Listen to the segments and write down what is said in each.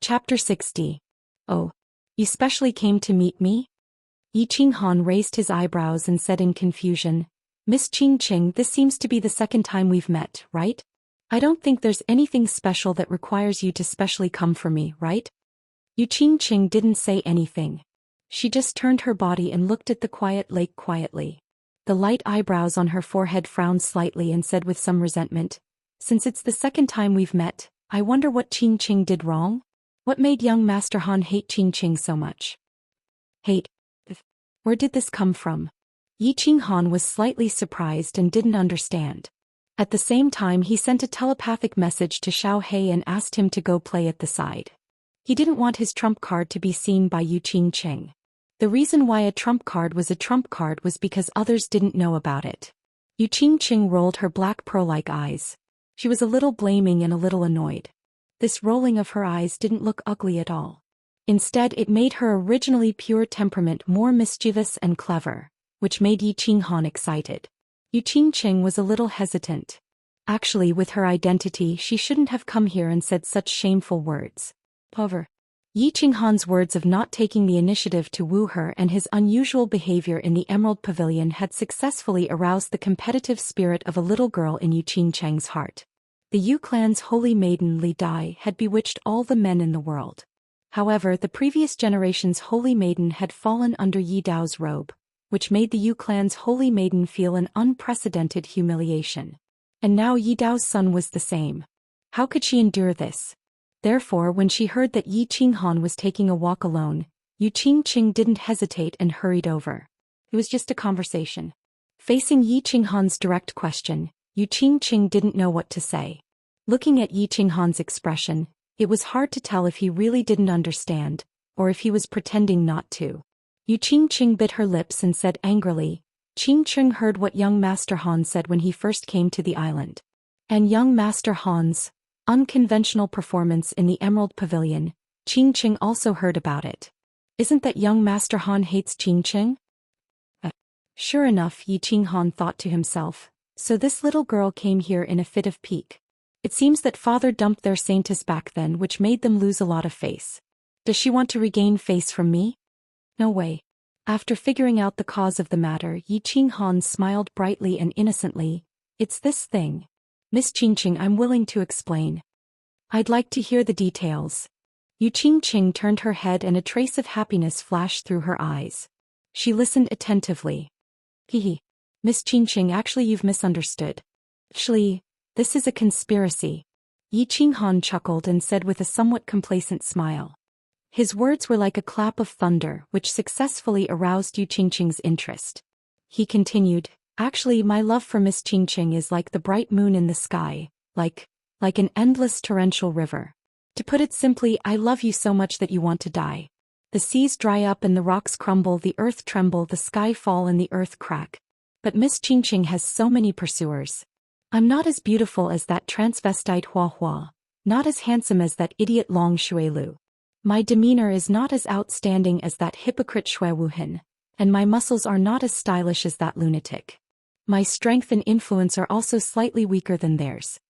Chapter 60. Oh, you specially came to meet me? Yi Qinghan raised his eyebrows and said in confusion, Miss Qingqing, this seems to be the second time we've met, right? I don't think there's anything special that requires you to specially come for me, right? Yi Qingqing didn't say anything. She just turned her body and looked at the quiet lake quietly. The light eyebrows on her forehead frowned slightly and said with some resentment, Since it's the second time we've met, I wonder what Qingqing did wrong? What made young Master Han hate Qingqing so much? Hate? Where did this come from? Yi Qinghan was slightly surprised and didn't understand. At the same time he sent a telepathic message to Xiao He and asked him to go play at the side. He didn't want his trump card to be seen by Yi Qingqing. The reason why a trump card was a trump card was because others didn't know about it. Yi Qingqing rolled her black pearl-like eyes. She was a little blaming and a little annoyed. This rolling of her eyes didn't look ugly at all. Instead it made her originally pure temperament more mischievous and clever, which made Yi Qinghan excited. Yi Qingqing was a little hesitant. Actually, with her identity she shouldn't have come here and said such shameful words. However, Yi Qinghan's words of not taking the initiative to woo her and his unusual behavior in the Emerald Pavilion had successfully aroused the competitive spirit of a little girl in Yi Qingqing's heart. The Yu clan's holy maiden Li Dai had bewitched all the men in the world. However, the previous generation's holy maiden had fallen under Yi Dao's robe, which made the Yu clan's holy maiden feel an unprecedented humiliation. And now Yi Dao's son was the same. How could she endure this? Therefore, when she heard that Yi Qinghan was taking a walk alone, Yi Qingqing didn't hesitate and hurried over. It was just a conversation. Facing Yi Qinghan's direct question, Yi Qingqing didn't know what to say. Looking at Yi Qinghan's expression, it was hard to tell if he really didn't understand, or if he was pretending not to. Yi Qingqing bit her lips and said angrily, Qingqing heard what young Master Han said when he first came to the island. And young Master Han's unconventional performance in the Emerald Pavilion, Qingqing also heard about it. Isn't that young Master Han hates Qingqing? Sure enough, Yi Qinghan thought to himself, so this little girl came here in a fit of pique. It seems that father dumped their saintess back then, which made them lose a lot of face. Does she want to regain face from me? No way. After figuring out the cause of the matter, Yi Qinghan smiled brightly and innocently. It's this thing. Miss Qingqing, I'm willing to explain. I'd like to hear the details. Yi Qingqing turned her head and a trace of happiness flashed through her eyes. She listened attentively. Hehe. Miss Qingqing, actually you've misunderstood. Actually, this is a conspiracy. Yi Qinghan chuckled and said with a somewhat complacent smile. His words were like a clap of thunder, which successfully aroused Yi Qingqing's interest. He continued, Actually, my love for Miss Qingqing is like the bright moon in the sky, like an endless torrential river. To put it simply, I love you so much that you want to die. The seas dry up and the rocks crumble, the earth tremble, the sky fall and the earth crack. But Miss Qingqing has so many pursuers. I'm not as beautiful as that transvestite Hua Hua, not as handsome as that idiot Long Xuelu. My demeanor is not as outstanding as that hypocrite Shui Wuhan, and my muscles are not as stylish as that lunatic. My strength and influence are also slightly weaker than theirs.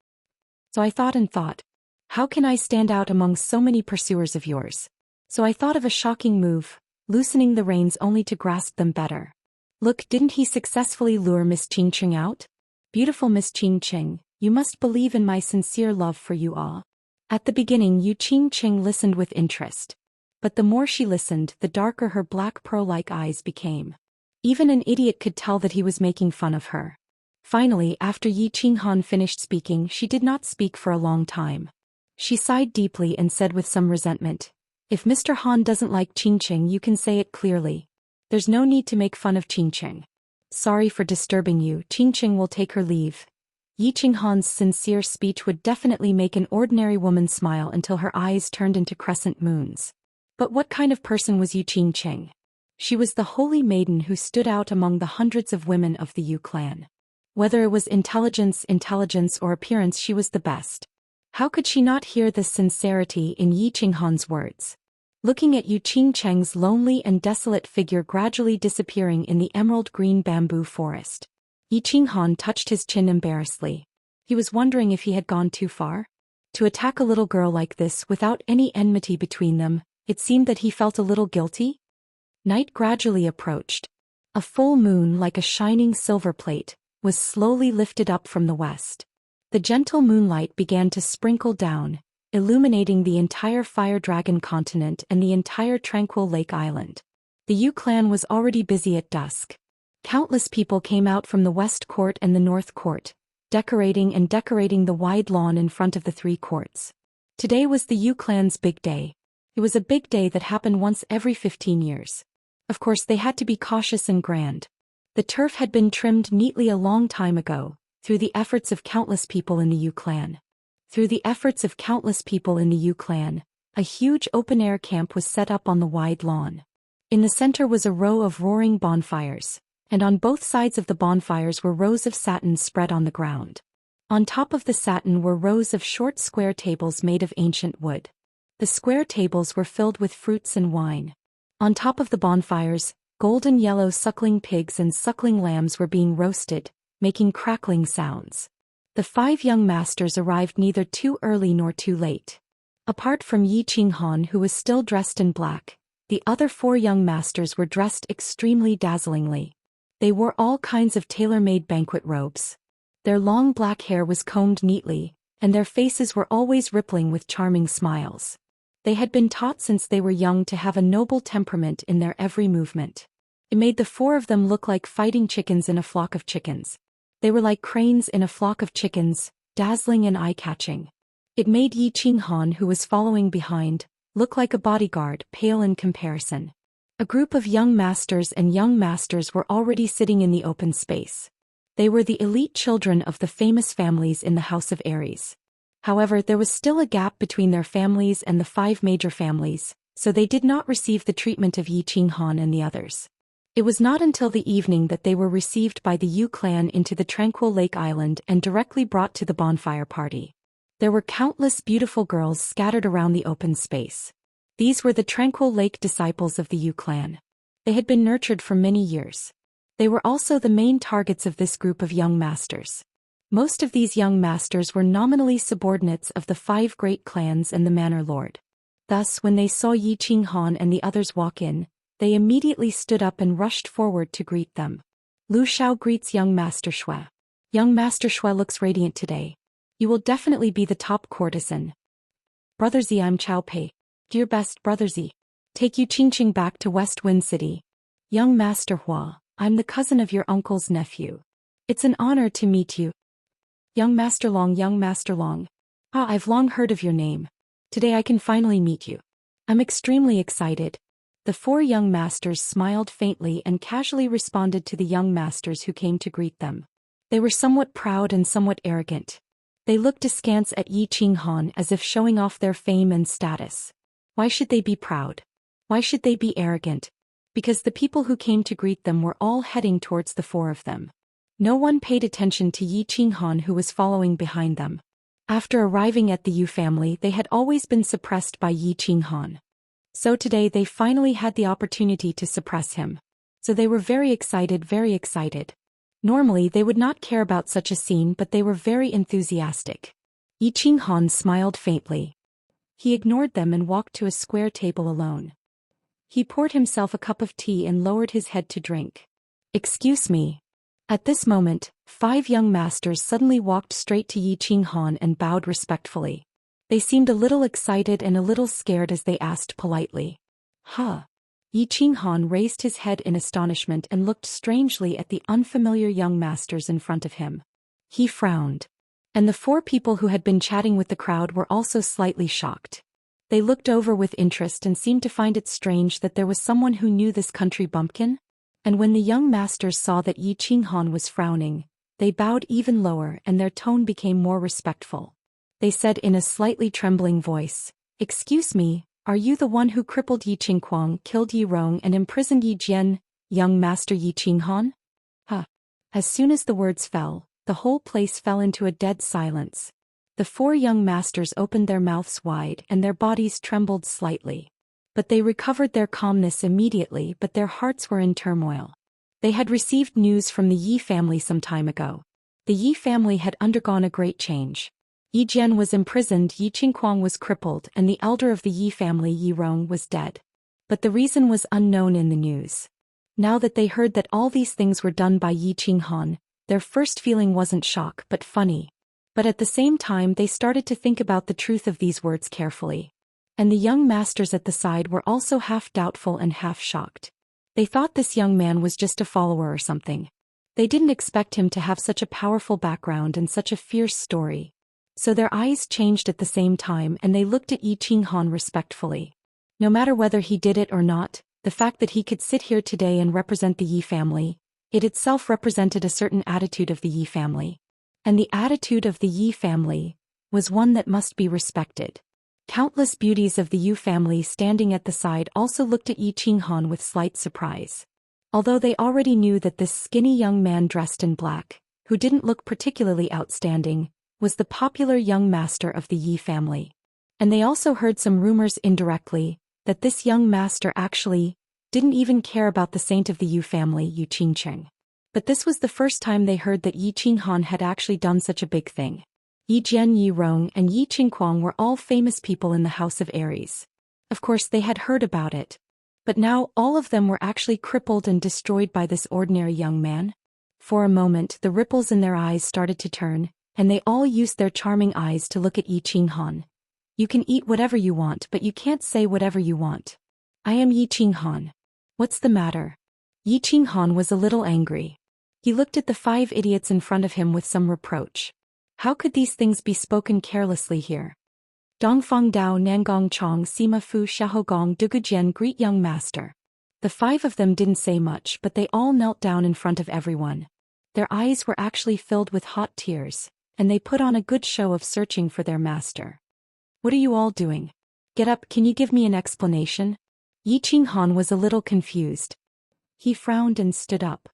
So I thought, how can I stand out among so many pursuers of yours? So I thought of a shocking move, loosening the reins only to grasp them better. Look, didn't he successfully lure Miss Qingqing out? Beautiful Miss Qingqing, you must believe in my sincere love for you all. At the beginning Yi Qingqing listened with interest. But the more she listened, the darker her black pearl-like eyes became. Even an idiot could tell that he was making fun of her. Finally, after Yi Qinghan finished speaking, she did not speak for a long time. She sighed deeply and said with some resentment, If Mr. Han doesn't like Qingqing, you can say it clearly. There's no need to make fun of Qingqing. Sorry for disturbing you, Qingqing will take her leave. Yi Qinghan's sincere speech would definitely make an ordinary woman smile until her eyes turned into crescent moons. But what kind of person was Yi Qingqing? She was the holy maiden who stood out among the hundreds of women of the Yu clan. Whether it was intelligence, or appearance, she was the best. How could she not hear the sincerity in Yi Qinghan's words? Looking at Yi Qingqing's lonely and desolate figure gradually disappearing in the emerald green bamboo forest, Yi Qinghan touched his chin embarrassedly. He was wondering if he had gone too far. To attack a little girl like this without any enmity between them, it seemed that he felt a little guilty. Night gradually approached. A full moon like a shining silver plate was slowly lifted up from the west. The gentle moonlight began to sprinkle down, illuminating the entire Fire Dragon continent and the entire tranquil lake island. The Yu clan was already busy at dusk. Countless people came out from the west court and the north court, decorating the wide lawn in front of the three courts. Today was the Yu clan's big day. It was a big day that happened once every 15 years. Of course, they had to be cautious and grand. The turf had been trimmed neatly a long time ago, through the efforts of countless people in the Yu clan. Through the efforts of countless people in the Yu clan, a huge open-air camp was set up on the wide lawn. In the center was a row of roaring bonfires, and on both sides of the bonfires were rows of satin spread on the ground. On top of the satin were rows of short square tables made of ancient wood. The square tables were filled with fruits and wine. On top of the bonfires, golden yellow suckling pigs and suckling lambs were being roasted, making crackling sounds. The 5 young masters arrived neither too early nor too late. Apart from Yi Qinghan, who was still dressed in black, the other 4 young masters were dressed extremely dazzlingly. They wore all kinds of tailor-made banquet robes. Their long black hair was combed neatly, and their faces were always rippling with charming smiles. They had been taught since they were young to have a noble temperament in their every movement. It made the 4 of them look like fighting chickens in a flock of chickens. They were like cranes in a flock of chickens, dazzling and eye-catching. It made Yi Qinghan, who was following behind, look like a bodyguard, pale in comparison. A group of young masters were already sitting in the open space. They were the elite children of the famous families in the House of Aries. However, there was still a gap between their families and the 5 major families, so they did not receive the treatment of Yi Qinghan and the others. It was not until the evening that they were received by the Yu clan into the tranquil lake island and directly brought to the bonfire party. There were countless beautiful girls scattered around the open space. These were the tranquil lake disciples of the Yu clan. They had been nurtured for many years. They were also the main targets of this group of young masters. Most of these young masters were nominally subordinates of the 5 great clans and the manor lord. Thus, when they saw Yi Qinghan and the others walk in, they immediately stood up and rushed forward to greet them. Lu Xiao greets young Master Shui. Young Master Shui looks radiant today. You will definitely be the top courtesan. Brother Zi, I'm Chao Pei. Dear best Brother Zi. Take you Qingqing back to West Wind City. Young Master Hua, I'm the cousin of your uncle's nephew. It's an honor to meet you. Young Master Long. Ah, I've long heard of your name. Today I can finally meet you. I'm extremely excited. The 4 young masters smiled faintly and casually responded to the young masters who came to greet them. They were somewhat proud and somewhat arrogant. They looked askance at Yi Qinghan as if showing off their fame and status. Why should they be proud? Why should they be arrogant? Because the people who came to greet them were all heading towards the 4 of them. No one paid attention to Yi Qinghan, who was following behind them. After arriving at the Yu family, they had always been suppressed by Yi Qinghan. So today they finally had the opportunity to suppress him. So they were very excited. Normally they would not care about such a scene, but they were very enthusiastic. Yi Qinghan smiled faintly. He ignored them and walked to a square table alone. He poured himself a cup of tea and lowered his head to drink. Excuse me. At this moment, 5 young masters suddenly walked straight to Yi Qinghan and bowed respectfully. They seemed a little excited and a little scared as they asked politely. Huh? Yi Qinghan raised his head in astonishment and looked strangely at the unfamiliar young masters in front of him. He frowned. And the 4 people who had been chatting with the crowd were also slightly shocked. They looked over with interest and seemed to find it strange that there was someone who knew this country bumpkin. And when the young masters saw that Yi Qinghan was frowning, they bowed even lower and their tone became more respectful. They said in a slightly trembling voice, "Excuse me, are you the one who crippled Yi Qingquang, killed Yi Rong and imprisoned Yi Jian, young Master Yi Qinghan?" Huh. As soon as the words fell, the whole place fell into a dead silence. The 4 young masters opened their mouths wide and their bodies trembled slightly. But they recovered their calmness immediately, but their hearts were in turmoil. They had received news from the Yi family some time ago. The Yi family had undergone a great change. Yi Jian was imprisoned, Yi Qinghuang was crippled, and the elder of the Yi family, Yi Rong, was dead. But the reason was unknown in the news. Now that they heard that all these things were done by Yi Qinghan, their first feeling wasn't shock but funny. But at the same time they started to think about the truth of these words carefully. And the young masters at the side were also half doubtful and half shocked. They thought this young man was just a follower or something. They didn't expect him to have such a powerful background and such a fierce story. So their eyes changed at the same time and they looked at Yi Qinghan respectfully. No matter whether he did it or not, the fact that he could sit here today and represent the Yi family, it itself represented a certain attitude of the Yi family. And the attitude of the Yi family was one that must be respected. Countless beauties of the Yu family standing at the side also looked at Yi Qinghan with slight surprise. Although they already knew that this skinny young man dressed in black, who didn't look particularly outstanding, was the popular young master of the Yi family. And they also heard some rumors indirectly, that this young master actually didn't even care about the saint of the Yu family, Yu Qingcheng. But this was the first time they heard that Yi Qinghan had actually done such a big thing. Yi Jian, Yi Rong, and Yi Qinghuang were all famous people in the House of Aries. Of course they had heard about it. But now all of them were actually crippled and destroyed by this ordinary young man. For a moment the ripples in their eyes started to turn, and they all used their charming eyes to look at Yi Qinghan. You can eat whatever you want but you can't say whatever you want. I am Yi Qinghan. What's the matter? Yi Qinghan was a little angry. He looked at the 5 idiots in front of him with some reproach. How could these things be spoken carelessly here? Dongfang Dao Nangong Chong Sima Fu Xiaogong Dugujian, greet young master. The 5 of them didn't say much but they all knelt down in front of everyone. Their eyes were actually filled with hot tears, and they put on a good show of searching for their master. What are you all doing? Get up, can you give me an explanation? Yi Qinghan was a little confused. He frowned and stood up.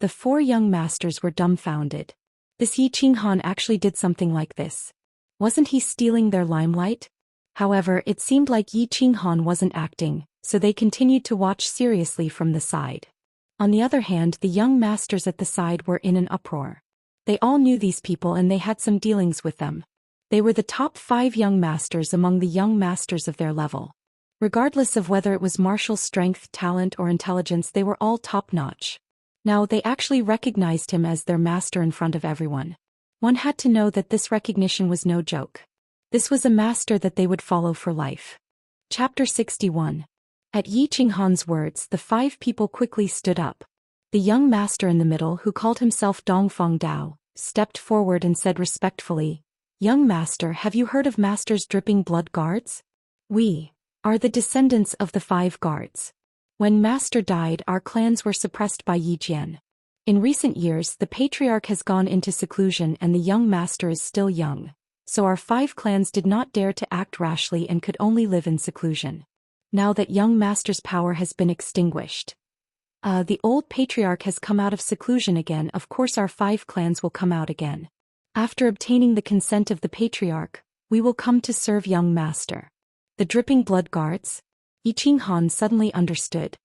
The 4 young masters were dumbfounded. This Yi Qinghan actually did something like this. Wasn't he stealing their limelight? However, it seemed like Yi Qinghan wasn't acting, so they continued to watch seriously from the side. On the other hand, the young masters at the side were in an uproar. They all knew these people and they had some dealings with them. They were the top 5 young masters among the young masters of their level. Regardless of whether it was martial strength, talent, or intelligence, they were all top-notch. Now they actually recognized him as their master in front of everyone. One had to know that this recognition was no joke. This was a master that they would follow for life. Chapter 61. At Yi Qinghan's words, the 5 people quickly stood up. The young master in the middle, who called himself Dongfang Dao, stepped forward and said respectfully, "Young master, have you heard of Master's dripping blood guards? We are the descendants of the 5 guards. When Master died, our clans were suppressed by Yi Jian. In recent years, the patriarch has gone into seclusion and the young master is still young, so our 5 clans did not dare to act rashly and could only live in seclusion. Now that young master's power has been extinguished, the old patriarch has come out of seclusion again. Of course our 5 clans will come out again. After obtaining the consent of the patriarch, we will come to serve young master." The dripping blood guards? Yi Qinghan suddenly understood.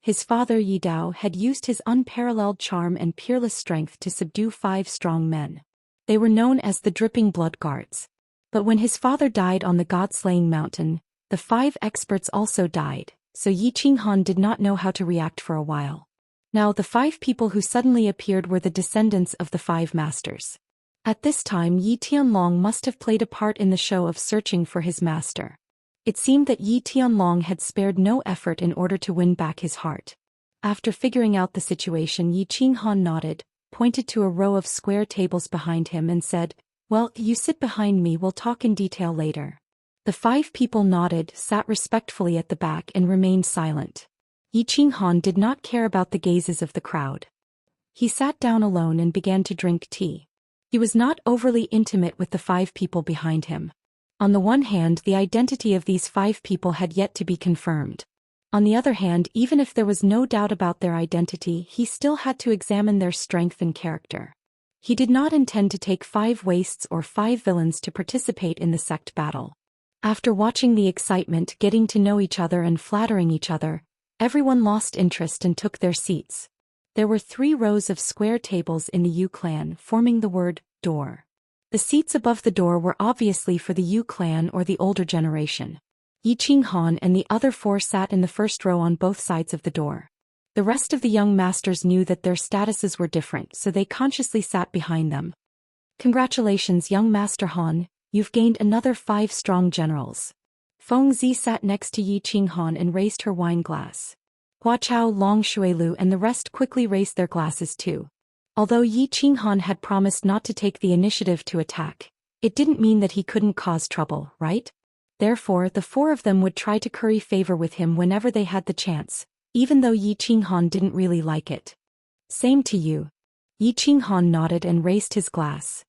His father Yi Dao had used his unparalleled charm and peerless strength to subdue 5 strong men. They were known as the dripping blood guards. But when his father died on the god-slaying mountain, the 5 experts also died, so Yi Qinghan did not know how to react for a while. Now the 5 people who suddenly appeared were the descendants of the 5 masters. At this time Yi Tianlong must have played a part in the show of searching for his master. It seemed that Yi Tianlong had spared no effort in order to win back his heart. After figuring out the situation, Yi Qinghan nodded, pointed to a row of square tables behind him and said, "Well, you sit behind me, we'll talk in detail later." The 5 people nodded, sat respectfully at the back and remained silent. Yi Qinghan did not care about the gazes of the crowd. He sat down alone and began to drink tea. He was not overly intimate with the 5 people behind him. On the one hand, the identity of these 5 people had yet to be confirmed. On the other hand, even if there was no doubt about their identity, he still had to examine their strength and character. He did not intend to take 5 wastes or 5 villains to participate in the sect battle. After watching the excitement, getting to know each other and flattering each other, everyone lost interest and took their seats. There were 3 rows of square tables in the Yu clan forming the word door. The seats above the door were obviously for the Yu clan or the older generation. Yi Qinghan and the other 4 sat in the first row on both sides of the door. The rest of the young masters knew that their statuses were different, so they consciously sat behind them. Congratulations, young Master Han, you've gained another 5 strong generals. Feng Zi sat next to Yi Qinghan and raised her wine glass. Hua Chao, Long Shuilu and the rest quickly raised their glasses too. Although Yi Qinghan had promised not to take the initiative to attack, it didn't mean that he couldn't cause trouble, right? Therefore, the 4 of them would try to curry favor with him whenever they had the chance, even though Yi Qinghan didn't really like it. Same to you. Yi Qinghan nodded and raised his glass.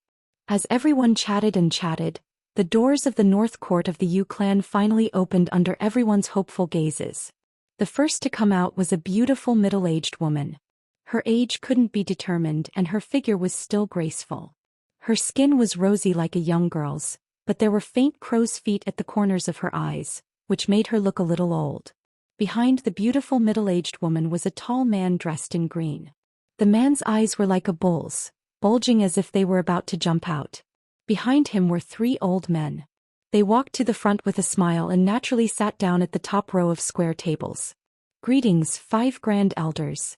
As everyone chatted and chatted, the doors of the north court of the Yu clan finally opened under everyone's hopeful gazes. The first to come out was a beautiful middle-aged woman. Her age couldn't be determined and her figure was still graceful. Her skin was rosy like a young girl's, but there were faint crow's feet at the corners of her eyes, which made her look a little old. Behind the beautiful middle-aged woman was a tall man dressed in green. The man's eyes were like a bull's, bulging as if they were about to jump out. Behind him were 3 old men. They walked to the front with a smile and naturally sat down at the top row of square tables. Greetings, 5 grand elders.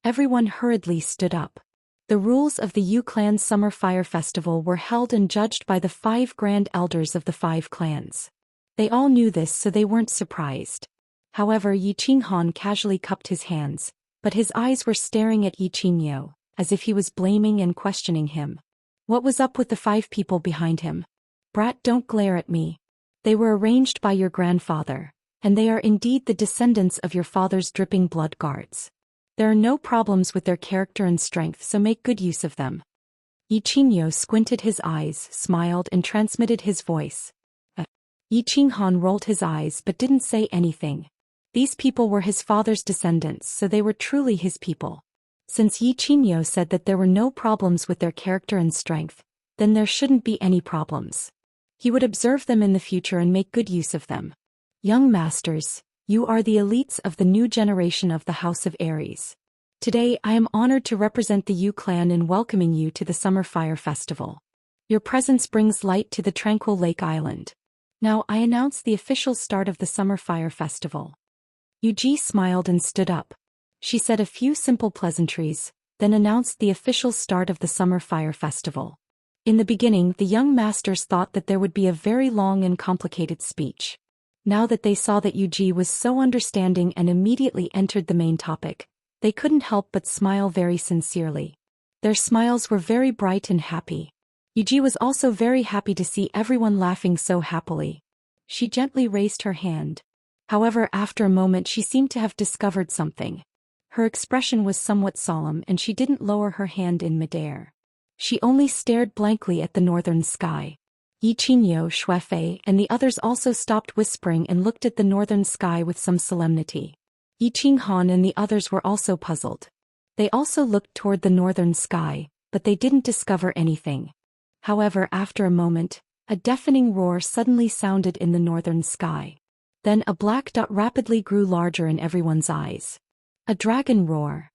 Everyone hurriedly stood up. The rules of the Yu clan's summer fire festival were held and judged by the 5 grand elders of the 5 clans. They all knew this, so they weren't surprised. However, Yi Qinghan casually cupped his hands, but his eyes were staring at Yi Qingyo, as if he was blaming and questioning him. What was up with the 5 people behind him? Brat, don't glare at me. They were arranged by your grandfather, and they are indeed the descendants of your father's dripping blood guards. There are no problems with their character and strength, so make good use of them. Yi Qingyo squinted his eyes, smiled and transmitted his voice. Yi Qinghan rolled his eyes but didn't say anything. These people were his father's descendants, so they were truly his people. Since Yi Qingyo said that there were no problems with their character and strength, then there shouldn't be any problems. He would observe them in the future and make good use of them. Young masters, you are the elites of the new generation of the House of Aries. Today I am honored to represent the Yu clan in welcoming you to the Summer Fire Festival. Your presence brings light to the tranquil Lake Island. Now I announce the official start of the Summer Fire Festival. Yuji smiled and stood up. She said a few simple pleasantries, then announced the official start of the Summer Fire Festival. In the beginning, the young masters thought that there would be a very long and complicated speech. Now that they saw that Yuji was so understanding and immediately entered the main topic, they couldn't help but smile very sincerely. Their smiles were very bright and happy. Yuji was also very happy to see everyone laughing so happily. She gently raised her hand. However, after a moment she seemed to have discovered something. Her expression was somewhat solemn and she didn't lower her hand in midair. She only stared blankly at the northern sky. Yi Qingyo, Xuefei and the others also stopped whispering and looked at the northern sky with some solemnity. Yi Qinghan and the others were also puzzled. They also looked toward the northern sky, but they didn't discover anything. However, after a moment, a deafening roar suddenly sounded in the northern sky. Then a black dot rapidly grew larger in everyone's eyes. A dragon roar.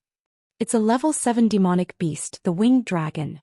It's a level 7 demonic beast, the winged dragon.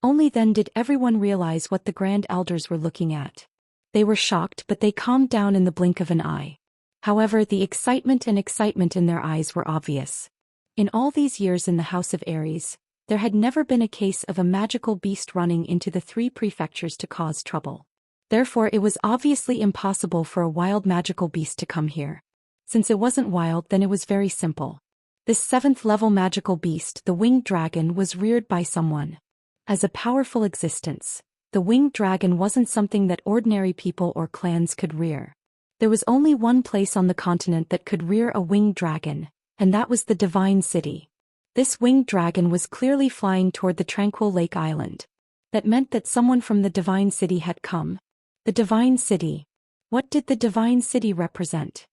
Only then did everyone realize what the Grand Elders were looking at. They were shocked, but they calmed down in the blink of an eye. However, the excitement in their eyes were obvious. In all these years in the House of Aries, there had never been a case of a magical beast running into the 3 prefectures to cause trouble. Therefore, it was obviously impossible for a wild magical beast to come here. Since it wasn't wild, then it was very simple. This 7th level magical beast, the winged dragon, was reared by someone. As a powerful existence, the winged dragon wasn't something that ordinary people or clans could rear. There was only one place on the continent that could rear a winged dragon, and that was the Divine City. This winged dragon was clearly flying toward the tranquil Lake Island. That meant that someone from the Divine City had come. The Divine City. What did the Divine City represent?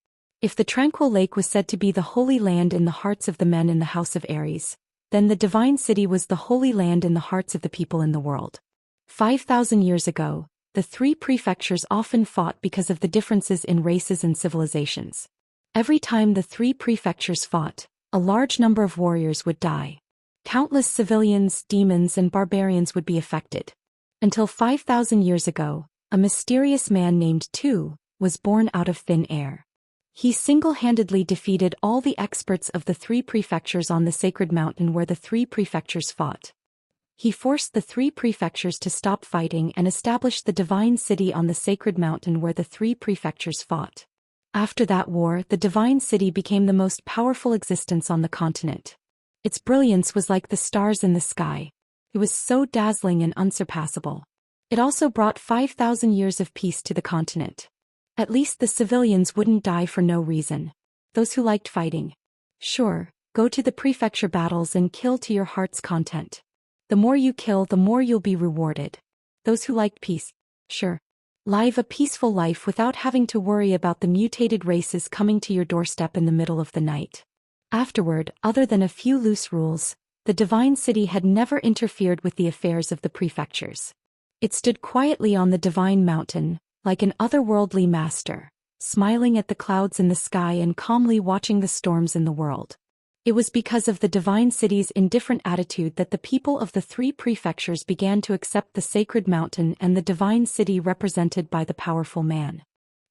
If the tranquil lake was said to be the holy land in the hearts of the men in the House of Aries, then the Divine City was the holy land in the hearts of the people in the world. 5,000 years ago, the 3 prefectures often fought because of the differences in races and civilizations. Every time the 3 prefectures fought, a large number of warriors would die. Countless civilians, demons and barbarians would be affected. Until 5,000 years ago, a mysterious man named Tu was born out of thin air. He single-handedly defeated all the experts of the three prefectures on the sacred mountain where the three prefectures fought. He forced the three prefectures to stop fighting and established the divine city on the sacred mountain where the three prefectures fought. After that war, the divine city became the most powerful existence on the continent. Its brilliance was like the stars in the sky. It was so dazzling and unsurpassable. It also brought 5,000 years of peace to the continent. At least the civilians wouldn't die for no reason. Those who liked fighting. Sure, go to the prefecture battles and kill to your heart's content. The more you kill, the more you'll be rewarded. Those who liked peace. Sure. Live a peaceful life without having to worry about the mutated races coming to your doorstep in the middle of the night. Afterward, other than a few loose rules, the divine city had never interfered with the affairs of the prefectures. It stood quietly on the divine mountain, like an otherworldly master, smiling at the clouds in the sky and calmly watching the storms in the world. It was because of the divine city's indifferent attitude that the people of the three prefectures began to accept the sacred mountain and the divine city represented by the powerful man.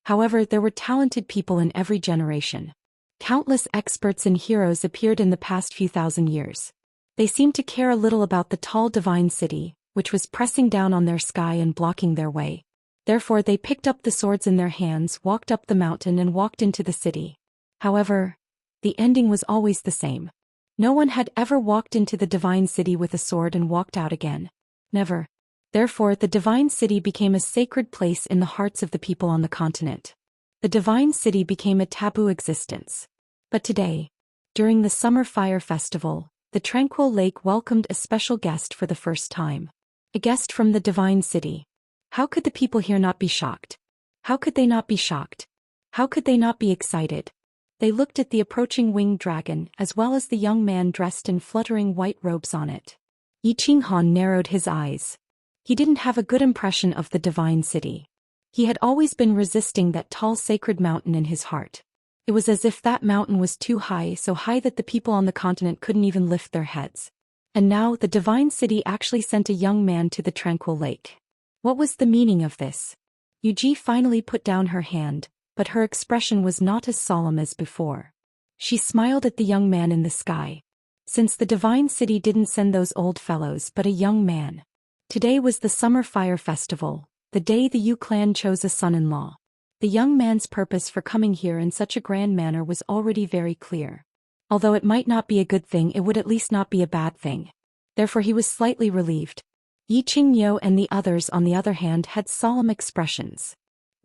However, there were talented people in every generation. Countless experts and heroes appeared in the past few thousand years. They seemed to care a little about the tall divine city, which was pressing down on their sky and blocking their way. Therefore they picked up the swords in their hands, walked up the mountain and walked into the city. However, the ending was always the same. No one had ever walked into the divine city with a sword and walked out again. Never. Therefore the divine city became a sacred place in the hearts of the people on the continent. The divine city became a taboo existence. But today, during the summer fire festival, the tranquil lake welcomed a special guest for the first time. A guest from the divine city. How could the people here not be shocked? How could they not be shocked? How could they not be excited? They looked at the approaching winged dragon as well as the young man dressed in fluttering white robes on it. Yi Qinghan narrowed his eyes. He didn't have a good impression of the divine city. He had always been resisting that tall sacred mountain in his heart. It was as if that mountain was too high, so high that the people on the continent couldn't even lift their heads. And now the divine city actually sent a young man to the tranquil lake. What was the meaning of this? Yuji finally put down her hand, but her expression was not as solemn as before. She smiled at the young man in the sky. Since the divine city didn't send those old fellows but a young man. Today was the summer fire festival, the day the Yu clan chose a son-in-law. The young man's purpose for coming here in such a grand manner was already very clear. Although it might not be a good thing, it would at least not be a bad thing. Therefore he was slightly relieved. Yi Qingyo and the others on the other hand had solemn expressions.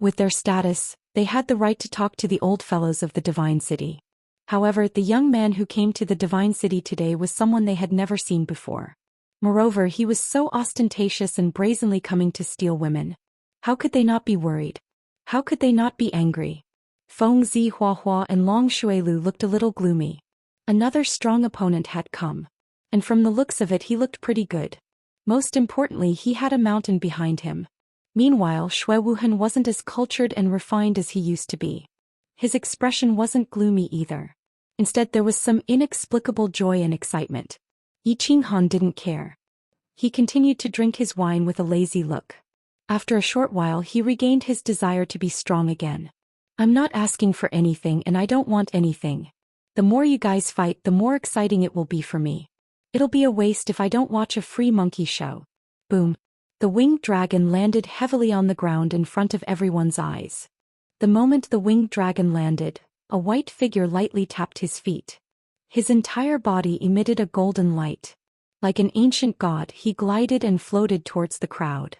With their status, they had the right to talk to the old fellows of the divine city. However, the young man who came to the divine city today was someone they had never seen before. Moreover, he was so ostentatious and brazenly coming to steal women. How could they not be worried? How could they not be angry? Feng Zi Huahua and Long Shuilu looked a little gloomy. Another strong opponent had come. And from the looks of it he looked pretty good. Most importantly, he had a mountain behind him. Meanwhile, Shui Wuhan wasn't as cultured and refined as he used to be. His expression wasn't gloomy either. Instead, there was some inexplicable joy and excitement. Yi Qinghan didn't care. He continued to drink his wine with a lazy look. After a short while he regained his desire to be strong again. I'm not asking for anything and I don't want anything. The more you guys fight, the more exciting it will be for me. It'll be a waste if I don't watch a free monkey show. Boom. The winged dragon landed heavily on the ground in front of everyone's eyes. The moment the winged dragon landed, a white figure lightly tapped his feet. His entire body emitted a golden light. Like an ancient god, he glided and floated towards the crowd.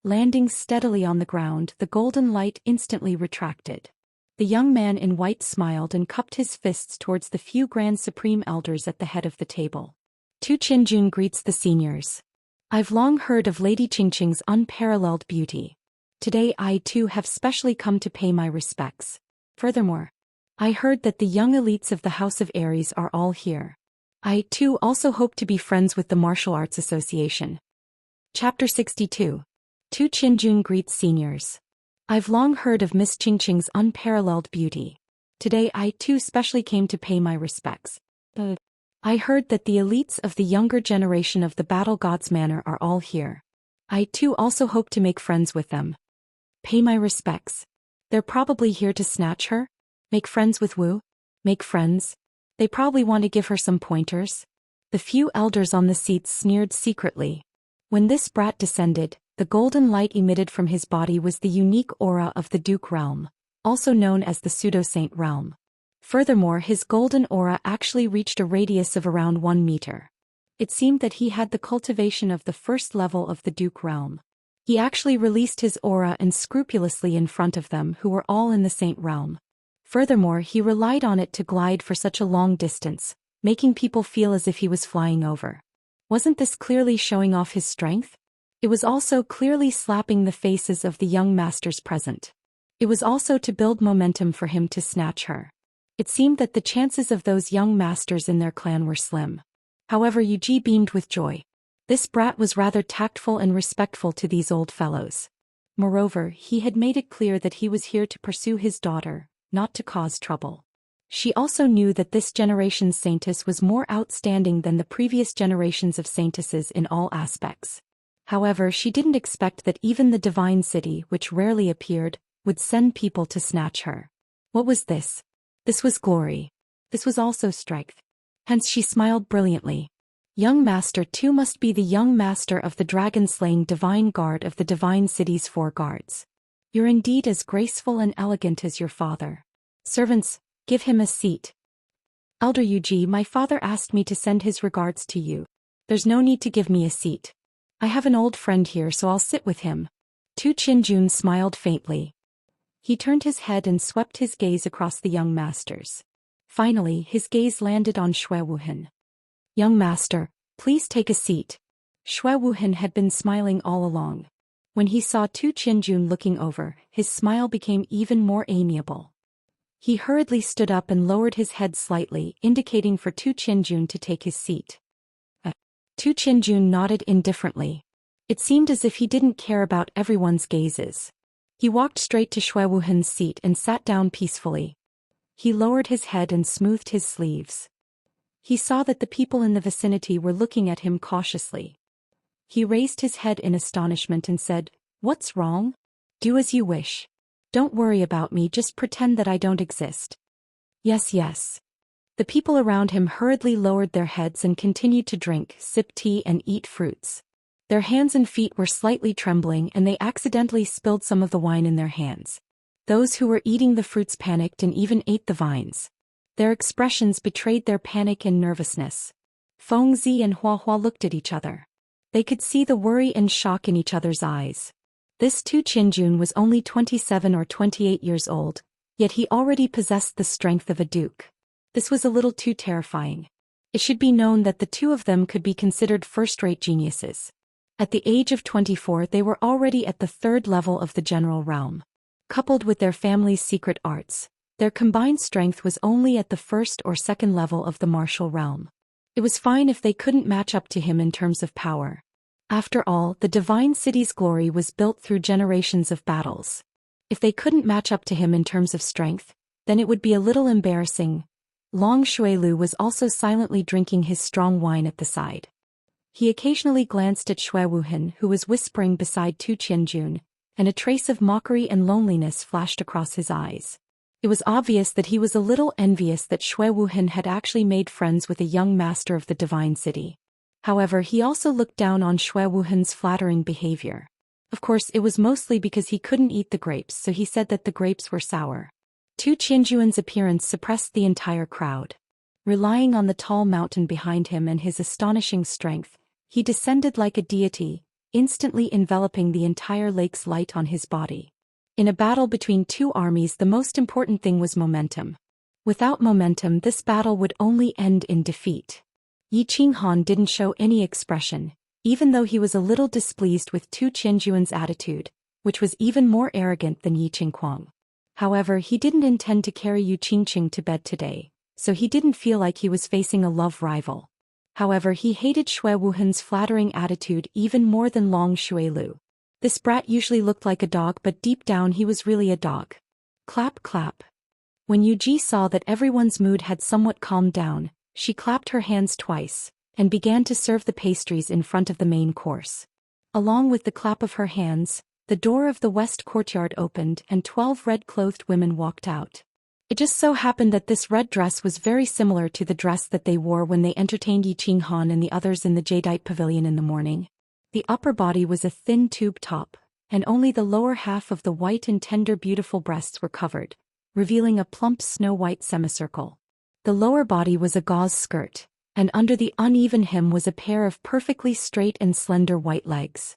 Landing steadily on the ground, the golden light instantly retracted. The young man in white smiled and cupped his fists towards the few Grand Supreme Elders at the head of the table. Tu Qinjun greets the seniors. I've long heard of Lady Qingqing's unparalleled beauty. Today I too have specially come to pay my respects. Furthermore, I heard that the young elites of the House of Aries are all here. I too also hope to be friends with the Martial Arts Association. Chapter 62. Tu Qinjun greets seniors. I've long heard of Miss Qingqing's unparalleled beauty. Today I too specially came to pay my respects. I heard that the elites of the younger generation of the Battle Gods Manor are all here. I too also hope to make friends with them. Pay my respects. They're probably here to snatch her? Make friends with Wu? Make friends? They probably want to give her some pointers. The few elders on the seats sneered secretly. When this brat descended, the golden light emitted from his body was the unique aura of the Duke realm, also known as the pseudo-saint realm. Furthermore, his golden aura actually reached a radius of around 1 meter. It seemed that he had the cultivation of the first level of the Duke realm. He actually released his aura and scrupulously in front of them who were all in the saint realm. Furthermore, he relied on it to glide for such a long distance, making people feel as if he was flying over. Wasn't this clearly showing off his strength? It was also clearly slapping the faces of the young masters present. It was also to build momentum for him to snatch her. It seemed that the chances of those young masters in their clan were slim. However, Yuji beamed with joy. This brat was rather tactful and respectful to these old fellows. Moreover, he had made it clear that he was here to pursue his daughter, not to cause trouble. She also knew that this generation's saintess was more outstanding than the previous generations of saintesses in all aspects. However, she didn't expect that even the divine city, which rarely appeared, would send people to snatch her. What was this? This was glory. This was also strength. Hence she smiled brilliantly. Young master too must be the young master of the dragon-slaying divine guard of the divine city's 4 guards. You're indeed as graceful and elegant as your father. Servants, give him a seat. Elder Yuji, my father asked me to send his regards to you. There's no need to give me a seat. I have an old friend here, so I'll sit with him. Tu Qinjun smiled faintly. He turned his head and swept his gaze across the young masters. Finally, his gaze landed on Shui Wuhan. Young master, please take a seat. Shui Wuhan had been smiling all along. When he saw Tu Qinjun looking over, his smile became even more amiable. He hurriedly stood up and lowered his head slightly, indicating for Tu Qinjun to take his seat. Tu Qinjun nodded indifferently. It seemed as if he didn't care about everyone's gazes. He walked straight to Shui Wuhan's seat and sat down peacefully. He lowered his head and smoothed his sleeves. He saw that the people in the vicinity were looking at him cautiously. He raised his head in astonishment and said, "What's wrong? Do as you wish. Don't worry about me, just pretend that I don't exist." Yes, yes. The people around him hurriedly lowered their heads and continued to drink, sip tea and eat fruits. Their hands and feet were slightly trembling and they accidentally spilled some of the wine in their hands. Those who were eating the fruits panicked and even ate the vines. Their expressions betrayed their panic and nervousness. Fengzi and Huahua looked at each other. They could see the worry and shock in each other's eyes. This Tu Qinjun was only 27 or 28 years old, yet he already possessed the strength of a duke. This was a little too terrifying. It should be known that the two of them could be considered first-rate geniuses. At the age of 24 they were already at the 3rd level of the general realm. Coupled with their family's secret arts, their combined strength was only at the 1st or 2nd level of the martial realm. It was fine if they couldn't match up to him in terms of power. After all, the divine city's glory was built through generations of battles. If they couldn't match up to him in terms of strength, then it would be a little embarrassing. Long Shuilu was also silently drinking his strong wine at the side. He occasionally glanced at Shui Wuhan, who was whispering beside Tu Qinjun, and a trace of mockery and loneliness flashed across his eyes. It was obvious that he was a little envious that Shui Wuhan had actually made friends with a young master of the divine city. However, he also looked down on Shui Wuhan's flattering behavior. Of course, it was mostly because he couldn't eat the grapes, so he said that the grapes were sour. Tu Qinjuan's appearance suppressed the entire crowd. Relying on the tall mountain behind him and his astonishing strength, he descended like a deity, instantly enveloping the entire lake's light on his body. In a battle between two armies, the most important thing was momentum. Without momentum, this battle would only end in defeat. Yi Qinghan didn't show any expression, even though he was a little displeased with Tu Qinjuan's attitude, which was even more arrogant than Yi Qinghuang. However, he didn't intend to carry Yu Qingqing to bed today, so he didn't feel like he was facing a love rival. However, he hated Shui Wuhan's flattering attitude even more than Long Shuilu. This brat usually looked like a dog, but deep down he was really a dog. Clap clap. When Yuji saw that everyone's mood had somewhat calmed down, she clapped her hands twice, and began to serve the pastries in front of the main course. Along with the clap of her hands, the door of the west courtyard opened and 12 red-clothed women walked out. It just so happened that this red dress was very similar to the dress that they wore when they entertained Yi Qinghan and the others in the Jadeite pavilion in the morning. The upper body was a thin tube top, and only the lower half of the white and tender beautiful breasts were covered, revealing a plump snow-white semicircle. The lower body was a gauze skirt, and under the uneven hem was a pair of perfectly straight and slender white legs.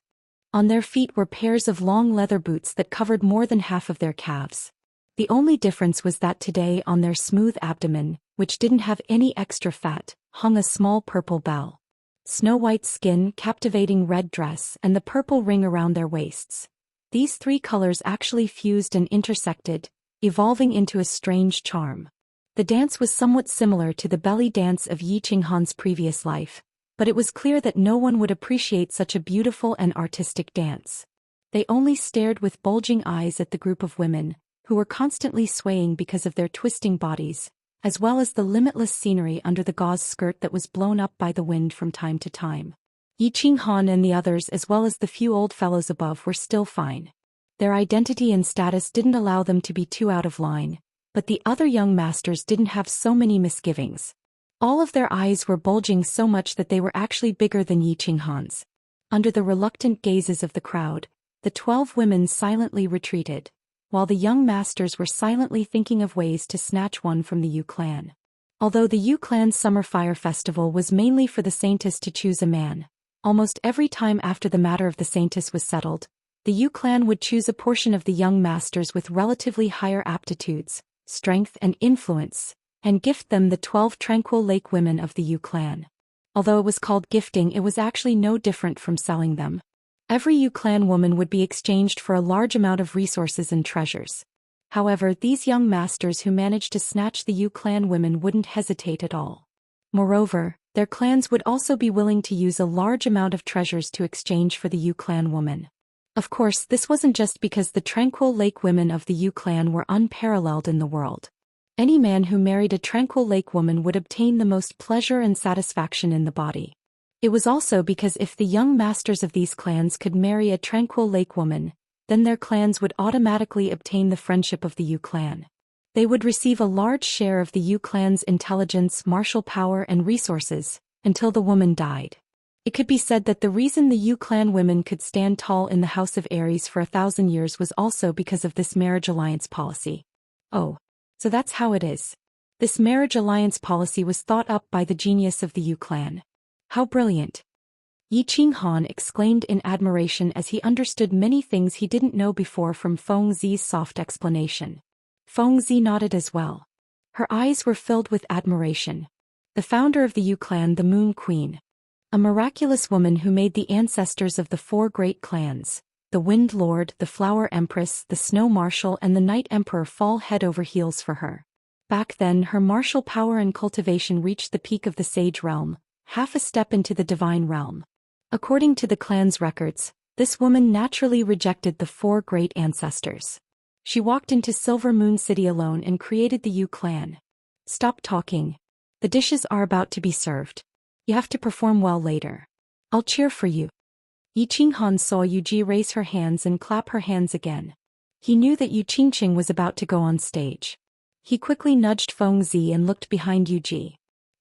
On their feet were pairs of long leather boots that covered more than half of their calves. The only difference was that today on their smooth abdomen, which didn't have any extra fat, hung a small purple bell. Snow-white skin, captivating red dress, and the purple ring around their waists. These three colors actually fused and intersected, evolving into a strange charm. The dance was somewhat similar to the belly dance of Yi Qinghan's previous life, but it was clear that no one would appreciate such a beautiful and artistic dance. They only stared with bulging eyes at the group of women, who were constantly swaying because of their twisting bodies, as well as the limitless scenery under the gauze skirt that was blown up by the wind from time to time. Yi Qinghan and the others as well as the few old fellows above were still fine. Their identity and status didn't allow them to be too out of line, but the other young masters didn't have so many misgivings. All of their eyes were bulging so much that they were actually bigger than Yi Qinghan's. Under the reluctant gazes of the crowd, the 12 women silently retreated, while the young masters were silently thinking of ways to snatch one from the Yu clan. Although the Yu clan's summer fire festival was mainly for the Saintess to choose a man, almost every time after the matter of the Saintess was settled, the Yu clan would choose a portion of the young masters with relatively higher aptitudes, strength and influence, and gift them the 12 tranquil lake women of the Yu clan. Although it was called gifting, it was actually no different from selling them. Every Yu clan woman would be exchanged for a large amount of resources and treasures. However, these young masters who managed to snatch the Yu clan women wouldn't hesitate at all. Moreover, their clans would also be willing to use a large amount of treasures to exchange for the Yu clan woman. Of course, this wasn't just because the tranquil lake women of the Yu clan were unparalleled in the world. Any man who married a tranquil lake woman would obtain the most pleasure and satisfaction in the body. It was also because if the young masters of these clans could marry a tranquil lake woman, then their clans would automatically obtain the friendship of the Yu clan. They would receive a large share of the Yu clan's intelligence, martial power, and resources, until the woman died. It could be said that the reason the Yu clan women could stand tall in the House of Aries for 1,000 years was also because of this marriage alliance policy. Oh, so that's how it is. This marriage alliance policy was thought up by the genius of the Yu clan. How brilliant! Yi Qinghan exclaimed in admiration as he understood many things he didn't know before from Feng Zi's soft explanation. Feng Zi nodded as well. Her eyes were filled with admiration. The founder of the Yu clan, the Moon Queen. A miraculous woman who made the ancestors of the 4 great clans, the Wind Lord, the Flower Empress, the Snow Marshal, and the Night Emperor, fall head over heels for her. Back then, her martial power and cultivation reached the peak of the Sage realm, half a step into the divine realm. According to the clan's records, this woman naturally rejected the 4 great ancestors. She walked into Silver Moon City alone and created the Yu clan. Stop talking. The dishes are about to be served. You have to perform well later. I'll cheer for you. Yi Qinghan saw Yuji raise her hands and clap her hands again. He knew that Yu Qingqing was about to go on stage. He quickly nudged Feng Zi and looked behind Yuji.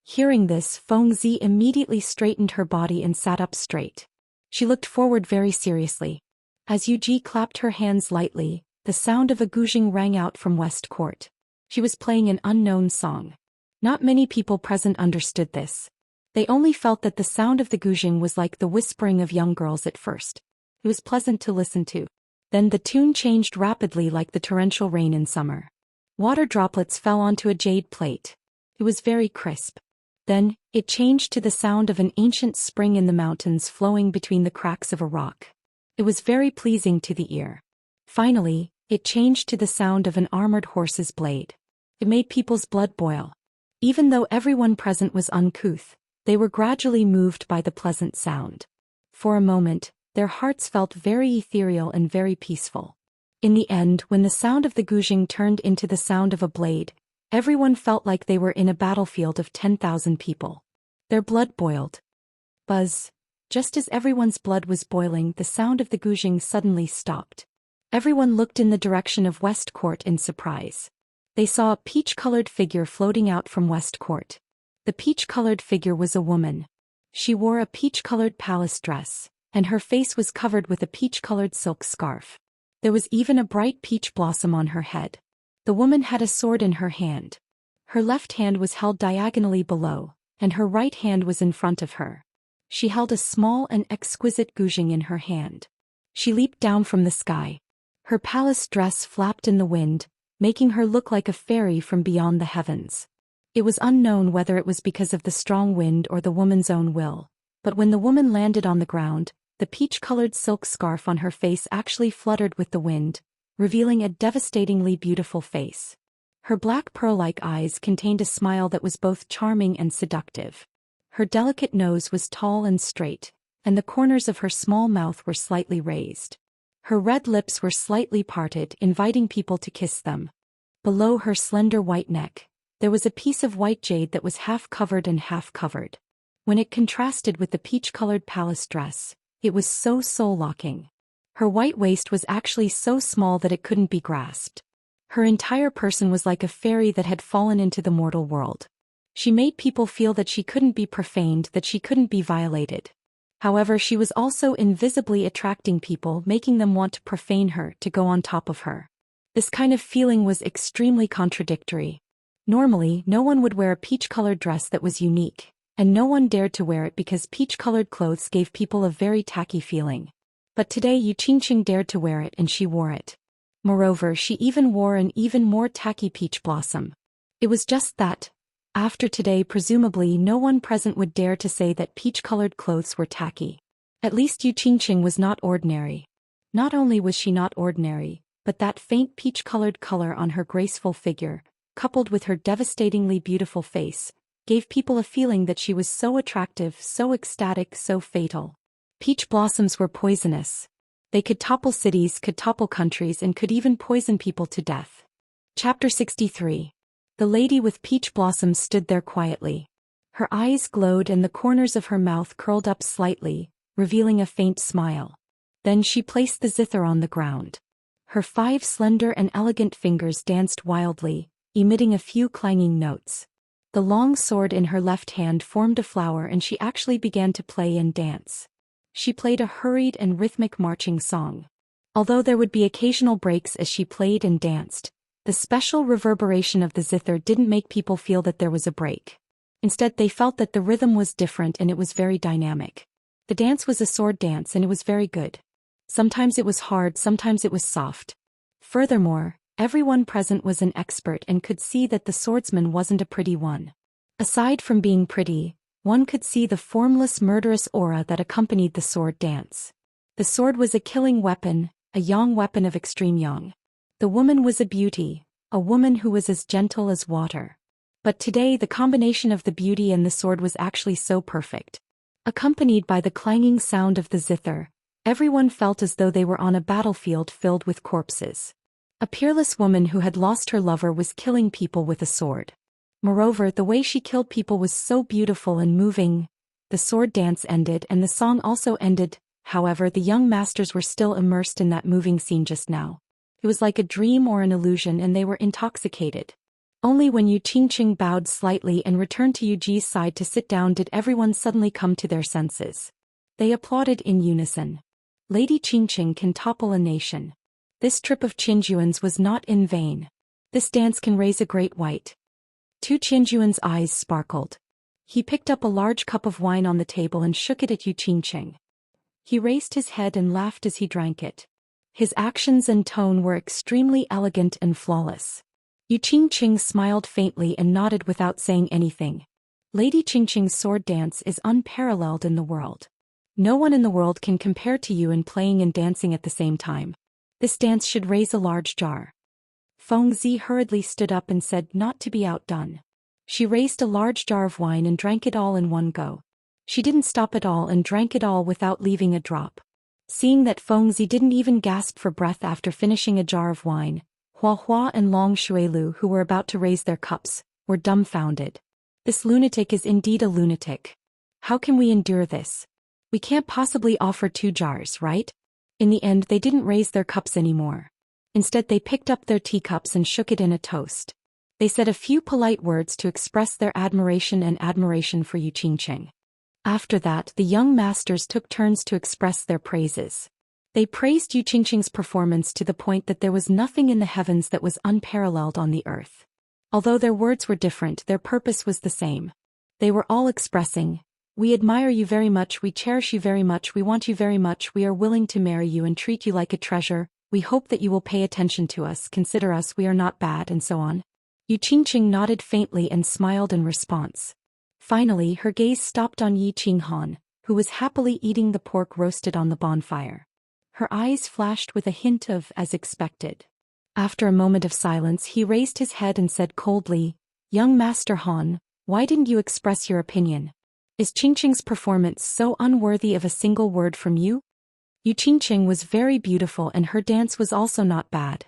Hearing this, Feng Zi immediately straightened her body and sat up straight. She looked forward very seriously. As Yuji clapped her hands lightly, the sound of a guzheng rang out from West Court. She was playing an unknown song. Not many people present understood this. They only felt that the sound of the guzheng was like the whispering of young girls at first. It was pleasant to listen to. Then the tune changed rapidly like the torrential rain in summer. Water droplets fell onto a jade plate. It was very crisp. Then, it changed to the sound of an ancient spring in the mountains flowing between the cracks of a rock. It was very pleasing to the ear. Finally, it changed to the sound of an armored horse's blade. It made people's blood boil. Even though everyone present was uncouth, they were gradually moved by the pleasant sound. For a moment, their hearts felt very ethereal and very peaceful. In the end, when the sound of the guzheng turned into the sound of a blade, everyone felt like they were in a battlefield of 10,000 people. Their blood boiled. Buzz. Just as everyone's blood was boiling, the sound of the guzheng suddenly stopped. Everyone looked in the direction of West Court in surprise. They saw a peach-colored figure floating out from West Court. The peach-colored figure was a woman. She wore a peach-colored palace dress, and her face was covered with a peach-colored silk scarf. There was even a bright peach blossom on her head. The woman had a sword in her hand. Her left hand was held diagonally below, and her right hand was in front of her. She held a small and exquisite guzheng in her hand. She leaped down from the sky. Her palace dress flapped in the wind, making her look like a fairy from beyond the heavens. It was unknown whether it was because of the strong wind or the woman's own will, but when the woman landed on the ground, the peach-colored silk scarf on her face actually fluttered with the wind, revealing a devastatingly beautiful face. Her black pearl-like eyes contained a smile that was both charming and seductive. Her delicate nose was tall and straight, and the corners of her small mouth were slightly raised. Her red lips were slightly parted, inviting people to kiss them. Below her slender white neck, there was a piece of white jade that was half covered and half covered. When it contrasted with the peach-colored palace dress, it was so soul-locking. Her white waist was actually so small that it couldn't be grasped. Her entire person was like a fairy that had fallen into the mortal world. She made people feel that she couldn't be profaned, that she couldn't be violated. However, she was also invisibly attracting people, making them want to profane her, to go on top of her. This kind of feeling was extremely contradictory. Normally, no one would wear a peach-colored dress that was unique, and no one dared to wear it because peach-colored clothes gave people a very tacky feeling. But today Xianxia dared to wear it and she wore it. Moreover, she even wore an even more tacky peach blossom. It was just that, after today presumably no one present would dare to say that peach-colored clothes were tacky. At least Xianxia was not ordinary. Not only was she not ordinary, but that faint peach-colored color on her graceful figure, coupled with her devastatingly beautiful face, gave people a feeling that she was so attractive, so ecstatic, so fatal. Peach blossoms were poisonous. They could topple cities, could topple countries, and could even poison people to death. Chapter 63. The lady with peach blossoms stood there quietly. Her eyes glowed and the corners of her mouth curled up slightly, revealing a faint smile. Then she placed the zither on the ground. Her 5 slender and elegant fingers danced wildly, emitting a few clanging notes. The long sword in her left hand formed a flower and she actually began to play and dance. She played a hurried and rhythmic marching song. Although there would be occasional breaks as she played and danced, the special reverberation of the zither didn't make people feel that there was a break. Instead, they felt that the rhythm was different and it was very dynamic. The dance was a sword dance and it was very good. Sometimes it was hard, sometimes it was soft. Furthermore, everyone present was an expert and could see that the swordsman wasn't a pretty one. Aside from being pretty, one could see the formless murderous aura that accompanied the sword dance. The sword was a killing weapon, a yang weapon of extreme yang. The woman was a beauty, a woman who was as gentle as water. But today the combination of the beauty and the sword was actually so perfect. Accompanied by the clanging sound of the zither, everyone felt as though they were on a battlefield filled with corpses. A peerless woman who had lost her lover was killing people with a sword. Moreover, the way she killed people was so beautiful and moving. The sword dance ended and the song also ended. However, the young masters were still immersed in that moving scene just now. It was like a dream or an illusion and they were intoxicated. Only when Xianxia bowed slightly and returned to Yuji's side to sit down did everyone suddenly come to their senses. They applauded in unison. Lady Xianxia can topple a nation. This trip of Qinjuan's was not in vain. This dance can raise a great white. Tu Qinjuan's eyes sparkled. He picked up a large cup of wine on the table and shook it at Xianxia. He raised his head and laughed as he drank it. His actions and tone were extremely elegant and flawless. Xianxia smiled faintly and nodded without saying anything. Lady Xianxia's sword dance is unparalleled in the world. No one in the world can compare to you in playing and dancing at the same time. This dance should raise a large jar. Fengzi hurriedly stood up and said not to be outdone. She raised a large jar of wine and drank it all in one go. She didn't stop at all and drank it all without leaving a drop. Seeing that Fengzi didn't even gasp for breath after finishing a jar of wine, Hua Hua and Long Shuilu, who were about to raise their cups, were dumbfounded. This lunatic is indeed a lunatic. How can we endure this? We can't possibly offer 2 jars, right? In the end, they didn't raise their cups anymore. Instead, they picked up their teacups and shook it in a toast. They said a few polite words to express their admiration for Yu Qingqing. After that, the young masters took turns to express their praises. They praised Yu Qingqing's performance to the point that there was nothing in the heavens that was unparalleled on the earth. Although their words were different, their purpose was the same. They were all expressing, "We admire you very much, we cherish you very much, we want you very much, we are willing to marry you and treat you like a treasure, we hope that you will pay attention to us, consider us, we are not bad," and so on. Yu Qingqing nodded faintly and smiled in response. Finally, her gaze stopped on Yi Qinghan, who was happily eating the pork roasted on the bonfire. Her eyes flashed with a hint of "as expected." After a moment of silence, he raised his head and said coldly, "Young Master Han, why didn't you express your opinion? Is Qingqing's performance so unworthy of a single word from you?" Yu Qingqing was very beautiful and her dance was also not bad.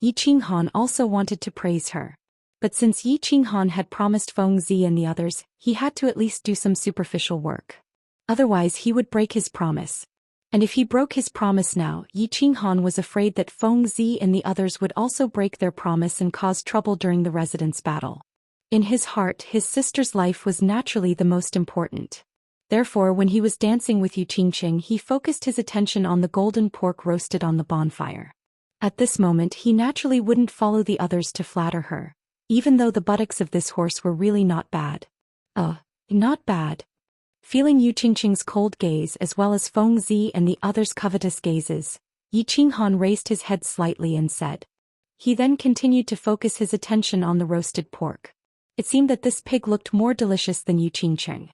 Yi Qinghan also wanted to praise her. But since Yi Qinghan had promised Feng Zi and the others, he had to at least do some superficial work. Otherwise he would break his promise. And if he broke his promise now, Yi Qinghan was afraid that Feng Zi and the others would also break their promise and cause trouble during the residence battle. In his heart, his sister's life was naturally the most important. Therefore, when he was dancing with Yu Qingqing, he focused his attention on the golden pork roasted on the bonfire. At this moment, he naturally wouldn't follow the others to flatter her, even though the buttocks of this horse were really not bad. Not bad. Feeling Yu Qingqing's cold gaze as well as Feng Zi and the others' covetous gazes, Yi Qinghan raised his head slightly and said. He then continued to focus his attention on the roasted pork. It seemed that this pig looked more delicious than Yu Qingqing.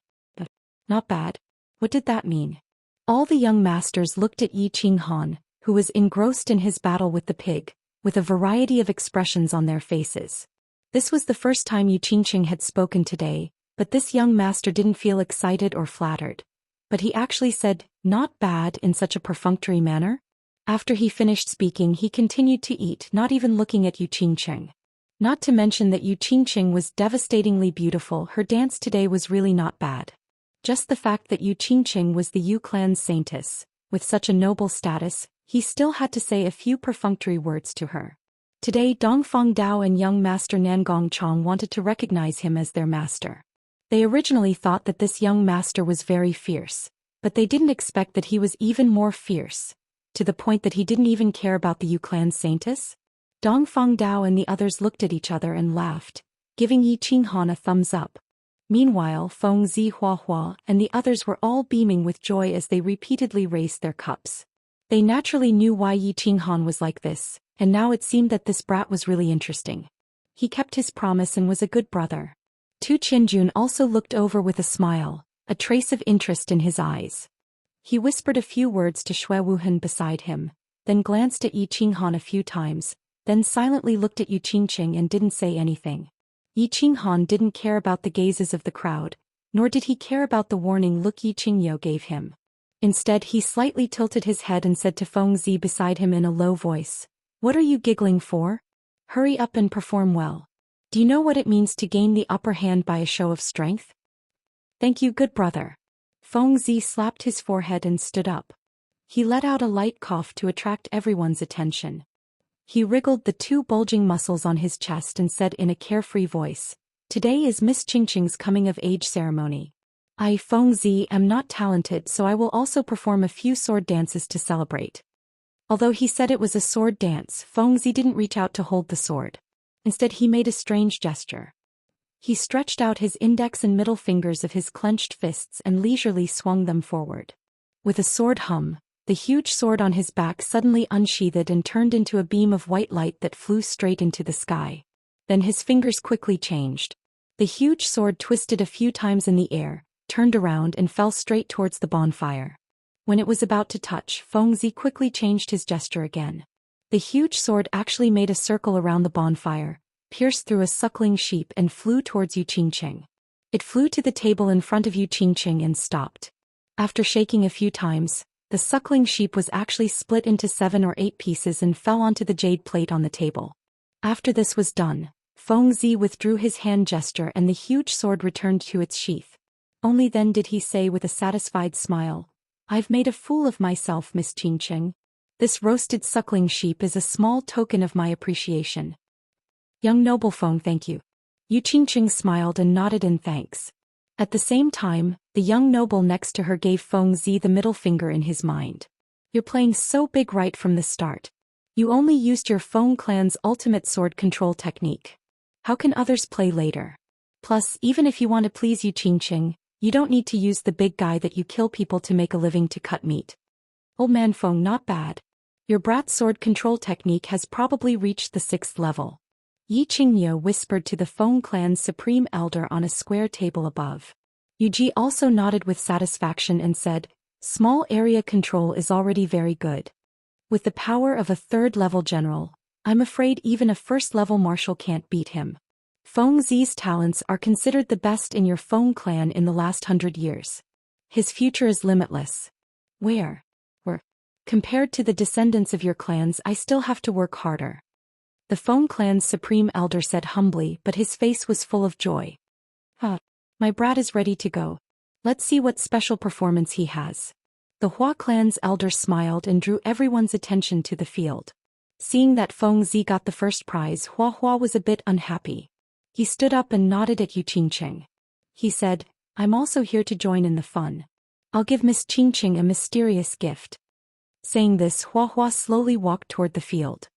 Not bad. What did that mean? All the young masters looked at Yi Qinghan, who was engrossed in his battle with the pig, with a variety of expressions on their faces. This was the first time Yu Qingqing had spoken today, but this young master didn't feel excited or flattered. But he actually said, "Not bad," in such a perfunctory manner. After he finished speaking, he continued to eat, not even looking at Yu Qingqing. Not to mention that Yu Qingqing was devastatingly beautiful, her dance today was really not bad. Just the fact that Yu Qingqing was the Yu clan's saintess, with such a noble status, he still had to say a few perfunctory words to her. Today Dongfang Dao and young master Nangong Chong wanted to recognize him as their master. They originally thought that this young master was very fierce, but they didn't expect that he was even more fierce, to the point that he didn't even care about the Yu clan's saintess. Dongfang Dao and the others looked at each other and laughed, giving Yi Qinghan a thumbs up. Meanwhile, Feng Zi, Hua and the others were all beaming with joy as they repeatedly raised their cups. They naturally knew why Yi Qinghan was like this, and now it seemed that this brat was really interesting. He kept his promise and was a good brother. Tu Qianjun also looked over with a smile, a trace of interest in his eyes. He whispered a few words to Xue Wuhan beside him, then glanced at Yi Qinghan a few times, then silently looked at Yu Qingqing and didn't say anything. Yi Qinghan didn't care about the gazes of the crowd, nor did he care about the warning look Yi Qingyou gave him. Instead, he slightly tilted his head and said to Feng Zi beside him in a low voice, "What are you giggling for? Hurry up and perform well. Do you know what it means to gain the upper hand by a show of strength?" "Thank you, good brother." Feng Zi slapped his forehead and stood up. He let out a light cough to attract everyone's attention. He wriggled the 2 bulging muscles on his chest and said in a carefree voice, "Today is Miss Qingqing's coming-of-age ceremony. I, Feng Zi, am not talented, so I will also perform a few sword dances to celebrate." Although he said it was a sword dance, Feng Zi didn't reach out to hold the sword. Instead, he made a strange gesture. He stretched out his index and middle fingers of his clenched fists and leisurely swung them forward. With a sword hum, the huge sword on his back suddenly unsheathed and turned into a beam of white light that flew straight into the sky. Then his fingers quickly changed. The huge sword twisted a few times in the air, turned around and fell straight towards the bonfire. When it was about to touch, Feng Zi quickly changed his gesture again. The huge sword actually made a circle around the bonfire, pierced through a suckling sheep and flew towards Yu Qingqing. It flew to the table in front of Yu Qingqing and stopped. After shaking a few times, the suckling sheep was actually split into 7 or 8 pieces and fell onto the jade plate on the table. After this was done, Feng Zi withdrew his hand gesture and the huge sword returned to its sheath. Only then did he say with a satisfied smile, I've made a fool of myself, Miss Qingqing. This roasted suckling sheep is a small token of my appreciation. Young noble Feng, thank you. Yu Qingqing smiled and nodded in thanks. At the same time, the young noble next to her gave Feng Zi the middle finger in his mind. You're playing so big right from the start. You only used your Feng clan's ultimate sword control technique. How can others play later? Plus, even if you want to please Yu Qingqing, you don't need to use the big guy that you kill people to make a living to cut meat. Old man Feng, not bad. Your brat's sword control technique has probably reached the 6th level. Yi Qingye whispered to the Feng clan's supreme elder on a square table above. Yu Ji also nodded with satisfaction and said, small area control is already very good. With the power of a 3rd-level general, I'm afraid even a 1st-level marshal can't beat him. Feng Zi's talents are considered the best in your Feng clan in the last 100 years. His future is limitless. Where? Compared to the descendants of your clans, I still have to work harder. The Feng clan's supreme elder said humbly, but his face was full of joy. My brat is ready to go. Let's see what special performance he has. The Hua clan's elder smiled and drew everyone's attention to the field. Seeing that Feng Zi got the first prize, Hua was a bit unhappy. He stood up and nodded at Yu Qingqing. He said, I'm also here to join in the fun. I'll give Miss Qingqing a mysterious gift. Saying this, Hua slowly walked toward the field.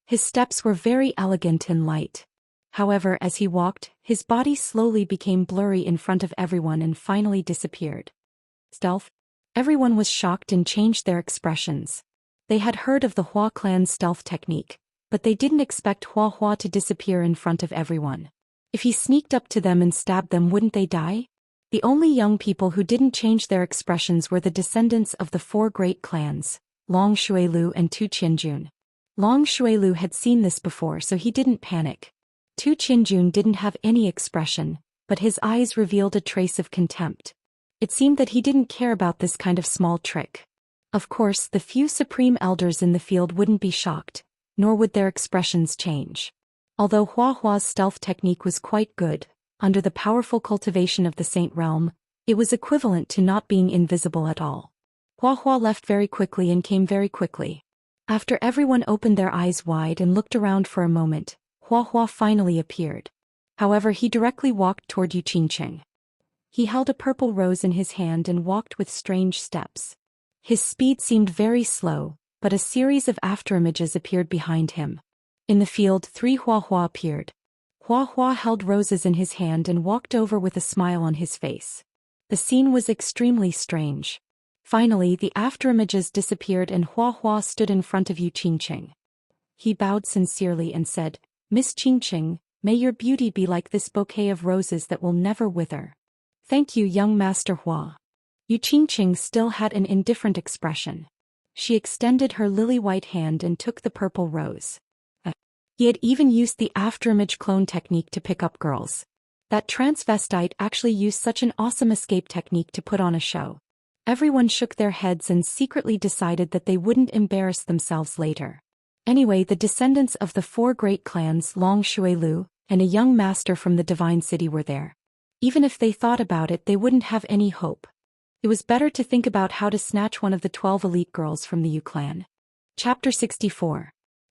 His steps were very elegant and light. However, as he walked, his body slowly became blurry in front of everyone and finally disappeared. Stealth? Everyone was shocked and changed their expressions. They had heard of the Hua clan's stealth technique, but they didn't expect Hua to disappear in front of everyone. If he sneaked up to them and stabbed them, wouldn't they die? The only young people who didn't change their expressions were the descendants of the 4 great clans, Long Shuilu and Tu Qianjun. Long Shuilu had seen this before, so he didn't panic. Tu Qianjun didn't have any expression, but his eyes revealed a trace of contempt. It seemed that he didn't care about this kind of small trick. Of course, the few supreme elders in the field wouldn't be shocked, nor would their expressions change. Although Hua's stealth technique was quite good, under the powerful cultivation of the Saint Realm, it was equivalent to not being invisible at all. Hua left very quickly and came very quickly. After everyone opened their eyes wide and looked around for a moment, Hua finally appeared. However, he directly walked toward Yu Qingqing. He held a purple rose in his hand and walked with strange steps. His speed seemed very slow, but a series of afterimages appeared behind him. In the field, 3 Hua appeared. Hua held roses in his hand and walked over with a smile on his face. The scene was extremely strange. Finally, the afterimages disappeared and Hua stood in front of Yu Qingqing. He bowed sincerely and said, Miss Qingqing, may your beauty be like this bouquet of roses that will never wither. Thank you, young Master Hua. Yu Qingqing still had an indifferent expression. She extended her lily-white hand and took the purple rose. He had even used the afterimage clone technique to pick up girls. That transvestite actually used such an awesome escape technique to put on a show. Everyone shook their heads and secretly decided that they wouldn't embarrass themselves later. Anyway, the descendants of the 4 great clans, Long Shuilu, and a young master from the Divine City were there. Even if they thought about it, they wouldn't have any hope. It was better to think about how to snatch one of the 12 elite girls from the Yu clan. Chapter 64.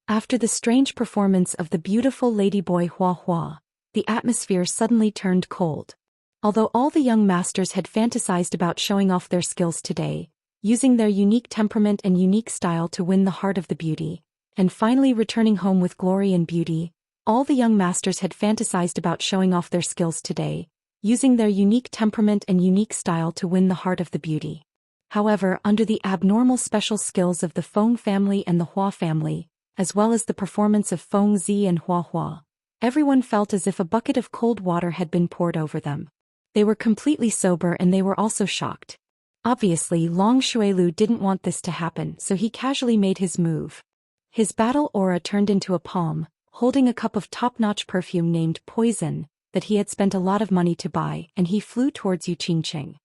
After the strange performance of the beautiful ladyboy Hua, the atmosphere suddenly turned cold. Although all the young masters had fantasized about showing off their skills today, using their unique temperament and unique style to win the heart of the beauty, and finally returning home with glory and beauty, all the young masters had fantasized about showing off their skills today, using their unique temperament and unique style to win the heart of the beauty. However, under the abnormal special skills of the Feng family and the Hua family, as well as the performance of Feng Zi and Hua, everyone felt as if a bucket of cold water had been poured over them. They were completely sober and they were also shocked. Obviously, Long Shuilu didn't want this to happen, so he casually made his move. His battle aura turned into a palm, holding a cup of top-notch perfume named Poison, that he had spent a lot of money to buy, and he flew towards Yu Qingqing.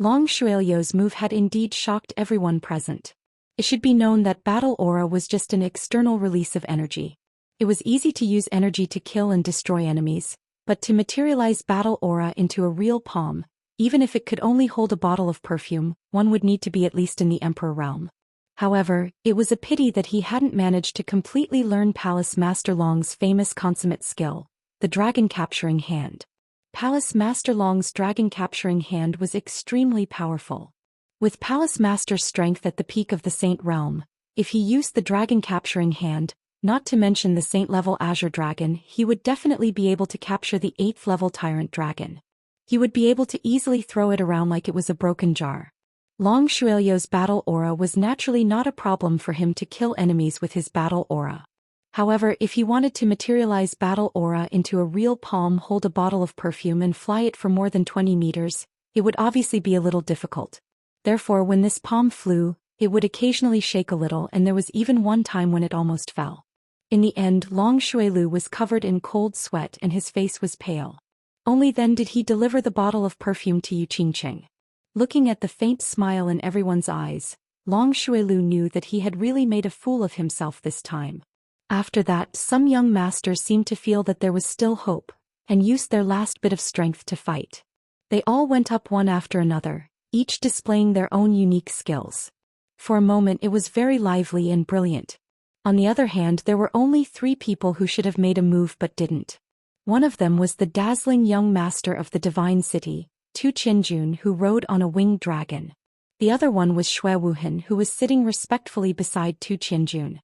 Long Shuilu's move had indeed shocked everyone present. It should be known that battle aura was just an external release of energy. It was easy to use energy to kill and destroy enemies, but to materialize battle aura into a real palm, Even if it could only hold a bottle of perfume, one would need to be at least in the Emperor realm. However, it was a pity that he hadn't managed to completely learn Palace Master Long's famous consummate skill, the dragon capturing hand. Palace Master Long's dragon capturing hand was extremely powerful. With Palace Master's strength at the peak of the Saint realm, if he used the dragon capturing hand, not to mention the Saint-level Azure Dragon, he would definitely be able to capture the 8th level Tyrant Dragon. He would be able to easily throw it around like it was a broken jar. Long Shuelyo's battle aura was naturally not a problem for him to kill enemies with his battle aura. However, if he wanted to materialize battle aura into a real palm, hold a bottle of perfume and fly it for more than 20 meters, it would obviously be a little difficult. Therefore, when this palm flew, it would occasionally shake a little, and there was even one time when it almost fell. In the end, Long Shuelu was covered in cold sweat and his face was pale. Only then did he deliver the bottle of perfume to Yu Qingqing. Looking at the faint smile in everyone's eyes, Long Shuelu knew that he had really made a fool of himself this time. After that, some young masters seemed to feel that there was still hope, and used their last bit of strength to fight. They all went up one after another, each displaying their own unique skills. For a moment it was very lively and brilliant. On the other hand, there were only 3 people who should have made a move but didn't. One of them was the dazzling young master of the Divine City, Tu Qianjun, who rode on a winged dragon. The other one was Xue Wuhan, who was sitting respectfully beside Tu Qianjun.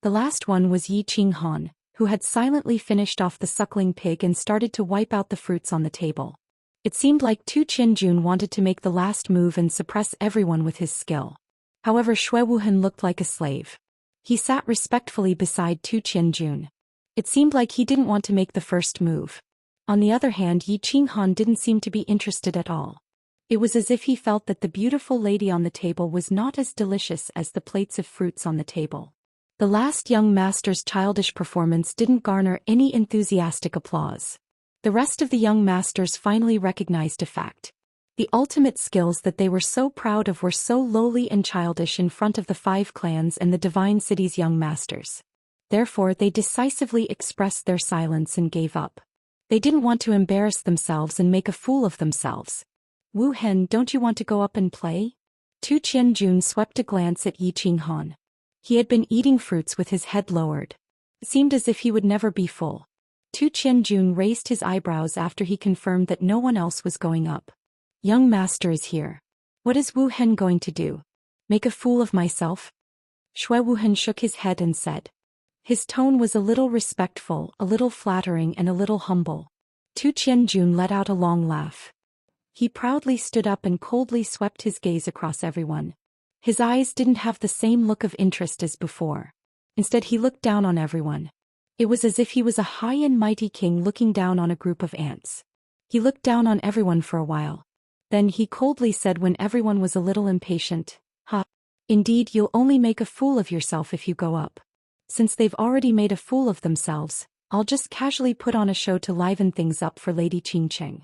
The last one was Yi Qinghan, who had silently finished off the suckling pig and started to wipe out the fruits on the table. It seemed like Tu Qianjun wanted to make the last move and suppress everyone with his skill. However, Xue Wuhan looked like a slave. He sat respectfully beside Tu Qianjun. It seemed like he didn't want to make the first move. On the other hand, Yi Qinghan didn't seem to be interested at all. It was as if he felt that the beautiful lady on the table was not as delicious as the plates of fruits on the table. The last young master's childish performance didn't garner any enthusiastic applause. The rest of the young masters finally recognized a fact. The ultimate skills that they were so proud of were so lowly and childish in front of the 5 clans and the Divine City's young masters. Therefore, they decisively expressed their silence and gave up. They didn't want to embarrass themselves and make a fool of themselves. Wu Hen, don't you want to go up and play? Tu Qianjun swept a glance at Yi Qinghan. He had been eating fruits with his head lowered. It seemed as if he would never be full. Tu Qianjun raised his eyebrows after he confirmed that no one else was going up. Young master is here. What is Wu Hen going to do? Make a fool of myself? Xue Wuhan shook his head and said. His tone was a little respectful, a little flattering and a little humble. Tu Qianjun let out a long laugh. He proudly stood up and coldly swept his gaze across everyone. His eyes didn't have the same look of interest as before. Instead, he looked down on everyone. It was as if he was a high and mighty king looking down on a group of ants. He looked down on everyone for a while. Then he coldly said when everyone was a little impatient, Indeed, you'll only make a fool of yourself if you go up. Since they've already made a fool of themselves, I'll just casually put on a show to liven things up for Lady Qingqing.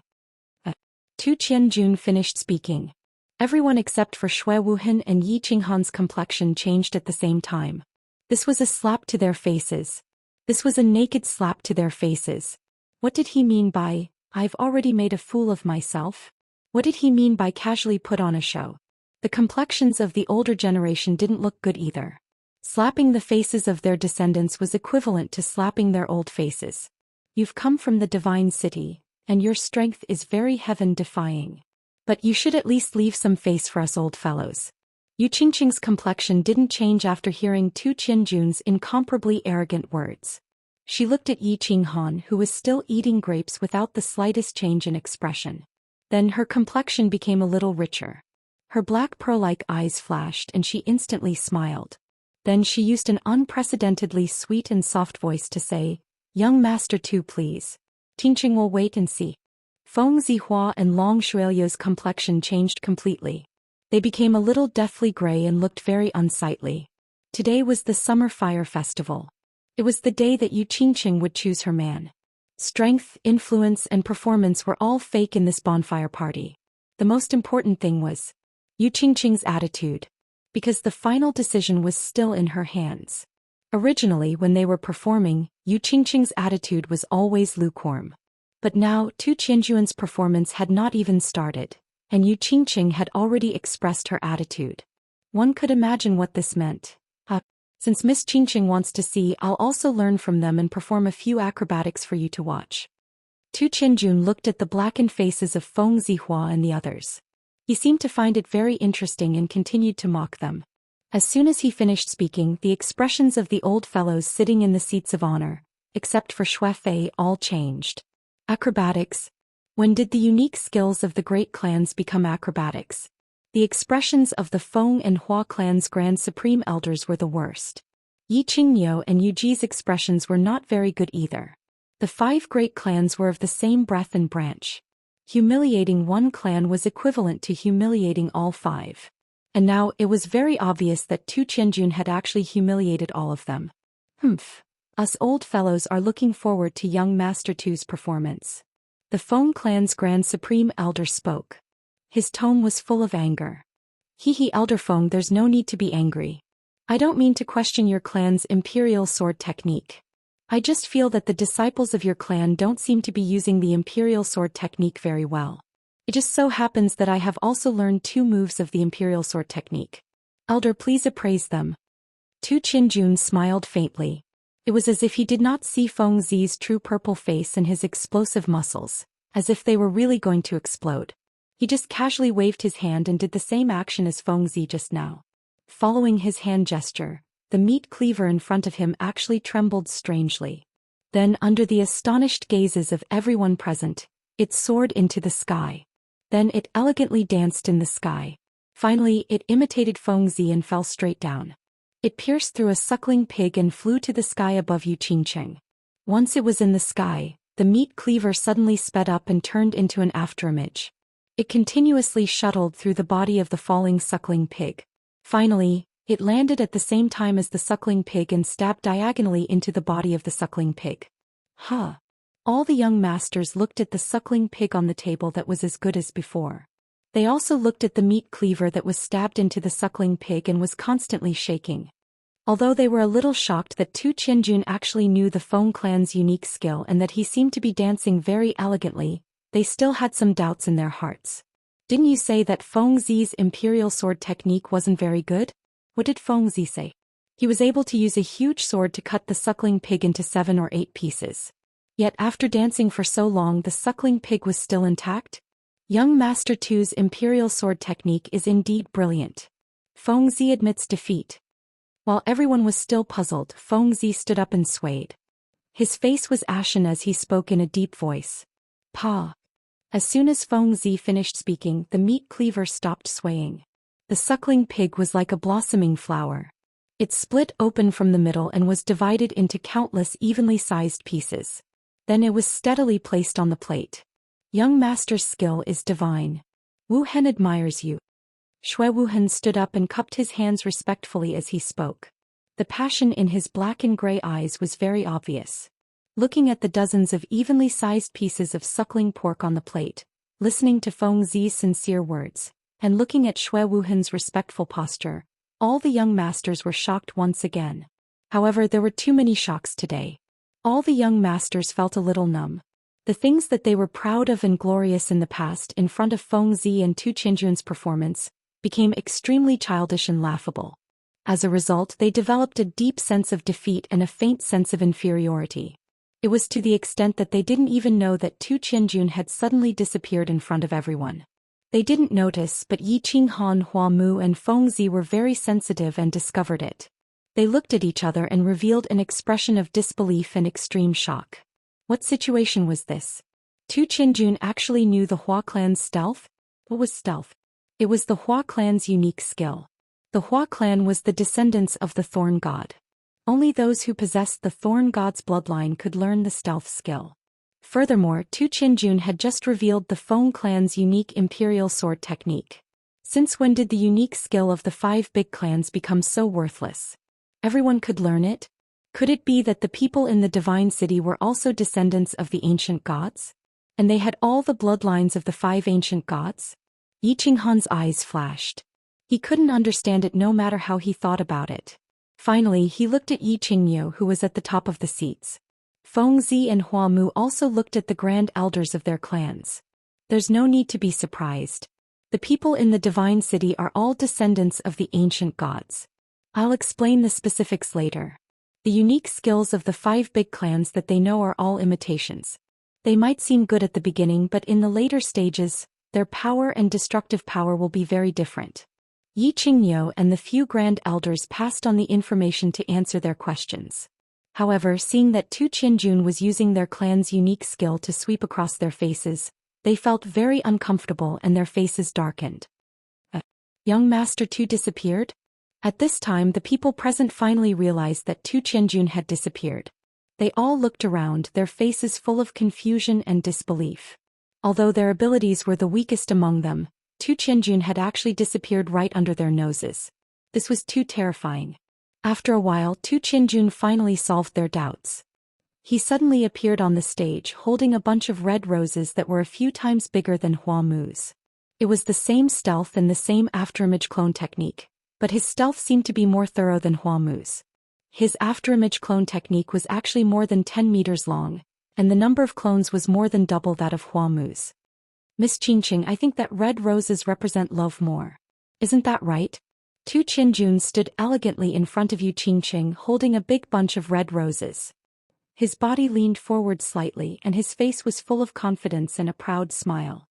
Tu Qianjun finished speaking. Everyone except for Xue Wuhan and Yi Qinghan's complexion changed at the same time. This was a slap to their faces. This was a naked slap to their faces. What did he mean by, I've already made a fool of myself? What did he mean by casually put on a show? The complexions of the older generation didn't look good either. Slapping the faces of their descendants was equivalent to slapping their old faces. You've come from the Divine City, and your strength is very heaven-defying. But you should at least leave some face for us old fellows. Yu Qingqing's complexion didn't change after hearing Tu Qianjun's incomparably arrogant words. She looked at Yi Qinghan, who was still eating grapes without the slightest change in expression. Then her complexion became a little richer. Her black pearl-like eyes flashed and she instantly smiled. Then she used an unprecedentedly sweet and soft voice to say, Young Master Tu, please. Qingqing will wait and see. Feng Zihua and Long Shuelyo's complexion changed completely. They became a little deathly gray and looked very unsightly. Today was the Summer Fire Festival. It was the day that Yu Qingqing would choose her man. Strength, influence, and performance were all fake in this bonfire party. The most important thing was Yu Qingqing's attitude. Because the final decision was still in her hands. Originally, when they were performing, Yu Qingqing's attitude was always lukewarm. But now, Tu Qianjun's performance had not even started, and Yu Qingqing had already expressed her attitude. One could imagine what this meant. Since Miss Qingqing wants to see, I'll also learn from them and perform a few acrobatics for you to watch. Tu Qinjun looked at the blackened faces of Feng Zihua and the others. He seemed to find it very interesting and continued to mock them. As soon as he finished speaking, the expressions of the old fellows sitting in the seats of honor, except for Xue Fei, all changed. Acrobatics? When did the unique skills of the great clans become acrobatics? The expressions of the Feng and Hua clans' Grand Supreme Elders were the worst. Yi Qingniu and Yu Ji's expressions were not very good either. The 5 great clans were of the same breadth and branch. Humiliating one clan was equivalent to humiliating all 5. And now it was very obvious that Tu Qianjun had actually humiliated all of them. Us old fellows are looking forward to young Master Tu's performance. The Feng clan's Grand Supreme Elder spoke. His tone was full of anger. Elder Feng, there's no need to be angry. I don't mean to question your clan's imperial sword technique. I just feel that the disciples of your clan don't seem to be using the imperial sword technique very well. It just so happens that I have also learned 2 moves of the imperial sword technique. Elder, please appraise them. Tu Qinjun smiled faintly. It was as if he did not see Feng Zi's true purple face and his explosive muscles, as if they were really going to explode. He just casually waved his hand and did the same action as Feng Zi just now. Following his hand gesture, the meat cleaver in front of him actually trembled strangely. Then, under the astonished gazes of everyone present, it soared into the sky. Then it elegantly danced in the sky. Finally, it imitated Feng Zi and fell straight down. It pierced through a suckling pig and flew to the sky above Yu Qingqing. Once it was in the sky, the meat cleaver suddenly sped up and turned into an afterimage. It continuously shuttled through the body of the falling suckling pig. Finally, it landed at the same time as the suckling pig and stabbed diagonally into the body of the suckling pig. All the young masters looked at the suckling pig on the table that was as good as before. They also looked at the meat cleaver that was stabbed into the suckling pig and was constantly shaking. Although they were a little shocked that Tu Qianjun actually knew the Feng clan's unique skill and that he seemed to be dancing very elegantly, they still had some doubts in their hearts. Didn't you say that Feng Zi's imperial sword technique wasn't very good? What did Feng Zi say? He was able to use a huge sword to cut the suckling pig into 7 or 8 pieces. Yet after dancing for so long, the suckling pig was still intact? Young Master Tu's imperial sword technique is indeed brilliant. Feng Zi admits defeat. While everyone was still puzzled, Feng Zi stood up and swayed. His face was ashen as he spoke in a deep voice. As soon as Feng Zi finished speaking, the meat cleaver stopped swaying. The suckling pig was like a blossoming flower. It split open from the middle and was divided into countless evenly sized pieces. Then it was steadily placed on the plate. Young Master's skill is divine. Wu Hen admires you. Xue Wuhen stood up and cupped his hands respectfully as he spoke. The passion in his black and gray eyes was very obvious. Looking at the dozens of evenly sized pieces of suckling pork on the plate, listening to Feng Zi's sincere words, and looking at Xue Wuhen's respectful posture, all the young masters were shocked once again. However, there were too many shocks today. All the young masters felt a little numb. The things that they were proud of and glorious in the past in front of Feng Zi and Tu Qianjun's performance became extremely childish and laughable. As a result, they developed a deep sense of defeat and a faint sense of inferiority. It was to the extent that they didn't even know that Tu Qianjun had suddenly disappeared in front of everyone. They didn't notice, but Yi Qinghan, Hua Mu and Feng Zi were very sensitive and discovered it. They looked at each other and revealed an expression of disbelief and extreme shock. What situation was this? Tu Qianjun actually knew the Hua clan's stealth? What was stealth? It was the Hua clan's unique skill. The Hua clan was the descendants of the Thorn God. Only those who possessed the Thorn God's bloodline could learn the stealth skill. Furthermore, Tu Qianjun had just revealed the Feng clan's unique imperial sword technique. Since when did the unique skill of the 5 big clans become so worthless? Everyone could learn it? Could it be that the people in the divine city were also descendants of the ancient gods? And they had all the bloodlines of the 5 ancient gods? Yi Qinghan's eyes flashed. He couldn't understand it no matter how he thought about it. Finally, he looked at Yi Qingniu, who was at the top of the seats. Feng Zi and Hua Mu also looked at the grand elders of their clans. There's no need to be surprised. The people in the divine city are all descendants of the ancient gods. I'll explain the specifics later. The unique skills of the 5 big clans that they know are all imitations. They might seem good at the beginning, but in the later stages, their power and destructive power will be very different. Yi Qingniu and the few grand elders passed on the information to answer their questions. However, seeing that Tu Qianjun was using their clan's unique skill to sweep across their faces, they felt very uncomfortable and their faces darkened. Young Master Tu disappeared? At this time the people present finally realized that Tu Qianjun had disappeared. They all looked around, their faces full of confusion and disbelief. Although their abilities were the weakest among them, Tu Qianjun had actually disappeared right under their noses. This was too terrifying. After a while, Tu Qianjun finally solved their doubts. He suddenly appeared on the stage holding a bunch of red roses that were a few times bigger than Hua Mu's. It was the same stealth and the same afterimage clone technique, but his stealth seemed to be more thorough than Hua Mu's. His afterimage clone technique was actually more than 10 meters long, and the number of clones was more than double that of Hua Mu's. Miss Qingqing, I think that red roses represent love more. Isn't that right? Tu Qianjun stood elegantly in front of Yu Qingqing holding a big bunch of red roses. His body leaned forward slightly and his face was full of confidence and a proud smile.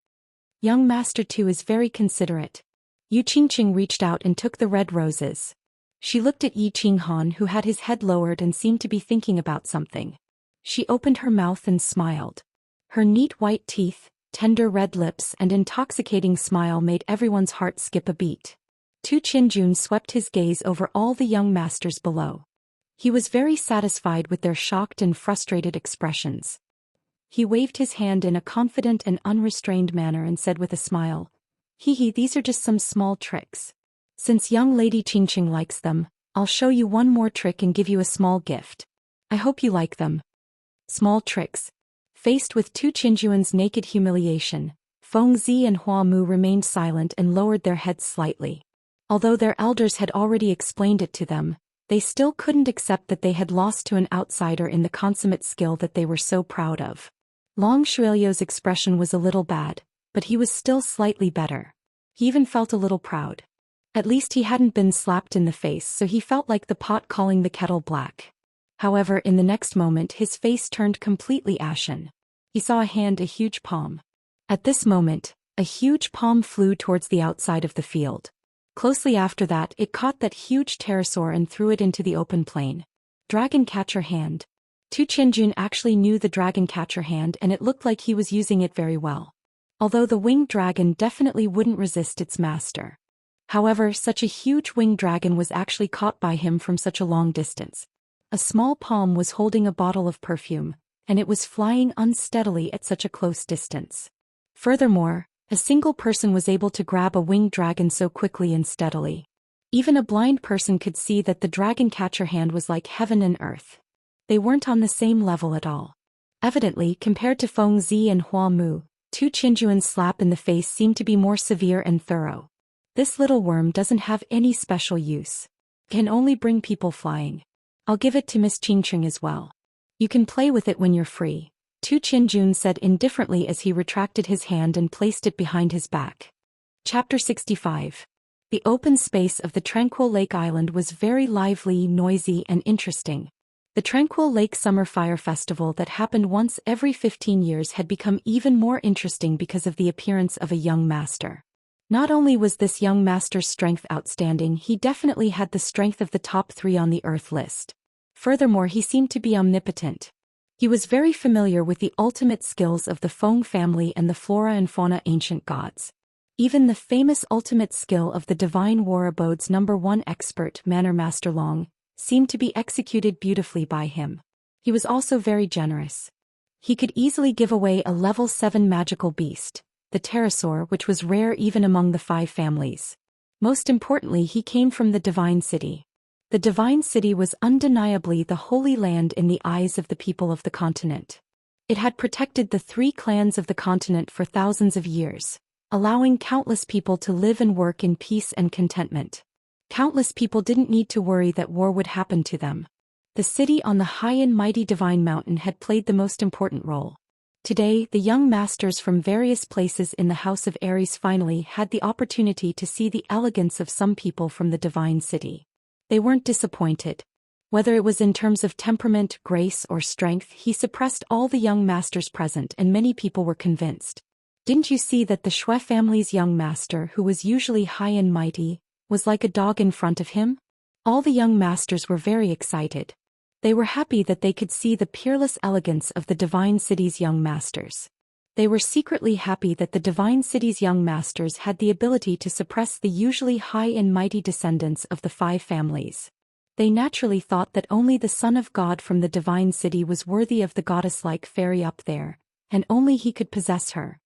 Young Master Tu is very considerate. Yu Qingqing reached out and took the red roses. She looked at Yi Qinghan, who had his head lowered and seemed to be thinking about something. She opened her mouth and smiled. Her neat white teeth, tender red lips and intoxicating smile made everyone's heart skip a beat. Tu Qianjun swept his gaze over all the young masters below. He was very satisfied with their shocked and frustrated expressions. He waved his hand in a confident and unrestrained manner and said with a smile, "Hee, these are just some small tricks. Since young Lady Qingqing likes them, I'll show you one more trick and give you a small gift. I hope you like them." Small tricks. Faced with Tu Qianjun's naked humiliation, Feng Zi and Hua Mu remained silent and lowered their heads slightly. Although their elders had already explained it to them, they still couldn't accept that they had lost to an outsider in the consummate skill that they were so proud of. Long Shuiliu's expression was a little bad, but he was still slightly better. He even felt a little proud. At least he hadn't been slapped in the face, so he felt like the pot calling the kettle black. However, in the next moment his face turned completely ashen. He saw a hand, a huge palm. At this moment, a huge palm flew towards the outside of the field. Closely after that, it caught that huge pterosaur and threw it into the open plain. Dragon catcher hand. Tu Qianjun actually knew the dragon catcher hand and it looked like he was using it very well. Although the winged dragon definitely wouldn't resist its master. However, such a huge winged dragon was actually caught by him from such a long distance. A small palm was holding a bottle of perfume, and it was flying unsteadily at such a close distance. Furthermore, a single person was able to grab a winged dragon so quickly and steadily. Even a blind person could see that the dragon catcher hand was like heaven and earth. They weren't on the same level at all. Evidently, compared to Feng Zi and Hua Mu, Tu Qianjun's slap in the face seemed to be more severe and thorough. This little worm doesn't have any special use. It can only bring people flying. I'll give it to Miss Qingqing as well. You can play with it when you're free, Tu Qianjun said indifferently as he retracted his hand and placed it behind his back. Chapter 65. The open space of the Tranquil Lake Island was very lively, noisy, and interesting. The Tranquil Lake Summer Fire Festival that happened once every 15 years had become even more interesting because of the appearance of a young master. Not only was this young master's strength outstanding, he definitely had the strength of the top 3 on the Earth list. Furthermore, he seemed to be omnipotent. He was very familiar with the ultimate skills of the Feng family and the flora and fauna ancient gods. Even the famous ultimate skill of the Divine War Abode's #1 expert, Manor Master Long, seemed to be executed beautifully by him. He was also very generous. He could easily give away a level 7 magical beast, the pterosaur, which was rare even among the 5 families. Most importantly, he came from the Divine City. The Divine City was undeniably the holy land in the eyes of the people of the continent. It had protected the 3 clans of the continent for thousands of years, allowing countless people to live and work in peace and contentment. Countless people didn't need to worry that war would happen to them. The city on the high and mighty Divine Mountain had played the most important role. Today, the young masters from various places in the House of Aries finally had the opportunity to see the elegance of some people from the Divine City. They weren't disappointed. Whether it was in terms of temperament, grace, or strength, he suppressed all the young masters present, and many people were convinced. Didn't you see that the Shui family's young master, who was usually high and mighty, was like a dog in front of him? All the young masters were very excited. They were happy that they could see the peerless elegance of the Divine City's young masters. They were secretly happy that the Divine City's young masters had the ability to suppress the usually high and mighty descendants of the 5 families. They naturally thought that only the Son of God from the Divine City was worthy of the goddess-like fairy up there, and only he could possess her.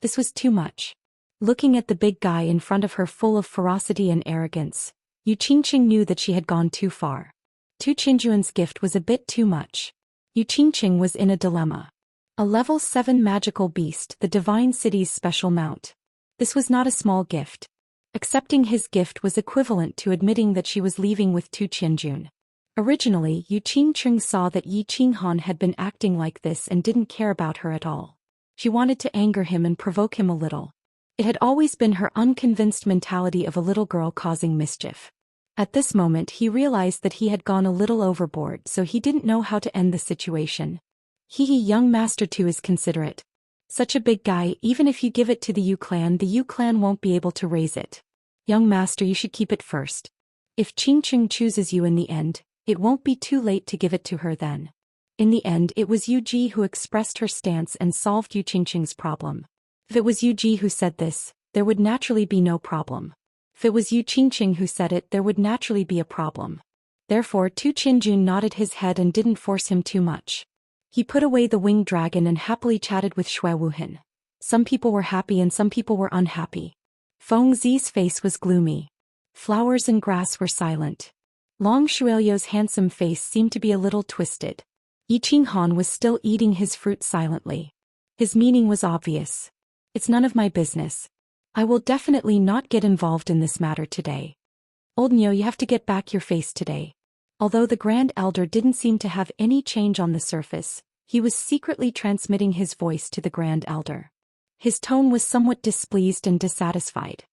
This was too much. Looking at the big guy in front of her full of ferocity and arrogance, Yu Qingqing knew that she had gone too far. Tu Qinjuan's gift was a bit too much. Yu Qingqing was in a dilemma. A level 7 magical beast, the Divine City's special mount. This was not a small gift. Accepting his gift was equivalent to admitting that she was leaving with Tu Qinjun. Originally, Yu Qingqing saw that Yi Qinghan had been acting like this and didn't care about her at all. She wanted to anger him and provoke him a little. It had always been her unconvinced mentality of a little girl causing mischief. At this moment he realized that he had gone a little overboard, so he didn't know how to end the situation. Young master too is considerate. Such a big guy, even if you give it to the Yu clan won't be able to raise it. Young master, you should keep it first. If Qingqing chooses you in the end, it won't be too late to give it to her then. In the end it was Yu Ji who expressed her stance and solved Yu Qingqing's problem. If it was Yu Ji who said this, there would naturally be no problem. If it was Yu Qingqing who said it, there would naturally be a problem. Therefore Tu Qinjun nodded his head and didn't force him too much. He put away the winged dragon and happily chatted with Shui Wuhan. Some people were happy and some people were unhappy. Feng Zi's face was gloomy. Flowers and grass were silent. Long Shuelio's handsome face seemed to be a little twisted. Yi Qinghan was still eating his fruit silently. His meaning was obvious. It's none of my business. I will definitely not get involved in this matter today. Old Nyo, you have to get back your face today. Although the Grand Elder didn't seem to have any change on the surface, he was secretly transmitting his voice to the Grand Elder. His tone was somewhat displeased and dissatisfied.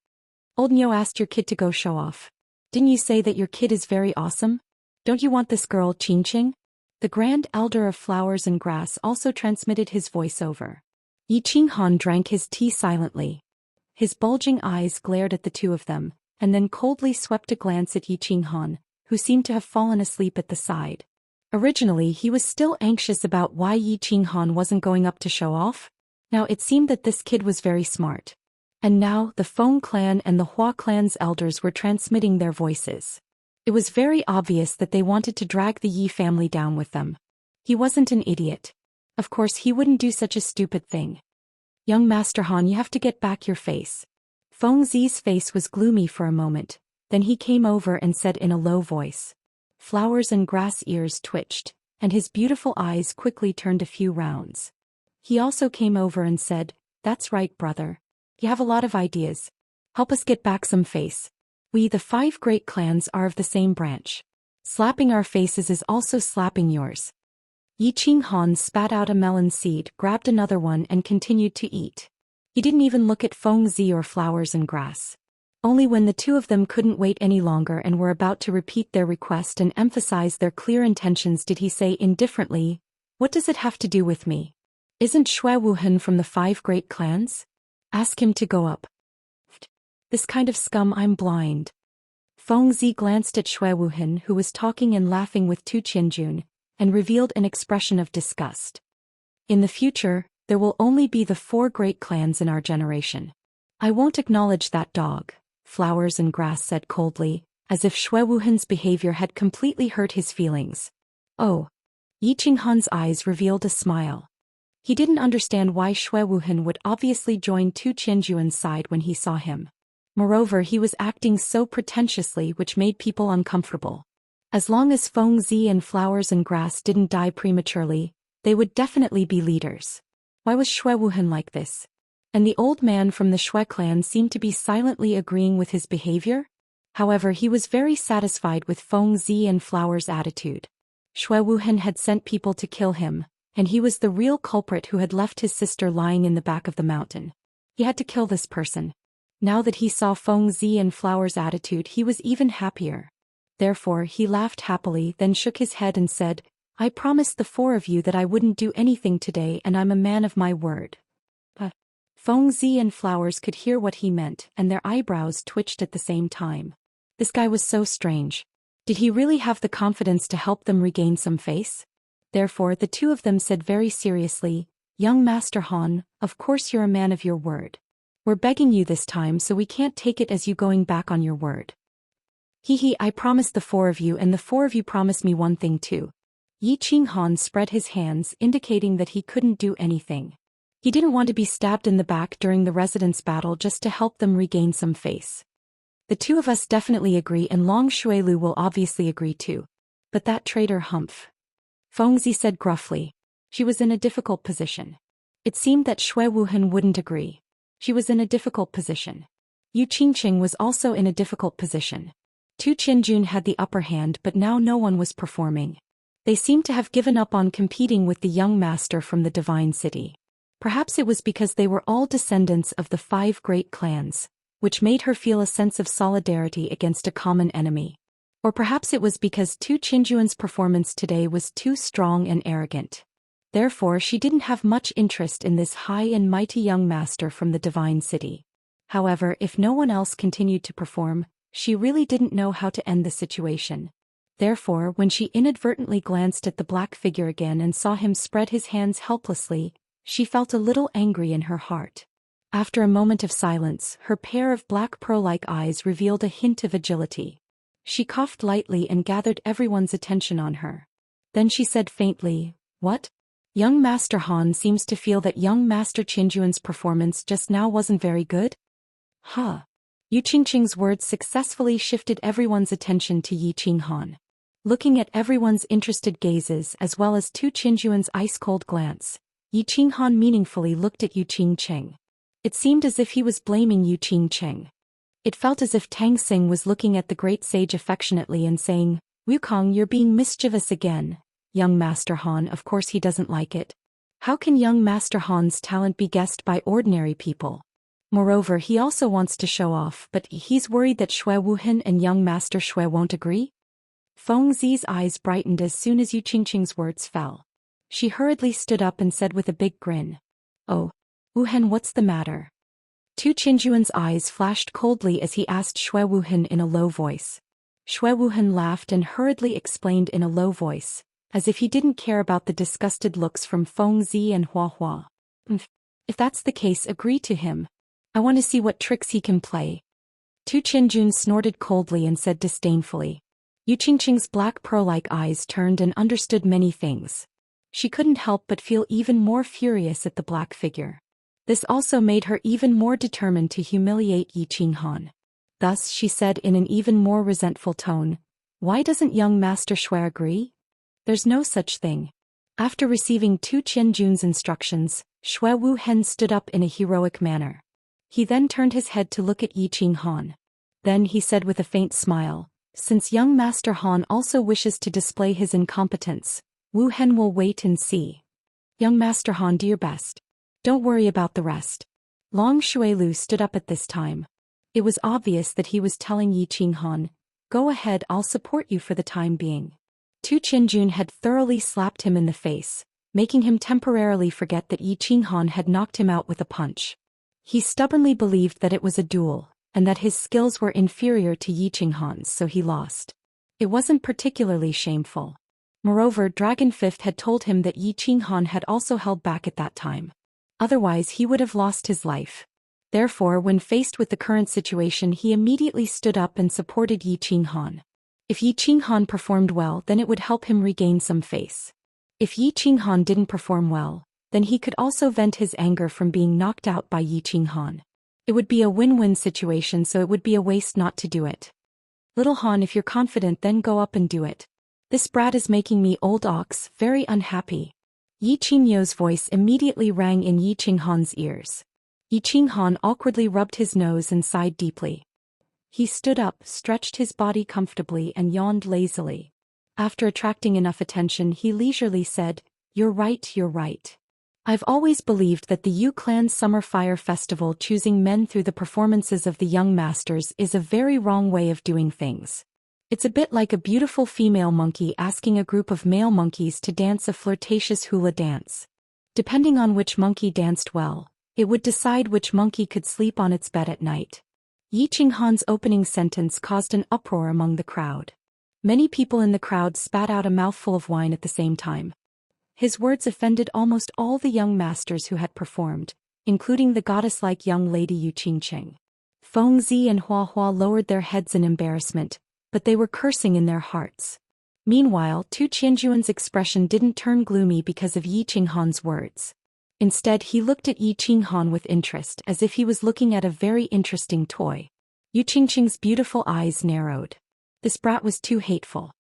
Old Nyo asked your kid to go show off. Didn't you say that your kid is very awesome? Don't you want this girl, Qingqing? The Grand Elder of Flowers and Grass also transmitted his voice over. Yi Qinghan drank his tea silently. His bulging eyes glared at the two of them, and then coldly swept a glance at Yi Qinghan, who seemed to have fallen asleep at the side. Originally he was still anxious about why Yi Qinghan wasn't going up to show off. Now it seemed that this kid was very smart. And now the Feng clan and the Hua clan's elders were transmitting their voices. It was very obvious that they wanted to drag the Yi family down with them. He wasn't an idiot. Of course he wouldn't do such a stupid thing. Young Master Han, you have to get back your face. Feng Zi's face was gloomy for a moment, then he came over and said in a low voice. Flowers and Grass ears twitched, and his beautiful eyes quickly turned a few rounds. He also came over and said, That's right, brother. You have a lot of ideas. Help us get back some face. We, the 5 great clans, are of the same branch. Slapping our faces is also slapping yours. Yi Qinghan spat out a melon seed, grabbed another one and continued to eat. He didn't even look at Feng Zi or Flowers and Grass. Only when the two of them couldn't wait any longer and were about to repeat their request and emphasize their clear intentions did he say indifferently, What does it have to do with me? Isn't Shui Wuhan from the 5 great clans? Ask him to go up. This kind of scum, I'm blind. Feng Zi glanced at Shui Wuhan, who was talking and laughing with Tu Qinjun, and revealed an expression of disgust. In the future, there will only be the 4 great clans in our generation. I won't acknowledge that dog, Flowers and Grass said coldly, as if Shui Wuhan's behavior had completely hurt his feelings. Oh. Yi Qinghan's eyes revealed a smile. He didn't understand why Shui Wuhan would obviously join Tu Qianjuan's side when he saw him. Moreover, he was acting so pretentiously which made people uncomfortable. As long as Feng Zi and Flowers and Grass didn't die prematurely, they would definitely be leaders. Why was Shui Wuhan like this? And the old man from the Shui clan seemed to be silently agreeing with his behavior? However, he was very satisfied with Feng Zi and Flowers' attitude. Shui Wuhan had sent people to kill him, And he was the real culprit who had left his sister lying in the back of the mountain. He had to kill this person. Now that he saw Feng Zi and Flower's attitude, he was even happier. Therefore, he laughed happily, then shook his head and said, I promised the four of you that I wouldn't do anything today, and I'm a man of my word. Feng Zi and Flowers could hear what he meant, and their eyebrows twitched at the same time. This guy was so strange. Did he really have the confidence to help them regain some face? Therefore, the two of them said very seriously, Young Master Han, of course you're a man of your word. We're begging you this time, so we can't take it as you going back on your word. I promised the four of you, and the four of you promised me one thing too. Yi Qinghan spread his hands, indicating that he couldn't do anything. He didn't want to be stabbed in the back during the residence battle just to help them regain some face. The two of us definitely agree, and Long Shuilu will obviously agree too. But that traitor Humph. Feng Zi said gruffly. She was in a difficult position. It seemed that Shui Wuhan wouldn't agree. She was in a difficult position. Yu Qingqing was also in a difficult position. Tu Qinjun had the upper hand, but now no one was performing. They seemed to have given up on competing with the young master from the Divine City. Perhaps it was because they were all descendants of the 5 great clans, which made her feel a sense of solidarity against a common enemy. Or perhaps it was because Tu Qinjuan's performance today was too strong and arrogant. Therefore, she didn't have much interest in this high and mighty young master from the Divine City. However, if no one else continued to perform, she really didn't know how to end the situation. Therefore, when she inadvertently glanced at the black figure again and saw him spread his hands helplessly, she felt a little angry in her heart. After a moment of silence, her pair of black pearl-like eyes revealed a hint of agility. She coughed lightly and gathered everyone's attention on her. Then she said faintly, What? Young Master Han seems to feel that young Master Qinjuan's performance just now wasn't very good? Huh. Yu Qingqing's words successfully shifted everyone's attention to Yi Qinghan. Looking at everyone's interested gazes as well as Tu Qinjuan's ice-cold glance, Yi Qinghan meaningfully looked at Yu Qingqing. It seemed as if he was blaming Yu Qingqing. It felt as if Tang Xing was looking at the great sage affectionately and saying, Wukong, you're being mischievous again. Young Master Han, of course he doesn't like it. How can young Master Han's talent be guessed by ordinary people? Moreover, he also wants to show off, but he's worried that Shui Wuhan and young Master Shui won't agree? Feng Zi's eyes brightened as soon as Yu Qingqing's words fell. She hurriedly stood up and said with a big grin, Oh, Wuhan, what's the matter? Tu Qinjuan's eyes flashed coldly as he asked Shui Wuhan in a low voice. Shui Wuhan laughed and hurriedly explained in a low voice, as if he didn't care about the disgusted looks from Feng Zi and Hua Hua. If that's the case, agree to him. I want to see what tricks he can play. Tu Qinjun snorted coldly and said disdainfully. Yu Qingqing's black pearl-like eyes turned and understood many things. She couldn't help but feel even more furious at the black figure. This also made her even more determined to humiliate Yi Qinghan. Thus she said in an even more resentful tone, Why doesn't young Master Shui agree? There's no such thing. After receiving Tu Qinjun's instructions, Shui Wuhen stood up in a heroic manner. He then turned his head to look at Yi Qinghan. Then he said with a faint smile, Since young Master Han also wishes to display his incompetence, Wu Hen will wait and see. Young Master Han, do your best. Don't worry about the rest. Long Shuilu stood up at this time. It was obvious that he was telling Yi Qinghan, Go ahead, I'll support you for the time being. Tu Qinjun had thoroughly slapped him in the face, making him temporarily forget that Yi Qinghan had knocked him out with a punch. He stubbornly believed that it was a duel, and that his skills were inferior to Yi Qinghan's, so he lost. It wasn't particularly shameful. Moreover, Dragon Fifth had told him that Yi Qinghan had also held back at that time. Otherwise he would have lost his life. Therefore, when faced with the current situation, he immediately stood up and supported Yi Qinghan. If Yi Qinghan performed well, then it would help him regain some face. If Yi Qinghan didn't perform well, then he could also vent his anger from being knocked out by Yi Qinghan. It would be a win-win situation, so it would be a waste not to do it. Little Han, if you're confident, then go up and do it. This brat is making me, old ox, very unhappy. Yi Qingyo's voice immediately rang in Yi Qinghan's ears. Yi Qinghan awkwardly rubbed his nose and sighed deeply. He stood up, stretched his body comfortably and yawned lazily. After attracting enough attention, he leisurely said, You're right, you're right. I've always believed that the Yu Clan's Summer Fire Festival choosing men through the performances of the young masters is a very wrong way of doing things. It's a bit like a beautiful female monkey asking a group of male monkeys to dance a flirtatious hula dance. Depending on which monkey danced well, it would decide which monkey could sleep on its bed at night. Yi Qinghan's opening sentence caused an uproar among the crowd. Many people in the crowd spat out a mouthful of wine at the same time. His words offended almost all the young masters who had performed, including the goddess-like young lady Yu Qingqing. Fengzi and Hua Hua lowered their heads in embarrassment, but they were cursing in their hearts. Meanwhile, Tu Qianjuan's expression didn't turn gloomy because of Yi Qinghan's words. Instead, he looked at Yi Qinghan with interest as if he was looking at a very interesting toy. Yu Qingqing's beautiful eyes narrowed. This brat was too hateful.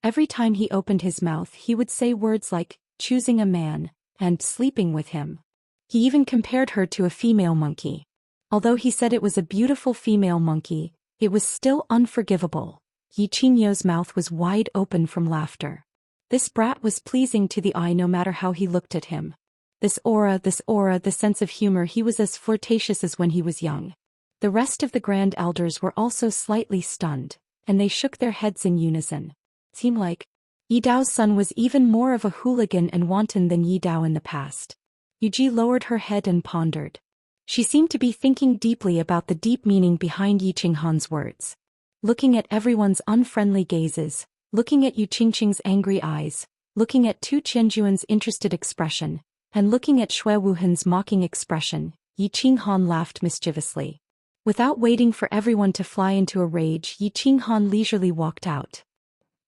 Every time he opened his mouth he would say words like, choosing a man, and sleeping with him. He even compared her to a female monkey. Although he said it was a beautiful female monkey, it was still unforgivable. Yi Qingyo's mouth was wide open from laughter. This brat was pleasing to the eye no matter how he looked at him. This aura, the sense of humor, he was as flirtatious as when he was young. The rest of the grand elders were also slightly stunned, and they shook their heads in unison. Seemed like Yi Dao's son was even more of a hooligan and wanton than Yi Dao in the past. Yuji lowered her head and pondered. She seemed to be thinking deeply about the deep meaning behind Yi Qinghan's words. Looking at everyone's unfriendly gazes, looking at Yu Qingqing's angry eyes, looking at Tu Qianjuan's interested expression, and looking at Xue Wuhan's mocking expression, Yi Qinghan laughed mischievously. Without waiting for everyone to fly into a rage, Yi Qinghan leisurely walked out.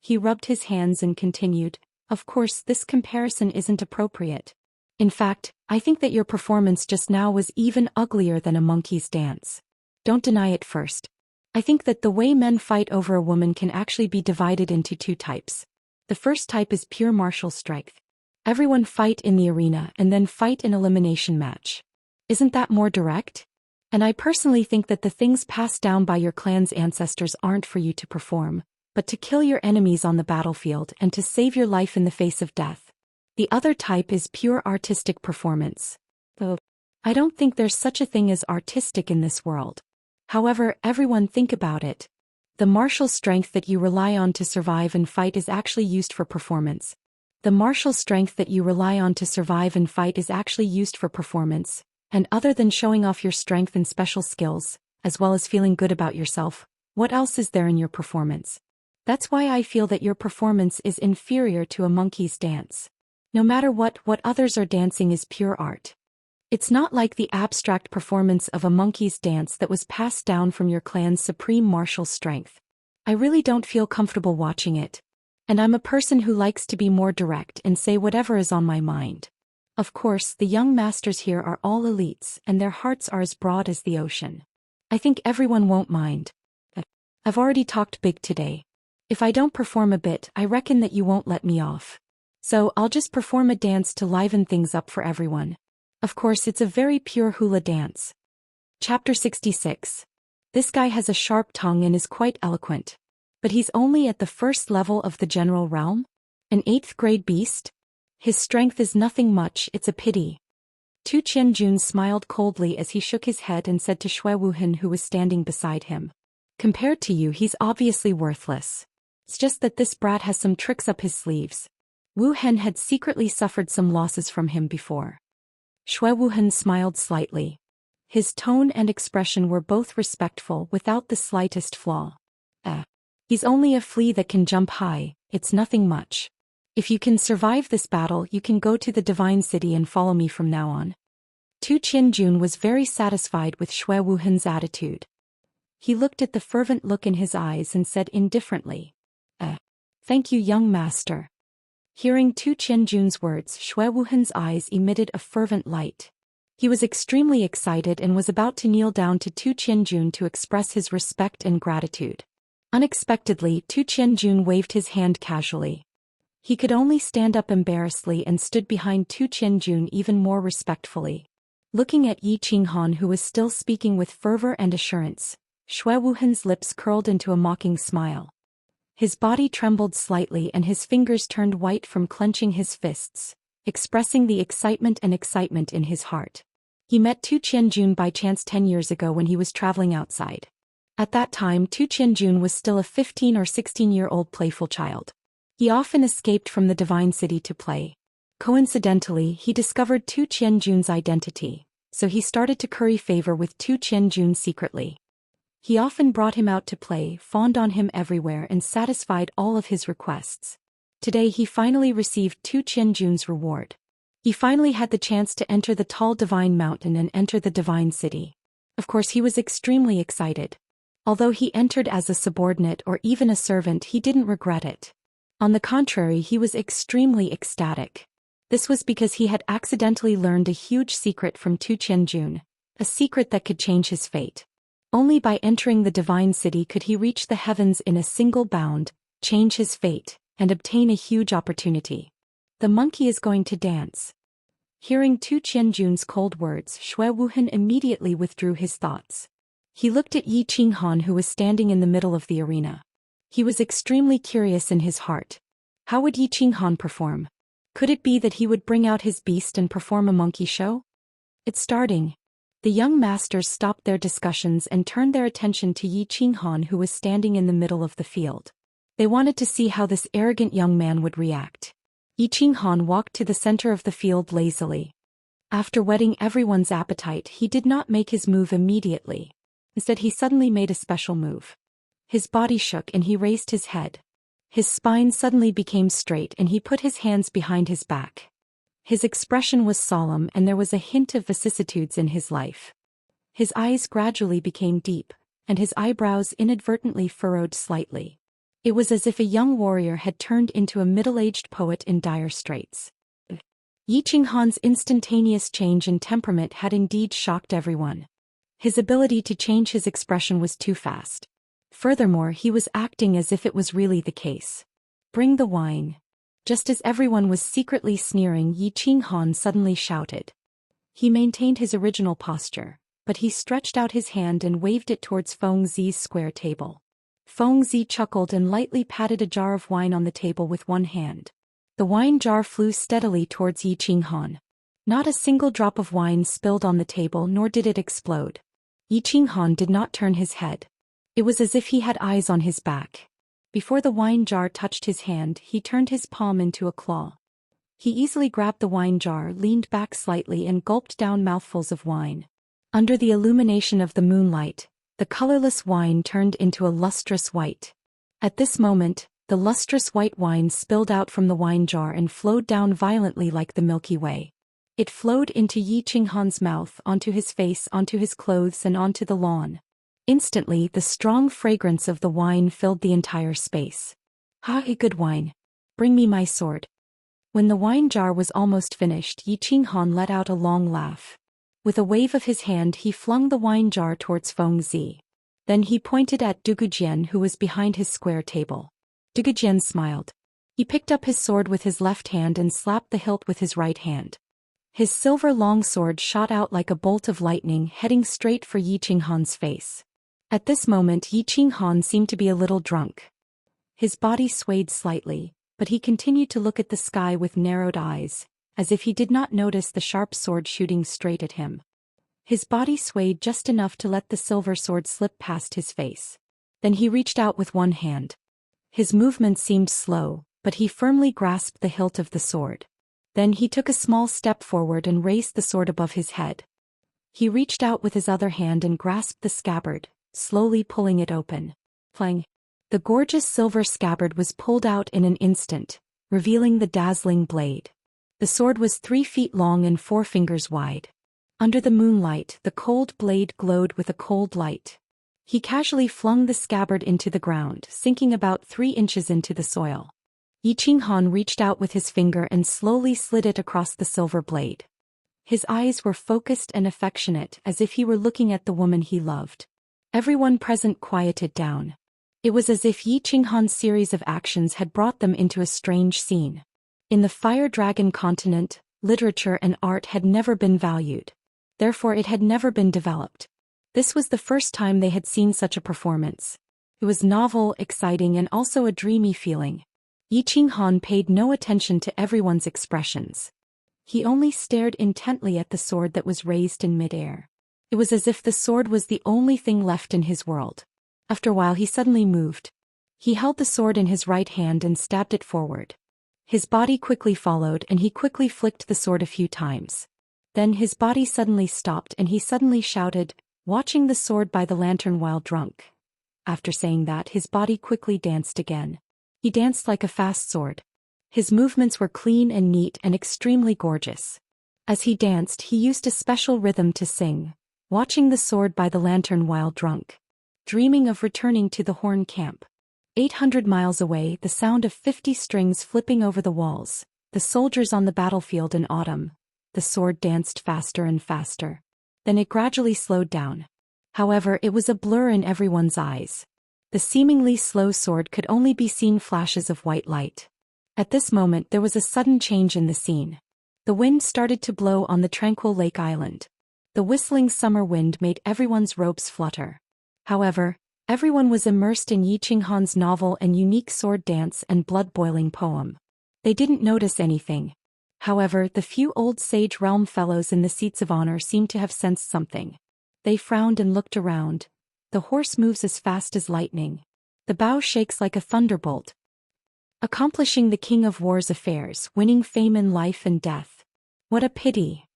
He rubbed his hands and continued, "Of course, this comparison isn't appropriate. In fact, I think that your performance just now was even uglier than a monkey's dance. Don't deny it first. I think that the way men fight over a woman can actually be divided into two types. The first type is pure martial strength. Everyone fight in the arena and then fight an elimination match. Isn't that more direct? And I personally think that the things passed down by your clan's ancestors aren't for you to perform, but to kill your enemies on the battlefield and to save your life in the face of death. The other type is pure artistic performance. Though, I don't think there's such a thing as artistic in this world. However, everyone think about it. The martial strength that you rely on to survive and fight is actually used for performance. The martial strength that you rely on to survive and fight is actually used for performance, and other than showing off your strength and special skills, as well as feeling good about yourself, what else is there in your performance? That's why I feel that your performance is inferior to a monkey's dance. No matter what others are dancing is pure art. It's not like the abstract performance of a monkey's dance that was passed down from your clan's supreme martial strength. I really don't feel comfortable watching it. And I'm a person who likes to be more direct and say whatever is on my mind. Of course, the young masters here are all elites and their hearts are as broad as the ocean. I think everyone won't mind. I've already talked big today. If I don't perform a bit, I reckon that you won't let me off. So I'll just perform a dance to liven things up for everyone. Of course, it's a very pure hula dance. Chapter 66. This guy has a sharp tongue and is quite eloquent. But he's only at the first level of the general realm? An 8th grade beast? His strength is nothing much, it's a pity. Tu Qianjun smiled coldly as he shook his head and said to Xue Wuhan, who was standing beside him. Compared to you, he's obviously worthless. It's just that this brat has some tricks up his sleeves. Wu Hen had secretly suffered some losses from him before. Xue Wuhan smiled slightly. His tone and expression were both respectful without the slightest flaw. He's only a flea that can jump high, it's nothing much. If you can survive this battle, you can go to the Divine City and follow me from now on. Tu Qianjun was very satisfied with Xue Wuhan's attitude. He looked at the fervent look in his eyes and said indifferently, Thank you, young master. Hearing Tu Qianjun's words, Xue Wuhan's eyes emitted a fervent light. He was extremely excited and was about to kneel down to Tu Qianjun to express his respect and gratitude. Unexpectedly, Tu Qianjun waved his hand casually. He could only stand up embarrassedly and stood behind Tu Qianjun even more respectfully. Looking at Yi Qinghan, who was still speaking with fervor and assurance, Xue Wuhan's lips curled into a mocking smile. His body trembled slightly and his fingers turned white from clenching his fists. expressing the excitement in his heart. He met Tu Qianjun by chance 10 years ago when he was traveling outside. At that time Tu Qianjun was still a 15 or 16-year-old playful child. He often escaped from the Divine City to play. Coincidentally, he discovered Tu Qianjun's identity, so he started to curry favor with Tu Qianjun secretly. He often brought him out to play, fawned on him everywhere and satisfied all of his requests. Today he finally received Tu Qianjun's reward. He finally had the chance to enter the tall divine mountain and enter the divine city. Of course he was extremely excited. Although he entered as a subordinate or even a servant, he didn't regret it. On the contrary, he was extremely ecstatic. This was because he had accidentally learned a huge secret from Tu Qianjun, a secret that could change his fate. Only by entering the divine city could he reach the heavens in a single bound, change his fate, and obtain a huge opportunity. The monkey is going to dance. Hearing Tu Qianjun's cold words, Xue Wuhan immediately withdrew his thoughts. He looked at Yi Qinghan, who was standing in the middle of the arena. He was extremely curious in his heart. How would Yi Qinghan perform? Could it be that he would bring out his beast and perform a monkey show? It's starting. The young masters stopped their discussions and turned their attention to Yi Qinghan, who was standing in the middle of the field. They wanted to see how this arrogant young man would react. Yi Qinghan walked to the center of the field lazily. After whetting everyone's appetite, he did not make his move immediately. Instead, he suddenly made a special move. His body shook and he raised his head. His spine suddenly became straight and he put his hands behind his back. His expression was solemn and there was a hint of vicissitudes in his life. His eyes gradually became deep, and his eyebrows inadvertently furrowed slightly. It was as if a young warrior had turned into a middle-aged poet in dire straits. Yi Qinghan's instantaneous change in temperament had indeed shocked everyone. His ability to change his expression was too fast. Furthermore, he was acting as if it was really the case. Bring the wine. Just as everyone was secretly sneering, Yi Qinghan suddenly shouted. He maintained his original posture, but he stretched out his hand and waved it towards Feng Zi's square table. Feng Zi chuckled and lightly patted a jar of wine on the table with one hand. The wine jar flew steadily towards Yi Qinghan. Not a single drop of wine spilled on the table, nor did it explode. Yi Qinghan did not turn his head. It was as if he had eyes on his back. Before the wine jar touched his hand, he turned his palm into a claw. He easily grabbed the wine jar, leaned back slightly and gulped down mouthfuls of wine. Under the illumination of the moonlight, the colorless wine turned into a lustrous white. At this moment, the lustrous white wine spilled out from the wine jar and flowed down violently like the Milky Way. It flowed into Yi Qinghan's mouth, onto his face, onto his clothes and onto the lawn. Instantly, the strong fragrance of the wine filled the entire space. "Ha, a good wine. Bring me my sword." When the wine jar was almost finished, Yi Qinghan let out a long laugh. With a wave of his hand, he flung the wine jar towards Feng Zi. Then he pointed at Dugujian, who was behind his square table. Dugujian smiled. He picked up his sword with his left hand and slapped the hilt with his right hand. His silver long sword shot out like a bolt of lightning, heading straight for Yi Qinghan's face. At this moment, Yi Qinghan seemed to be a little drunk. His body swayed slightly, but he continued to look at the sky with narrowed eyes, as if he did not notice the sharp sword shooting straight at him. His body swayed just enough to let the silver sword slip past his face. Then he reached out with one hand. His movement seemed slow, but he firmly grasped the hilt of the sword. Then he took a small step forward and raised the sword above his head. He reached out with his other hand and grasped the scabbard, slowly pulling it open. Clang! The gorgeous silver scabbard was pulled out in an instant, revealing the dazzling blade. The sword was 3 feet long and 4 fingers wide. Under the moonlight, the cold blade glowed with a cold light. He casually flung the scabbard into the ground, sinking about 3 inches into the soil. Yi Qinghan reached out with his finger and slowly slid it across the silver blade. His eyes were focused and affectionate, as if he were looking at the woman he loved. Everyone present quieted down. It was as if Yi Qinghan's series of actions had brought them into a strange scene. In the Fire Dragon continent, literature and art had never been valued. Therefore it had never been developed. This was the first time they had seen such a performance. It was novel, exciting and also a dreamy feeling. Yi Qinghan paid no attention to everyone's expressions. He only stared intently at the sword that was raised in midair. It was as if the sword was the only thing left in his world. After a while he suddenly moved. He held the sword in his right hand and stabbed it forward. His body quickly followed and he quickly flicked the sword a few times. Then his body suddenly stopped and he suddenly shouted, watching the sword by the lantern while drunk. After saying that, his body quickly danced again. He danced like a fast sword. His movements were clean and neat and extremely gorgeous. As he danced, he used a special rhythm to sing, watching the sword by the lantern while drunk. Dreaming of returning to the Horn camp. 800 miles away, the sound of 50 strings flipping over the walls, the soldiers on the battlefield in autumn. The sword danced faster and faster. Then it gradually slowed down. However, it was a blur in everyone's eyes. The seemingly slow sword could only be seen flashes of white light. At this moment there was a sudden change in the scene. The wind started to blow on the tranquil lake island. The whistling summer wind made everyone's robes flutter. However, everyone was immersed in Yi Qinghan's novel and unique sword dance and blood-boiling poem. They didn't notice anything. However, the few old sage realm fellows in the seats of honor seemed to have sensed something. They frowned and looked around. The horse moves as fast as lightning. The bow shakes like a thunderbolt. Accomplishing the King of War's affairs, winning fame in life and death. What a pity!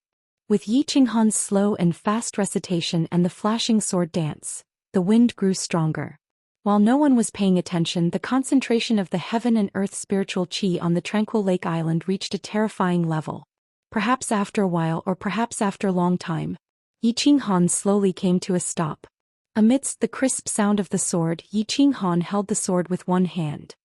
With Yi Qinghan's slow and fast recitation and the flashing sword dance, the wind grew stronger. While no one was paying attention, the concentration of the heaven and earth spiritual qi on the tranquil lake island reached a terrifying level. Perhaps after a while or perhaps after a long time, Yi Qinghan slowly came to a stop. Amidst the crisp sound of the sword, Yi Qinghan held the sword with one hand.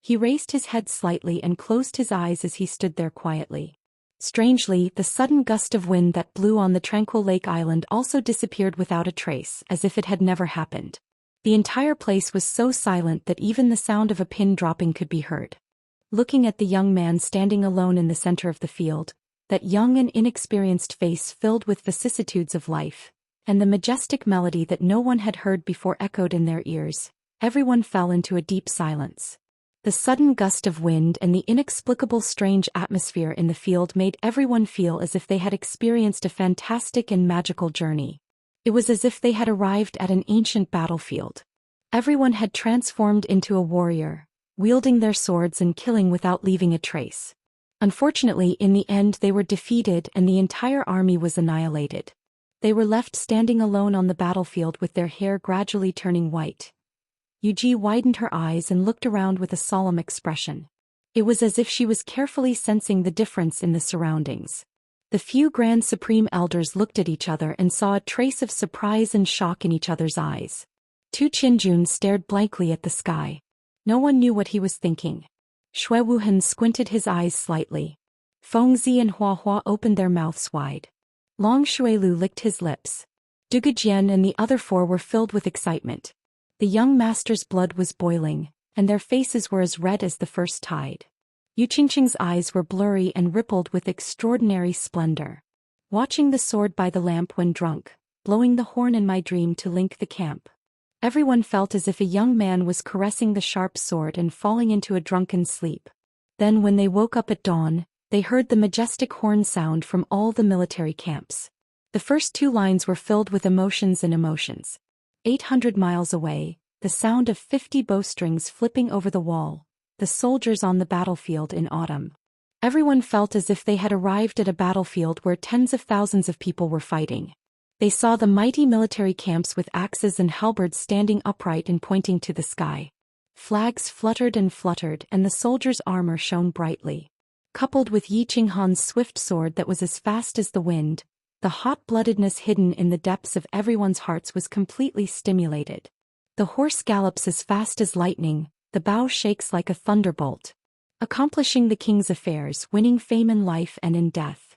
He raised his head slightly and closed his eyes as he stood there quietly. Strangely, the sudden gust of wind that blew on the tranquil lake island also disappeared without a trace, as if it had never happened. The entire place was so silent that even the sound of a pin dropping could be heard. Looking at the young man standing alone in the center of the field, that young and inexperienced face filled with vicissitudes of life, and the majestic melody that no one had heard before echoed in their ears, everyone fell into a deep silence. The sudden gust of wind and the inexplicable strange atmosphere in the field made everyone feel as if they had experienced a fantastic and magical journey. It was as if they had arrived at an ancient battlefield. Everyone had transformed into a warrior, wielding their swords and killing without leaving a trace. Unfortunately, in the end they were defeated and the entire army was annihilated. They were left standing alone on the battlefield with their hair gradually turning white. Yuji widened her eyes and looked around with a solemn expression. It was as if she was carefully sensing the difference in the surroundings. The few Grand Supreme Elders looked at each other and saw a trace of surprise and shock in each other's eyes. Tu Qinjun stared blankly at the sky. No one knew what he was thinking. Shui Wuhan squinted his eyes slightly. Fengzi and Huahua opened their mouths wide. Long Shuilu licked his lips. Dugujian and the other four were filled with excitement. The young master's blood was boiling, and their faces were as red as the first tide. Yu Qingqing's eyes were blurry and rippled with extraordinary splendor. Watching the sword by the lamp when drunk, blowing the horn in my dream to link the camp. Everyone felt as if a young man was caressing the sharp sword and falling into a drunken sleep. Then when they woke up at dawn, they heard the majestic horn sound from all the military camps. The first two lines were filled with emotions and emotions. 800 miles away, the sound of 50 bowstrings flipping over the wall, the soldiers on the battlefield in autumn. Everyone felt as if they had arrived at a battlefield where tens of thousands of people were fighting. They saw the mighty military camps with axes and halberds standing upright and pointing to the sky. Flags fluttered and the soldiers' armor shone brightly. Coupled with Yi Qinghan's swift sword that was as fast as the wind, the hot-bloodedness hidden in the depths of everyone's hearts was completely stimulated. The horse gallops as fast as lightning, the bow shakes like a thunderbolt. Accomplishing the king's affairs, winning fame in life and in death.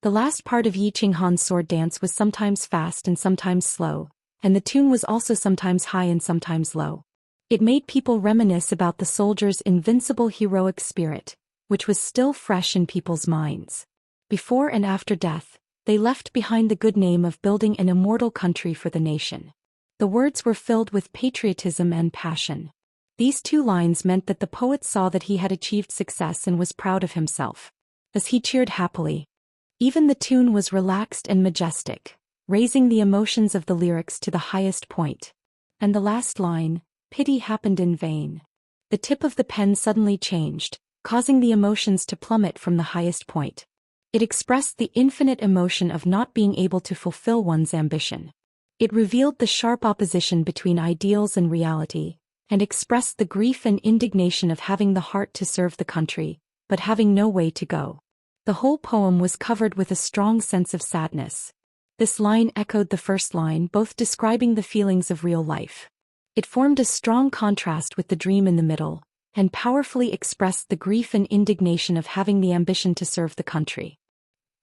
The last part of Yi Qinghan's sword dance was sometimes fast and sometimes slow, and the tune was also sometimes high and sometimes low. It made people reminisce about the soldiers' invincible heroic spirit, which was still fresh in people's minds. Before and after death, they left behind the good name of building an immortal country for the nation. The words were filled with patriotism and passion. These two lines meant that the poet saw that he had achieved success and was proud of himself. as he cheered happily. Even the tune was relaxed and majestic, raising the emotions of the lyrics to the highest point. And the last line, "Pity happened in vain." The tip of the pen suddenly changed, causing the emotions to plummet from the highest point. It expressed the infinite emotion of not being able to fulfill one's ambition. It revealed the sharp opposition between ideals and reality, and expressed the grief and indignation of having the heart to serve the country, but having no way to go. The whole poem was covered with a strong sense of sadness. This line echoed the first line, both describing the feelings of real life. It formed a strong contrast with the dream in the middle, and powerfully expressed the grief and indignation of having the ambition to serve the country.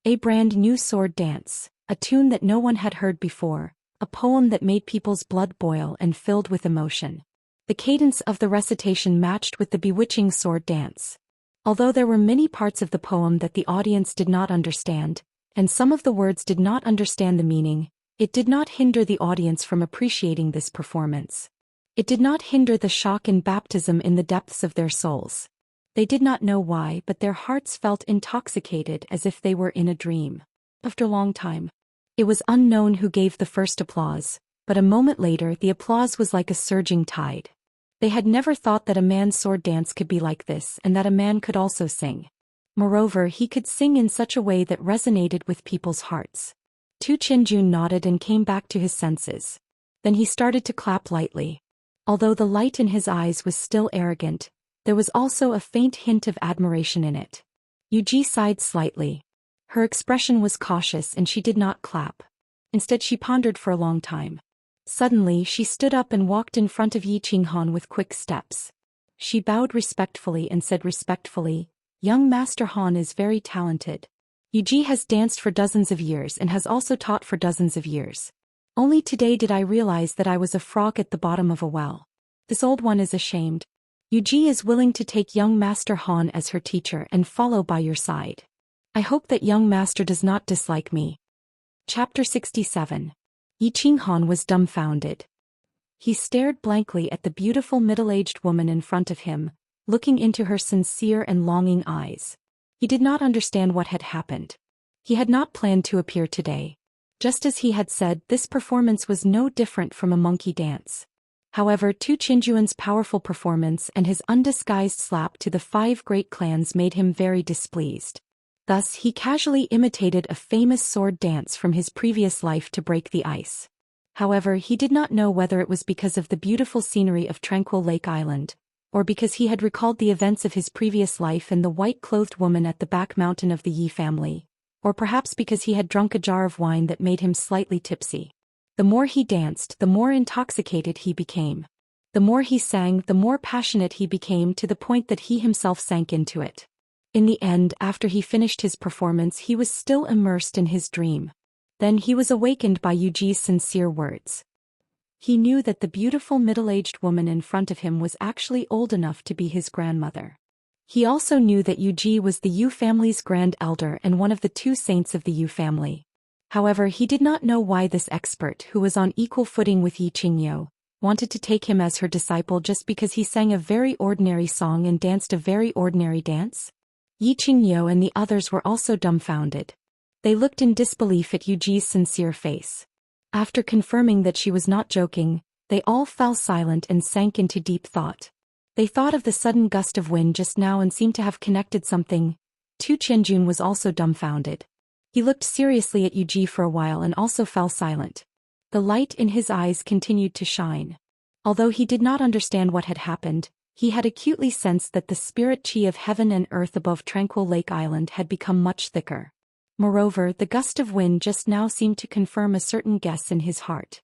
A brand new sword dance, a tune that no one had heard before, a poem that made people's blood boil and filled with emotion. The cadence of the recitation matched with the bewitching sword dance. Although there were many parts of the poem that the audience did not understand, and some of the words did not understand the meaning, it did not hinder the audience from appreciating this performance. It did not hinder the shock and baptism in the depths of their souls. They did not know why, but their hearts felt intoxicated as if they were in a dream. After a long time, it was unknown who gave the first applause, but a moment later the applause was like a surging tide. They had never thought that a man's sword dance could be like this and that a man could also sing. Moreover, he could sing in such a way that resonated with people's hearts. Tu Chenjun nodded and came back to his senses. Then he started to clap lightly. Although the light in his eyes was still arrogant, there was also a faint hint of admiration in it. Yuji sighed slightly. Her expression was cautious and she did not clap. Instead she pondered for a long time. Suddenly she stood up and walked in front of Yi Qinghan with quick steps. She bowed respectfully and said respectfully, "Young Master Han is very talented. Yuji has danced for dozens of years and has also taught for dozens of years. Only today did I realize that I was a frog at the bottom of a well. This old one is ashamed. Yuji is willing to take young Master Han as her teacher and follow by your side. I hope that young master does not dislike me." Chapter 67. Yi Qinghan was dumbfounded. He stared blankly at the beautiful middle-aged woman in front of him, looking into her sincere and longing eyes. He did not understand what had happened. He had not planned to appear today. Just as he had said, this performance was no different from a monkey dance. However, Tu Chenjuan's powerful performance and his undisguised slap to the 5 great clans made him very displeased. Thus he casually imitated a famous sword dance from his previous life to break the ice. However, he did not know whether it was because of the beautiful scenery of Tranquil Lake Island, or because he had recalled the events of his previous life and the white-clothed woman at the back mountain of the Yi family, or perhaps because he had drunk a jar of wine that made him slightly tipsy. The more he danced, the more intoxicated he became. The more he sang, the more passionate he became, to the point that he himself sank into it. In the end, after he finished his performance, he was still immersed in his dream. Then he was awakened by Yuji's sincere words. He knew that the beautiful middle-aged woman in front of him was actually old enough to be his grandmother. He also knew that Yuji was the Yu family's grand elder and one of the 2 saints of the Yu family. However, he did not know why this expert, who was on equal footing with Yi Qingyo, wanted to take him as her disciple just because he sang a very ordinary song and danced a very ordinary dance. Yi Qingyo and the others were also dumbfounded. They looked in disbelief at Yuji's sincere face. After confirming that she was not joking, they all fell silent and sank into deep thought. They thought of the sudden gust of wind just now and seemed to have connected something. Tu Chenjun was also dumbfounded. He looked seriously at Yuji for a while and also fell silent. The light in his eyes continued to shine. Although he did not understand what had happened, he had acutely sensed that the spirit chi of heaven and earth above Tranquil Lake Island had become much thicker. Moreover, the gust of wind just now seemed to confirm a certain guess in his heart.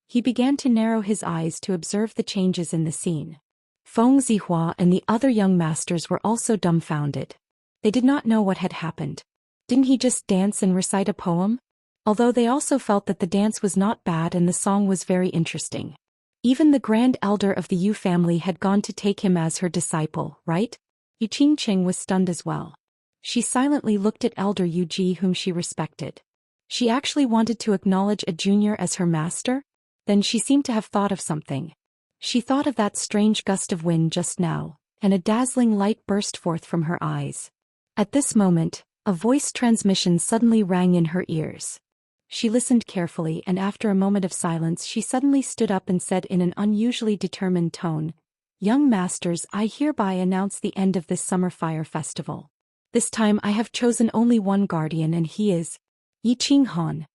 He began to narrow his eyes to observe the changes in the scene. Feng Zihua and the other young masters were also dumbfounded. They did not know what had happened. Didn't he just dance and recite a poem? Although they also felt that the dance was not bad and the song was very interesting. Even the grand elder of the Yu family had gone to take him as her disciple, right? Yu Qingqing was stunned as well. She silently looked at elder Yuji, whom she respected. She actually wanted to acknowledge a junior as her master? Then she seemed to have thought of something. She thought of that strange gust of wind just now, and a dazzling light burst forth from her eyes. At this moment, a voice transmission suddenly rang in her ears. She listened carefully, and after a moment of silence she suddenly stood up and said in an unusually determined tone, "Young masters, I hereby announce the end of this summer fire festival. This time I have chosen only one guardian, and he is Yiqing."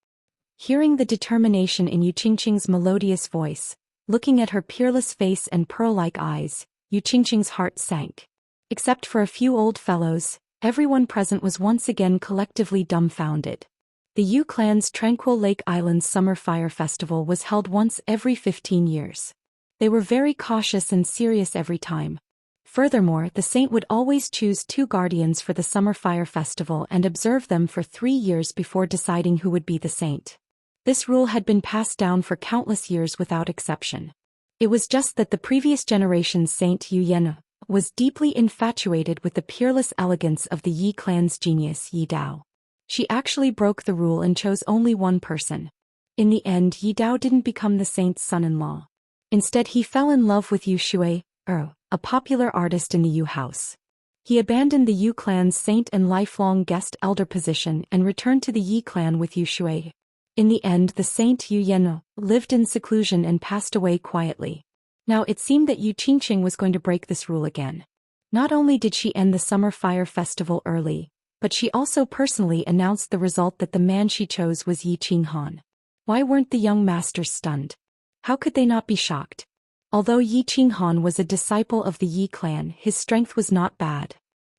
Hearing the determination in Yu Qingqing's melodious voice, looking at her peerless face and pearl-like eyes, Yu Qingqing's heart sank. Except for a few old fellows, everyone present was once again collectively dumbfounded. The Yu clan's Tranquil Lake Island's Summer Fire Festival was held once every 15 years. They were very cautious and serious every time. Furthermore, the saint would always choose 2 guardians for the Summer Fire Festival and observe them for 3 years before deciding who would be the saint. This rule had been passed down for countless years without exception. It was just that the previous generation's Saint Yu Yan was deeply infatuated with the peerless elegance of the Yi clan's genius Yi Dao. She actually broke the rule and chose only one person. In the end, Yi Dao didn't become the saint's son-in-law. Instead, he fell in love with Yu Shui, a popular artist in the Yu house. He abandoned the Yu clan's saint and lifelong guest elder position and returned to the Yi clan with Yu Shui. In the end, the saint Yu Yan lived in seclusion and passed away quietly. Now it seemed that Yu Qingqing was going to break this rule again. Not only did she end the Summer Fire Festival early, but she also personally announced the result that the man she chose was Yi Qinghan. Why weren't the young masters stunned? How could they not be shocked? Although Yi Qinghan was a disciple of the Yi clan, his strength was not bad.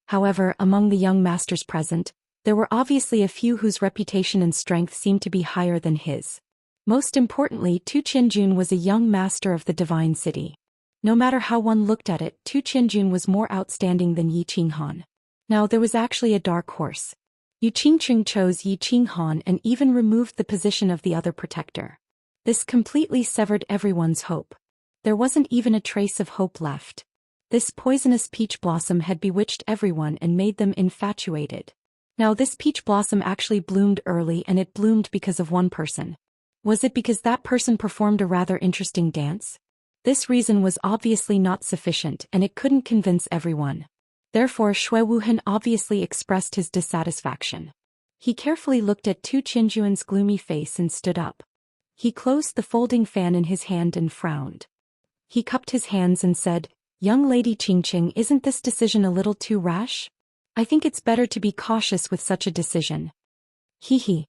However, among the young masters present, there were obviously a few whose reputation and strength seemed to be higher than his. Most importantly, Tu Qianjun was a young master of the Divine City. No matter how one looked at it, Tu Qianjun was more outstanding than Yi Qinghan. Now there was actually a dark horse. Yu Qingqing chose Yi Qinghan and even removed the position of the other protector. This completely severed everyone's hope. There wasn't even a trace of hope left. This poisonous peach blossom had bewitched everyone and made them infatuated. Now this peach blossom actually bloomed early, and it bloomed because of one person. Was it because that person performed a rather interesting dance? This reason was obviously not sufficient, and it couldn't convince everyone. Therefore Shui Wuhan obviously expressed his dissatisfaction. He carefully looked at Tu Qianjuan's gloomy face and stood up. He closed the folding fan in his hand and frowned. He cupped his hands and said, "Young Lady Qingqing, isn't this decision a little too rash? I think it's better to be cautious with such a decision." He.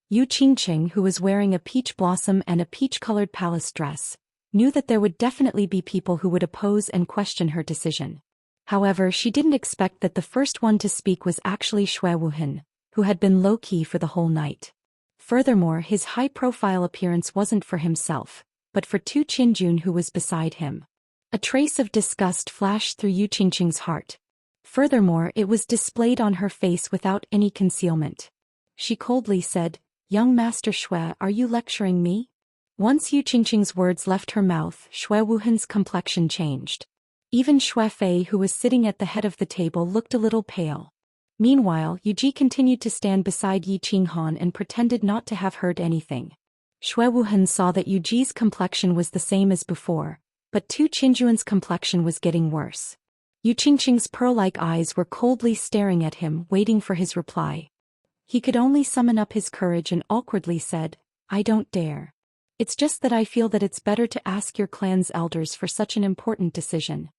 Yu Qingqing, who was wearing a peach blossom and a peach-colored palace dress, knew that there would definitely be people who would oppose and question her decision. However, she didn't expect that the first one to speak was actually Shui Wuhan, who had been low-key for the whole night. Furthermore, his high-profile appearance wasn't for himself, but for Tu Qianjun, who was beside him. A trace of disgust flashed through Yu Qingqing's heart. Furthermore, it was displayed on her face without any concealment. She coldly said, "Young Master Shui, are you lecturing me?" Once Yu Qingqing's words left her mouth, Shui Wuhan's complexion changed. Even Shui Fei, who was sitting at the head of the table, looked a little pale. Meanwhile, Yu Ji continued to stand beside Yi Qinghan and pretended not to have heard anything. Shui Wuhan saw that Yu Ji's complexion was the same as before, but Tu Qianjuan's complexion was getting worse. Yu Qingqing's pearl-like eyes were coldly staring at him, waiting for his reply. He could only summon up his courage and awkwardly said, "I don't dare. It's just that I feel that it's better to ask your clan's elders for such an important decision.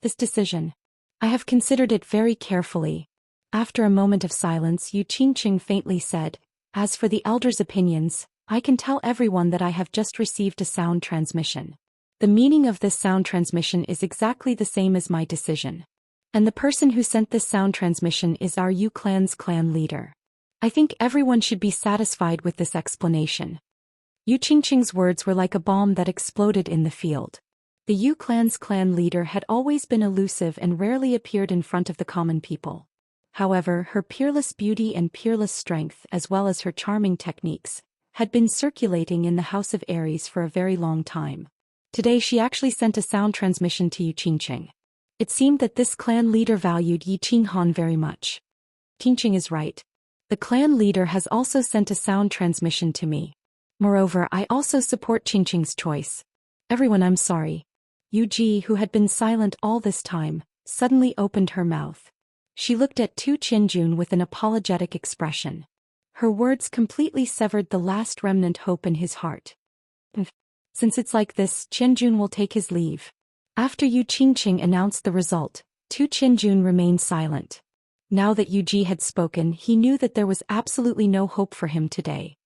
This decision. I have considered it very carefully." After a moment of silence, Yu Qingqing faintly said, "As for the elders' opinions, I can tell everyone that I have just received a sound transmission. The meaning of this sound transmission is exactly the same as my decision. And the person who sent this sound transmission is our Yu clan's clan leader. I think everyone should be satisfied with this explanation." Yu Qingqing's words were like a bomb that exploded in the field. The Yu clan's clan leader had always been elusive and rarely appeared in front of the common people. However, her peerless beauty and peerless strength, as well as her charming techniques, had been circulating in the House of Aries for a very long time. Today she actually sent a sound transmission to Yu Qingqing. It seemed that this clan leader valued Yi Qinghan very much. Qingqing is right. The clan leader has also sent a sound transmission to me. Moreover, I also support Qingqing's choice. Everyone, I'm sorry. Yu Ji, who had been silent all this time, suddenly opened her mouth. She looked at Tu Qinjun with an apologetic expression. Her words completely severed the last remnant hope in his heart. Since it's like this, Qinjun will take his leave. After Yu Qingqing announced the result, Tu Qinjun remained silent. Now that Yu Ji had spoken, he knew that there was absolutely no hope for him today.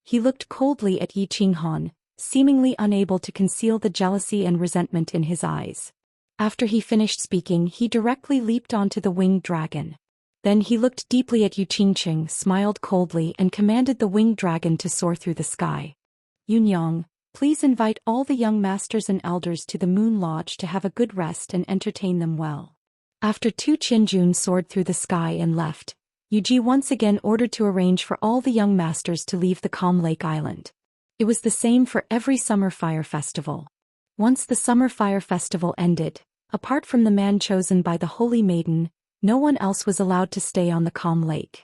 He looked coldly at Yi Qinghan, seemingly unable to conceal the jealousy and resentment in his eyes. After he finished speaking, he directly leaped onto the winged dragon. Then he looked deeply at Yu Qingqing, smiled coldly and commanded the winged dragon to soar through the sky. Yunyang, please invite all the young masters and elders to the Moon Lodge to have a good rest and entertain them well. After Tu Qinjun soared through the sky and left, Yu Ji once again ordered to arrange for all the young masters to leave the Calm Lake Island. It was the same for every summer fire festival. Once the summer fire festival ended, apart from the man chosen by the Holy Maiden, no one else was allowed to stay on the Calm Lake.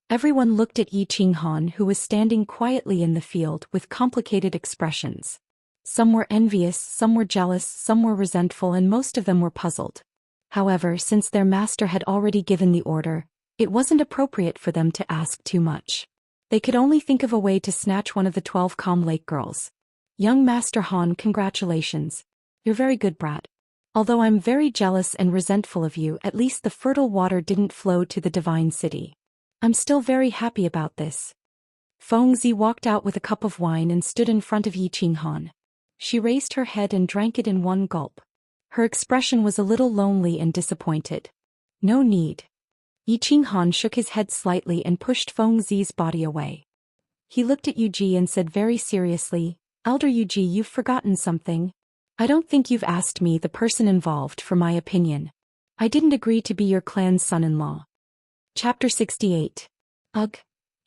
Everyone looked at Yi Qinghan, who was standing quietly in the field with complicated expressions. Some were envious, some were jealous, some were resentful, and most of them were puzzled. However, since their master had already given the order, it wasn't appropriate for them to ask too much. They could only think of a way to snatch one of the 12 Calm Lake girls. Young Master Han, congratulations. You're very good, brat. Although I'm very jealous and resentful of you, at least the fertile water didn't flow to the divine city. I'm still very happy about this. Fengzi walked out with a cup of wine and stood in front of Yi Qinghan. She raised her head and drank it in one gulp. Her expression was a little lonely and disappointed. No need. Yi Qinghan shook his head slightly and pushed Fengzi's body away. He looked at Yu Ji and said very seriously, Elder Yu Ji, you've forgotten something. I don't think you've asked me, the person involved, for my opinion. I didn't agree to be your clan's son-in-law. Chapter 68. Ugh.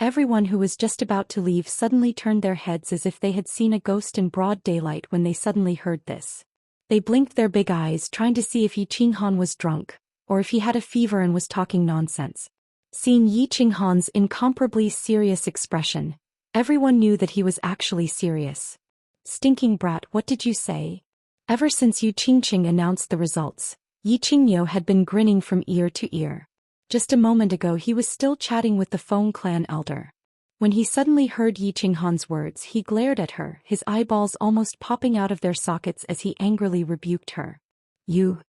Everyone who was just about to leave suddenly turned their heads as if they had seen a ghost in broad daylight when they suddenly heard this. They blinked their big eyes, trying to see if Yi Qinghan was drunk, or if he had a fever and was talking nonsense. Seeing Yi Qinghan's incomparably serious expression, everyone knew that he was actually serious. Stinking brat, what did you say? Ever since Yu Qingqing announced the results, Yi Qingyo had been grinning from ear to ear. Just a moment ago he was still chatting with the Feng clan elder. When he suddenly heard Yi Qinghan's words, he glared at her, his eyeballs almost popping out of their sockets as he angrily rebuked her. Yu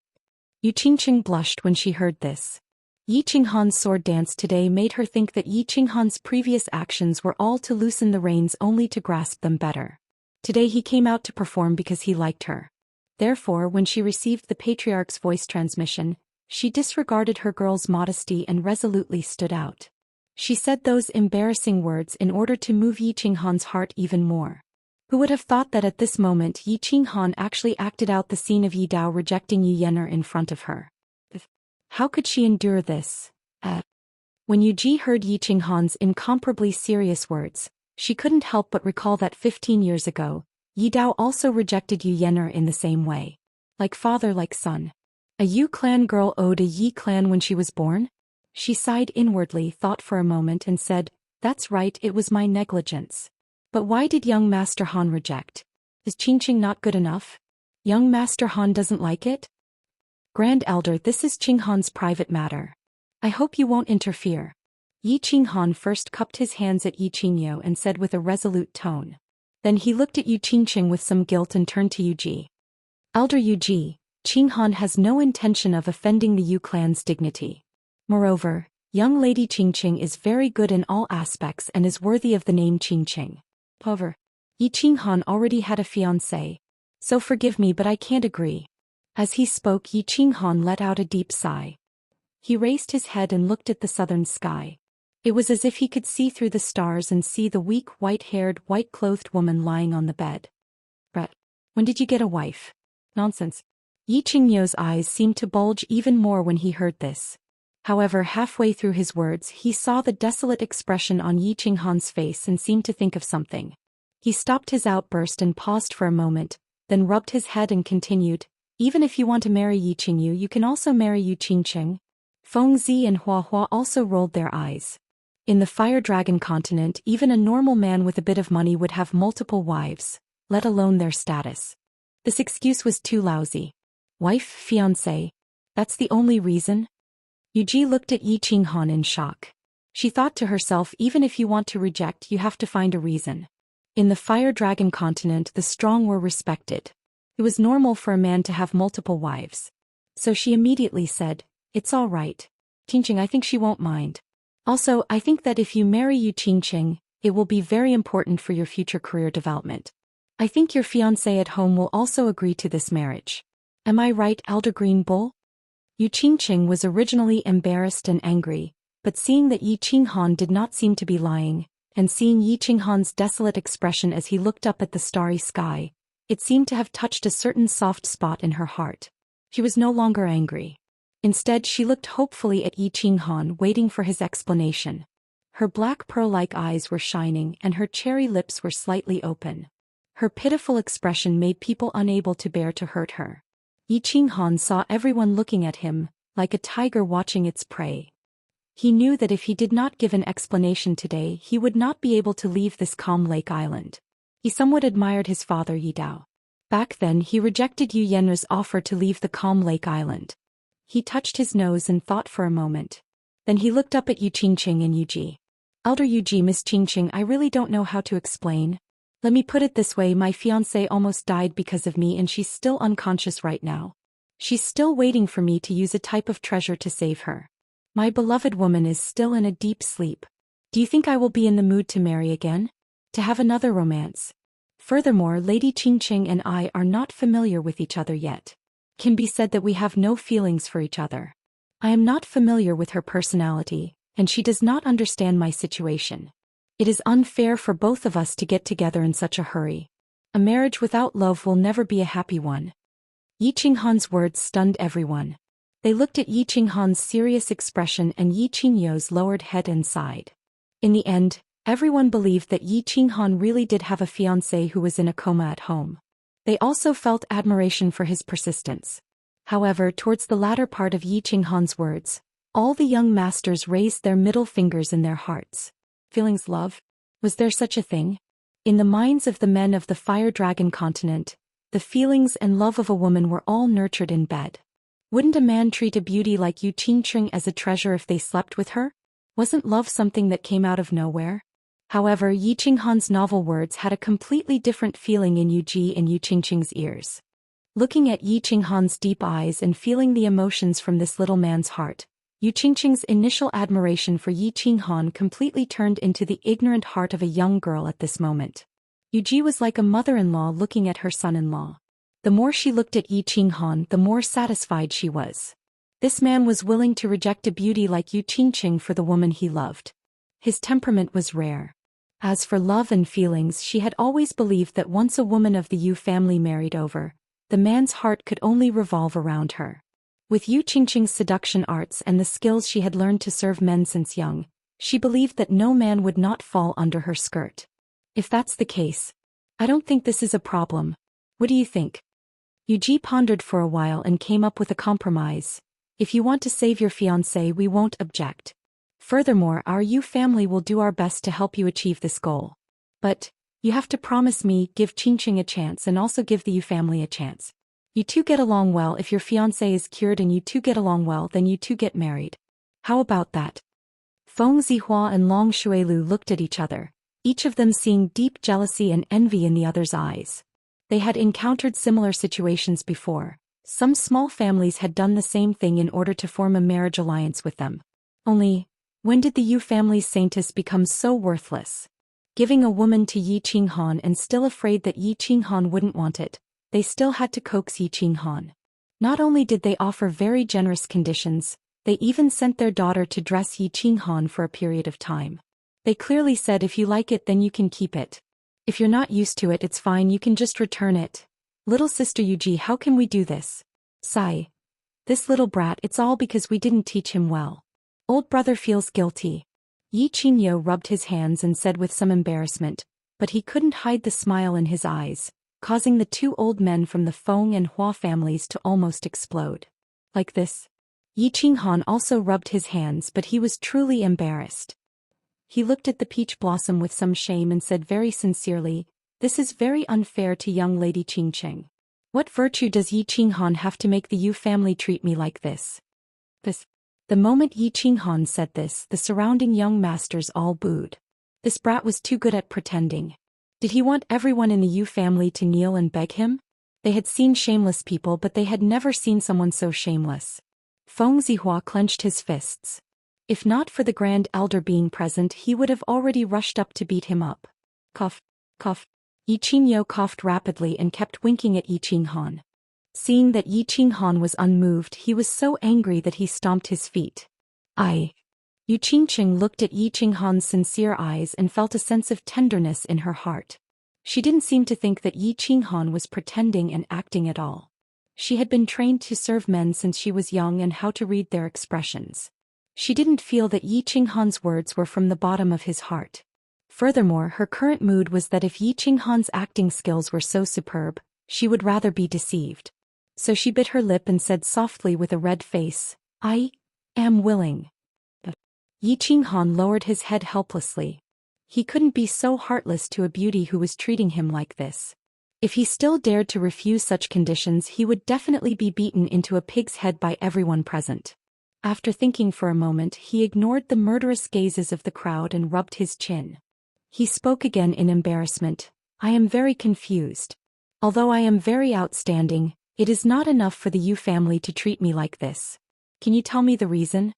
Qingqing blushed when she heard this. Yi Qinghan's sword dance today made her think that Yi Qinghan's previous actions were all to loosen the reins only to grasp them better. Today he came out to perform because he liked her. Therefore, when she received the patriarch's voice transmission, she disregarded her girl's modesty and resolutely stood out. She said those embarrassing words in order to move Yi Qinghan's heart even more. Who would have thought that at this moment Yi Qinghan actually acted out the scene of Yi Dao rejecting Yu Yener in front of her? How could she endure this? When Yu Ji heard Yi Qinghan's incomparably serious words, she couldn't help but recall that 15 years ago, Yi Dao also rejected Yu Yener in the same way. Like father, like son. A Yu clan girl owed a Yi clan when she was born? She sighed inwardly, thought for a moment and said, that's right, it was my negligence. But why did young Master Han reject? Is Qingqing not good enough? Young Master Han doesn't like it? Grand Elder, this is Qinghan's private matter. I hope you won't interfere. Yi Qinghan first cupped his hands at Yi Qingyo and said with a resolute tone. Then he looked at Yu Qingqing with some guilt and turned to Yu Ji. Elder Yu Ji, Qinghan has no intention of offending the Yu clan's dignity. Moreover, young lady Qingqing is very good in all aspects and is worthy of the name Qingqing. However, Yi Qinghan already had a fiancé. So forgive me, but I can't agree. As he spoke, Yi Qinghan let out a deep sigh. He raised his head and looked at the southern sky. It was as if he could see through the stars and see the weak, white-haired, white-clothed woman lying on the bed. Brett, when did you get a wife? Nonsense. Yi Qingyo's eyes seemed to bulge even more when he heard this. However, halfway through his words, he saw the desolate expression on Yi Qinghan's face and seemed to think of something. He stopped his outburst and paused for a moment, then rubbed his head and continued, even if you want to marry Yi Qingyu, you can also marry Yu Qingqing. Fengzi and Hua Hua also rolled their eyes. In the Fire Dragon continent, even a normal man with a bit of money would have multiple wives, let alone their status. This excuse was too lousy. Wife, fiancé. That's the only reason? Yuji looked at Yi Qinghan in shock. She thought to herself, even if you want to reject, you have to find a reason. In the Fire Dragon continent, the strong were respected. It was normal for a man to have multiple wives. So she immediately said, "It's all right. Qingqing, I think she won't mind. Also, I think that if you marry Yu Qingqing, it will be very important for your future career development. I think your fiancé at home will also agree to this marriage. Am I right, Elder Green Bull?" Yu Qingqing was originally embarrassed and angry, but seeing that Yi Qinghan did not seem to be lying, and seeing Yi Qinghan's desolate expression as he looked up at the starry sky, it seemed to have touched a certain soft spot in her heart. She was no longer angry. Instead, she looked hopefully at Yi Qinghan, waiting for his explanation. Her black pearl-like eyes were shining and her cherry lips were slightly open. Her pitiful expression made people unable to bear to hurt her. Yi Qinghan saw everyone looking at him, like a tiger watching its prey. He knew that if he did not give an explanation today, he would not be able to leave this calm lake island. He somewhat admired his father Yi Dao. Back then he rejected Yu Yenra's offer to leave the calm lake island. He touched his nose and thought for a moment. Then he looked up at Yu Qingqing and Yuji. "Elder Yuji, Miss Qingqing, I really don't know how to explain. Let me put it this way, my fiancé almost died because of me and she's still unconscious right now. She's still waiting for me to use a type of treasure to save her. My beloved woman is still in a deep sleep. Do you think I will be in the mood to marry again? To have another romance? Furthermore, Lady Qingqing and I are not familiar with each other yet. Can be said that we have no feelings for each other. I am not familiar with her personality, and she does not understand my situation. It is unfair for both of us to get together in such a hurry. A marriage without love will never be a happy one." Yi Qinghan's words stunned everyone. They looked at Yi Qinghan's serious expression and Yi Qingyo's lowered head and sighed. In the end, everyone believed that Yi Qinghan really did have a fiancé who was in a coma at home. They also felt admiration for his persistence. However, towards the latter part of Yi Qinghan's words, all the young masters raised their middle fingers in their hearts. Feelings, love? Was there such a thing? In the minds of the men of the Fire Dragon continent, the feelings and love of a woman were all nurtured in bed. Wouldn't a man treat a beauty like Yu Qingqing as a treasure if they slept with her? Wasn't love something that came out of nowhere? However, Yi Qinghan's novel words had a completely different feeling in Yuji and Yu Qingqing's ears. Looking at Yi Qinghan's deep eyes and feeling the emotions from this little man's heart, Yu Qingqing's initial admiration for Yi Qinghan completely turned into the ignorant heart of a young girl at this moment. Yuji was like a mother-in-law looking at her son-in-law. The more she looked at Yi Qinghan, the more satisfied she was. This man was willing to reject a beauty like Yu Qingqing for the woman he loved. His temperament was rare. As for love and feelings, she had always believed that once a woman of the Yu family married over, the man's heart could only revolve around her. With Yu Qingqing's seduction arts and the skills she had learned to serve men since young, she believed that no man would not fall under her skirt. If that's the case, I don't think this is a problem. What do you think? Yuji pondered for a while and came up with a compromise. If you want to save your fiancé, we won't object. Furthermore, our Yu family will do our best to help you achieve this goal. But, you have to promise me, give Qingqing a chance and also give the Yu family a chance. You two get along well. If your fiancé is cured and you two get along well, then you two get married. How about that? Feng Zihua and Long Shuilu looked at each other, each of them seeing deep jealousy and envy in the other's eyes. They had encountered similar situations before. Some small families had done the same thing in order to form a marriage alliance with them. Only, when did the Yu family's saintess become so worthless? Giving a woman to Yi Qinghan and still afraid that Yi Qinghan wouldn't want it, they still had to coax Yi Qinghan. Not only did they offer very generous conditions, they even sent their daughter to dress Yi Qinghan for a period of time. They clearly said, if you like it then you can keep it. If you're not used to it, it's fine, you can just return it. Little sister Yuji, how can we do this? Sigh. This little brat, it's all because we didn't teach him well. Old brother feels guilty. Yi Qingyo rubbed his hands and said with some embarrassment, but he couldn't hide the smile in his eyes, causing the two old men from the Feng and Hua families to almost explode. Like this. Yi Qinghan also rubbed his hands, but he was truly embarrassed. He looked at the peach blossom with some shame and said very sincerely, "This is very unfair to young Lady Qingqing. What virtue does Yi Qinghan have to make the Yu family treat me like this?" The moment Yi Qinghan said this, the surrounding young masters all booed. This brat was too good at pretending. Did he want everyone in the Yu family to kneel and beg him? They had seen shameless people, but they had never seen someone so shameless. Feng Zihua clenched his fists. If not for the Grand Elder being present, he would have already rushed up to beat him up. Cough, cough. Yi Qingyo coughed rapidly and kept winking at Yi Qinghan. Seeing that Yi Qinghan was unmoved, he was so angry that he stomped his feet. Yu Qingqing looked at Yi Qinghan's sincere eyes and felt a sense of tenderness in her heart. She didn't seem to think that Yi Qinghan was pretending and acting at all. She had been trained to serve men since she was young and how to read their expressions. She didn't feel that Yi Qinghan's words were from the bottom of his heart. Furthermore, her current mood was that if Yi Qinghan's acting skills were so superb, she would rather be deceived. So she bit her lip and said softly with a red face, "I am willing." Yi Qinghan lowered his head helplessly. He couldn't be so heartless to a beauty who was treating him like this. If he still dared to refuse such conditions, he would definitely be beaten into a pig's head by everyone present. After thinking for a moment, he ignored the murderous gazes of the crowd and rubbed his chin. He spoke again in embarrassment. "I am very confused. Although I am very outstanding, it is not enough for the Yu family to treat me like this. Can you tell me the reason?"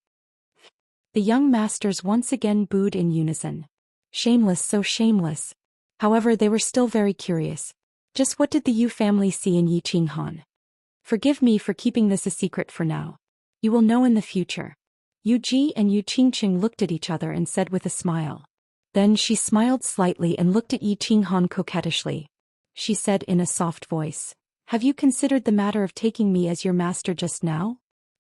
The young masters once again booed in unison. Shameless, so shameless. However, they were still very curious. Just what did the Yu family see in Yi Qinghan? Forgive me for keeping this a secret for now. You will know in the future. Yu Ji and Yu Qingqing looked at each other and said with a smile. Then she smiled slightly and looked at Yi Qinghan coquettishly. She said in a soft voice, "Have you considered the matter of taking me as your master just now?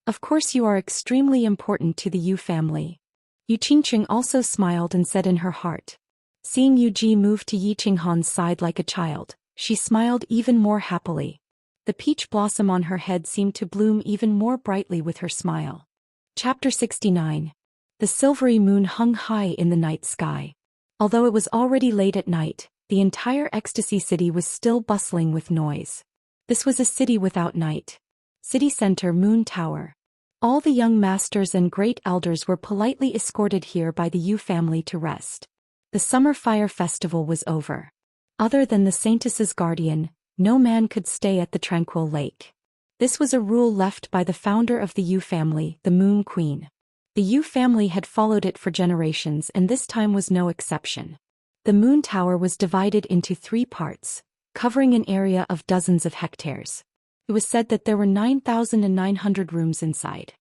Of course you are extremely important to the Yu family." Yu Qingqing also smiled and said in her heart. Seeing Yu Ji move to Yi Qinghan's side like a child, she smiled even more happily. The peach blossom on her head seemed to bloom even more brightly with her smile. Chapter 69. The silvery moon hung high in the night sky. Although it was already late at night, the entire Ecstasy City was still bustling with noise. This was a city without night. City Center Moon Tower. All the young masters and great elders were politely escorted here by the Yu family to rest. The summer fire festival was over. Other than the Saintess's guardian, no man could stay at the tranquil lake. This was a rule left by the founder of the Yu family, the Moon Queen. The Yu family had followed it for generations, and this time was no exception. The Moon Tower was divided into 3 parts, covering an area of dozens of hectares. It was said that there were 9,900 rooms inside.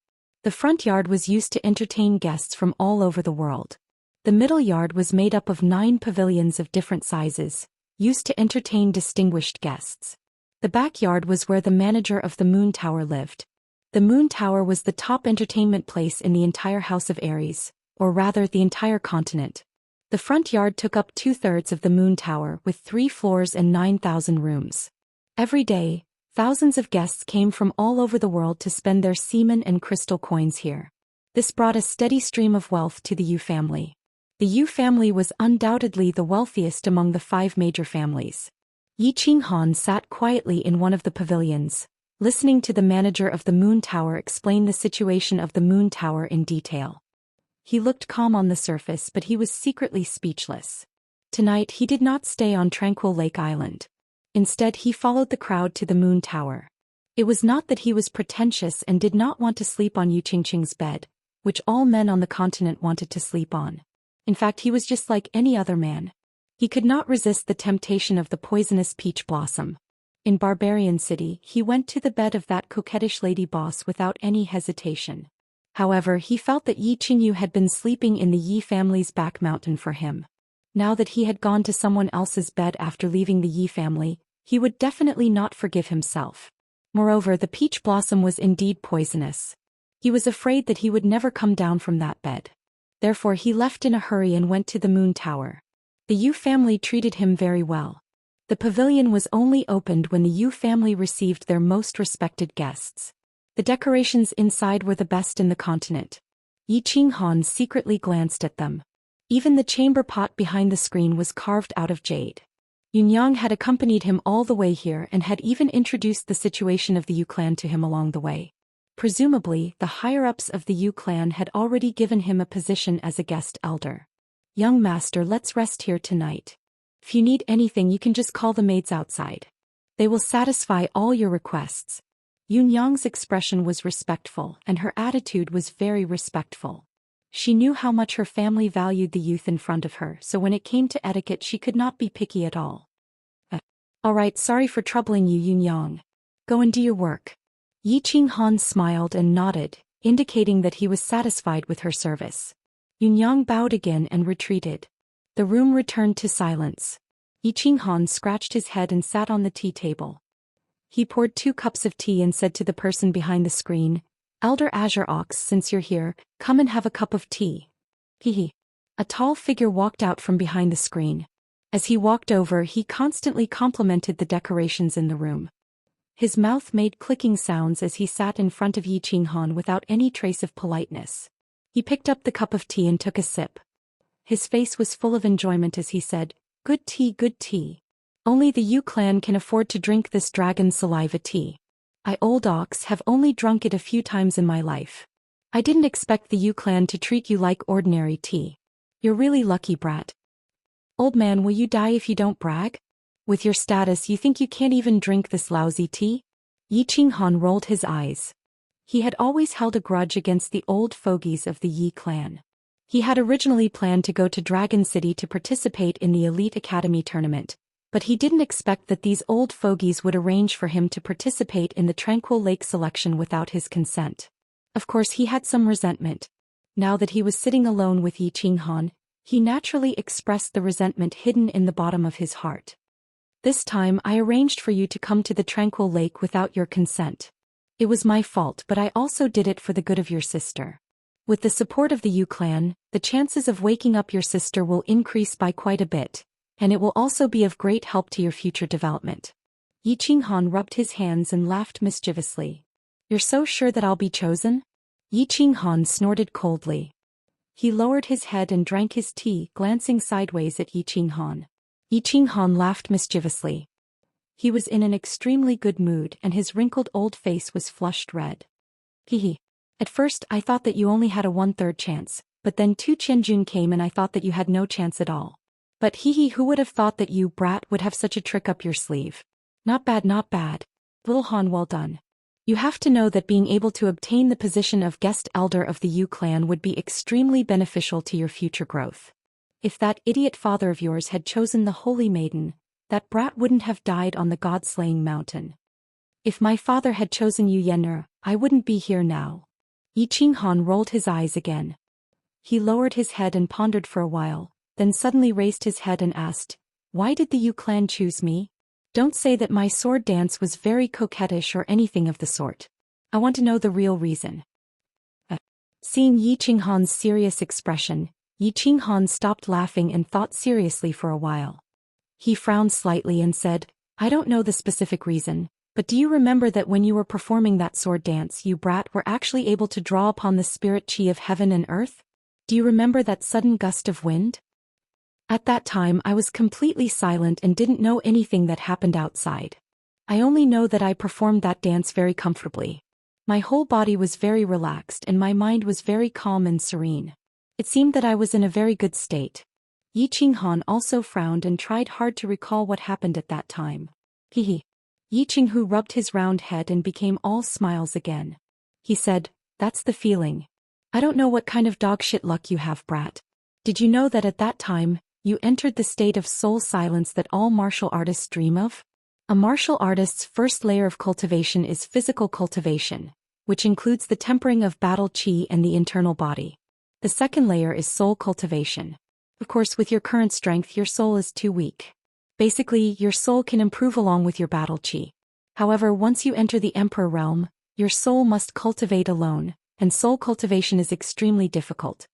The front yard was used to entertain guests from all over the world. The middle yard was made up of 9 pavilions of different sizes, used to entertain distinguished guests. The backyard was where the manager of the Moon Tower lived. The Moon Tower was the top entertainment place in the entire House of Aries, or rather the entire continent. The front yard took up 2/3 of the Moon Tower with 3 floors and 9,000 rooms. Every day, thousands of guests came from all over the world to spend their semen and crystal coins here. This brought a steady stream of wealth to the Yu family. The Yu family was undoubtedly the wealthiest among the 5 major families. Yi Qinghan sat quietly in one of the pavilions, listening to the manager of the Moon Tower explain the situation of the Moon Tower in detail. He looked calm on the surface, but he was secretly speechless. Tonight he did not stay on Tranquil Lake Island. Instead, he followed the crowd to the Moon Tower. It was not that he was pretentious and did not want to sleep on Yu Qingqing's bed, which all men on the continent wanted to sleep on. In fact, he was just like any other man. He could not resist the temptation of the poisonous peach blossom. In Barbarian City, he went to the bed of that coquettish lady boss without any hesitation. However, he felt that Yi Qingyu had been sleeping in the Yi family's back mountain for him. Now that he had gone to someone else's bed after leaving the Yi family, he would definitely not forgive himself. Moreover, the peach blossom was indeed poisonous. He was afraid that he would never come down from that bed. Therefore he left in a hurry and went to the Moon Tower. The Yu family treated him very well. The pavilion was only opened when the Yu family received their most respected guests. The decorations inside were the best in the continent. Yi Qinghan secretly glanced at them. Even the chamber pot behind the screen was carved out of jade. Yunyang had accompanied him all the way here and had even introduced the situation of the Yu clan to him along the way. Presumably, the higher-ups of the Yu clan had already given him a position as a guest elder. Young master, let's rest here tonight. If you need anything, you can just call the maids outside. They will satisfy all your requests. Yun Yang's expression was respectful, and her attitude was very respectful. She knew how much her family valued the youth in front of her, so when it came to etiquette she could not be picky at all. Alright, sorry for troubling you, Yun Yang. Go and do your work. Yi Qinghan smiled and nodded, indicating that he was satisfied with her service. Yun Yang bowed again and retreated. The room returned to silence. Yi Qinghan scratched his head and sat on the tea table. He poured 2 cups of tea and said to the person behind the screen, Elder Azure Ox, since you're here, come and have a cup of tea. Hehe. A tall figure walked out from behind the screen. As he walked over, he constantly complimented the decorations in the room. His mouth made clicking sounds as he sat in front of Yi Qinghan without any trace of politeness. He picked up the cup of tea and took a sip. His face was full of enjoyment as he said, Good tea, good tea. Only the Yu clan can afford to drink this dragon saliva tea. I old ox have only drunk it a few times in my life. I didn't expect the Yu clan to treat you like ordinary tea. You're really lucky, brat. Old man, will you die if you don't brag? With your status, you think you can't even drink this lousy tea? Yi Qinghan rolled his eyes. He had always held a grudge against the old fogies of the Yi clan. He had originally planned to go to Dragon City to participate in the Elite Academy tournament, but he didn't expect that these old fogies would arrange for him to participate in the Tranquil Lake selection without his consent. Of course, he had some resentment. Now that he was sitting alone with Yi Qinghan, he naturally expressed the resentment hidden in the bottom of his heart. This time I arranged for you to come to the Tranquil Lake without your consent. It was my fault, but I also did it for the good of your sister. With the support of the Yu clan, the chances of waking up your sister will increase by quite a bit, and it will also be of great help to your future development. Yi Qinghan rubbed his hands and laughed mischievously. You're so sure that I'll be chosen? Yi Qinghan snorted coldly. He lowered his head and drank his tea, glancing sideways at Yi Qinghan. Yi Qinghan laughed mischievously. He was in an extremely good mood and his wrinkled old face was flushed red. Hehe. At first I thought that you only had a 1/3 chance, but then Tu Qianjun came and I thought that you had no chance at all. But who would have thought that you, brat, would have such a trick up your sleeve? Not bad, not bad. Little Han, well done. You have to know that being able to obtain the position of guest elder of the Yu clan would be extremely beneficial to your future growth. If that idiot father of yours had chosen the Holy Maiden, that brat wouldn't have died on the god-slaying mountain. If my father had chosen Yu Yenner, I wouldn't be here now. Yi Qinghan rolled his eyes again. He lowered his head and pondered for a while, then suddenly raised his head and asked, Why did the Yu clan choose me? Don't say that my sword dance was very coquettish or anything of the sort. I want to know the real reason. Seeing Yi Qinghan's serious expression, Yi Qinghan stopped laughing and thought seriously for a while. He frowned slightly and said, I don't know the specific reason, but do you remember that when you were performing that sword dance, you brat were actually able to draw upon the spirit chi of heaven and earth? Do you remember that sudden gust of wind? At that time I was completely silent and didn't know anything that happened outside. I only know that I performed that dance very comfortably. My whole body was very relaxed and my mind was very calm and serene. It seemed that I was in a very good state. Yi Qinghan also frowned and tried hard to recall what happened at that time. Hehe. Yi Qinghu rubbed his round head and became all smiles again. He said, That's the feeling. I don't know what kind of dog shit luck you have, brat. Did you know that at that time, you entered the state of soul silence that all martial artists dream of? A martial artist's first layer of cultivation is physical cultivation, which includes the tempering of battle chi and the internal body. The second layer is soul cultivation. Of course, with your current strength, your soul is too weak. Basically, your soul can improve along with your battle chi. However, once you enter the Emperor realm, your soul must cultivate alone, and soul cultivation is extremely difficult.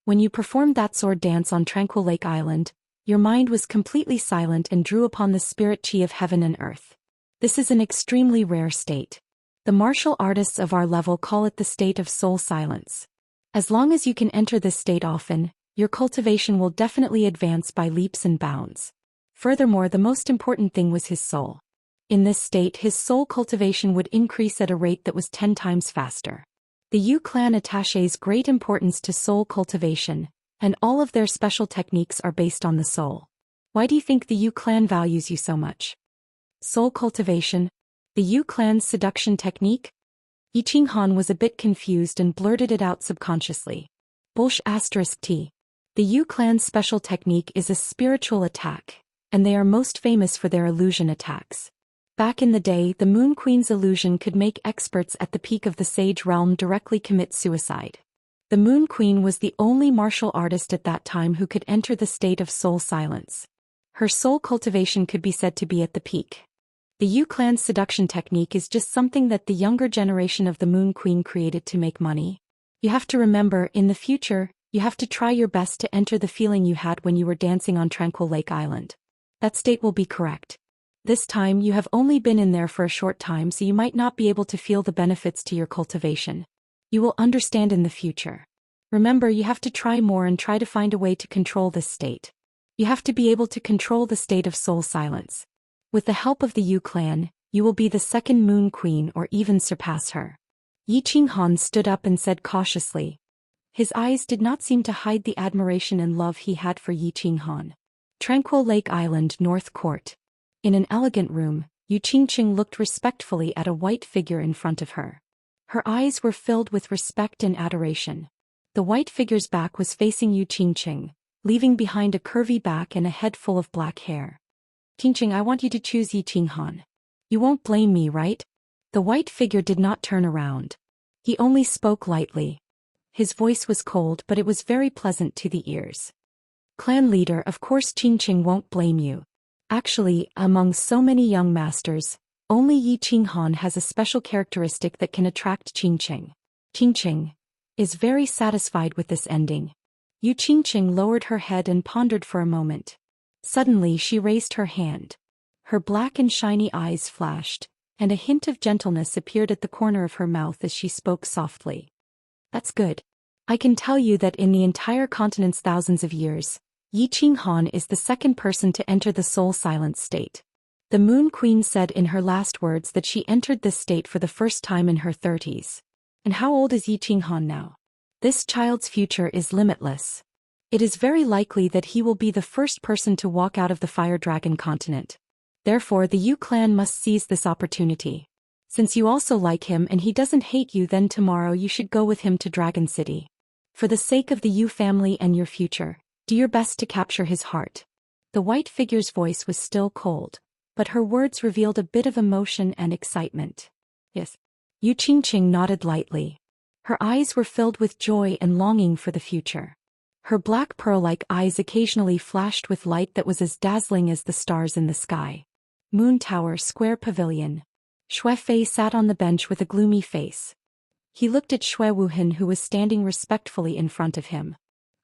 When you performed that sword dance on Tranquil Lake Island, your mind was completely silent and drew upon the spirit chi of heaven and earth. This is an extremely rare state. The martial artists of our level call it the state of soul silence. As long as you can enter this state often, your cultivation will definitely advance by leaps and bounds. Furthermore, the most important thing was his soul. In this state, his soul cultivation would increase at a rate that was 10 times faster. The Yu clan attaches great importance to soul cultivation, and all of their special techniques are based on the soul. Why do you think the Yu clan values you so much? Soul cultivation? The Yu clan's seduction technique? Yi Qinghan was a bit confused and blurted it out subconsciously. **T. The Yu clan's special technique is a spiritual attack, and they are most famous for their illusion attacks. Back in the day, the Moon Queen's illusion could make experts at the peak of the Sage realm directly commit suicide. The Moon Queen was the only martial artist at that time who could enter the state of soul silence. Her soul cultivation could be said to be at the peak. The Yu clan's seduction technique is just something that the younger generation of the Moon Queen created to make money. You have to remember, in the future, you have to try your best to enter the feeling you had when you were dancing on Tranquil Lake Island. That state will be correct. This time you have only been in there for a short time, so you might not be able to feel the benefits to your cultivation. You will understand in the future. Remember, you have to try more and try to find a way to control this state. You have to be able to control the state of soul silence. With the help of the Yu clan, you will be the second Moon Queen or even surpass her. Yi Qinghan stood up and said cautiously. His eyes did not seem to hide the admiration and love he had for Yi Qinghan. Tranquil Lake Island, North Court. In an elegant room, Yu Qingqing looked respectfully at a white figure in front of her. Her eyes were filled with respect and adoration. The white figure's back was facing Yu Qingqing, leaving behind a curvy back and a head full of black hair. Qingqing, I want you to choose Yi Qinghan. You won't blame me, right? The white figure did not turn around. He only spoke lightly. His voice was cold, but it was very pleasant to the ears. Clan leader, of course Qingqing won't blame you. Actually, among so many young masters, only Yi Qinghan has a special characteristic that can attract Qingqing. Qingqing is very satisfied with this ending. Yu Qingqing lowered her head and pondered for a moment. Suddenly she raised her hand. Her black and shiny eyes flashed, and a hint of gentleness appeared at the corner of her mouth as she spoke softly. That's good. I can tell you that in the entire continent's thousands of years, Yi Qinghan is the second person to enter the soul silence state. The Moon Queen said in her last words that she entered this state for the first time in her 30s. And how old is Yi Qinghan now? This child's future is limitless. It is very likely that he will be the first person to walk out of the Fire Dragon continent. Therefore, the Yu clan must seize this opportunity. Since you also like him and he doesn't hate you, then tomorrow you should go with him to Dragon City. For the sake of the Yu family and your future, do your best to capture his heart. The white figure's voice was still cold, but her words revealed a bit of emotion and excitement. Yes. Yu Qingqing nodded lightly. Her eyes were filled with joy and longing for the future. Her black pearl-like eyes occasionally flashed with light that was as dazzling as the stars in the sky. Moon Tower Square Pavilion. Xue Fei sat on the bench with a gloomy face. He looked at Xue Wuhan, who was standing respectfully in front of him.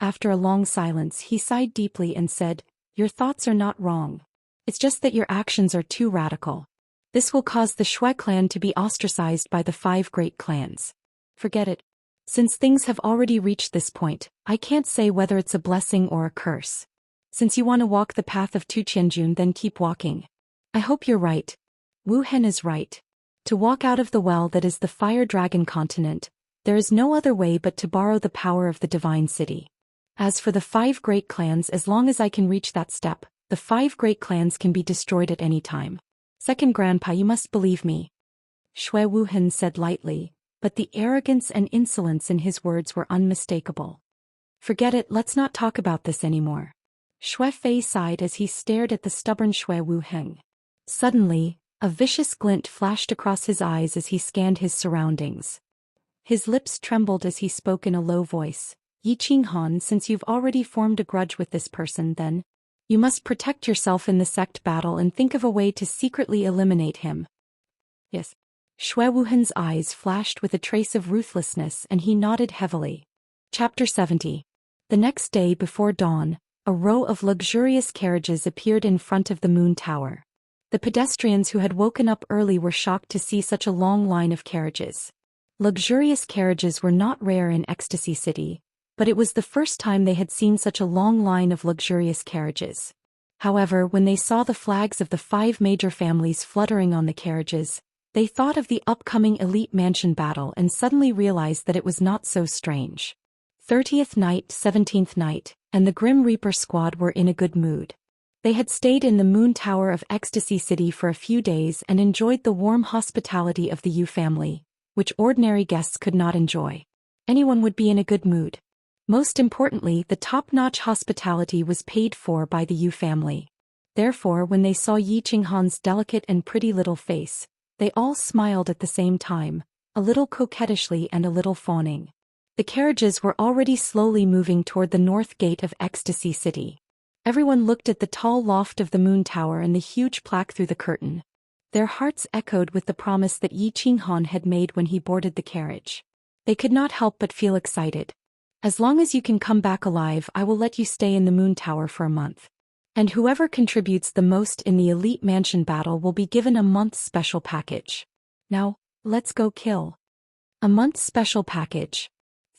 After a long silence, he sighed deeply and said, "Your thoughts are not wrong. It's just that your actions are too radical. This will cause the Xue clan to be ostracized by the 5 great clans. Forget it. Since things have already reached this point, I can't say whether it's a blessing or a curse. Since you want to walk the path of Tuqianjun, then keep walking. I hope you're right. Wu Hen is right. To walk out of the well that is the Fire Dragon continent, there is no other way but to borrow the power of the Divine City. As for the 5 great clans, as long as I can reach that step, the 5 great clans can be destroyed at any time. Second Grandpa, you must believe me." Xue Wuhan said lightly, but the arrogance and insolence in his words were unmistakable. "Forget it, let's not talk about this anymore." Xue Fei sighed as he stared at the stubborn Xue Wuheng. Suddenly, a vicious glint flashed across his eyes as he scanned his surroundings. His lips trembled as he spoke in a low voice. "Yi Qinghan, since you've already formed a grudge with this person, then you must protect yourself in the sect battle and think of a way to secretly eliminate him." "Yes." Xue Wuhan's eyes flashed with a trace of ruthlessness and he nodded heavily. Chapter 70. The next day before dawn, a row of luxurious carriages appeared in front of the Moon Tower. The pedestrians who had woken up early were shocked to see such a long line of carriages. Luxurious carriages were not rare in Ecstasy City, but it was the first time they had seen such a long line of luxurious carriages. However, when they saw the flags of the 5 major families fluttering on the carriages, they thought of the upcoming elite mansion battle and suddenly realized that it was not so strange. 30th night, 17th night, and the Grim Reaper squad were in a good mood. They had stayed in the Moon Tower of Ecstasy City for a few days and enjoyed the warm hospitality of the Yu family, which ordinary guests could not enjoy. Anyone would be in a good mood. Most importantly, the top-notch hospitality was paid for by the Yu family. Therefore, when they saw Yi Qinghan's delicate and pretty little face, they all smiled at the same time, a little coquettishly and a little fawning. The carriages were already slowly moving toward the north gate of Ecstasy City. Everyone looked at the tall loft of the Moon Tower and the huge plaque through the curtain. Their hearts echoed with the promise that Yi Qinghan had made when he boarded the carriage. They could not help but feel excited. As long as you can come back alive, I will let you stay in the Moon Tower for a month. And whoever contributes the most in the Elite Mansion battle will be given a month's special package. Now, let's go kill. A month's special package.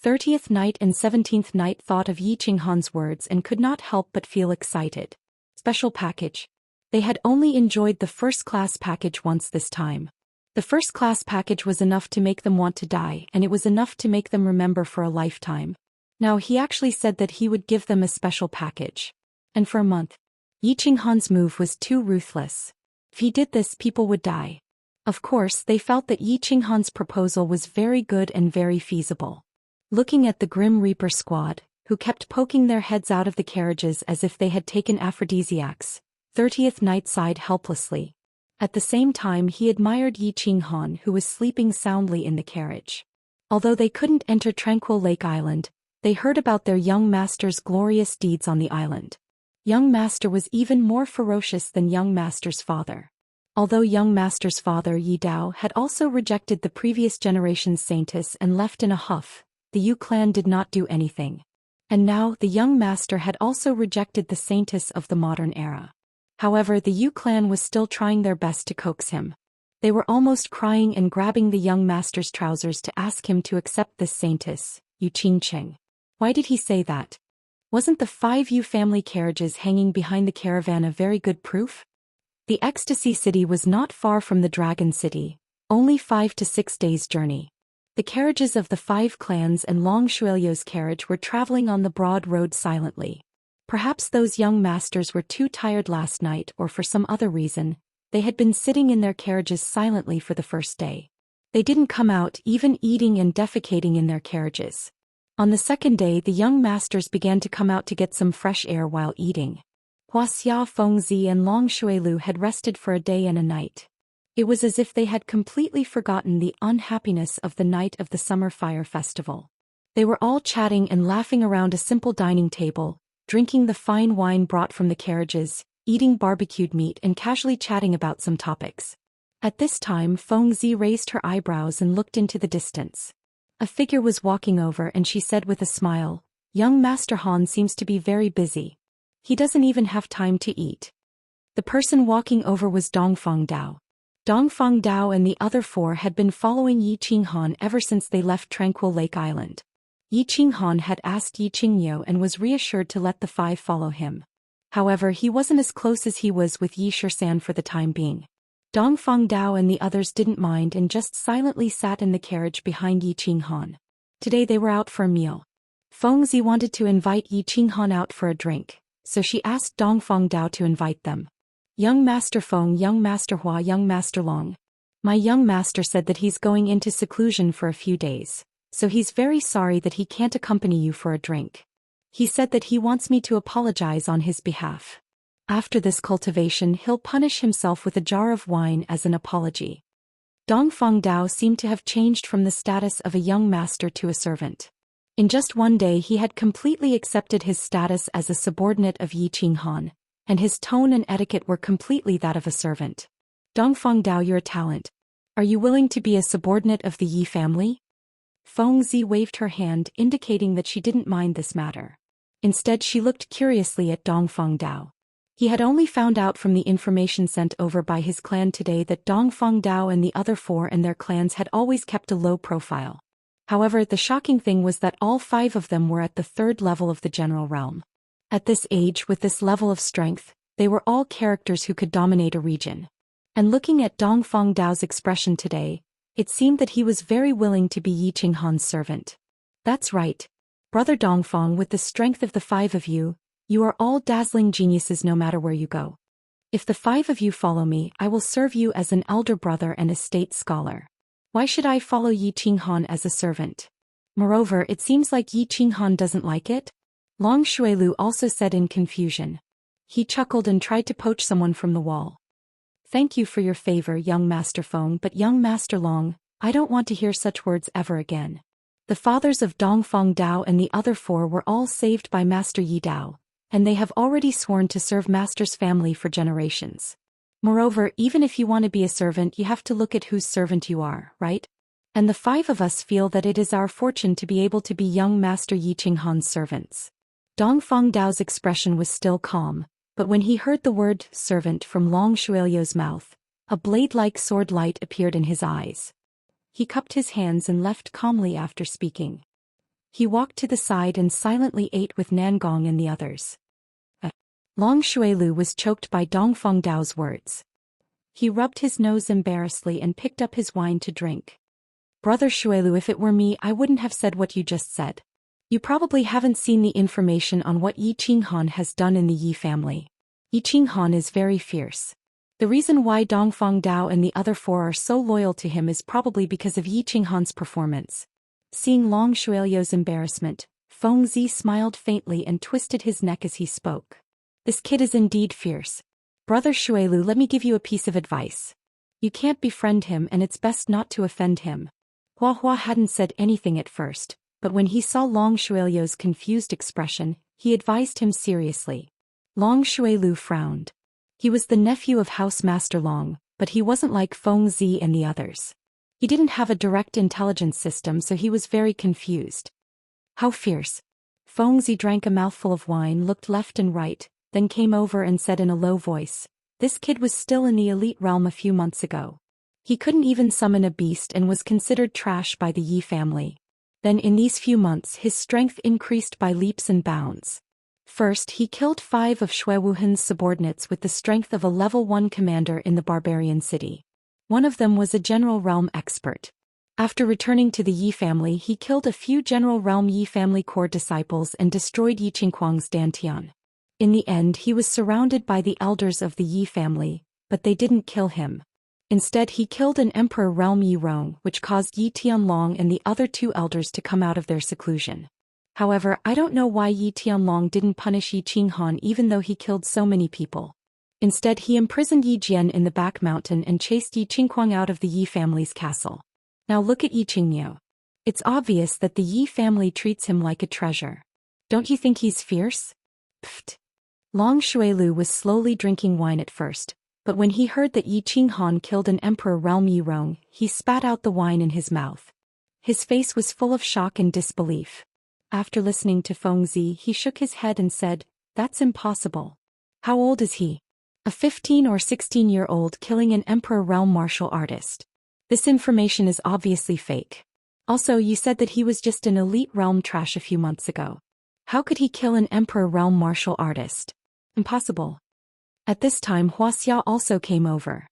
30th night and 17th night thought of Yi Qinghan's words and could not help but feel excited. Special package. They had only enjoyed the first-class package once this time. The first-class package was enough to make them want to die, and it was enough to make them remember for a lifetime. Now he actually said that he would give them a special package. And for a month. Yi Qinghan's move was too ruthless. If he did this, people would die. Of course, they felt that Yi Qinghan's proposal was very good and very feasible. Looking at the Grim Reaper squad, who kept poking their heads out of the carriages as if they had taken aphrodisiacs, 30th night sighed helplessly. At the same time he admired Yi Qinghan, who was sleeping soundly in the carriage. Although they couldn't enter Tranquil Lake Island, they heard about their young master's glorious deeds on the island. Young master was even more ferocious than young master's father. Although young master's father Yi Dao had also rejected the previous generation's saintess and left in a huff, the Yu clan did not do anything. And now the young master had also rejected the saintess of the modern era. However, the Yu clan was still trying their best to coax him. They were almost crying and grabbing the young master's trousers to ask him to accept this saintess, Yu Qingcheng. Why did he say that? Wasn't the 5 Yu family carriages hanging behind the caravan a very good proof? The Ecstasy City was not far from the Dragon City, only 5 to 6 days' journey. The carriages of the 5 clans and Long Shuelio's carriage were traveling on the broad road silently. Perhaps those young masters were too tired last night, or for some other reason, they had been sitting in their carriages silently for the first day. They didn't come out, even eating and defecating in their carriages. On the second day the young masters began to come out to get some fresh air while eating. Huaxia, Fengzi and Long Shuelu had rested for a day and a night. It was as if they had completely forgotten the unhappiness of the night of the Summer Fire Festival. They were all chatting and laughing around a simple dining table, drinking the fine wine brought from the carriages, eating barbecued meat and casually chatting about some topics. At this time Fengzi raised her eyebrows and looked into the distance. A figure was walking over and she said with a smile, "Young Master Han seems to be very busy. He doesn't even have time to eat." The person walking over was Dongfang Dao. Dongfang Dao and the other 4 had been following Yi Qinghan ever since they left Tranquil Lake Island. Yi Qinghan had asked Yi Qingyou and was reassured to let the 5 follow him. However, he wasn't as close as he was with Yi Shisan for the time being. Dongfang Dao and the others didn't mind and just silently sat in the carriage behind Yi Qinghan. Today they were out for a meal. Fengzi wanted to invite Yi Qinghan out for a drink, so she asked Dongfang Dao to invite them. "Young Master Feng, Young Master Hua, Young Master Long. My young master said that he's going into seclusion for a few days, so he's very sorry that he can't accompany you for a drink. He said that he wants me to apologize on his behalf. After this cultivation he'll punish himself with a jar of wine as an apology." Dongfang Dao seemed to have changed from the status of a young master to a servant. In just one day he had completely accepted his status as a subordinate of Yi Qinghan, and his tone and etiquette were completely that of a servant. "Dongfang Dao, you're a talent. Are you willing to be a subordinate of the Yi family?" Fengzi waved her hand, indicating that she didn't mind this matter. Instead she looked curiously at Dongfang Dao. He had only found out from the information sent over by his clan today that Dongfang Dao and the other 4 and their clans had always kept a low profile. However, the shocking thing was that all 5 of them were at the 3rd level of the general realm. At this age, with this level of strength, They were all characters who could dominate a region. And looking at Dongfang Dao's expression today, it seemed that he was very willing to be Yi Qinghan's servant. That's right. Brother Dongfang, with the strength of the five of you, you are all dazzling geniuses no matter where you go. If the five of you follow me, I will serve you as an elder brother and a state scholar. Why should I follow Yi Qinghan as a servant? Moreover, it seems like Yi Qinghan doesn't like it. Long Shuilu also said in confusion. He chuckled and tried to poach someone from the wall. Thank you for your favor, young Master Feng, but young Master Long, I don't want to hear such words ever again. The fathers of Dongfang Dao and the other four were all saved by Master Yi Dao, and they have already sworn to serve Master's family for generations. Moreover, even if you want to be a servant, you have to look at whose servant you are, right? And the five of us feel that it is our fortune to be able to be young Master Yi Qinghan's servants. Dongfang Dao's expression was still calm, but when he heard the word servant from Long Shuilio's mouth, a blade-like sword light appeared in his eyes. He cupped his hands and left calmly after speaking. He walked to the side and silently ate with Nangong and the others. Long Shuilu was choked by Dongfang Dao's words. He rubbed his nose embarrassedly and picked up his wine to drink. Brother Shuilu, if it were me, I wouldn't have said what you just said. You probably haven't seen the information on what Yi Qinghan has done in the Yi family. Yi Qinghan is very fierce. The reason why Dongfang Dao and the other four are so loyal to him is probably because of Yi Qinghan's performance. Seeing Long Shuilio's embarrassment, Feng Zi smiled faintly and twisted his neck as he spoke. This kid is indeed fierce. Brother Shuilu, let me give you a piece of advice. You can't befriend him and it's best not to offend him. Hua Hua hadn't said anything at first, but when he saw Long Shuilio's confused expression, he advised him seriously. Long Shuilu frowned. He was the nephew of House Master Long, but he wasn't like Feng Zi and the others. He didn't have a direct intelligence system, so he was very confused. How fierce. Feng Zi drank a mouthful of wine, looked left and right, then came over and said in a low voice, "This kid was still in the elite realm a few months ago. He couldn't even summon a beast and was considered trash by the Yi family. Then in these few months his strength increased by leaps and bounds. First he killed 5 of Xue Wuhan's subordinates with the strength of a level 1 commander in the barbarian city. One of them was a general realm expert. After returning to the Yi family, he killed a few general realm Yi family core disciples and destroyed Yi Qinghuang's Dantian. In the end he was surrounded by the elders of the Yi family, but they didn't kill him. Instead he killed an emperor realm Yi Rong, which caused Yi Tianlong and the other 2 elders to come out of their seclusion. However, I don't know why Yi Tianlong didn't punish Yi Qinghan even though he killed so many people. Instead he imprisoned Yi Jian in the back mountain and chased Yi Qinghuang out of the Yi family's castle. Now look at Yi Qingniu. It's obvious that the Yi family treats him like a treasure. Don't you think he's fierce? Pfft. Long Shuilu was slowly drinking wine at first, but when he heard that Yi Qinghan killed an emperor realm Yi Rong, he spat out the wine in his mouth. His face was full of shock and disbelief. After listening to Feng Zi, he shook his head and said, "That's impossible. How old is he? A 15 or 16-year-old killing an emperor realm martial artist. This information is obviously fake. Also, you said that he was just an elite realm trash a few months ago. How could he kill an emperor realm martial artist? Impossible." At this time Wuxia also came over.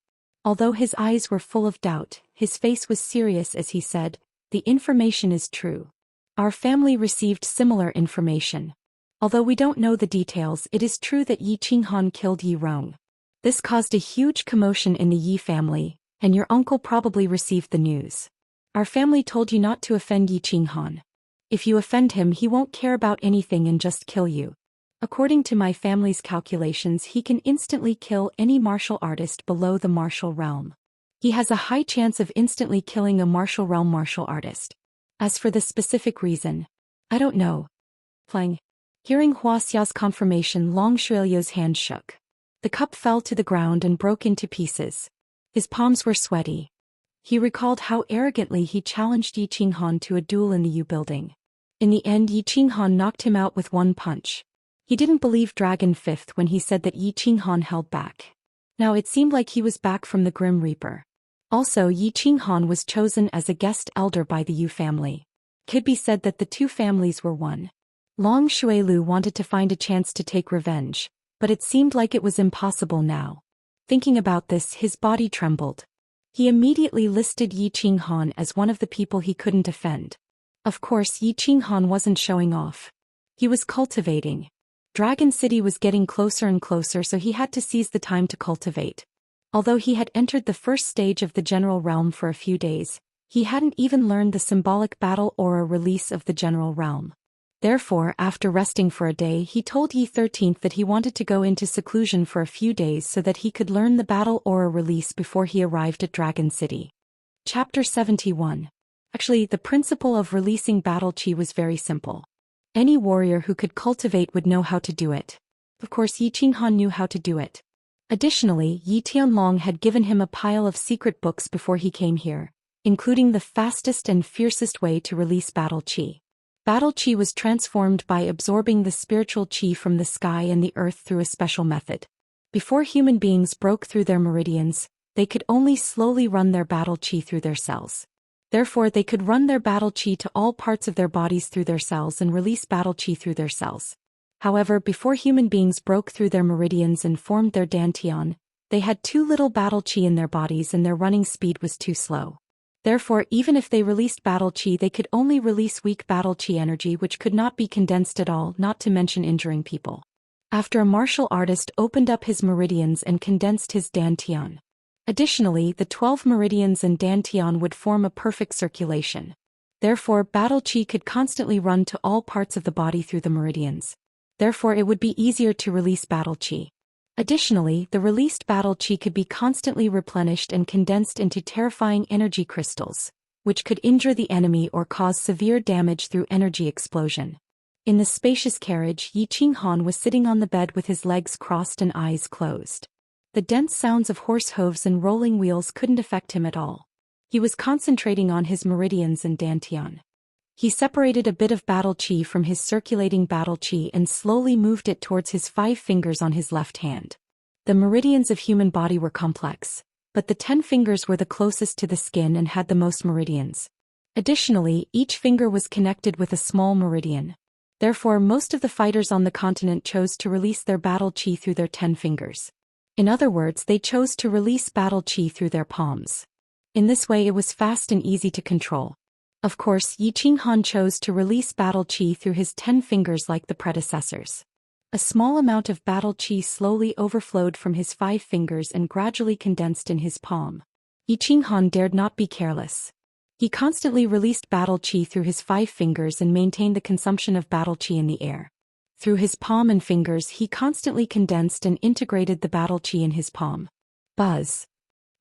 Although his eyes were full of doubt, his face was serious as he said, "The information is true. Our family received similar information. Although we don't know the details, it is true that Yi Qinghan killed Yi Rong. This caused a huge commotion in the Yi family, and your uncle probably received the news. Our family told you not to offend Yi Qinghan. If you offend him, he won't care about anything and just kill you. According to my family's calculations, he can instantly kill any martial artist below the martial realm. He has a high chance of instantly killing a martial realm martial artist. As for the specific reason, I don't know." Plang. Hearing Huaxia's confirmation, Long Shuilio's hand shook. The cup fell to the ground and broke into pieces. His palms were sweaty. He recalled how arrogantly he challenged Yi Qinghan to a duel in the Yu building. In the end, Yi Qinghan knocked him out with one punch. He didn't believe Dragon Fifth when he said that Yi Qinghan held back. Now it seemed like he was back from the Grim Reaper. Also, Yi Qinghan was chosen as a guest elder by the Yu family. Could be said that the 2 families were one. Long Shuilu wanted to find a chance to take revenge, but it seemed like it was impossible now. Thinking about this, his body trembled. He immediately listed Yi Qinghan as one of the people he couldn't offend. Of course, Yi Qinghan wasn't showing off. He was cultivating. Dragon City was getting closer and closer, so he had to seize the time to cultivate. Although he had entered the first stage of the general realm for a few days, he hadn't even learned the symbolic battle aura release of the general realm. Therefore, after resting for a day, he told Yi 13th that he wanted to go into seclusion for a few days so that he could learn the battle aura release before he arrived at Dragon City. Chapter 71. Actually, the principle of releasing battle chi was very simple. Any warrior who could cultivate would know how to do it. Of course, Yi Qinghan knew how to do it. Additionally, Yi Tianlong had given him a pile of secret books before he came here, including the fastest and fiercest way to release battle chi. Battle chi was transformed by absorbing the spiritual chi from the sky and the earth through a special method. Before human beings broke through their meridians, they could only slowly run their battle chi through their cells. Therefore, they could run their battle chi to all parts of their bodies through their cells and release battle chi through their cells. However, before human beings broke through their meridians and formed their dantian, they had too little battle chi in their bodies and their running speed was too slow. Therefore, even if they released battle chi, they could only release weak battle chi energy which could not be condensed at all, not to mention injuring people. After a martial artist opened up his meridians and condensed his dantian. Additionally, the 12 meridians and dantian would form a perfect circulation. Therefore, battle chi could constantly run to all parts of the body through the meridians. Therefore, it would be easier to release battle chi. Additionally, the released battle chi could be constantly replenished and condensed into terrifying energy crystals, which could injure the enemy or cause severe damage through energy explosion. In the spacious carriage, Yi Qinghan was sitting on the bed with his legs crossed and eyes closed. The dense sounds of horse hooves and rolling wheels couldn't affect him at all. He was concentrating on his meridians and dantian. He separated a bit of battle chi from his circulating battle chi and slowly moved it towards his 5 fingers on his left hand. The meridians of human body were complex, but the 10 fingers were the closest to the skin and had the most meridians. Additionally, each finger was connected with a small meridian. Therefore, most of the fighters on the continent chose to release their battle chi through their 10 fingers. In other words, they chose to release battle chi through their palms. In this way, it was fast and easy to control. Of course, Yi Qinghan chose to release battle chi through his 10 fingers like the predecessors. A small amount of battle chi slowly overflowed from his 5 fingers and gradually condensed in his palm. Yi Qinghan dared not be careless. He constantly released battle chi through his 5 fingers and maintained the consumption of battle chi in the air. Through his palm and fingers, he constantly condensed and integrated the battle chi in his palm. Buzz.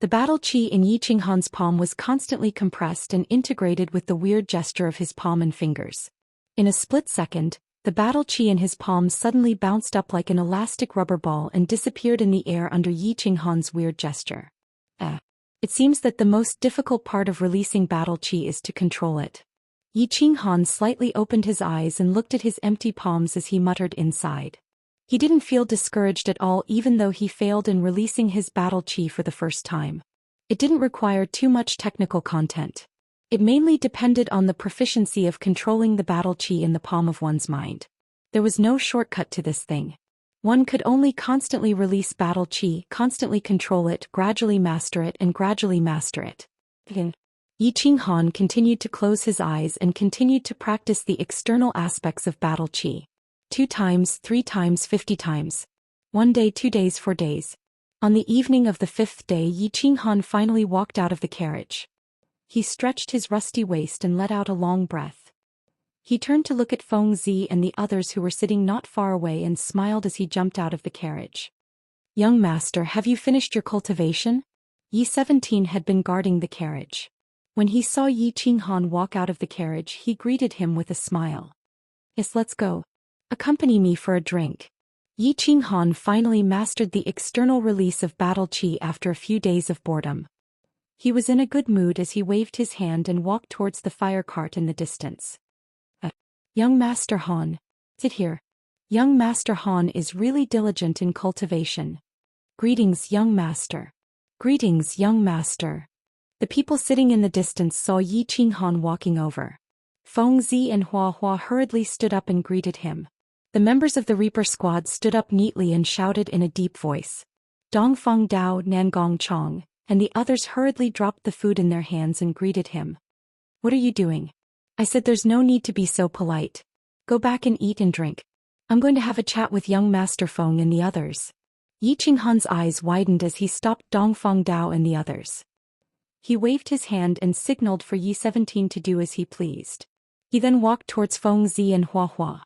The battle chi in Yi Qinghan's palm was constantly compressed and integrated with the weird gesture of his palm and fingers. In a split second, the battle chi in his palm suddenly bounced up like an elastic rubber ball and disappeared in the air under Yi Qinghan's weird gesture. It seems that the most difficult part of releasing battle chi is to control it. Yi Qinghan slightly opened his eyes and looked at his empty palms as he muttered inside. He didn't feel discouraged at all even though he failed in releasing his battle chi for the first time. It didn't require too much technical content. It mainly depended on the proficiency of controlling the battle chi in the palm of one's mind. There was no shortcut to this thing. One could only constantly release battle chi, constantly control it, gradually master it, and gradually master it. Yi Qinghan continued to close his eyes and continued to practice the external aspects of battle chi. 2 times, 3 times, 50 times. 1 day, 2 days, 4 days. On the evening of the 5th day, Yi Qinghan finally walked out of the carriage. He stretched his rusty waist and let out a long breath. He turned to look at Feng Zi and the others who were sitting not far away and smiled as he jumped out of the carriage. "Young master, have you finished your cultivation?" Yi 17 had been guarding the carriage. When he saw Yi Qinghan walk out of the carriage, he greeted him with a smile. "Yes, let's go. Accompany me for a drink." Yi Qinghan finally mastered the external release of battle chi after a few days of boredom. He was in a good mood as he waved his hand and walked towards the fire cart in the distance. "Young Master Han. Sit here. Young Master Han is really diligent in cultivation. Greetings, young master." "Greetings, young master." The people sitting in the distance saw Yi Qinghan walking over. Feng Zi and Hua Hua hurriedly stood up and greeted him. The members of the Reaper squad stood up neatly and shouted in a deep voice. Dongfeng Dao Nangong Chong, and the others hurriedly dropped the food in their hands and greeted him. What are you doing? I said there's no need to be so polite. Go back and eat and drink. I'm going to have a chat with young Master Feng and the others. Yi Qinghan's eyes widened as he stopped Dongfeng Dao and the others. He waved his hand and signaled for Yi 17 to do as he pleased. He then walked towards Feng Zi and Hua Hua.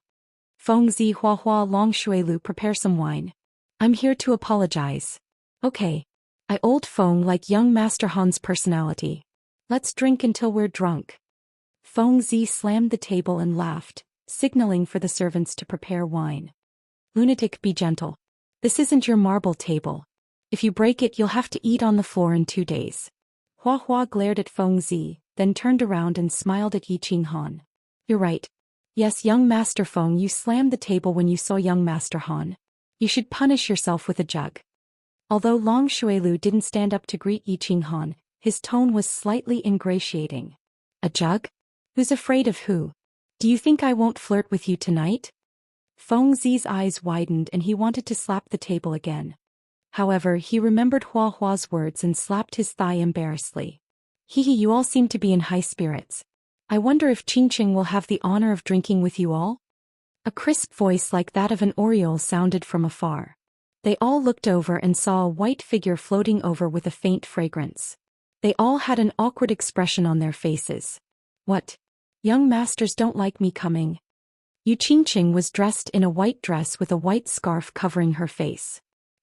Feng Zi, Hua Hua, Long Shuilu, prepare some wine. I'm here to apologize. Okay. I old Feng like young Master Han's personality. Let's drink until we're drunk. Feng Zi slammed the table and laughed, signaling for the servants to prepare wine. Lunatic, be gentle. This isn't your marble table. If you break it, you'll have to eat on the floor in 2 days. Hua Hua glared at Feng Zi, then turned around and smiled at Yi Qinghan. You're right. Yes, young Master Feng, you slammed the table when you saw young Master Han. You should punish yourself with a jug. Although Long Shuilu didn't stand up to greet Yi Qinghan, his tone was slightly ingratiating. A jug? Who's afraid of who? Do you think I won't flirt with you tonight? Feng Zi's eyes widened and he wanted to slap the table again. However, he remembered Hua Hua's words and slapped his thigh embarrassedly. Hee, you all seem to be in high spirits. I wonder if Qingqing will have the honor of drinking with you all? A crisp voice like that of an oriole sounded from afar. They all looked over and saw a white figure floating over with a faint fragrance. They all had an awkward expression on their faces. What? Young masters don't like me coming. Yu Qingqing was dressed in a white dress with a white scarf covering her face.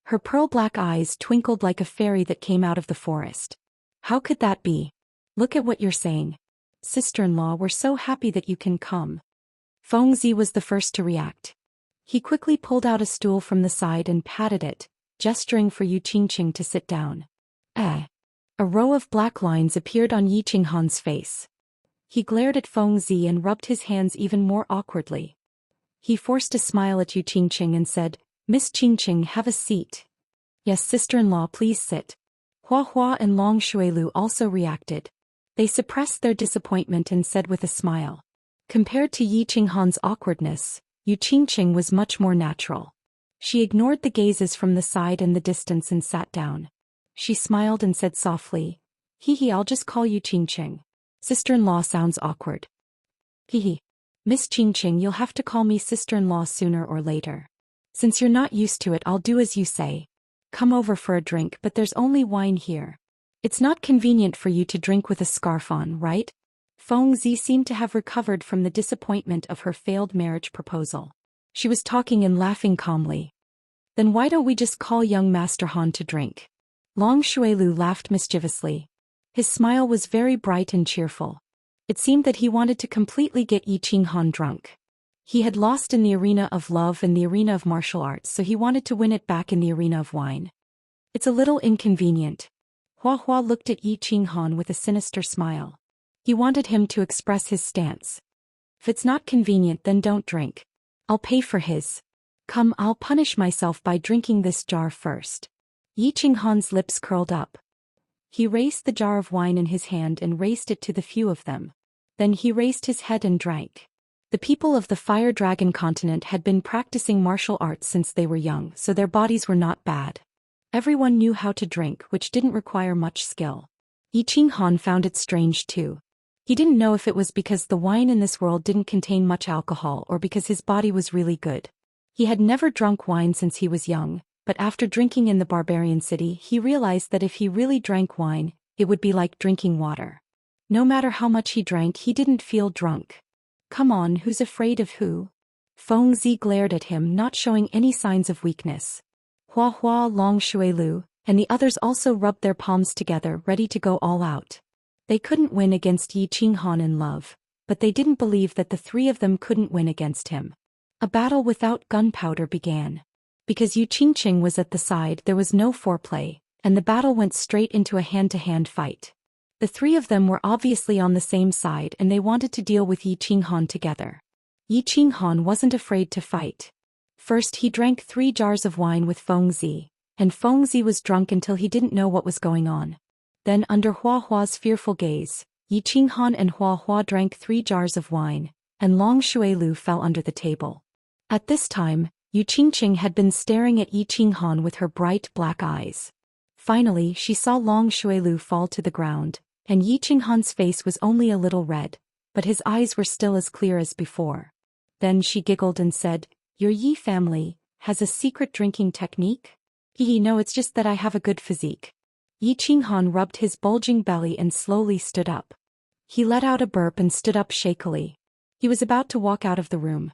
Her pearl-black eyes twinkled like a fairy that came out of the forest. How could that be? Look at what you're saying. Sister-in-law, we're so happy that you can come. Feng Zi was the first to react. He quickly pulled out a stool from the side and patted it, gesturing for Yu Qingqing to sit down. A row of black lines appeared on Yi Qinghan's face. He glared at Feng Zi and rubbed his hands even more awkwardly. He forced a smile at Yu Qingqing and said, Miss Qingqing, have a seat. Yes, sister-in-law, please sit. Hua Hua and Long Shuilu also reacted. They suppressed their disappointment and said with a smile. Compared to Yi Qinghan's awkwardness, Yu Qingqing was much more natural. She ignored the gazes from the side and the distance and sat down. She smiled and said softly, Hee, I'll just call you Qingqing. Sister-in-law sounds awkward. Hee. Miss Qingqing, you'll have to call me sister-in-law sooner or later. Since you're not used to it, I'll do as you say. Come over for a drink, but there's only wine here. It's not convenient for you to drink with a scarf on, right? Feng Zi seemed to have recovered from the disappointment of her failed marriage proposal. She was talking and laughing calmly. Then why don't we just call young Master Han to drink? Long Shuilu laughed mischievously. His smile was very bright and cheerful. It seemed that he wanted to completely get Yi Qinghan drunk. He had lost in the arena of love and the arena of martial arts, so he wanted to win it back in the arena of wine. It's a little inconvenient. Hua Hua looked at Yi Qinghan with a sinister smile. He wanted him to express his stance. If it's not convenient, then don't drink. I'll pay for his. Come, I'll punish myself by drinking this jar first. Yi Qinghan's lips curled up. He raised the jar of wine in his hand and raised it to the few of them. Then he raised his head and drank. The people of the Fire Dragon continent had been practicing martial arts since they were young, so their bodies were not bad. Everyone knew how to drink, which didn't require much skill. Yi Qinghan found it strange too. He didn't know if it was because the wine in this world didn't contain much alcohol or because his body was really good. He had never drunk wine since he was young, but after drinking in the barbarian city, he realized that if he really drank wine, it would be like drinking water. No matter how much he drank, he didn't feel drunk. Come on, who's afraid of who? Feng Zi glared at him, not showing any signs of weakness. Hua Hua, Long Shuilu, and the others also rubbed their palms together, ready to go all out. They couldn't win against Yi Qinghan in love, but they didn't believe that the three of them couldn't win against him. A battle without gunpowder began. Because Yu Qingqing was at the side, there was no foreplay, and the battle went straight into a hand-to-hand fight. The three of them were obviously on the same side and they wanted to deal with Yi Qinghan together. Yi Qinghan wasn't afraid to fight. First he drank 3 jars of wine with Feng Zi, and Feng Zi was drunk until he didn't know what was going on. Then under Hua Hua's fearful gaze, Yi Qinghan and Hua Hua drank 3 jars of wine, and Long Shuilu fell under the table. At this time, Yu Qingqing had been staring at Yi Qinghan with her bright black eyes. Finally, she saw Long Shuilu fall to the ground, and Yi Qinghan's face was only a little red, but his eyes were still as clear as before. Then she giggled and said, "Your Yi family has a secret drinking technique?" No, it's just that I have a good physique." Yi Qinghan rubbed his bulging belly and slowly stood up. He let out a burp and stood up shakily. He was about to walk out of the room.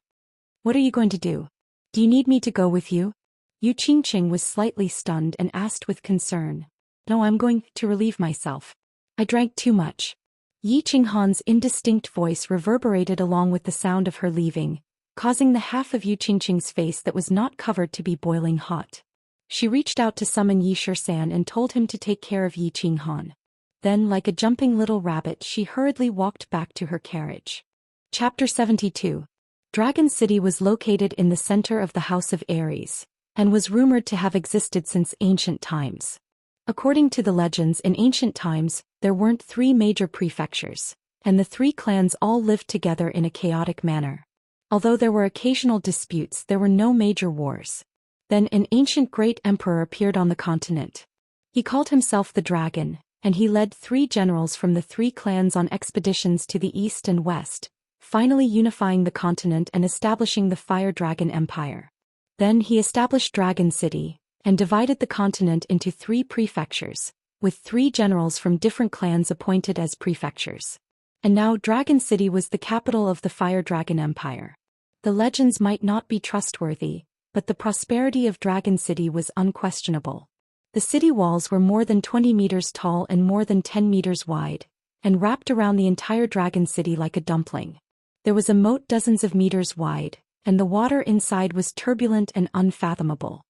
"What are you going to do? Do you need me to go with you?" Yu Qingqing was slightly stunned and asked with concern. "No, I'm going to relieve myself. I drank too much." Yi Qinghan's indistinct voice reverberated along with the sound of her leaving, causing the half of Yu Qingqing's face that was not covered to be boiling hot. She reached out to summon Yi Shisan and told him to take care of Yi Qinghan. Then, like a jumping little rabbit, she hurriedly walked back to her carriage. Chapter 72. Dragon City was located in the center of the House of Ares, and was rumored to have existed since ancient times. According to the legends, in ancient times, there weren't 3 major prefectures, and the 3 clans all lived together in a chaotic manner. Although there were occasional disputes, there were no major wars. Then an ancient great emperor appeared on the continent. He called himself the Dragon, and he led 3 generals from the 3 clans on expeditions to the east and west, finally unifying the continent and establishing the Fire Dragon Empire. Then he established Dragon City, and divided the continent into 3 prefectures, with 3 generals from different clans appointed as prefectures. And now Dragon City was the capital of the Fire Dragon Empire. The legends might not be trustworthy, but the prosperity of Dragon City was unquestionable. The city walls were more than 20 meters tall and more than 10 meters wide, and wrapped around the entire Dragon City like a dumpling. There was a moat dozens of meters wide, and the water inside was turbulent and unfathomable.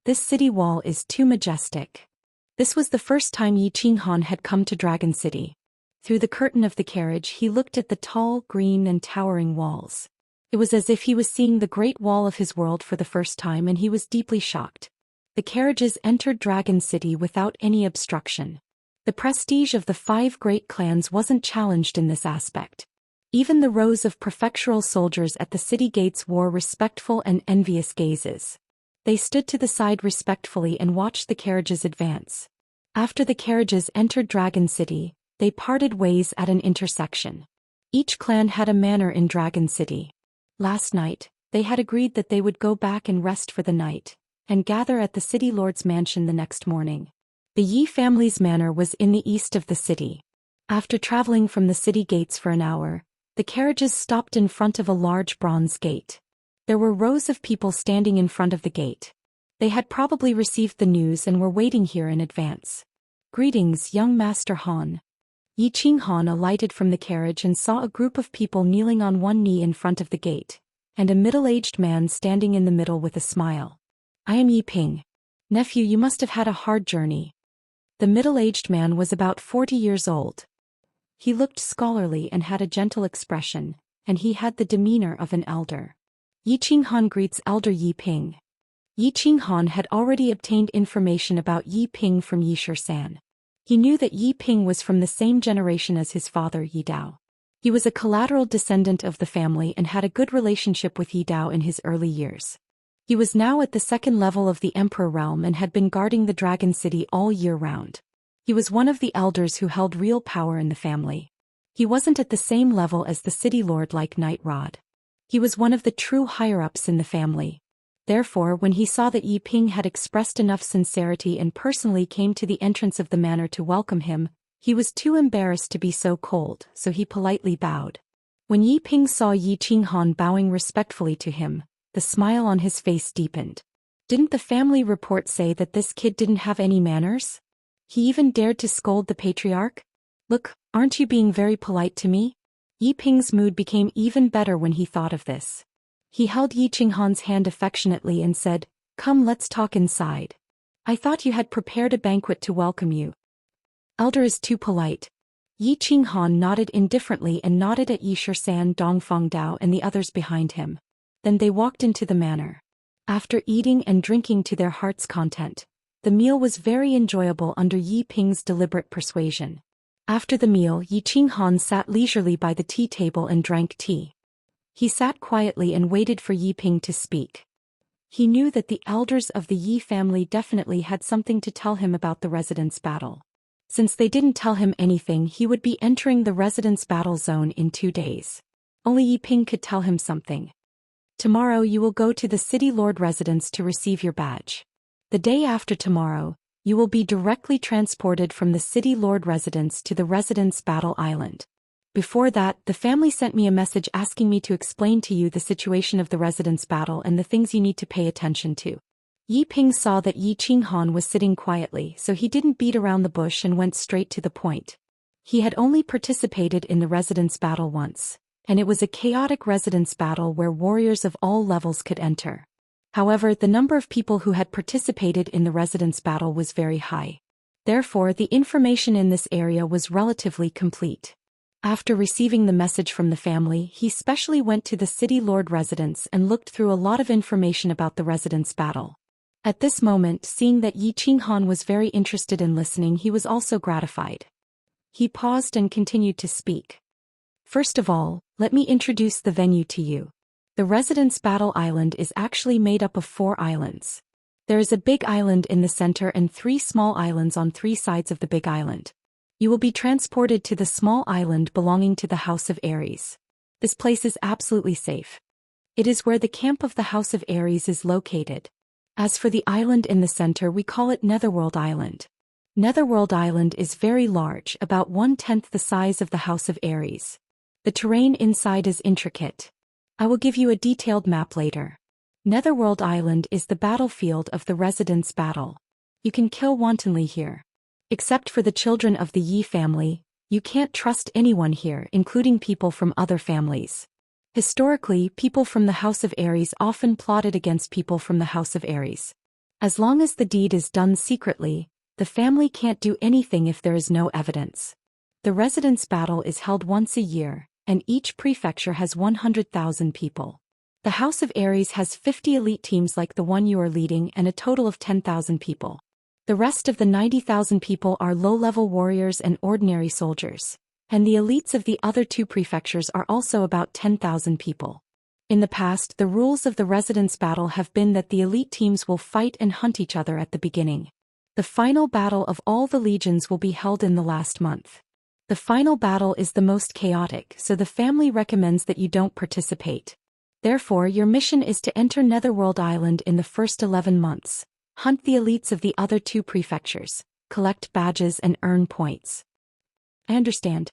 This city wall is too majestic. This was the first time Yi Qinghan had come to Dragon City. Through the curtain of the carriage he looked at the tall, green and towering walls. It was as if he was seeing the great wall of his world for the first time, and he was deeply shocked. The carriages entered Dragon City without any obstruction. The prestige of the 5 great clans wasn't challenged in this aspect. Even the rows of prefectural soldiers at the city gates wore respectful and envious gazes. They stood to the side respectfully and watched the carriages advance. After the carriages entered Dragon City, they parted ways at an intersection. Each clan had a manor in Dragon City. Last night, they had agreed that they would go back and rest for the night, and gather at the city lord's mansion the next morning. The Yi family's manor was in the east of the city. After traveling from the city gates for an hour, the carriages stopped in front of a large bronze gate. There were rows of people standing in front of the gate. They had probably received the news and were waiting here in advance. "Greetings, young Master Han." Yi Qinghan alighted from the carriage and saw a group of people kneeling on one knee in front of the gate, and a middle-aged man standing in the middle with a smile. "I am Yi Ping. Nephew, you must have had a hard journey." The middle-aged man was about 40 years old. He looked scholarly and had a gentle expression, and he had the demeanor of an elder. Yi Qinghan greets Elder Yi Ping. Yi Qinghan had already obtained information about Yi Ping from Yi Shisan. He knew that Yi Ping was from the same generation as his father Yi Dao. He was a collateral descendant of the family and had a good relationship with Yi Dao in his early years. He was now at the 2nd level of the Emperor realm and had been guarding the Dragon City all year round. He was one of the elders who held real power in the family. He wasn't at the same level as the city lord like Night Rod. He was one of the true higher-ups in the family. Therefore, when he saw that Yi Ping had expressed enough sincerity and personally came to the entrance of the manor to welcome him, he was too embarrassed to be so cold, so he politely bowed. When Yi Ping saw Yi Qinghan bowing respectfully to him, the smile on his face deepened. Didn't the family report say that this kid didn't have any manners? He even dared to scold the patriarch? Look, aren't you being very polite to me? Yi Ping's mood became even better when he thought of this. He held Yi Qinghan's hand affectionately and said, "Come, let's talk inside. I thought you had prepared a banquet to welcome you." "Elder is too polite." Yi Qinghan nodded indifferently and nodded at Yi Shisan, Dongfeng Dao and the others behind him. Then they walked into the manor. After eating and drinking to their heart's content, the meal was very enjoyable under Yi Ping's deliberate persuasion. After the meal, Yi Qinghan sat leisurely by the tea table and drank tea. He sat quietly and waited for Yi Ping to speak. He knew that the elders of the Yi family definitely had something to tell him about the residence battle. Since they didn't tell him anything, he would be entering the residence battle zone in 2 days. Only Yi Ping could tell him something. Tomorrow you will go to the City Lord residence to receive your badge. The day after tomorrow, you will be directly transported from the City Lord residence to the residence battle island. Before that, the family sent me a message asking me to explain to you the situation of the residence battle and the things you need to pay attention to. Yi Ping saw that Yi Qinghan was sitting quietly, so he didn't beat around the bush and went straight to the point. He had only participated in the residence battle once, and it was a chaotic residence battle where warriors of all levels could enter. However, the number of people who had participated in the residence battle was very high. Therefore, the information in this area was relatively complete. After receiving the message from the family, he specially went to the City Lord residence and looked through a lot of information about the residence battle. At this moment, seeing that Yi Qinghan was very interested in listening, he was also gratified. He paused and continued to speak. First of all, let me introduce the venue to you. The residence battle island is actually made up of 4 islands. There is a big island in the center and 3 small islands on 3 sides of the big island. You will be transported to the small island belonging to the House of Aries. This place is absolutely safe. It is where the camp of the House of Aries is located. As for the island in the center, we call it Netherworld Island. Netherworld Island is very large, about 1/10 the size of the House of Aries. The terrain inside is intricate. I will give you a detailed map later. Netherworld Island is the battlefield of the residence battle. You can kill wantonly here. Except for the children of the Yi family, you can't trust anyone here, including people from other families. Historically, people from the House of Aries often plotted against people from the House of Aries. As long as the deed is done secretly, the family can't do anything if there is no evidence. The residence battle is held once a year, and each prefecture has 100,000 people. The House of Aries has 50 elite teams like the one you are leading and a total of 10,000 people. The rest of the 90,000 people are low-level warriors and ordinary soldiers. And the elites of the other 2 prefectures are also about 10,000 people. In the past, the rules of the residence battle have been that the elite teams will fight and hunt each other at the beginning. The final battle of all the legions will be held in the last month. The final battle is the most chaotic, so the family recommends that you don't participate. Therefore, your mission is to enter Netherworld Island in the first 11 months, hunt the elites of the other 2 prefectures, collect badges and earn points. I understand.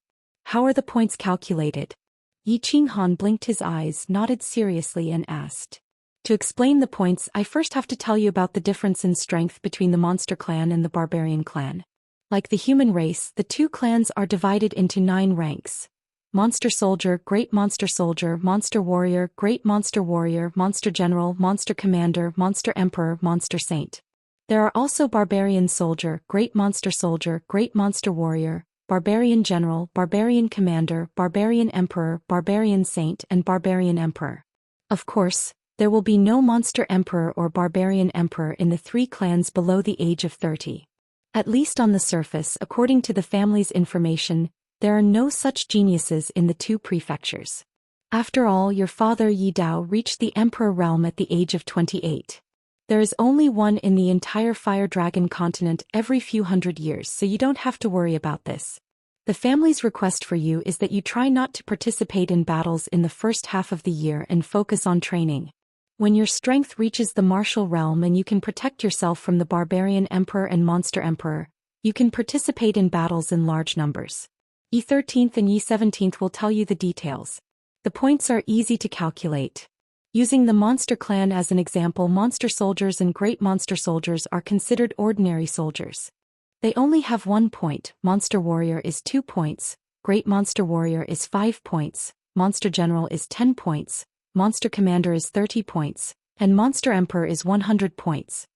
How are the points calculated? Yi Qinghan blinked his eyes, nodded seriously and asked. To explain the points, I first have to tell you about the difference in strength between the monster clan and the barbarian clan. Like the human race, the 2 clans are divided into 9 ranks. Monster Soldier, Great Monster Soldier, Monster Warrior, Great Monster Warrior, Monster General, Monster Commander, Monster Emperor, Monster Saint. There are also Barbarian Soldier, Great Monster Soldier, Great Monster Warrior, Barbarian General, Barbarian Commander, Barbarian Emperor, Barbarian Saint, and Barbarian Emperor. Of course, there will be no Monster Emperor or Barbarian Emperor in the 3 clans below the age of 30. At least on the surface, according to the family's information, there are no such geniuses in the 2 prefectures. After all, your father Yi Dao reached the Emperor realm at the age of 28. There is only one in the entire Fire Dragon continent every few hundred years, so you don't have to worry about this. The family's request for you is that you try not to participate in battles in the first half of the year and focus on training. When your strength reaches the martial realm and you can protect yourself from the Barbarian Emperor and Monster Emperor, you can participate in battles in large numbers. Yi 13th and Yi 17th will tell you the details. The points are easy to calculate. Using the Monster Clan as an example, Monster Soldiers and Great Monster Soldiers are considered ordinary soldiers. They only have 1 point, Monster Warrior is 2 points, Great Monster Warrior is 5 points, Monster General is 10 points, Monster Commander is 30 points, and Monster Emperor is 100 points.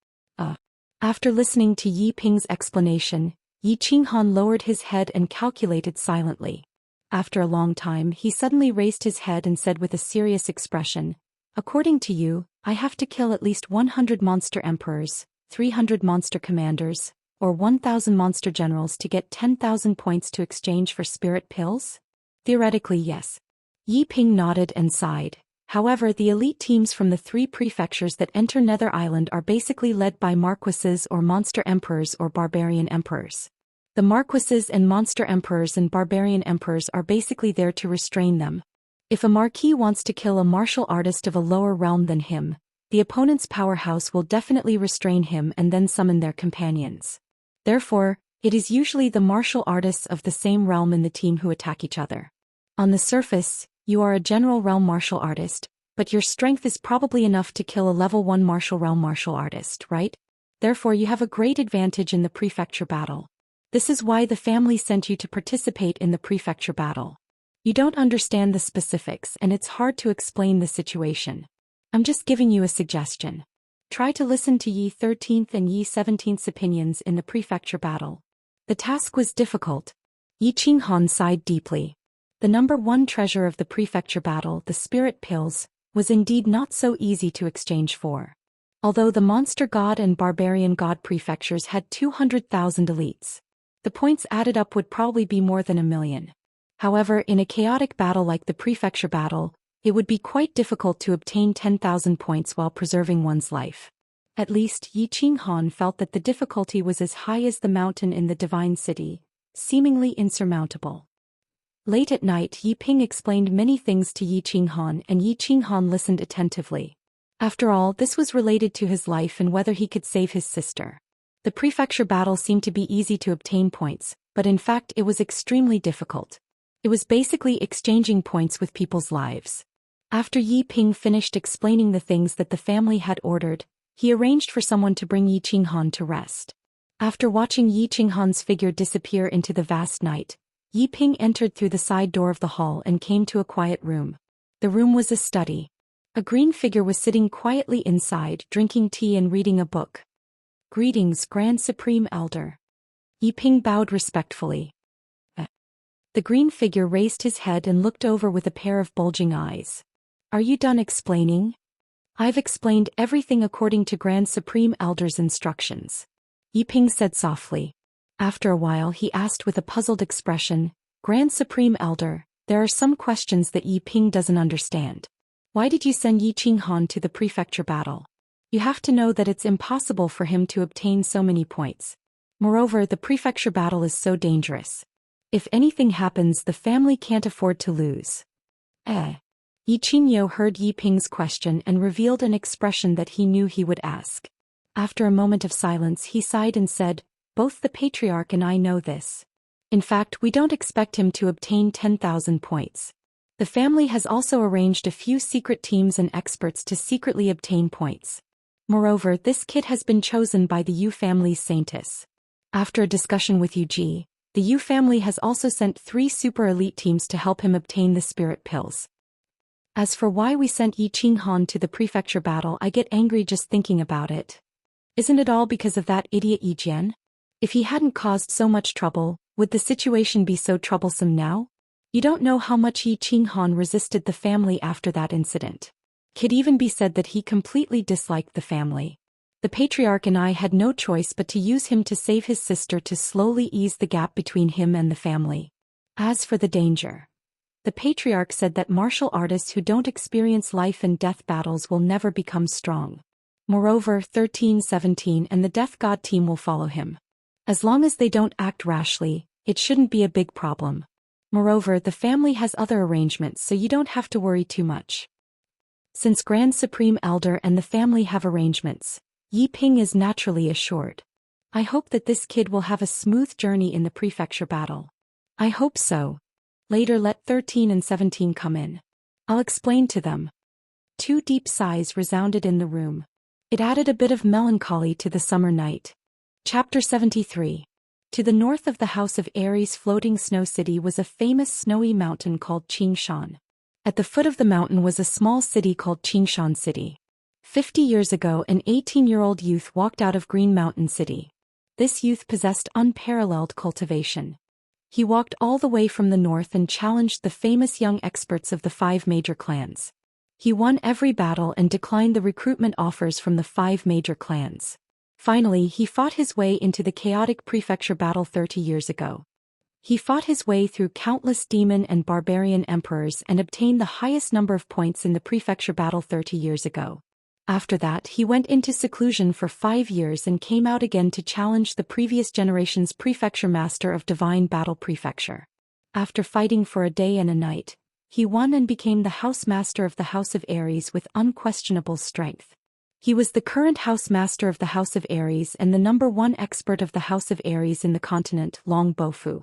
After listening to Yi Ping's explanation, Yi Qinghan lowered his head and calculated silently. After a long time, he suddenly raised his head and said with a serious expression, "According to you, I have to kill at least 100 Monster Emperors, 300 Monster Commanders, or 1,000 Monster Generals to get 10,000 points to exchange for spirit pills?" Theoretically, yes. Yi Ping nodded and sighed. However, the elite teams from the 3 prefectures that enter Nether Island are basically led by marquises or monster emperors or barbarian emperors. The marquises and monster emperors and barbarian emperors are basically there to restrain them. If a marquis wants to kill a martial artist of a lower realm than him, the opponent's powerhouse will definitely restrain him and then summon their companions. Therefore, it is usually the martial artists of the same realm in the team who attack each other. On the surface, you are a general realm martial artist, but your strength is probably enough to kill a level 1 martial realm martial artist, right? Therefore you have a great advantage in the prefecture battle. This is why the family sent you to participate in the prefecture battle. You don't understand the specifics and it's hard to explain the situation. I'm just giving you a suggestion. Try to listen to Yi 13th and Yi 17th's opinions in the prefecture battle. The task was difficult. Yi Qinghan sighed deeply. The number 1 treasure of the prefecture battle, the spirit pills, was indeed not so easy to exchange for. Although the monster god and barbarian god prefectures had 200,000 elites, the points added up would probably be more than 1,000,000. However, in a chaotic battle like the prefecture battle, it would be quite difficult to obtain 10,000 points while preserving one's life. At least, Yi Qinghan felt that the difficulty was as high as the mountain in the divine city, seemingly insurmountable. Late at night, Yi Ping explained many things to Yi Qinghan and Yi Qinghan listened attentively. After all, this was related to his life and whether he could save his sister. The prefecture battle seemed to be easy to obtain points, but in fact it was extremely difficult. It was basically exchanging points with people's lives. After Yi Ping finished explaining the things that the family had ordered, he arranged for someone to bring Yi Qinghan to rest. After watching Yi Qinghan's figure disappear into the vast night, Yi Ping entered through the side door of the hall and came to a quiet room. The room was a study. A green figure was sitting quietly inside, drinking tea and reading a book. "Greetings, Grand Supreme Elder." Yi Ping bowed respectfully. The green figure raised his head and looked over with a pair of bulging eyes. "Are you done explaining?" "I've explained everything according to Grand Supreme Elder's instructions," Yi Ping said softly. After a while he asked with a puzzled expression, "Grand Supreme Elder, there are some questions that Yi Ping doesn't understand. Why did you send Yi Qinghan to the prefecture battle? You have to know that it's impossible for him to obtain so many points. Moreover, the prefecture battle is so dangerous. If anything happens, the family can't afford to lose." Yi Qingyo heard Yi Ping's question and revealed an expression that he knew he would ask. After a moment of silence he sighed and said, "Both the patriarch and I know this. In fact, we don't expect him to obtain 10,000 points. The family has also arranged a few secret teams and experts to secretly obtain points. Moreover, this kid has been chosen by the Yu family's saintess. After a discussion with Yuji, the Yu family has also sent 3 super elite teams to help him obtain the spirit pills. As for why we sent Yi Qinghan to the prefecture battle, I get angry just thinking about it. Isn't it all because of that idiot Yi Jian? If he hadn't caused so much trouble, would the situation be so troublesome now? You don't know how much Yi Qinghan resisted the family after that incident. Could even be said that he completely disliked the family. The patriarch and I had no choice but to use him to save his sister to slowly ease the gap between him and the family. As for the danger, the patriarch said that martial artists who don't experience life and death battles will never become strong. Moreover, 1317 and the Death God team will follow him. As long as they don't act rashly, it shouldn't be a big problem. Moreover, the family has other arrangements, so you don't have to worry too much. Since Grand Supreme Elder and the family have arrangements, Yi Ping is naturally assured. I hope that this kid will have a smooth journey in the prefecture battle. I hope so. Later let 13 and 17 come in. I'll explain to them. 2 deep sighs resounded in the room. It added a bit of melancholy to the summer night. Chapter 73. To the north of the House of Aries' floating snow city was a famous snowy mountain called Xianxia. At the foot of the mountain was a small city called Xianxia City. 50 years ago, an 18-year-old youth walked out of Green Mountain City. This youth possessed unparalleled cultivation. He walked all the way from the north and challenged the famous young experts of the 5 major clans. He won every battle and declined the recruitment offers from the 5 major clans. Finally, he fought his way into the chaotic prefecture battle 30 years ago. He fought his way through countless demon and barbarian emperors and obtained the highest number of points in the prefecture battle 30 years ago. After that, he went into seclusion for 5 years and came out again to challenge the previous generation's prefecture master of divine battle prefecture. After fighting for a day and a night, he won and became the house master of the House of Aries with unquestionable strength. He was the current house master of the House of Aries and the #1 expert of the House of Aries in the continent, Long Bofu.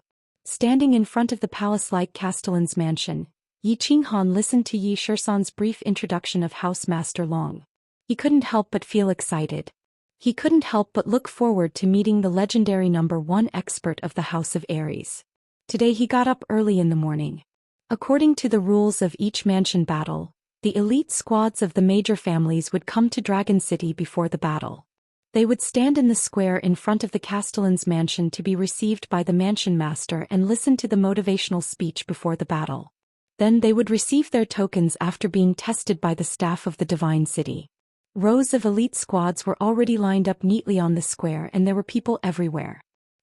Standing in front of the palace-like castellan's mansion, Yi Qinghan listened to Yi Shisan's brief introduction of House Master Long. He couldn't help but feel excited. He couldn't help but look forward to meeting the legendary #1 expert of the House of Aries. Today he got up early in the morning. According to the rules of each mansion battle, the elite squads of the major families would come to Dragon City before the battle. They would stand in the square in front of the castellan's mansion to be received by the mansion master and listen to the motivational speech before the battle. Then they would receive their tokens after being tested by the staff of the Divine City. Rows of elite squads were already lined up neatly on the square and there were people everywhere.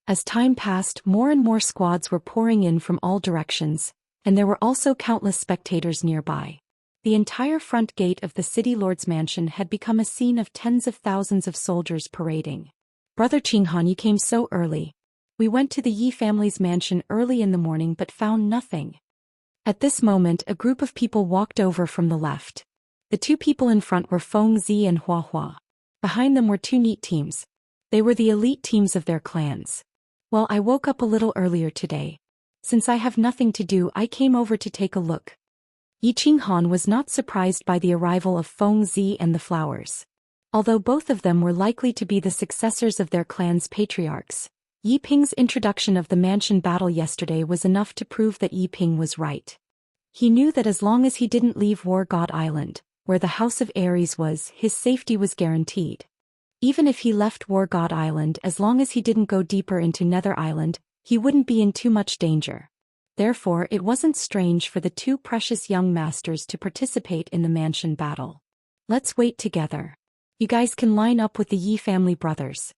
As time passed, more and more squads were pouring in from all directions, and there were also countless spectators nearby. The entire front gate of the city lord's mansion had become a scene of tens of thousands of soldiers parading. "Brother Qinghan, you came so early. We went to the Yi family's mansion early in the morning but found nothing." At this moment a group of people walked over from the left. The two people in front were Feng Zi and Hua Hua. Behind them were two neat teams. They were the elite teams of their clans. "Well, I woke up a little earlier today. Since I have nothing to do, I came over to take a look." Yi Qinghan was not surprised by the arrival of Feng Zi and the flowers. Although both of them were likely to be the successors of their clan's patriarchs, Yi Ping's introduction of the mansion battle yesterday was enough to prove that Yi Ping was right. He knew that as long as he didn't leave War God Island, where the House of Aries was, his safety was guaranteed. Even if he left War God Island, as long as he didn't go deeper into Nether Island, he wouldn't be in too much danger. Therefore, it wasn't strange for the two precious young masters to participate in the mansion battle. "Let's wait together. You guys can line up with the Yi family brothers."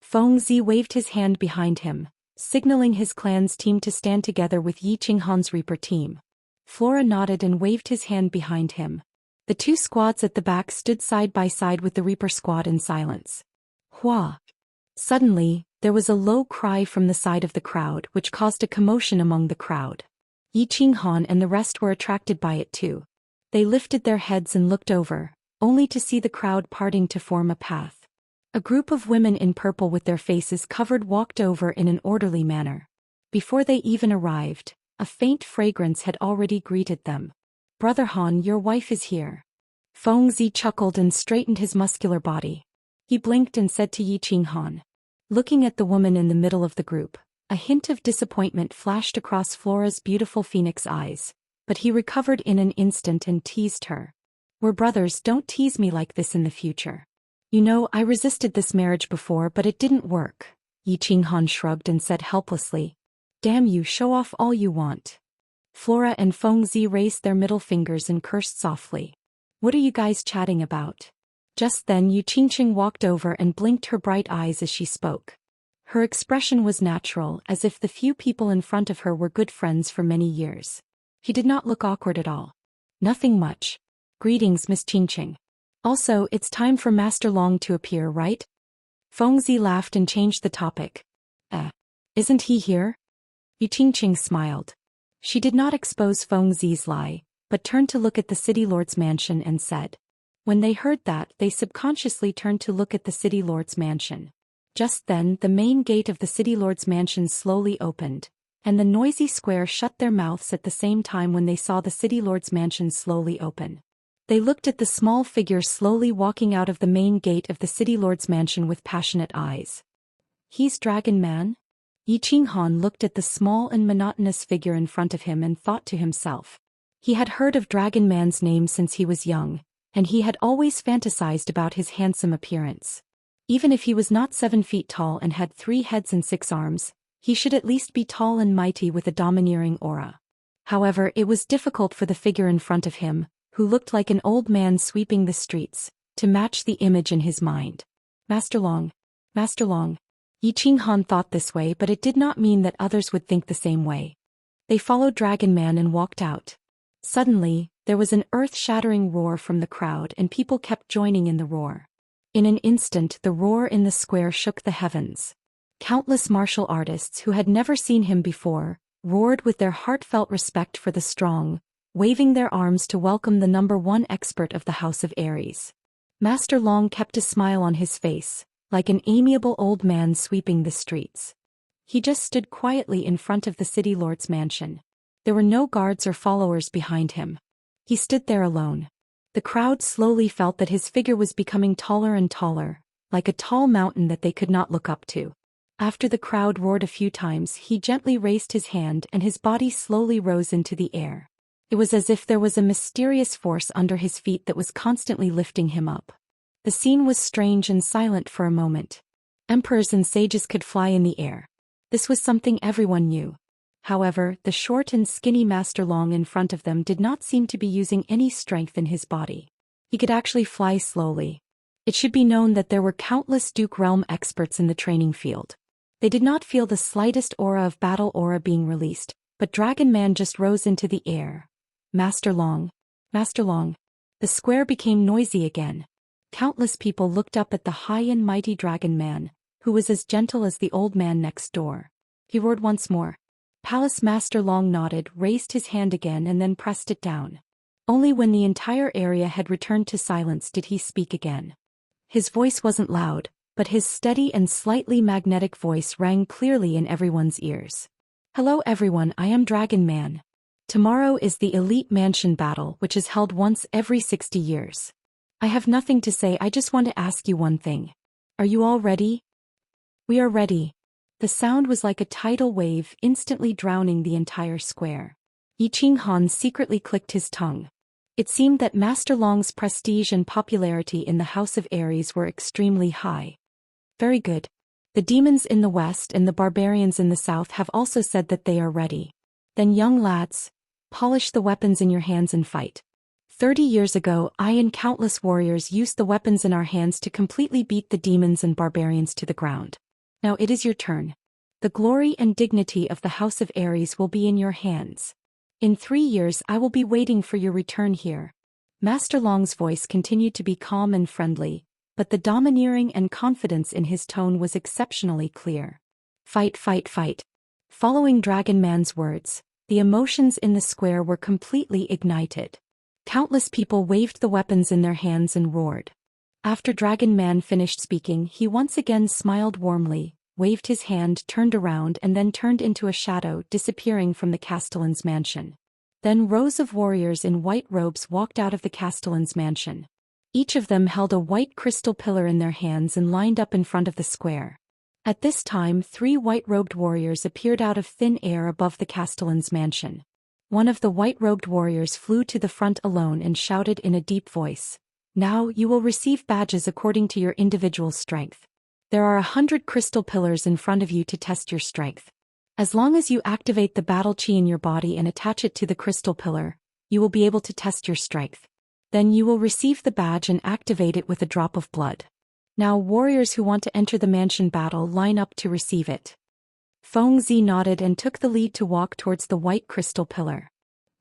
Feng Zi waved his hand behind him, signaling his clan's team to stand together with Yi Qinghan's Reaper team. Flora nodded and waved his hand behind him. The two squads at the back stood side by side with the Reaper squad in silence. "Hua!" Suddenly, there was a low cry from the side of the crowd which caused a commotion among the crowd. Yi Qinghan and the rest were attracted by it too. They lifted their heads and looked over, only to see the crowd parting to form a path. A group of women in purple with their faces covered walked over in an orderly manner. Before they even arrived, a faint fragrance had already greeted them. "Brother Han, your wife is here." Feng Zi chuckled and straightened his muscular body. He blinked and said to Yi Qinghan. Looking at the woman in the middle of the group, a hint of disappointment flashed across Flora's beautiful phoenix eyes, but he recovered in an instant and teased her. "We're brothers, don't tease me like this in the future. You know, I resisted this marriage before but it didn't work." Yi Qinghan shrugged and said helplessly. "Damn you, show off all you want." Flora and Feng Zi raised their middle fingers and cursed softly. "What are you guys chatting about?" Just then Yu Qingqing walked over and blinked her bright eyes as she spoke. Her expression was natural, as if the few people in front of her were good friends for many years. She did not look awkward at all. "Nothing much. Greetings, Miss Qingqing. Also, it's time for Master Long to appear, right?" Feng Zi laughed and changed the topic. Isn't he here?" Yu Qingqing smiled. She did not expose Feng Zi's lie, but turned to look at the city lord's mansion and said. When they heard that, they subconsciously turned to look at the city lord's mansion. Just then, the main gate of the city lord's mansion slowly opened, and the noisy square shut their mouths at the same time when they saw the city lord's mansion slowly open. They looked at the small figure slowly walking out of the main gate of the city lord's mansion with passionate eyes. "He's Dragon Man?" Yi Qinghan looked at the small and monotonous figure in front of him and thought to himself. He had heard of Dragon Man's name since he was young, and he had always fantasized about his handsome appearance. Even if he was not 7 feet tall and had 3 heads and 6 arms, he should at least be tall and mighty with a domineering aura. However, it was difficult for the figure in front of him, who looked like an old man sweeping the streets, to match the image in his mind. Master Long. Master Long. Yi Qinghan thought this way, but it did not mean that others would think the same way. They followed Dragon Man and walked out. Suddenly, there was an earth-shattering roar from the crowd and people kept joining in the roar. In an instant the roar in the square shook the heavens. Countless martial artists who had never seen him before, roared with their heartfelt respect for the strong, waving their arms to welcome the #1 expert of the House of Aries. Master Long kept a smile on his face, like an amiable old man sweeping the streets. He just stood quietly in front of the city lord's mansion. There were no guards or followers behind him. He stood there alone. The crowd slowly felt that his figure was becoming taller and taller, like a tall mountain that they could not look up to. After the crowd roared a few times, he gently raised his hand and his body slowly rose into the air. It was as if there was a mysterious force under his feet that was constantly lifting him up. The scene was strange and silent for a moment. Emperors and sages could fly in the air. This was something everyone knew. However, the short and skinny Master Long in front of them did not seem to be using any strength in his body. He could actually fly slowly. It should be known that there were countless Duke Realm experts in the training field. They did not feel the slightest aura of battle aura being released, but Dragon Man just rose into the air. Master Long. Master Long. The square became noisy again. Countless people looked up at the high and mighty Dragon Man, who was as gentle as the old man next door. He roared once more. Palace Master Long nodded, raised his hand again and then pressed it down. Only when the entire area had returned to silence did he speak again. His voice wasn't loud, but his steady and slightly magnetic voice rang clearly in everyone's ears. Hello everyone, I am Dragon Man. Tomorrow is the Elite Mansion Battle, which is held once every 60 years. I have nothing to say, I just want to ask you one thing. Are you all ready? We are ready. The sound was like a tidal wave, instantly drowning the entire square. Yi Qinghan secretly clicked his tongue. It seemed that Master Long's prestige and popularity in the House of Aries were extremely high. Very good. The demons in the west and the barbarians in the south have also said that they are ready. Then young lads, polish the weapons in your hands and fight. 30 years ago, I and countless warriors used the weapons in our hands to completely beat the demons and barbarians to the ground. Now it is your turn. The glory and dignity of the House of Aries will be in your hands. In 3 years I will be waiting for your return here. Master Long's voice continued to be calm and friendly, but the domineering and confidence in his tone was exceptionally clear. Fight, fight, fight. Following Dragon Man's words, the emotions in the square were completely ignited. Countless people waved the weapons in their hands and roared. After Dragon Man finished speaking, he once again smiled warmly, waved his hand, turned around and then turned into a shadow, disappearing from the Castellan's mansion. Then rows of warriors in white robes walked out of the Castellan's mansion. Each of them held a white crystal pillar in their hands and lined up in front of the square. At this time 3 white-robed warriors appeared out of thin air above the Castellan's mansion. One of the white-robed warriors flew to the front alone and shouted in a deep voice, "Now you will receive badges according to your individual strength. There are 100 crystal pillars in front of you to test your strength. As long as you activate the battle chi in your body and attach it to the crystal pillar, you will be able to test your strength. Then you will receive the badge and activate it with a drop of blood. Now warriors who want to enter the mansion battle line up to receive it." Feng Zi nodded and took the lead to walk towards the white crystal pillar.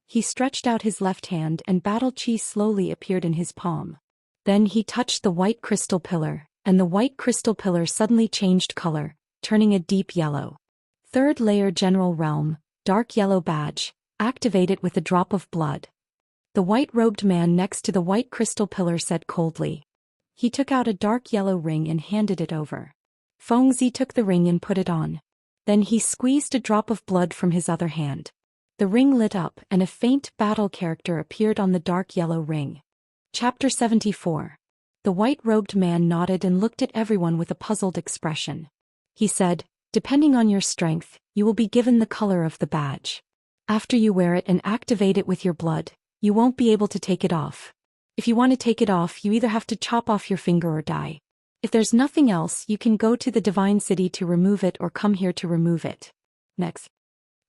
He stretched out his left hand and battle chi slowly appeared in his palm. Then he touched the white crystal pillar, and the white crystal pillar suddenly changed color, turning a deep yellow. Third layer General Realm, dark yellow badge, activate it with a drop of blood. The white-robed man next to the white crystal pillar said coldly. He took out a dark yellow ring and handed it over. Feng Zi took the ring and put it on. Then he squeezed a drop of blood from his other hand. The ring lit up and a faint battle character appeared on the dark yellow ring. Chapter 74. The white-robed man nodded and looked at everyone with a puzzled expression. He said, "Depending on your strength, you will be given the color of the badge. After you wear it and activate it with your blood, you won't be able to take it off. If you want to take it off, you either have to chop off your finger or die. If there's nothing else, you can go to the Divine City to remove it or come here to remove it." Next.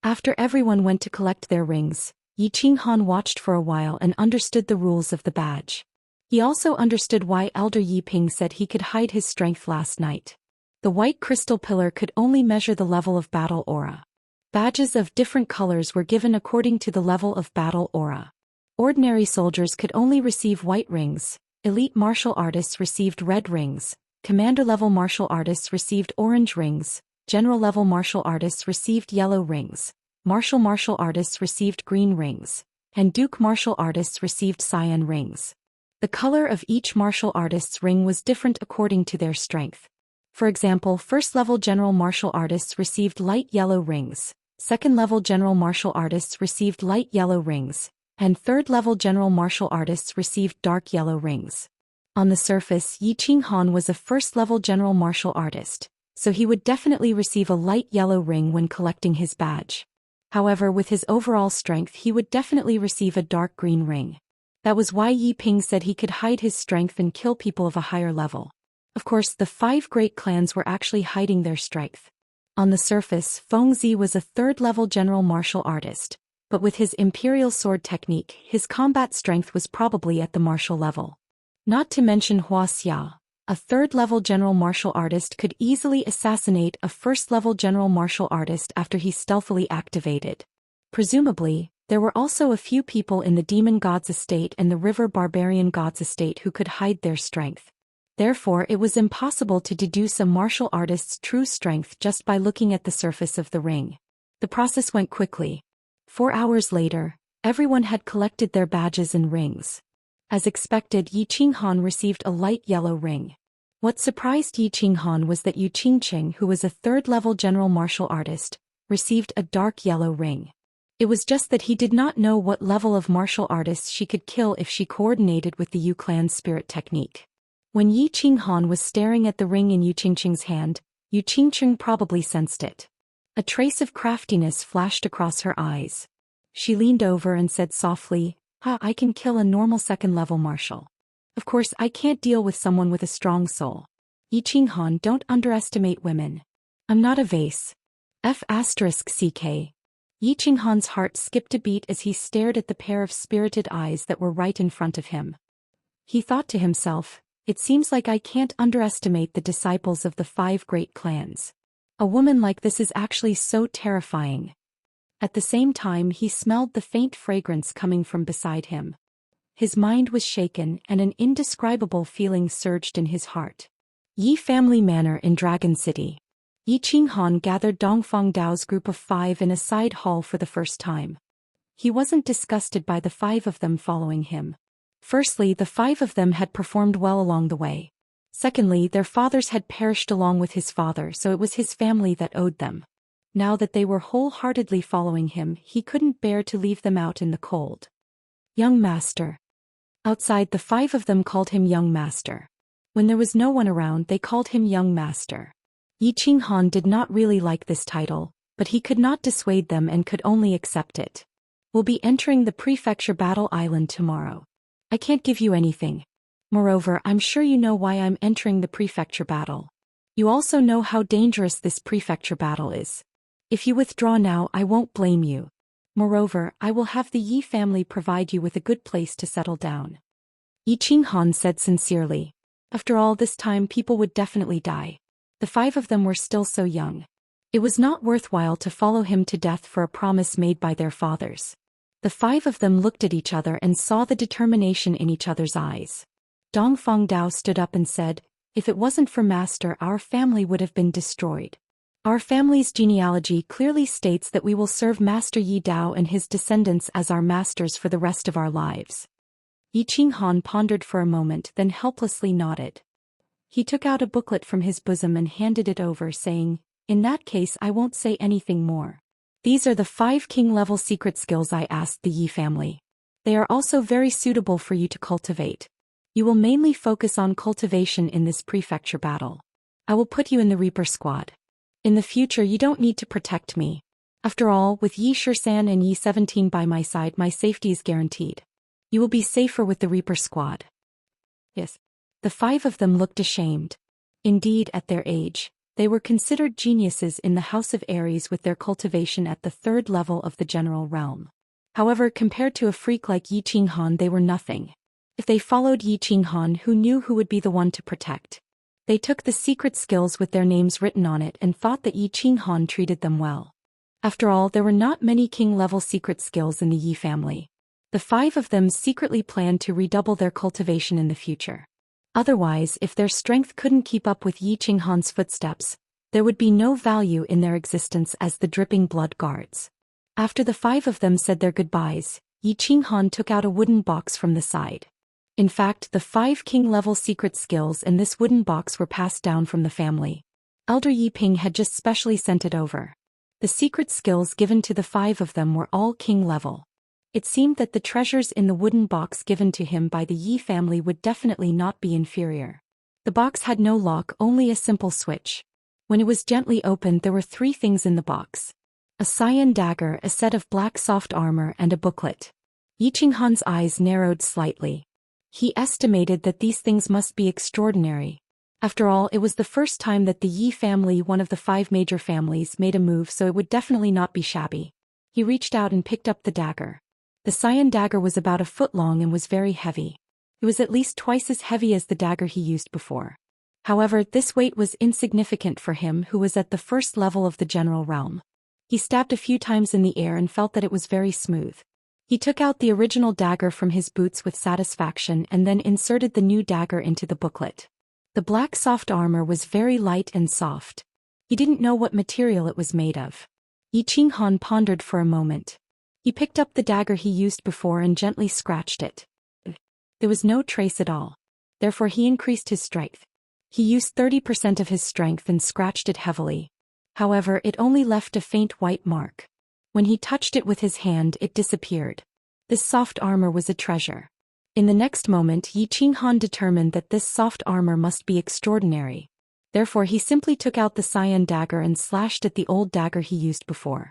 After everyone went to collect their rings, Yi Qinghan watched for a while and understood the rules of the badge. He also understood why Elder Yi Ping said he could hide his strength last night. The white crystal pillar could only measure the level of battle aura. Badges of different colors were given according to the level of battle aura. Ordinary soldiers could only receive white rings, elite martial artists received red rings, commander-level martial artists received orange rings, general-level martial artists received yellow rings, martial artists received green rings, and duke martial artists received cyan rings. The color of each martial artist's ring was different according to their strength. For example, first-level general martial artists received light yellow rings, second-level general martial artists received light yellow rings, and third-level general martial artists received dark yellow rings. On the surface, Yi Qinghan was a first-level general martial artist, so he would definitely receive a light yellow ring when collecting his badge. However, with his overall strength he would definitely receive a dark green ring. That was why Yi Ping said he could hide his strength and kill people of a higher level. Of course, the 5 great clans were actually hiding their strength. On the surface, Feng Zi was a third-level general martial artist, but with his imperial sword technique, his combat strength was probably at the martial level. Not to mention Wuxia, a third-level general martial artist could easily assassinate a first-level general martial artist after he stealthily activated. Presumably, there were also a few people in the Demon God's estate and the River Barbarian God's estate who could hide their strength. Therefore, it was impossible to deduce a martial artist's true strength just by looking at the surface of the ring. The process went quickly. 4 hours later, everyone had collected their badges and rings. As expected, Yi Qinghan received a light yellow ring. What surprised Yi Qinghan was that Yu Qingqing, who was a third-level general martial artist, received a dark yellow ring. It was just that he did not know what level of martial artists she could kill if she coordinated with the Yu clan's spirit technique. When Yi Qinghan was staring at the ring in Yu Qingqing's hand, Yu Qingqing probably sensed it. A trace of craftiness flashed across her eyes. She leaned over and said softly, I can kill a normal second-level martial. Of course, I can't deal with someone with a strong soul. Yi Qinghan, don't underestimate women. I'm not a vase. F***ck. Yi Qinghan's heart skipped a beat as he stared at the pair of spirited eyes that were right in front of him. He thought to himself, it seems like I can't underestimate the disciples of the 5 great clans. A woman like this is actually so terrifying. At the same time, he smelled the faint fragrance coming from beside him. His mind was shaken and an indescribable feeling surged in his heart. Yi family manor in Dragon City. Yi Qinghan gathered Dongfang Dao's group of 5 in a side hall for the first time. He wasn't disgusted by the 5 of them following him. Firstly, the 5 of them had performed well along the way. Secondly, their fathers had perished along with his father, so it was his family that owed them. Now that they were wholeheartedly following him, he couldn't bear to leave them out in the cold. Young master. Outside, the 5 of them called him young master. When there was no one around, they called him young master. Yi Qinghan did not really like this title, but he could not dissuade them and could only accept it. We'll be entering the prefecture battle island tomorrow. I can't give you anything. Moreover, I'm sure you know why I'm entering the prefecture battle. You also know how dangerous this prefecture battle is. If you withdraw now, I won't blame you. Moreover, I will have the Yi family provide you with a good place to settle down. Yi Qinghan said sincerely. After all this time, people would definitely die. The 5 of them were still so young. It was not worthwhile to follow him to death for a promise made by their fathers. The 5 of them looked at each other and saw the determination in each other's eyes. Dongfang Dao stood up and said, if it wasn't for Master, our family would have been destroyed. Our family's genealogy clearly states that we will serve Master Yi Dao and his descendants as our masters for the rest of our lives. Yi Qinghan pondered for a moment, then helplessly nodded. He took out a booklet from his bosom and handed it over, saying, in that case I won't say anything more. These are the 5 king-level secret skills I asked the Yi family. They are also very suitable for you to cultivate. You will mainly focus on cultivation in this prefecture battle. I will put you in the Reaper squad. In the future you don't need to protect me. After all, with Yi Shisan and Yi 17 by my side, my safety is guaranteed. You will be safer with the Reaper squad. Yes. The 5 of them looked ashamed. Indeed, at their age, they were considered geniuses in the House of Aries with their cultivation at the 3rd level of the general realm. However, compared to a freak like Yi Qinghan, they were nothing. If they followed Yi Qinghan, who knew who would be the one to protect? They took the secret skills with their names written on it and thought that Yi Qinghan treated them well. After all, there were not many king-level secret skills in the Yi family. The 5 of them secretly planned to redouble their cultivation in the future. Otherwise, if their strength couldn't keep up with Yi Qinghan's footsteps, there would be no value in their existence as the dripping blood guards. After the 5 of them said their goodbyes, Yi Qinghan took out a wooden box from the side. In fact, the 5 king-level secret skills in this wooden box were passed down from the family. Elder Yi Ping had just specially sent it over. The secret skills given to the 5 of them were all king-level. It seemed that the treasures in the wooden box given to him by the Yi family would definitely not be inferior. The box had no lock, only a simple switch. When it was gently opened, there were 3 things in the box: a Xian dagger, a set of black soft armor, and a booklet. Yi Qinghan's eyes narrowed slightly. He estimated that these things must be extraordinary. After all, it was the first time that the Yi family, one of the 5 major families, made a move, so it would definitely not be shabby. He reached out and picked up the dagger. The Xian dagger was about a foot long and was very heavy. It was at least twice as heavy as the dagger he used before. However, this weight was insignificant for him, who was at the first level of the general realm. He stabbed a few times in the air and felt that it was very smooth. He took out the original dagger from his boots with satisfaction and then inserted the new dagger into the booklet. The black soft armor was very light and soft. He didn't know what material it was made of. Yi Qinghan pondered for a moment. He picked up the dagger he used before and gently scratched it. There was no trace at all. Therefore he increased his strength. He used 30% of his strength and scratched it heavily. However, it only left a faint white mark. When he touched it with his hand, it disappeared. This soft armor was a treasure. In the next moment, Yi Qinghan determined that this soft armor must be extraordinary. Therefore he simply took out the Xian dagger and slashed at the old dagger he used before.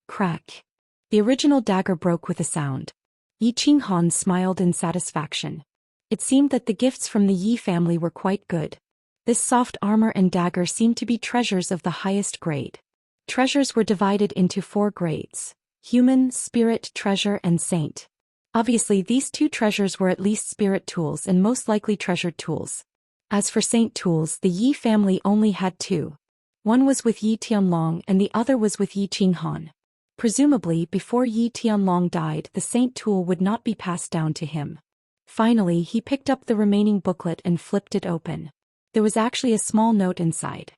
Crack. The original dagger broke with a sound. Yi Qinghan smiled in satisfaction. It seemed that the gifts from the Yi family were quite good. This soft armor and dagger seemed to be treasures of the highest grade. Treasures were divided into 4 grades: human, spirit, treasure, and saint. Obviously, these 2 treasures were at least spirit tools and most likely treasured tools. As for saint tools, the Yi family only had 2. One was with Yi Tianlong and the other was with Yi Qinghan. Presumably, before Yi Tianlong died, the saint tool would not be passed down to him. Finally, he picked up the remaining booklet and flipped it open. There was actually a small note inside.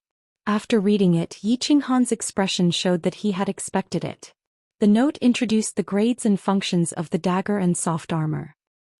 After reading it, Yi Qinghan's expression showed that he had expected it. The note introduced the grades and functions of the dagger and soft armor.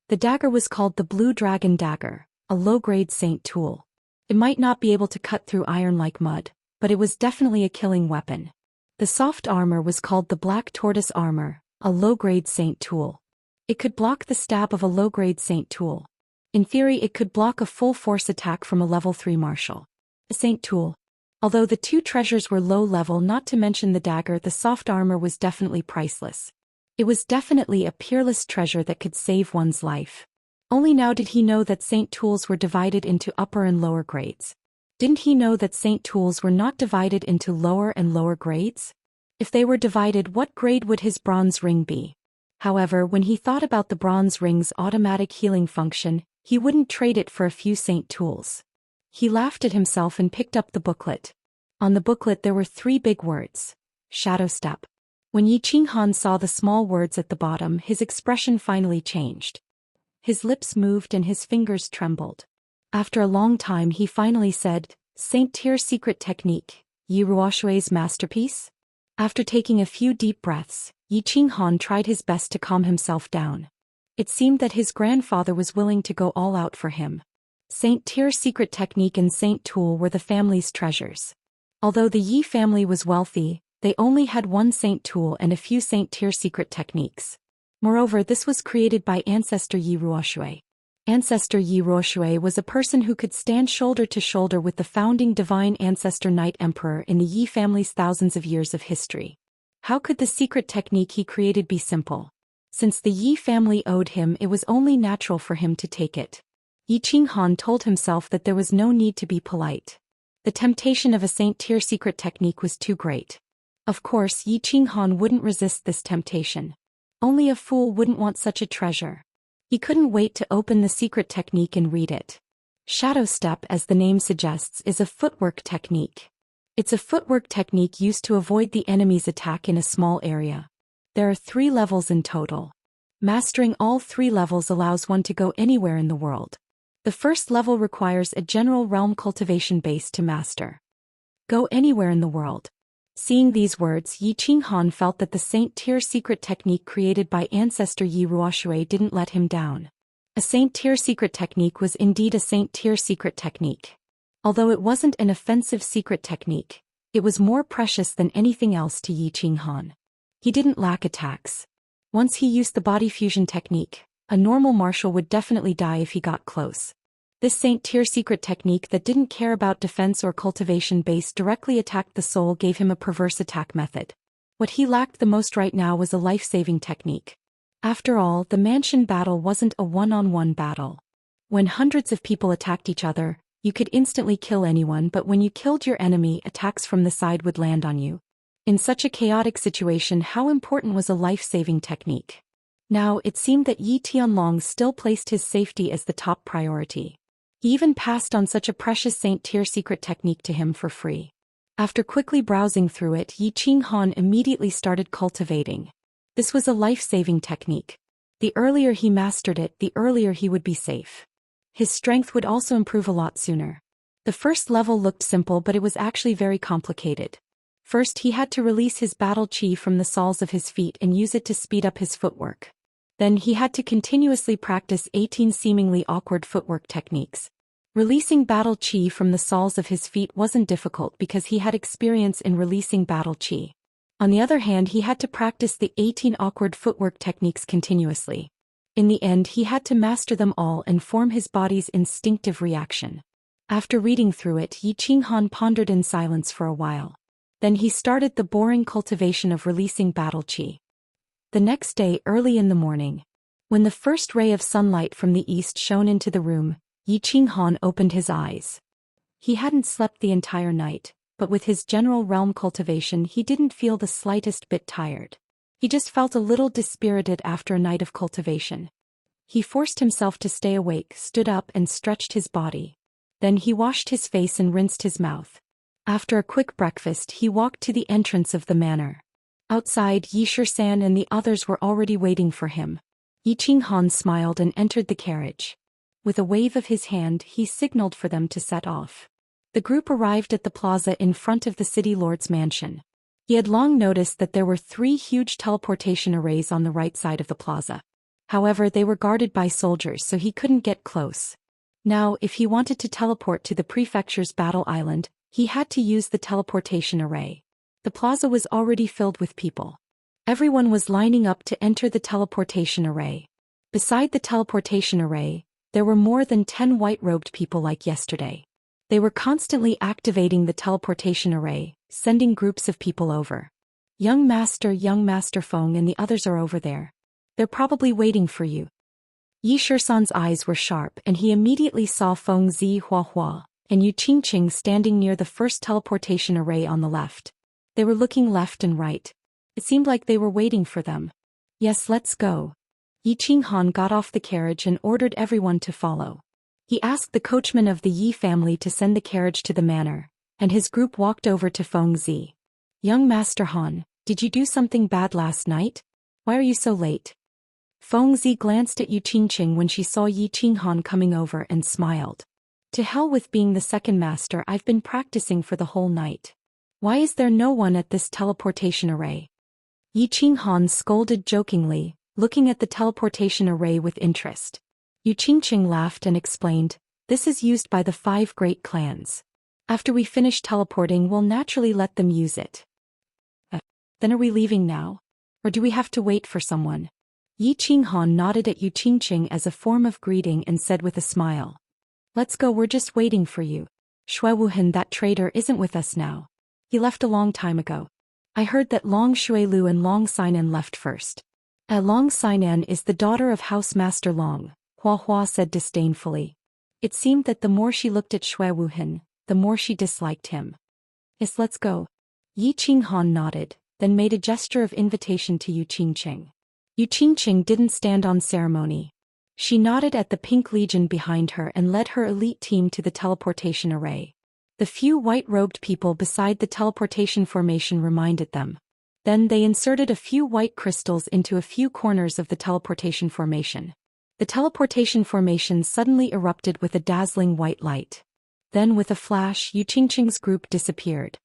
The dagger was called the Blue Dragon Dagger, a low-grade saint tool. It might not be able to cut through iron like mud, but it was definitely a killing weapon. The soft armor was called the Black Tortoise Armor, a low-grade saint tool. It could block the stab of a low-grade saint tool. In theory, it could block a full-force attack from a level 3 martial. A saint tool. Although the 2 treasures were low-level, not to mention the dagger, the soft armor was definitely priceless. It was definitely a peerless treasure that could save one's life. Only now did he know that saint tools were divided into upper and lower grades. Didn't he know that saint tools were not divided into lower and lower grades? If they were divided, what grade would his bronze ring be? However, when he thought about the bronze ring's automatic healing function, he wouldn't trade it for a few saint tools. He laughed at himself and picked up the booklet. On the booklet there were 3 big words: Shadow Step. When Yi Qinghan saw the small words at the bottom, his expression finally changed. His lips moved and his fingers trembled. After a long time he finally said, "Saint Tier Secret Technique, Yi Ruoshui's masterpiece?" After taking a few deep breaths, Yi Qinghan tried his best to calm himself down. It seemed that his grandfather was willing to go all out for him. Saint Tier Secret Technique and Saint Tool were the family's treasures. Although the Yi family was wealthy, they only had 1 Saint Tool and a few Saint Tier Secret Techniques. Moreover, this was created by Ancestor Yi Ruoshui. Ancestor Yi Ruoshui was a person who could stand shoulder to shoulder with the founding divine ancestor Knight Emperor in the Yi family's thousands of years of history. How could the secret technique he created be simple? Since the Yi family owed him, it was only natural for him to take it. Yi Qinghan told himself that there was no need to be polite. The temptation of a Saint Tier secret technique was too great. Of course, Yi Qinghan wouldn't resist this temptation. Only a fool wouldn't want such a treasure. He couldn't wait to open the secret technique and read it. Shadow step, as the name suggests, is a footwork technique. It's a footwork technique used to avoid the enemy's attack in a small area. There are 3 levels in total. Mastering all 3 levels allows one to go anywhere in the world. The first level requires a general realm cultivation base to master. Go anywhere in the world. Seeing these words, Yi Qinghan felt that the Saint Tier secret technique created by ancestor Yi Ruoshui didn't let him down. A Saint Tier secret technique was indeed a Saint Tier secret technique. Although it wasn't an offensive secret technique, it was more precious than anything else to Yi Qinghan. He didn't lack attacks. Once he used the body fusion technique, a normal martial would definitely die if he got close. This Saint Tier secret technique that didn't care about defense or cultivation base directly attacked the soul gave him a perverse attack method. What he lacked the most right now was a life-saving technique. After all, the mansion battle wasn't a one-on-one battle. When hundreds of people attacked each other, you could instantly kill anyone, but when you killed your enemy, attacks from the side would land on you. In such a chaotic situation, how important was a life-saving technique? Now, it seemed that Yi Tianlong still placed his safety as the top priority. He even passed on such a precious Saint Tier secret technique to him for free. After quickly browsing through it, Yi Qinghan immediately started cultivating. This was a life-saving technique. The earlier he mastered it, the earlier he would be safe. His strength would also improve a lot sooner. The first level looked simple, but it was actually very complicated. First, he had to release his battle chi from the soles of his feet and use it to speed up his footwork. Then he had to continuously practice 18 seemingly awkward footwork techniques. Releasing battle chi from the soles of his feet wasn't difficult because he had experience in releasing battle chi. On the other hand, he had to practice the 18 awkward footwork techniques continuously. In the end, he had to master them all and form his body's instinctive reaction. After reading through it, Yi Qinghan pondered in silence for a while. Then he started the boring cultivation of releasing battle chi. The next day, early in the morning, when the first ray of sunlight from the east shone into the room, Yi Qinghan opened his eyes. He hadn't slept the entire night, but with his general realm cultivation he didn't feel the slightest bit tired. He just felt a little dispirited after a night of cultivation. He forced himself to stay awake, stood up and stretched his body. Then he washed his face and rinsed his mouth. After a quick breakfast, he walked to the entrance of the manor. Outside, Yi Shisan and the others were already waiting for him. Yi Qinghan smiled and entered the carriage. With a wave of his hand, he signaled for them to set off. The group arrived at the plaza in front of the city lord's mansion. He had long noticed that there were 3 huge teleportation arrays on the right side of the plaza. However, they were guarded by soldiers, so he couldn't get close. Now, if he wanted to teleport to the prefecture's battle island, he had to use the teleportation array. The plaza was already filled with people. Everyone was lining up to enter the teleportation array. Beside the teleportation array, there were more than 10 white-robed people like yesterday. They were constantly activating the teleportation array, sending groups of people over. Young Master Feng and the others are over there. They're probably waiting for you. Yi Shisan's eyes were sharp and he immediately saw Feng Zi Huahua and Yu Qingqing standing near the first teleportation array on the left. They were looking left and right. It seemed like they were waiting for them. Yes, let's go. Yi Qinghan got off the carriage and ordered everyone to follow. He asked the coachman of the Yi family to send the carriage to the manor, and his group walked over to Feng Zi. Young Master Han, did you do something bad last night? Why are you so late? Feng Zi glanced at Yu Qingqing when she saw Yi Qinghan coming over and smiled. To hell with being the second master, I've been practicing for the whole night. Why is there no one at this teleportation array? Yi Qinghan scolded jokingly, looking at the teleportation array with interest. Yu Qingqing laughed and explained, this is used by the 5 great clans. After we finish teleporting, we'll naturally let them use it. Then are we leaving now? Or do we have to wait for someone? Yi Qinghan nodded at Yu Qingqing as a form of greeting and said with a smile. Let's go, we're just waiting for you. Shui Wuhan, that traitor, isn't with us now. He left a long time ago. I heard that Long Shuilu and Long Xinan left first. Long Xinan is the daughter of House Master Long, Huahua said disdainfully. It seemed that the more she looked at Shui Wuhan, the more she disliked him. Yes, let's go. Yi Qinghan nodded, then made a gesture of invitation to Yu Qingqing. Yu Qingqing didn't stand on ceremony. She nodded at the Pink Legion behind her and led her elite team to the teleportation array. The few white-robed people beside the teleportation formation reminded them. Then they inserted a few white crystals into a few corners of the teleportation formation. The teleportation formation suddenly erupted with a dazzling white light. Then with a flash, Yuqingqing's group disappeared.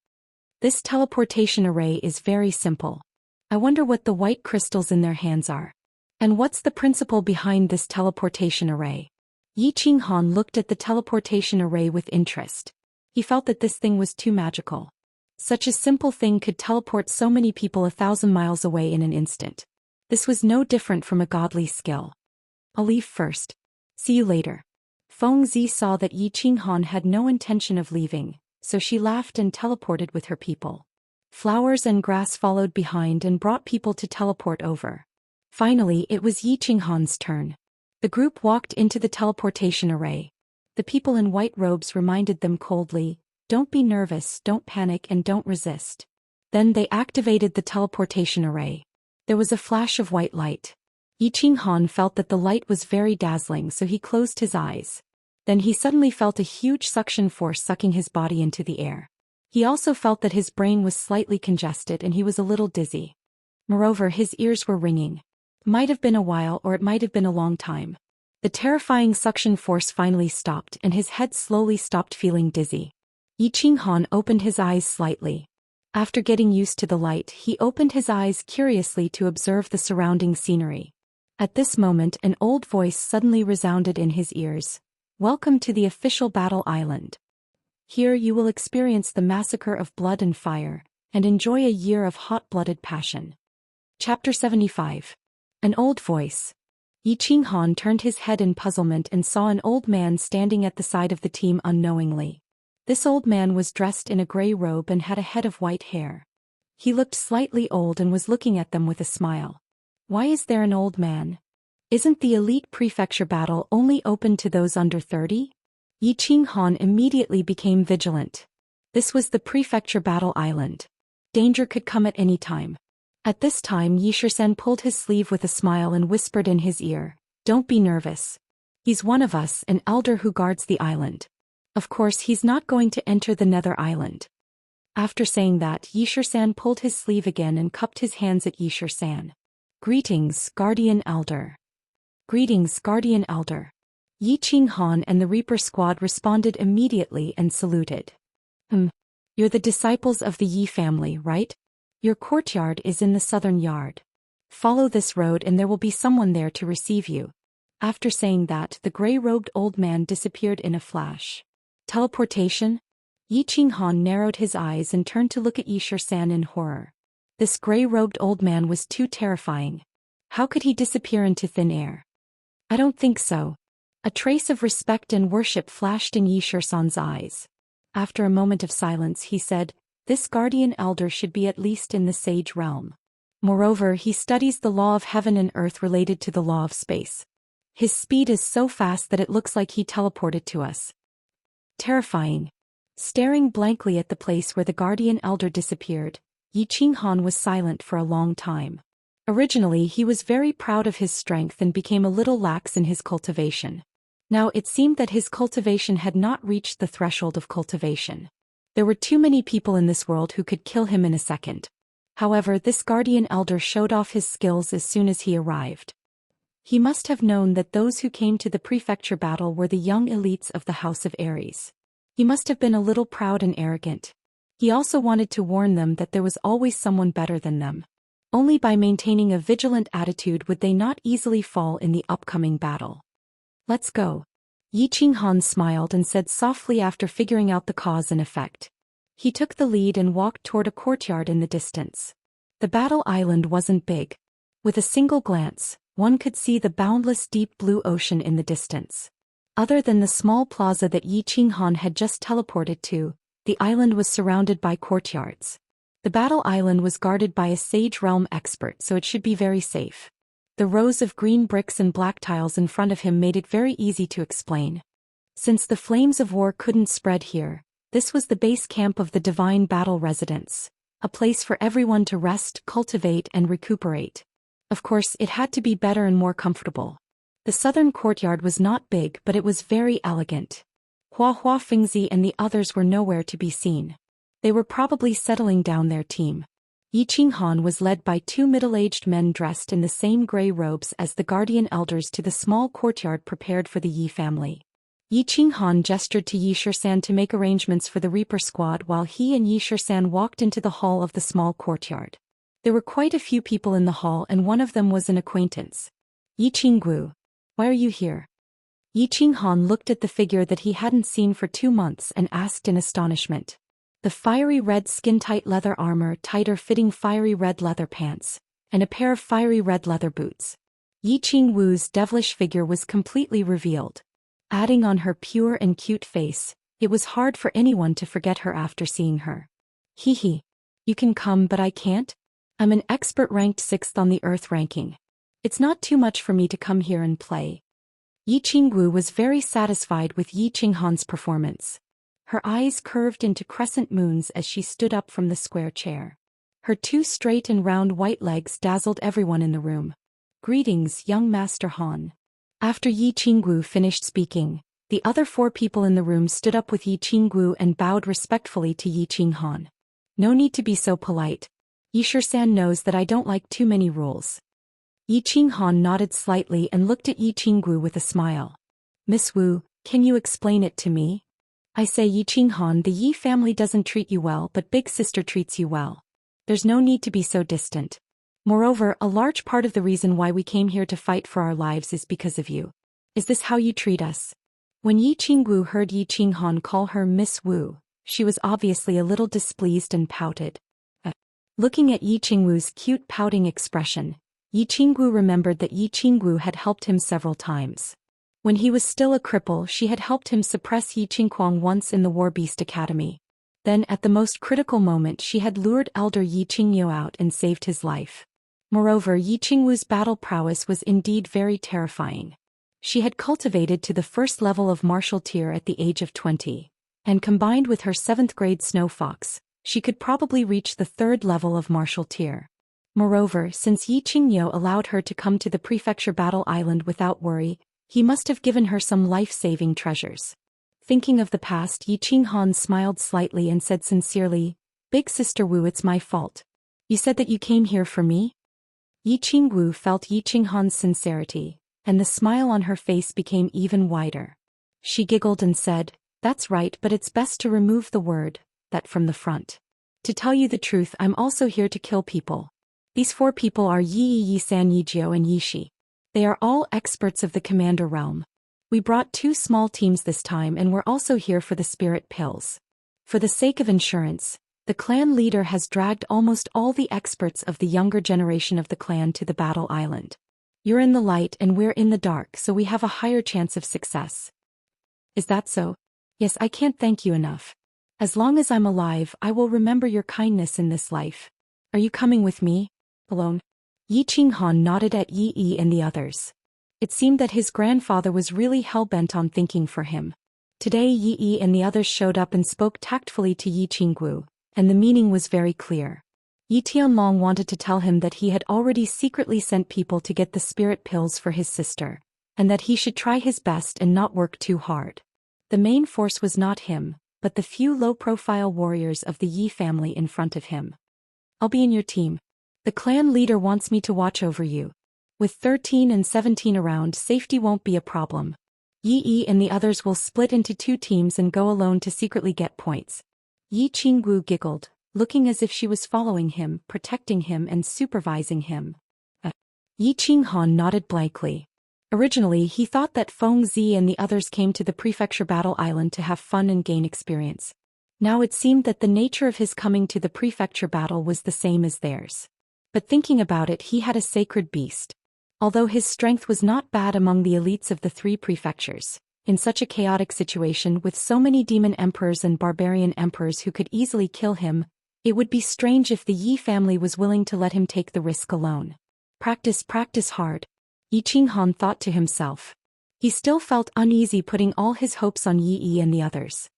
This teleportation array is very simple. I wonder what the white crystals in their hands are. And what's the principle behind this teleportation array? Yi Qinghan looked at the teleportation array with interest. He felt that this thing was too magical. Such a simple thing could teleport so many people 1,000 miles away in an instant. This was no different from a godly skill. I'll leave first. See you later. Feng Zi saw that Yi Qinghan had no intention of leaving, so she laughed and teleported with her people. Flowers and grass followed behind and brought people to teleport over. Finally, it was Yi Qinghan's turn. The group walked into the teleportation array. The people in white robes reminded them coldly, "Don't be nervous, don't panic and don't resist." Then they activated the teleportation array. There was a flash of white light. Yi Qinghan felt that the light was very dazzling, so he closed his eyes. Then he suddenly felt a huge suction force sucking his body into the air. He also felt that his brain was slightly congested and he was a little dizzy. Moreover, his ears were ringing. Might have been a while or it might have been a long time. The terrifying suction force finally stopped and his head slowly stopped feeling dizzy. Yi Qinghan opened his eyes slightly. After getting used to the light, he opened his eyes curiously to observe the surrounding scenery. At this moment, an old voice suddenly resounded in his ears. "Welcome to the official battle island. Here you will experience the massacre of blood and fire, and enjoy a year of hot-blooded passion." Chapter 75. An old voice. Yi Qinghan turned his head in puzzlement and saw an old man standing at the side of the team unknowingly. This old man was dressed in a gray robe and had a head of white hair. He looked slightly old and was looking at them with a smile. Why is there an old man? Isn't the elite prefecture battle only open to those under 30? Yi Qinghan immediately became vigilant. This was the prefecture battle island. Danger could come at any time. At this time, Xianxia pulled his sleeve with a smile and whispered in his ear, "Don't be nervous. He's one of us, an elder who guards the island. Of course he's not going to enter the Nether Island." After saying that, Xianxia pulled his sleeve again and cupped his hands at Xianxia. "Greetings, Guardian Elder." "Greetings, Guardian Elder." Yi Qinghan and the Reaper squad responded immediately and saluted. You're the disciples of the Yi family, right? Your courtyard is in the southern yard. Follow this road and there will be someone there to receive you." After saying that, the gray-robed old man disappeared in a flash. Teleportation? Yi Qinghan narrowed his eyes and turned to look at Xianxia in horror. This gray-robed old man was too terrifying. How could he disappear into thin air? "I don't think so." A trace of respect and worship flashed in Xianxia's eyes. After a moment of silence, he said, "This guardian elder should be at least in the sage realm. Moreover, he studies the law of heaven and earth related to the law of space. His speed is so fast that it looks like he teleported to us." Terrifying. Staring blankly at the place where the guardian elder disappeared, Yi Qinghan was silent for a long time. Originally, he was very proud of his strength and became a little lax in his cultivation. Now it seemed that his cultivation had not reached the threshold of cultivation. There were too many people in this world who could kill him in a second. However, this guardian elder showed off his skills as soon as he arrived. He must have known that those who came to the prefecture battle were the young elites of the House of Aries. He must have been a little proud and arrogant. He also wanted to warn them that there was always someone better than them. Only by maintaining a vigilant attitude would they not easily fall in the upcoming battle. "Let's go." Yi Qinghan smiled and said softly after figuring out the cause and effect. He took the lead and walked toward a courtyard in the distance. The battle island wasn't big. With a single glance, one could see the boundless deep blue ocean in the distance. Other than the small plaza that Yi Qinghan had just teleported to, the island was surrounded by courtyards. The battle island was guarded by a Sage Realm expert, so it should be very safe. The rows of green bricks and black tiles in front of him made it very easy to explain. Since the flames of war couldn't spread here, this was the base camp of the Divine Battle Residence, a place for everyone to rest, cultivate and recuperate. Of course, it had to be better and more comfortable. The southern courtyard was not big, but it was very elegant. Hua Fingzi and the others were nowhere to be seen. They were probably settling down their team. Yi Qinghan was led by two middle-aged men dressed in the same gray robes as the guardian elders to the small courtyard prepared for the Yi family. Yi Qinghan gestured to Yi Shisan to make arrangements for the Reaper squad while he and Yi Shisan walked into the hall of the small courtyard. There were quite a few people in the hall and one of them was an acquaintance. Yi Qinggu, why are you here? Yi Qinghan looked at the figure that he hadn't seen for 2 months and asked in astonishment. The fiery red skin-tight leather armor, tighter-fitting fiery red leather pants, and a pair of fiery red leather boots. Yi Qingwu's devilish figure was completely revealed. Adding on her pure and cute face, it was hard for anyone to forget her after seeing her. Hee. You can come but I can't? I'm an expert ranked 6th on the Earth ranking. It's not too much for me to come here and play. Yi Qingwu was very satisfied with Yi Qinghan's performance. Her eyes curved into crescent moons as she stood up from the square chair. Her 2 straight and round white legs dazzled everyone in the room. Greetings, young Master Han. After Yi Qingwu finished speaking, the other 4 people in the room stood up with Yi Qingwu and bowed respectfully to Yi Qinghan. No need to be so polite. Yi Shisan knows that I don't like too many rules. Yi Qinghan nodded slightly and looked at Yi Qingwu with a smile. Miss Wu, can you explain it to me? I say Yi Qinghan, the Yi family doesn't treat you well but big sister treats you well. There's no need to be so distant. Moreover, a large part of the reason why we came here to fight for our lives is because of you. Is this how you treat us? When Yi Qingwu heard Yi Qinghan call her Miss Wu, she was obviously a little displeased and pouted. Looking at Yi Qingwu's cute pouting expression, Yi Qingwu remembered that Yi Qingwu had helped him several times. When he was still a cripple, she had helped him suppress Yi Qingquang once in the War Beast Academy. Then at the most critical moment she had lured elder Yi Qingyou out and saved his life. Moreover, Yi Qingwu's battle prowess was indeed very terrifying. She had cultivated to the 1st level of martial tier at the age of 20, and combined with her 7th grade snow fox, she could probably reach the 3rd level of martial tier. Moreover, since Yi Qingyou allowed her to come to the prefecture battle island without worry, he must have given her some life-saving treasures. Thinking of the past, Yi Qinghan smiled slightly and said sincerely, Big Sister Wu, it's my fault. You said that you came here for me? Yi Qingwu felt Yi Qinghan's sincerity, and the smile on her face became even wider. She giggled and said, That's right, but it's best to remove the word, that from the front. To tell you the truth, I'm also here to kill people. These 4 people are Yi San, Yi Jiao and Yi Shi. They are all experts of the Commander realm. We brought 2 small teams this time and we're also here for the spirit pills. For the sake of insurance, the clan leader has dragged almost all the experts of the younger generation of the clan to the battle island. You're in the light and we're in the dark, so we have a higher chance of success. Is that so? Yes, I can't thank you enough. As long as I'm alive, I will remember your kindness in this life. Are you coming with me? Alone? Yi Qinghan nodded at Yi and the others. It seemed that his grandfather was really hell-bent on thinking for him. Today Yi and the others showed up and spoke tactfully to Yi Qinggu, and the meaning was very clear. Yi Tianlong wanted to tell him that he had already secretly sent people to get the spirit pills for his sister, and that he should try his best and not work too hard. The main force was not him, but the few low-profile warriors of the Yi family in front of him. I'll be in your team. The clan leader wants me to watch over you. With 13 and 17 around, safety won't be a problem. Yi and the others will split into 2 teams and go alone to secretly get points. Yi Qingwu giggled, looking as if she was following him, protecting him and supervising him. Yi Qinghan nodded blankly. Originally he thought that Feng Zi and the others came to the prefecture battle island to have fun and gain experience. Now it seemed that the nature of his coming to the prefecture battle was the same as theirs. But thinking about it, he had a sacred beast. Although his strength was not bad among the elites of the 3 prefectures, in such a chaotic situation with so many demon emperors and barbarian emperors who could easily kill him, it would be strange if the Yi family was willing to let him take the risk alone. Practice hard. Yi Qinghan thought to himself. He still felt uneasy putting all his hopes on Yi and the others.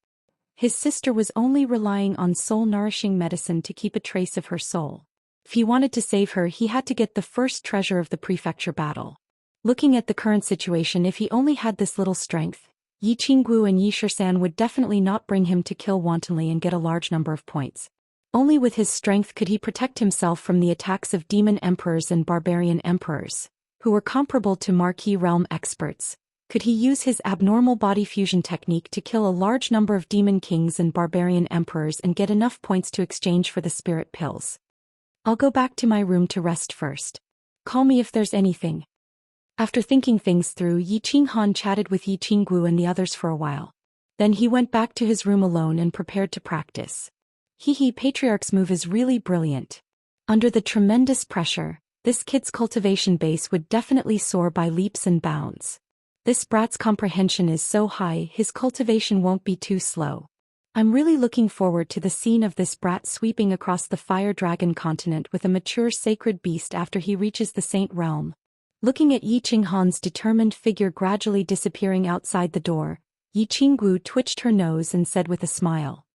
His sister was only relying on soul-nourishing medicine to keep a trace of her soul. If he wanted to save her, he had to get the first treasure of the prefecture battle. Looking at the current situation, if he only had this little strength, Yi Qinggu and Yi Shisan would definitely not bring him to kill wantonly and get a large number of points. Only with his strength could he protect himself from the attacks of demon emperors and barbarian emperors, who were comparable to Marquis realm experts. Could he use his abnormal body fusion technique to kill a large number of demon kings and barbarian emperors and get enough points to exchange for the spirit pills? I'll go back to my room to rest first. Call me if there's anything. After thinking things through, Yi Qinghan chatted with Yi Qinggu and the others for a while. Then he went back to his room alone and prepared to practice. Patriarch's move is really brilliant. Under the tremendous pressure, this kid's cultivation base would definitely soar by leaps and bounds. This brat's comprehension is so high, his cultivation won't be too slow. I'm really looking forward to the scene of this brat sweeping across the Fire Dragon continent with a mature sacred beast after he reaches the Saint Realm. Looking at Yi Qinghan's determined figure gradually disappearing outside the door, Yi Qinggu twitched her nose and said with a smile,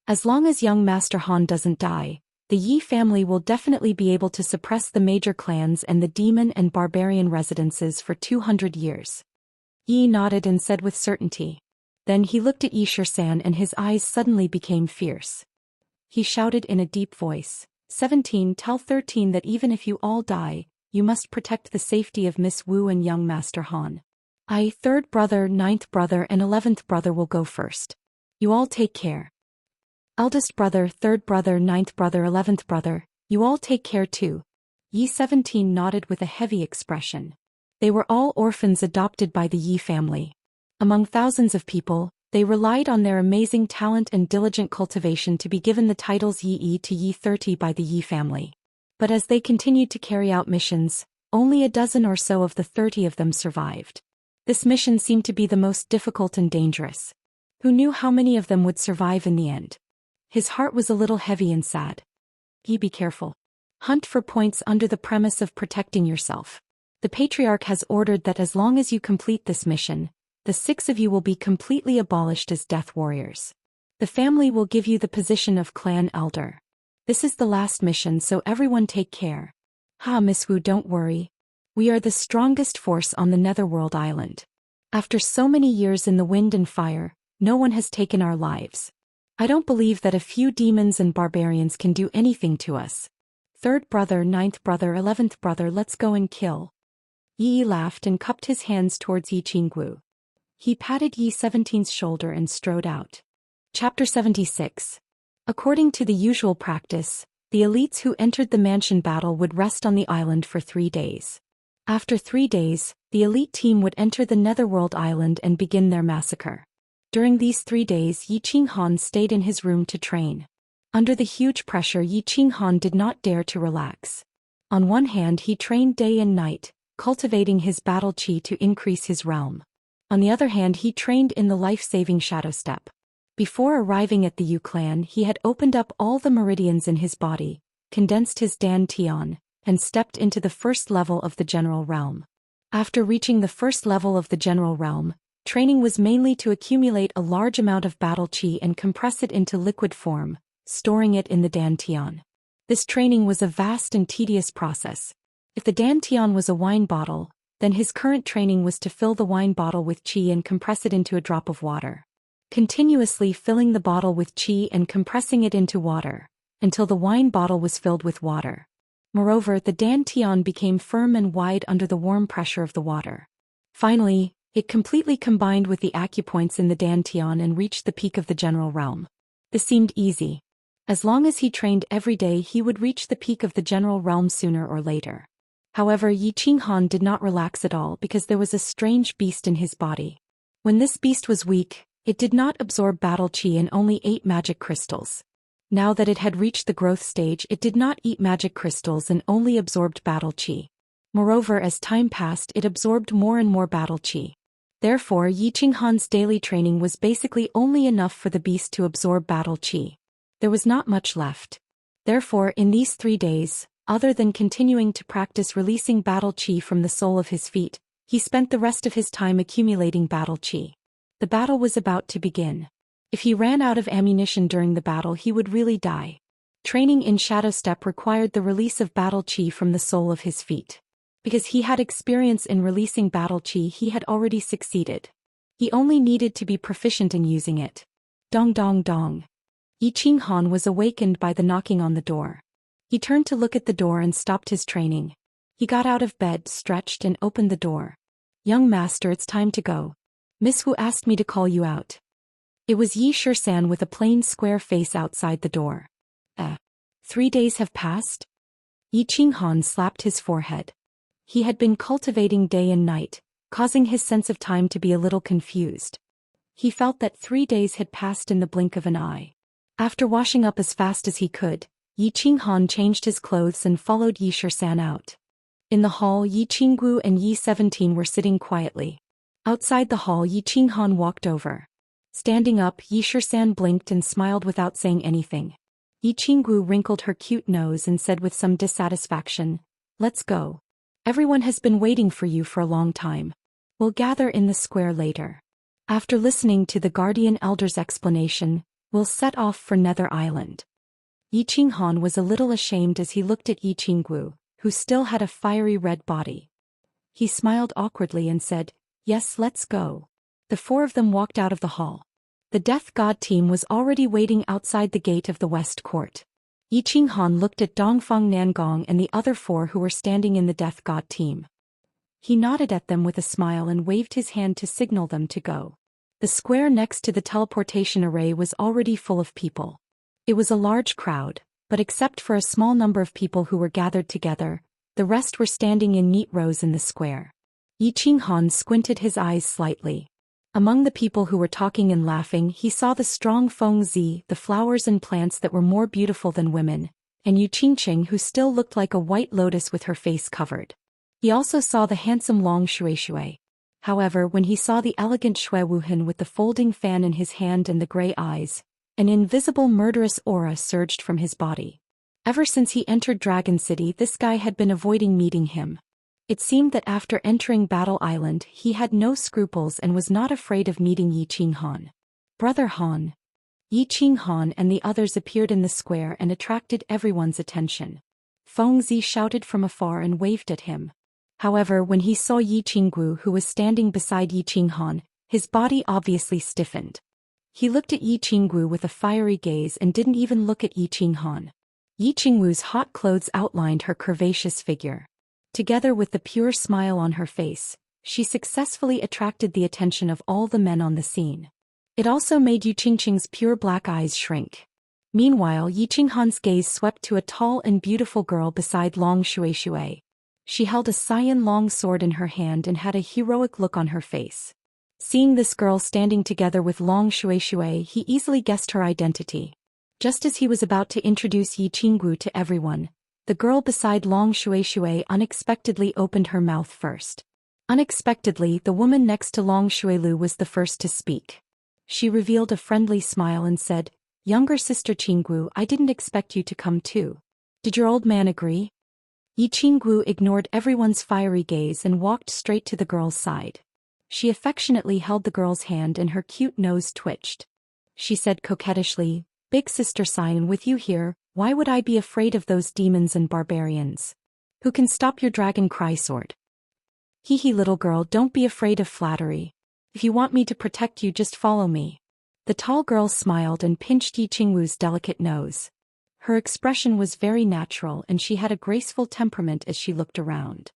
"As long as young Master Han doesn't die, the Yi family will definitely be able to suppress the major clans and the demon and barbarian residences for 200 years. Yi nodded and said with certainty. Then he looked at Yi Shisan and his eyes suddenly became fierce. He shouted in a deep voice, 17, tell 13 that even if you all die, you must protect the safety of Miss Wu and young Master Han. I, 3rd brother, 9th brother and 11th brother will go first. You all take care. Eldest brother, 3rd brother, 9th brother, 11th brother, you all take care too." Yi 17 nodded with a heavy expression. They were all orphans adopted by the Yi family. Among thousands of people, they relied on their amazing talent and diligent cultivation to be given the titles Yi to Yi 30 by the Yi family. But as they continued to carry out missions, only a dozen or so of the 30 of them survived. This mission seemed to be the most difficult and dangerous. Who knew how many of them would survive in the end? His heart was a little heavy and sad. Be careful. Hunt for points under the premise of protecting yourself. The Patriarch has ordered that as long as you complete this mission, the 6 of you will be completely abolished as death warriors. The family will give you the position of clan elder. This is the last mission, so everyone take care. Miss Wu, don't worry. We are the strongest force on the Netherworld Island. After so many years in the wind and fire, no one has taken our lives. I don't believe that a few demons and barbarians can do anything to us. 3rd brother, 9th brother, 11th brother, let's go and kill. Yi laughed and cupped his hands towards Yi Qinggu. He patted Yi 17's shoulder and strode out. Chapter 76. According to the usual practice, the elites who entered the mansion battle would rest on the island for 3 days. After 3 days, the elite team would enter the Netherworld Island and begin their massacre. During these 3 days, Yi Qinghan stayed in his room to train. Under the huge pressure, Yi Qinghan did not dare to relax. On one hand, he trained day and night, cultivating his battle chi to increase his realm. On the other hand, he trained in the life-saving Shadow Step. Before arriving at the Yu clan, he had opened up all the meridians in his body, condensed his Dan Tian, and stepped into the first level of the general realm. After reaching the first level of the general realm, training was mainly to accumulate a large amount of battle chi and compress it into liquid form, storing it in the Dan Tian. This training was a vast and tedious process. If the Dan Tian was a wine bottle, then his current training was to fill the wine bottle with chi and compress it into a drop of water. Continuously filling the bottle with chi and compressing it into water, until the wine bottle was filled with water. Moreover, the Dan Tian became firm and wide under the warm pressure of the water. Finally, it completely combined with the acupoints in the Dan Tian and reached the peak of the general realm. This seemed easy. As long as he trained every day, he would reach the peak of the general realm sooner or later. However, Yi Qinghan did not relax at all because there was a strange beast in his body. When this beast was weak, it did not absorb battle chi and only ate magic crystals. Now that it had reached the growth stage, it did not eat magic crystals and only absorbed battle chi. Moreover, as time passed, it absorbed more and more battle chi. Therefore, Yi Qinghan's daily training was basically only enough for the beast to absorb battle chi. There was not much left. Therefore, in these 3 days, other than continuing to practice releasing battle chi from the sole of his feet, he spent the rest of his time accumulating battle chi. The battle was about to begin. If he ran out of ammunition during the battle, he would really die. Training in Shadow Step required the release of battle chi from the sole of his feet. Because he had experience in releasing battle chi, he had already succeeded. He only needed to be proficient in using it. Dong dong dong. Yi Qinghan was awakened by the knocking on the door. He turned to look at the door and stopped his training. He got out of bed, stretched and opened the door. Young master, it's time to go. Miss Wu asked me to call you out. It was Yi Shisan with a plain square face outside the door. 3 days have passed? Yi Qinghan slapped his forehead. He had been cultivating day and night, causing his sense of time to be a little confused. He felt that 3 days had passed in the blink of an eye. After washing up as fast as he could, Yi Qinghan changed his clothes and followed Yi Shisan out. In the hall, Yi Qinggu and Yi 17 were sitting quietly. Outside the hall, Yi Qinghan walked over. Standing up, Yi Shisan blinked and smiled without saying anything. Yi Qinggu wrinkled her cute nose and said with some dissatisfaction, "Let's go. Everyone has been waiting for you for a long time. We'll gather in the square later. After listening to the guardian elder's explanation, we'll set off for Nether Island." Yi Qinghan was a little ashamed as he looked at Yi Qinggu, who still had a fiery red body. He smiled awkwardly and said, "Yes, let's go." The 4 of them walked out of the hall. The Death God team was already waiting outside the gate of the West Court. Yi Qinghan looked at Dongfang Nangong and the other 4 who were standing in the Death God team. He nodded at them with a smile and waved his hand to signal them to go. The square next to the teleportation array was already full of people. It was a large crowd, but except for a small number of people who were gathered together, the rest were standing in neat rows in the square. Yi Qinghan squinted his eyes slightly. Among the people who were talking and laughing, he saw the strong Feng Zi, the flowers and plants that were more beautiful than women, and Yu Qingqing, who still looked like a white lotus with her face covered. He also saw the handsome Long Shui. However, when he saw the elegant Shui Wuhan with the folding fan in his hand and the gray eyes, an invisible murderous aura surged from his body. Ever since he entered Dragon City, this guy had been avoiding meeting him. It seemed that after entering Battle Island, he had no scruples and was not afraid of meeting Yi Qinghan. Brother Han. Yi Qinghan and the others appeared in the square and attracted everyone's attention. Feng Zi shouted from afar and waved at him. However, when he saw Yi Qinggu, who was standing beside Yi Qinghan, his body obviously stiffened. He looked at Yi Qinggu with a fiery gaze and didn't even look at Yi Qinghan. Yi Qinggu's hot clothes outlined her curvaceous figure. Together with the pure smile on her face, she successfully attracted the attention of all the men on the scene. It also made Yu Qingqing's pure black eyes shrink. Meanwhile, Yi Qinghan's gaze swept to a tall and beautiful girl beside Long Shui. She held a cyan long sword in her hand and had a heroic look on her face. Seeing this girl standing together with Long Shui, he easily guessed her identity. Just as he was about to introduce Yi Qinggu to everyone, the girl beside Long Shui unexpectedly opened her mouth first. Unexpectedly, the woman next to Long Shuilu was the first to speak. She revealed a friendly smile and said, "Younger sister Qinggu, I didn't expect you to come too. Did your old man agree?" Yi Qinggu ignored everyone's fiery gaze and walked straight to the girl's side. She affectionately held the girl's hand and her cute nose twitched. She said coquettishly, "Big sister Xian, with you here, why would I be afraid of those demons and barbarians? Who can stop your dragon cry sword?" "Hee hee, little girl, don't be afraid of flattery. If you want me to protect you, just follow me." The tall girl smiled and pinched Yi Qingwu's delicate nose. Her expression was very natural and she had a graceful temperament as she looked around.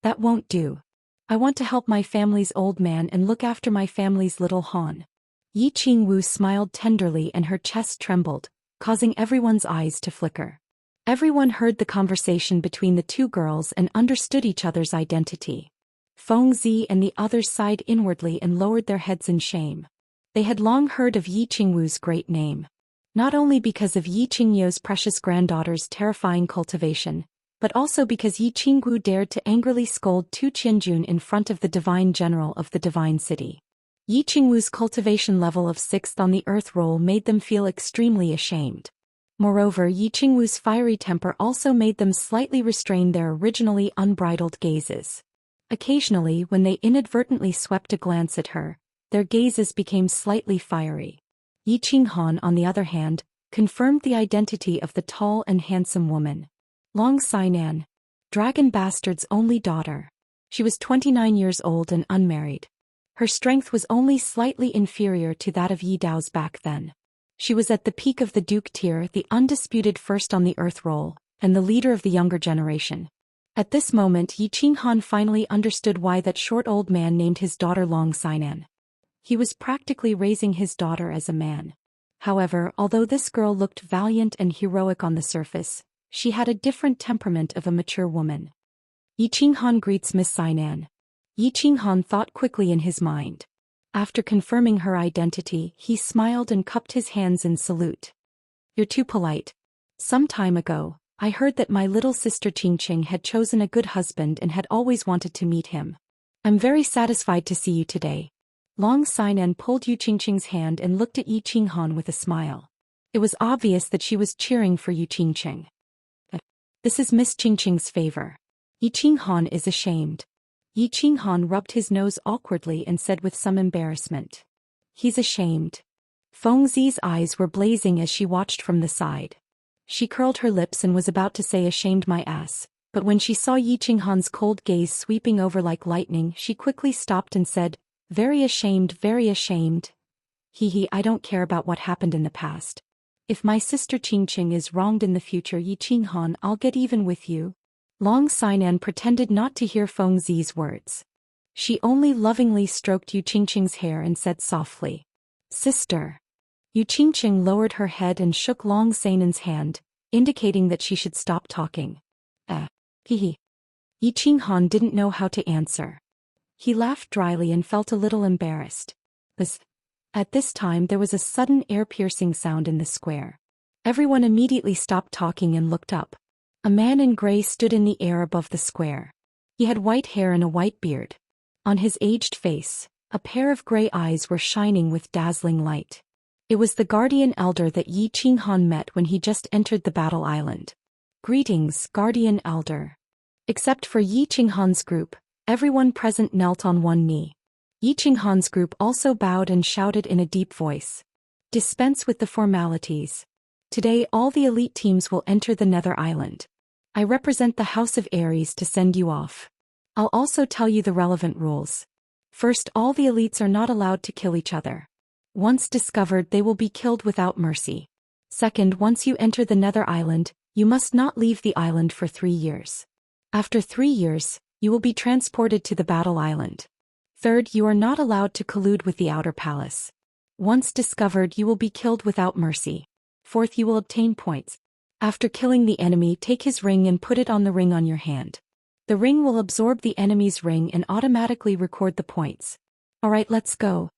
"That won't do. I want to help my family's old man and look after my family's little Han." Yi Qingwu smiled tenderly and her chest trembled, causing everyone's eyes to flicker. Everyone heard the conversation between the 2 girls and understood each other's identity. Feng Zi and the others sighed inwardly and lowered their heads in shame. They had long heard of Yi Qingwu's great name. Not only because of Yi Qingyo's precious granddaughter's terrifying cultivation, but also because Yi Qinggu dared to angrily scold Tu Qianjun in front of the divine general of the divine city. Yi Qingwu's cultivation level of 6th on the earth roll made them feel extremely ashamed. Moreover, Yi Qingwu's fiery temper also made them slightly restrain their originally unbridled gazes. Occasionally, when they inadvertently swept a glance at her, their gazes became slightly fiery. Yi Qinghan, on the other hand, confirmed the identity of the tall and handsome woman. "Long Sainan. Dragon Bastard's only daughter. She was 29 years old and unmarried. Her strength was only slightly inferior to that of Yi Dao's back then. She was at the peak of the Duke tier, the undisputed first on the Earth roll, and the leader of the younger generation. At this moment Yi Qinghan finally understood why that short old man named his daughter Long Xinan. He was practically raising his daughter as a man. However, although this girl looked valiant and heroic on the surface, she had a different temperament of a mature woman. Yi Qinghan greets Miss Xinan. Yi Qinghan thought quickly in his mind. After confirming her identity, he smiled and cupped his hands in salute. You're too polite. Some time ago, I heard that my little sister Qingqing had chosen a good husband and had always wanted to meet him. I'm very satisfied to see you today. Long Xinan pulled Yu Qingqing's hand and looked at Yi Qinghan with a smile. It was obvious that she was cheering for Yu Qingqing. This is Miss Qingqing's favor. Yi Qinghan is ashamed. Yi Qinghan rubbed his nose awkwardly and said with some embarrassment. He's ashamed. Feng Zi's eyes were blazing as she watched from the side. She curled her lips and was about to say ashamed my ass, but when she saw Yi Qinghan's cold gaze sweeping over like lightning, she quickly stopped and said, very ashamed, very ashamed. Hee, I don't care about what happened in the past. If my sister Qingqing is wronged in the future, Yi Qinghan, I'll get even with you. Long Xinan pretended not to hear Feng Zi's words. She only lovingly stroked Yu Qingqing's hair and said softly, Sister. Yu Qingqing lowered her head and shook Long Xianan's hand, indicating that she should stop talking. Hee. Yi Qinghan didn't know how to answer. He laughed dryly and felt a little embarrassed. At this time there was a sudden ear-piercing sound in the square. Everyone immediately stopped talking and looked up. A man in gray stood in the air above the square. He had white hair and a white beard. On his aged face, a pair of gray eyes were shining with dazzling light. It was the Guardian Elder that Yi Qinghan met when he just entered the Battle Island. Greetings, Guardian Elder. Except for Yi Qinghan's group, everyone present knelt on one knee. Yi Qinghan's group also bowed and shouted in a deep voice. Dispense with the formalities. Today all the elite teams will enter the Nether Island. I represent the House of Ares to send you off. I'll also tell you the relevant rules. First, all the elites are not allowed to kill each other. Once discovered, they will be killed without mercy. Second, once you enter the Nether Island, you must not leave the island for 3 years. After 3 years, you will be transported to the Battle Island. Third, you are not allowed to collude with the Outer Palace. Once discovered, you will be killed without mercy. Fourth, you will obtain points. After killing the enemy, take his ring and put it on the ring on your hand. The ring will absorb the enemy's ring and automatically record the points. Alright, let's go.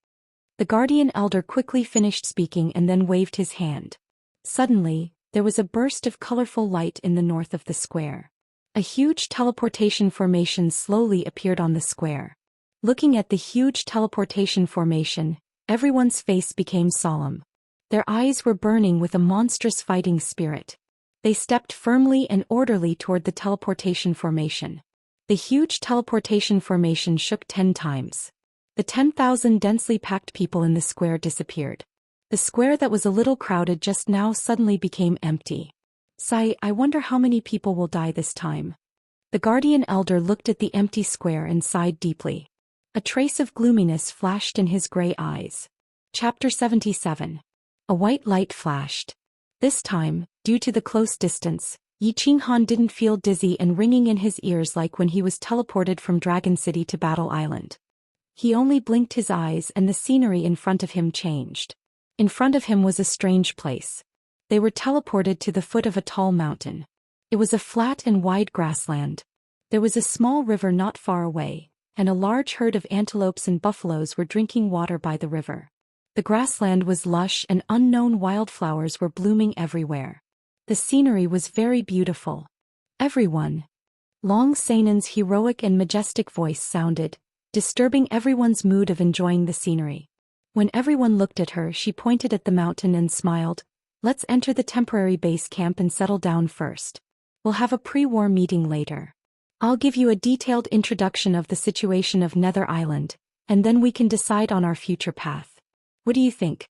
The Guardian Elder quickly finished speaking and then waved his hand. Suddenly, there was a burst of colorful light in the north of the square. A huge teleportation formation slowly appeared on the square. Looking at the huge teleportation formation, everyone's face became solemn. Their eyes were burning with a monstrous fighting spirit. They stepped firmly and orderly toward the teleportation formation. The huge teleportation formation shook 10 times. The 10,000 densely packed people in the square disappeared. The square that was a little crowded just now suddenly became empty. Sigh, I wonder how many people will die this time. The Guardian Elder looked at the empty square and sighed deeply. A trace of gloominess flashed in his gray eyes. Chapter 77. A white light flashed. This time, due to the close distance, Yi Qinghan didn't feel dizzy and ringing in his ears like when he was teleported from Dragon City to Battle Island. He only blinked his eyes and the scenery in front of him changed. In front of him was a strange place. They were teleported to the foot of a tall mountain. It was a flat and wide grassland. There was a small river not far away, and a large herd of antelopes and buffaloes were drinking water by the river. The grassland was lush and unknown wildflowers were blooming everywhere. The scenery was very beautiful. Everyone. Long Xianan's heroic and majestic voice sounded, disturbing everyone's mood of enjoying the scenery. When everyone looked at her, she pointed at the mountain and smiled. Let's enter the temporary base camp and settle down first. We'll have a pre-war meeting later. I'll give you a detailed introduction of the situation of Nether Island, and then we can decide on our future path. What do you think?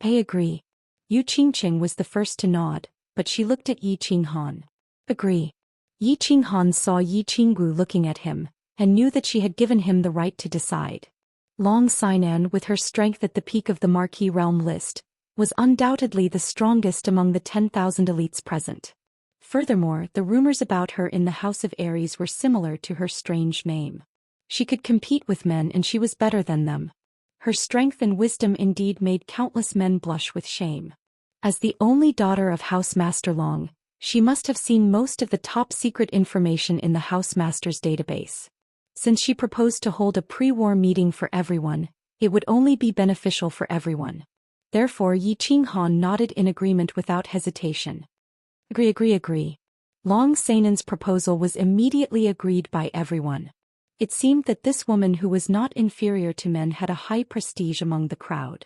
I agree. Yu Qingqing was the first to nod, but she looked at Yi Qinghan. Agree. Yi Qinghan saw Yi Qinggu looking at him, and knew that she had given him the right to decide. Long Xinan, with her strength at the peak of the Marquis realm list, was undoubtedly the strongest among the 10,000 elites present. Furthermore, the rumors about her in the House of Aries were similar to her strange name. She could compete with men and she was better than them. Her strength and wisdom indeed made countless men blush with shame. As the only daughter of House Master Long, she must have seen most of the top-secret information in the House Master's database. Since she proposed to hold a pre-war meeting for everyone, it would only be beneficial for everyone. Therefore Yi Qinghan nodded in agreement without hesitation. Agree. Long Sainan's proposal was immediately agreed by everyone. It seemed that this woman who was not inferior to men had a high prestige among the crowd.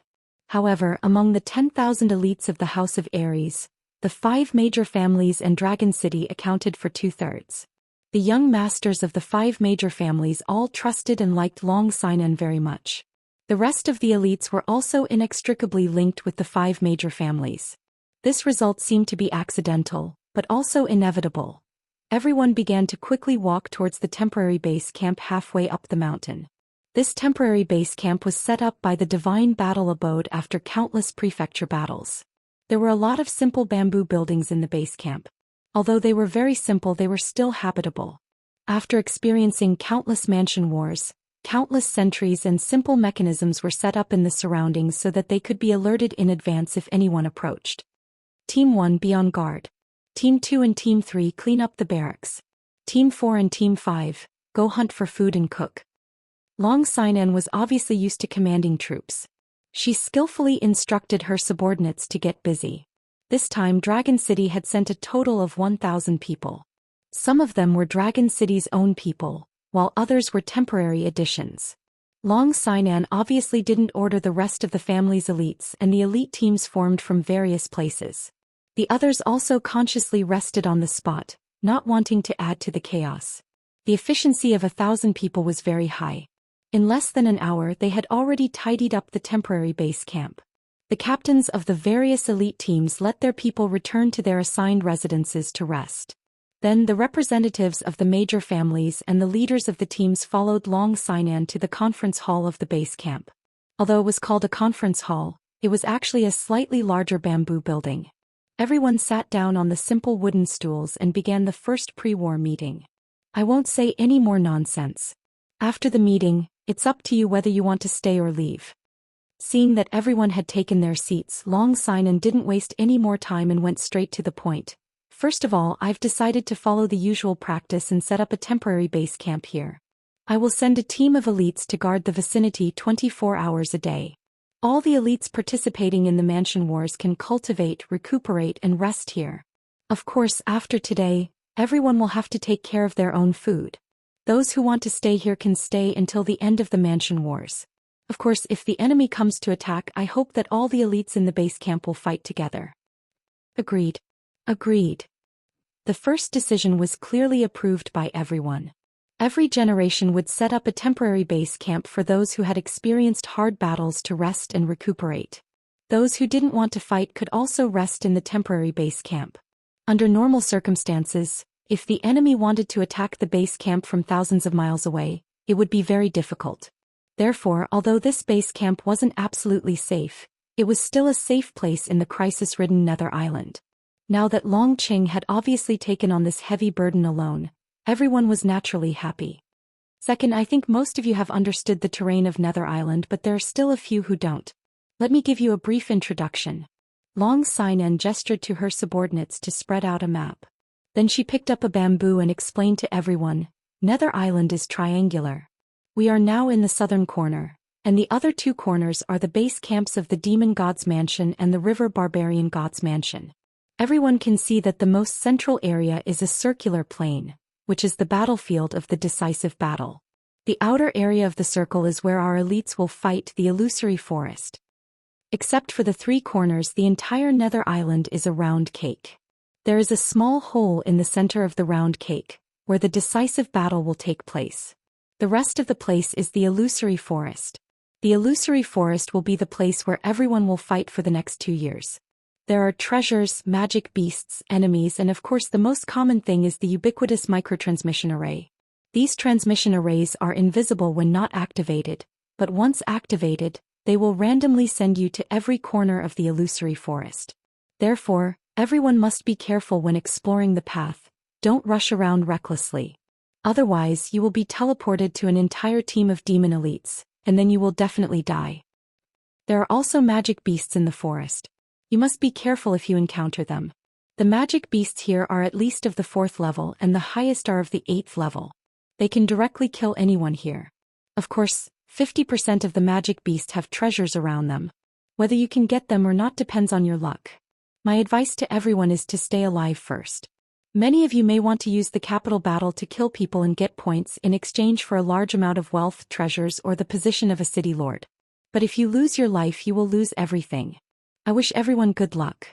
However, among the 10,000 elites of the House of Aries, the 5 major families and Dragon City accounted for 2/3. The young masters of the 5 major families all trusted and liked Long Xinan very much. The rest of the elites were also inextricably linked with the 5 major families. This result seemed to be accidental, but also inevitable. Everyone began to quickly walk towards the temporary base camp halfway up the mountain. This temporary base camp was set up by the Divine Battle Abode after countless prefecture battles. There were a lot of simple bamboo buildings in the base camp. Although they were very simple, they were still habitable. After experiencing countless mansion wars, countless sentries and simple mechanisms were set up in the surroundings so that they could be alerted in advance if anyone approached. Team 1 be on guard. Team 2 and Team 3 clean up the barracks. Team 4 and Team 5 go hunt for food and cook. Long Xinan was obviously used to commanding troops. She skillfully instructed her subordinates to get busy. This time Dragon City had sent a total of 1,000 people. Some of them were Dragon City's own people, while others were temporary additions. Long Xinan obviously didn't order the rest of the family's elites, and the elite teams formed from various places. The others also consciously rested on the spot, not wanting to add to the chaos. The efficiency of 1,000 people was very high. In less than an hour they had already tidied up the temporary base camp. The captains of the various elite teams let their people return to their assigned residences to rest. Then the representatives of the major families and the leaders of the teams followed Long Xinan to the conference hall of the base camp. Although it was called a conference hall, it was actually a slightly larger bamboo building. Everyone sat down on the simple wooden stools and began the first pre-war meeting. I won't say any more nonsense. After the meeting, it's up to you whether you want to stay or leave. Seeing that everyone had taken their seats, Long Xinan didn't waste any more time and went straight to the point. First of all, I've decided to follow the usual practice and set up a temporary base camp here. I will send a team of elites to guard the vicinity 24 hours a day. All the elites participating in the mansion wars can cultivate, recuperate, and rest here. Of course, after today, everyone will have to take care of their own food. Those who want to stay here can stay until the end of the mansion wars. Of course, if the enemy comes to attack, I hope that all the elites in the base camp will fight together. Agreed. The first decision was clearly approved by everyone. Every generation would set up a temporary base camp for those who had experienced hard battles to rest and recuperate. Those who didn't want to fight could also rest in the temporary base camp. Under normal circumstances, if the enemy wanted to attack the base camp from thousands of miles away, it would be very difficult. Therefore, although this base camp wasn't absolutely safe, it was still a safe place in the crisis-ridden Nether Island. Now that Long Qing had obviously taken on this heavy burden alone, everyone was naturally happy. Second, I think most of you have understood the terrain of Nether Island, but there are still a few who don't. Let me give you a brief introduction. Long Xinan gestured to her subordinates to spread out a map. Then she picked up a bamboo and explained to everyone, Nether Island is triangular. We are now in the southern corner, and the other 2 corners are the base camps of the Demon God's Mansion and the River Barbarian God's Mansion. Everyone can see that the most central area is a circular plain, which is the battlefield of the decisive battle. The outer area of the circle is where our elites will fight the illusory forest. Except for the 3 corners, the entire Nether Island is a round cake. There is a small hole in the center of the round cake, where the decisive battle will take place. The rest of the place is the illusory forest. The illusory forest will be the place where everyone will fight for the next 2 years. There are treasures, magic beasts, enemies, and of course the most common thing is the ubiquitous microtransmission array. These transmission arrays are invisible when not activated, but once activated, they will randomly send you to every corner of the illusory forest. Therefore, everyone must be careful when exploring the path. Don't rush around recklessly. Otherwise, you will be teleported to an entire team of demon elites, and then you will definitely die. There are also magic beasts in the forest. You must be careful if you encounter them. The magic beasts here are at least of the 4th level and the highest are of the 8th level. They can directly kill anyone here. Of course, 50% of the magic beasts have treasures around them. Whether you can get them or not depends on your luck. My advice to everyone is to stay alive first. Many of you may want to use the capital battle to kill people and get points in exchange for a large amount of wealth, treasures, or the position of a city lord. But if you lose your life, you will lose everything. I wish everyone good luck.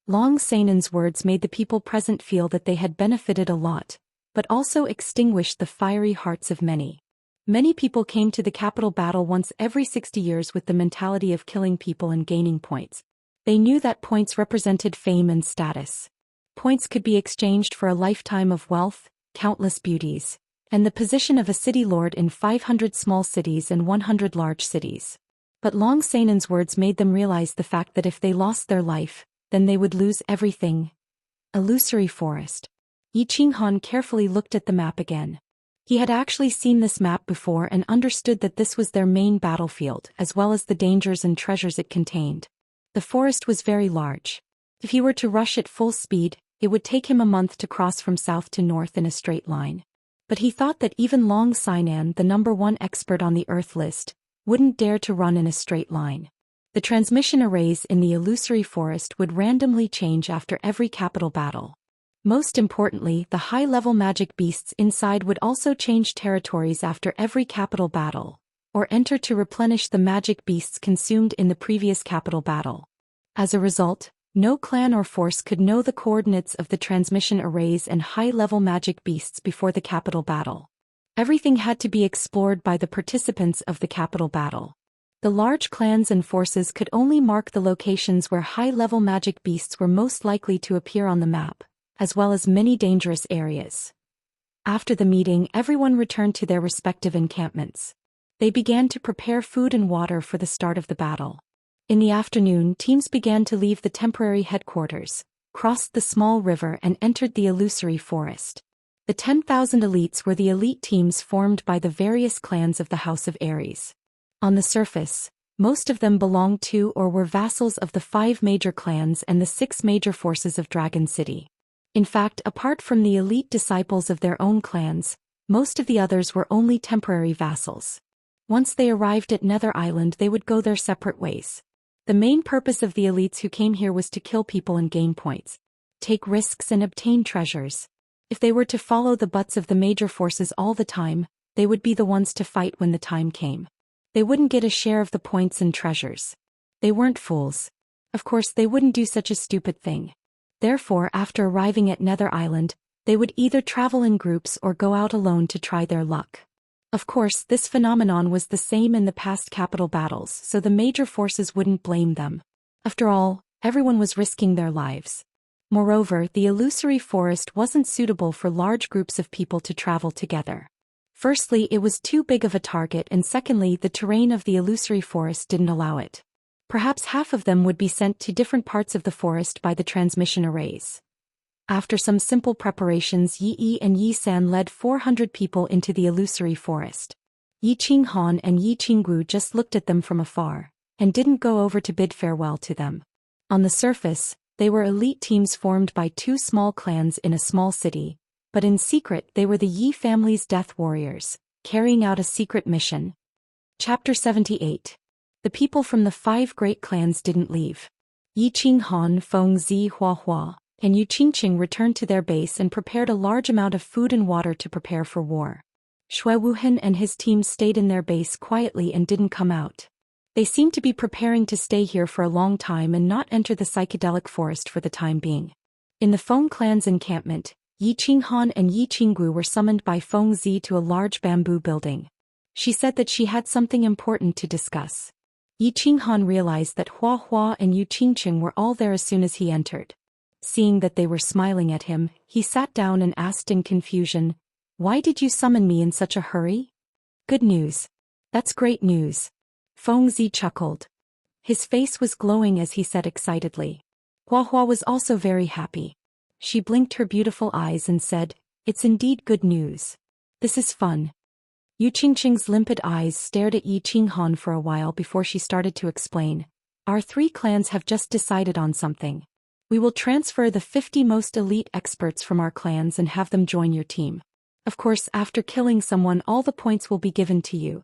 Long Sanan's words made the people present feel that they had benefited a lot, but also extinguished the fiery hearts of many. Many people came to the capital battle once every 60 years with the mentality of killing people and gaining points. They knew that points represented fame and status. Points could be exchanged for a lifetime of wealth, countless beauties, and the position of a city lord in 500 small cities and 100 large cities. But Long Sanan's words made them realize the fact that if they lost their life, then they would lose everything. Illusory forest. Yi Qinghan carefully looked at the map again. He had actually seen this map before and understood that this was their main battlefield as well as the dangers and treasures it contained. The forest was very large. If he were to rush at full speed, it would take him a month to cross from south to north in a straight line. But he thought that even Long Sanan, the #1 expert on the Earth list, wouldn't dare to run in a straight line. The transmission arrays in the illusory forest would randomly change after every capital battle. Most importantly, the high-level magic beasts inside would also change territories after every capital battle, or enter to replenish the magic beasts consumed in the previous capital battle. As a result, no clan or force could know the coordinates of the transmission arrays and high-level magic beasts before the capital battle. Everything had to be explored by the participants of the capital battle. The large clans and forces could only mark the locations where high-level magic beasts were most likely to appear on the map, as well as many dangerous areas. After the meeting, everyone returned to their respective encampments. They began to prepare food and water for the start of the battle. In the afternoon, teams began to leave the temporary headquarters, crossed the small river and entered the illusory forest. The 10,000 elites were the elite teams formed by the various clans of the House of Ares. On the surface, most of them belonged to or were vassals of the 5 major clans and the 6 major forces of Dragon City. In fact, apart from the elite disciples of their own clans, most of the others were only temporary vassals. Once they arrived at Nether Island, they would go their separate ways. The main purpose of the elites who came here was to kill people and gain points, take risks and obtain treasures. If they were to follow the butts of the major forces all the time, they would be the ones to fight when the time came. They wouldn't get a share of the points and treasures. They weren't fools. Of course, they wouldn't do such a stupid thing. Therefore, after arriving at Nether Island, they would either travel in groups or go out alone to try their luck. Of course, this phenomenon was the same in the past capital battles, so the major forces wouldn't blame them. After all, everyone was risking their lives. Moreover, the illusory forest wasn't suitable for large groups of people to travel together. Firstly, it was too big of a target, and secondly, the terrain of the illusory forest didn't allow it. Perhaps half of them would be sent to different parts of the forest by the transmission arrays. After some simple preparations, Yi Yi and Yi San led 400 people into the illusory forest. Yi Qinghan and Yi Qinggu just looked at them from afar, and didn't go over to bid farewell to them. On the surface, they were elite teams formed by 2 small clans in a small city, but in secret they were the Yi family's death warriors, carrying out a secret mission. Chapter 78. The people from the 5 great clans didn't leave. Yi Qinghan, Feng Zi Hua Hua, and Yu Qingqing returned to their base and prepared a large amount of food and water to prepare for war. Shui Wuhan and his team stayed in their base quietly and didn't come out. They seemed to be preparing to stay here for a long time and not enter the psychedelic forest for the time being. In the Feng clan's encampment, Yi Qinghan and Yi Qinggu were summoned by Feng Zi to a large bamboo building. She said that she had something important to discuss. Yi Qinghan realized that Hua Hua and Yu Qingqing were all there as soon as he entered. Seeing that they were smiling at him, he sat down and asked in confusion, "Why did you summon me in such a hurry?" "Good news. That's great news." Fengzi chuckled. His face was glowing as he said excitedly. Hua Hua was also very happy. She blinked her beautiful eyes and said, "It's indeed good news. This is fun." Yu Qingqing's limpid eyes stared at Yi Qinghan for a while before she started to explain. "Our 3 clans have just decided on something. We will transfer the 50 most elite experts from our clans and have them join your team. Of course, after killing someone, all the points will be given to you."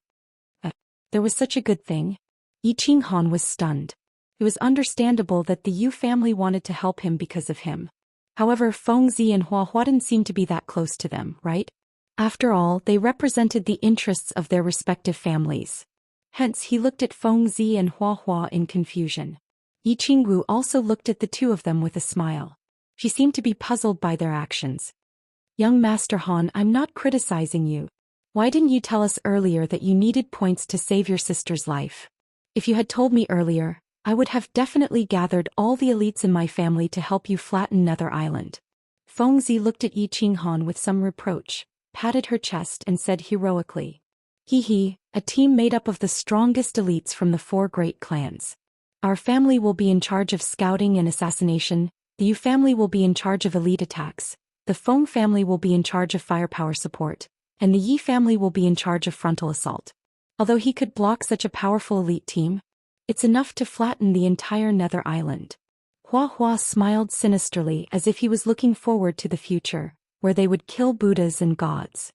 There was such a good thing? Yi Qinghan was stunned. It was understandable that the Yu family wanted to help him because of him. However, Fengzi and Hua Hua didn't seem to be that close to them, right? After all, they represented the interests of their respective families. Hence, he looked at Fengzi and Hua Hua in confusion. Yi Qingwu also looked at the two of them with a smile. She seemed to be puzzled by their actions. "Young Master Han, I'm not criticizing you. Why didn't you tell us earlier that you needed points to save your sister's life? If you had told me earlier, I would have definitely gathered all the elites in my family to help you flatten Nether Island." Fengzi looked at Yi Qinghan with some reproach, patted her chest and said heroically, "Hee, a team made up of the strongest elites from the 4 great clans. Our family will be in charge of scouting and assassination, the Yu family will be in charge of elite attacks, the Feng family will be in charge of firepower support, and the Yi family will be in charge of frontal assault. Although he could block such a powerful elite team, it's enough to flatten the entire Nether Island." Hua Hua smiled sinisterly as if he was looking forward to the future, where they would kill Buddhas and gods.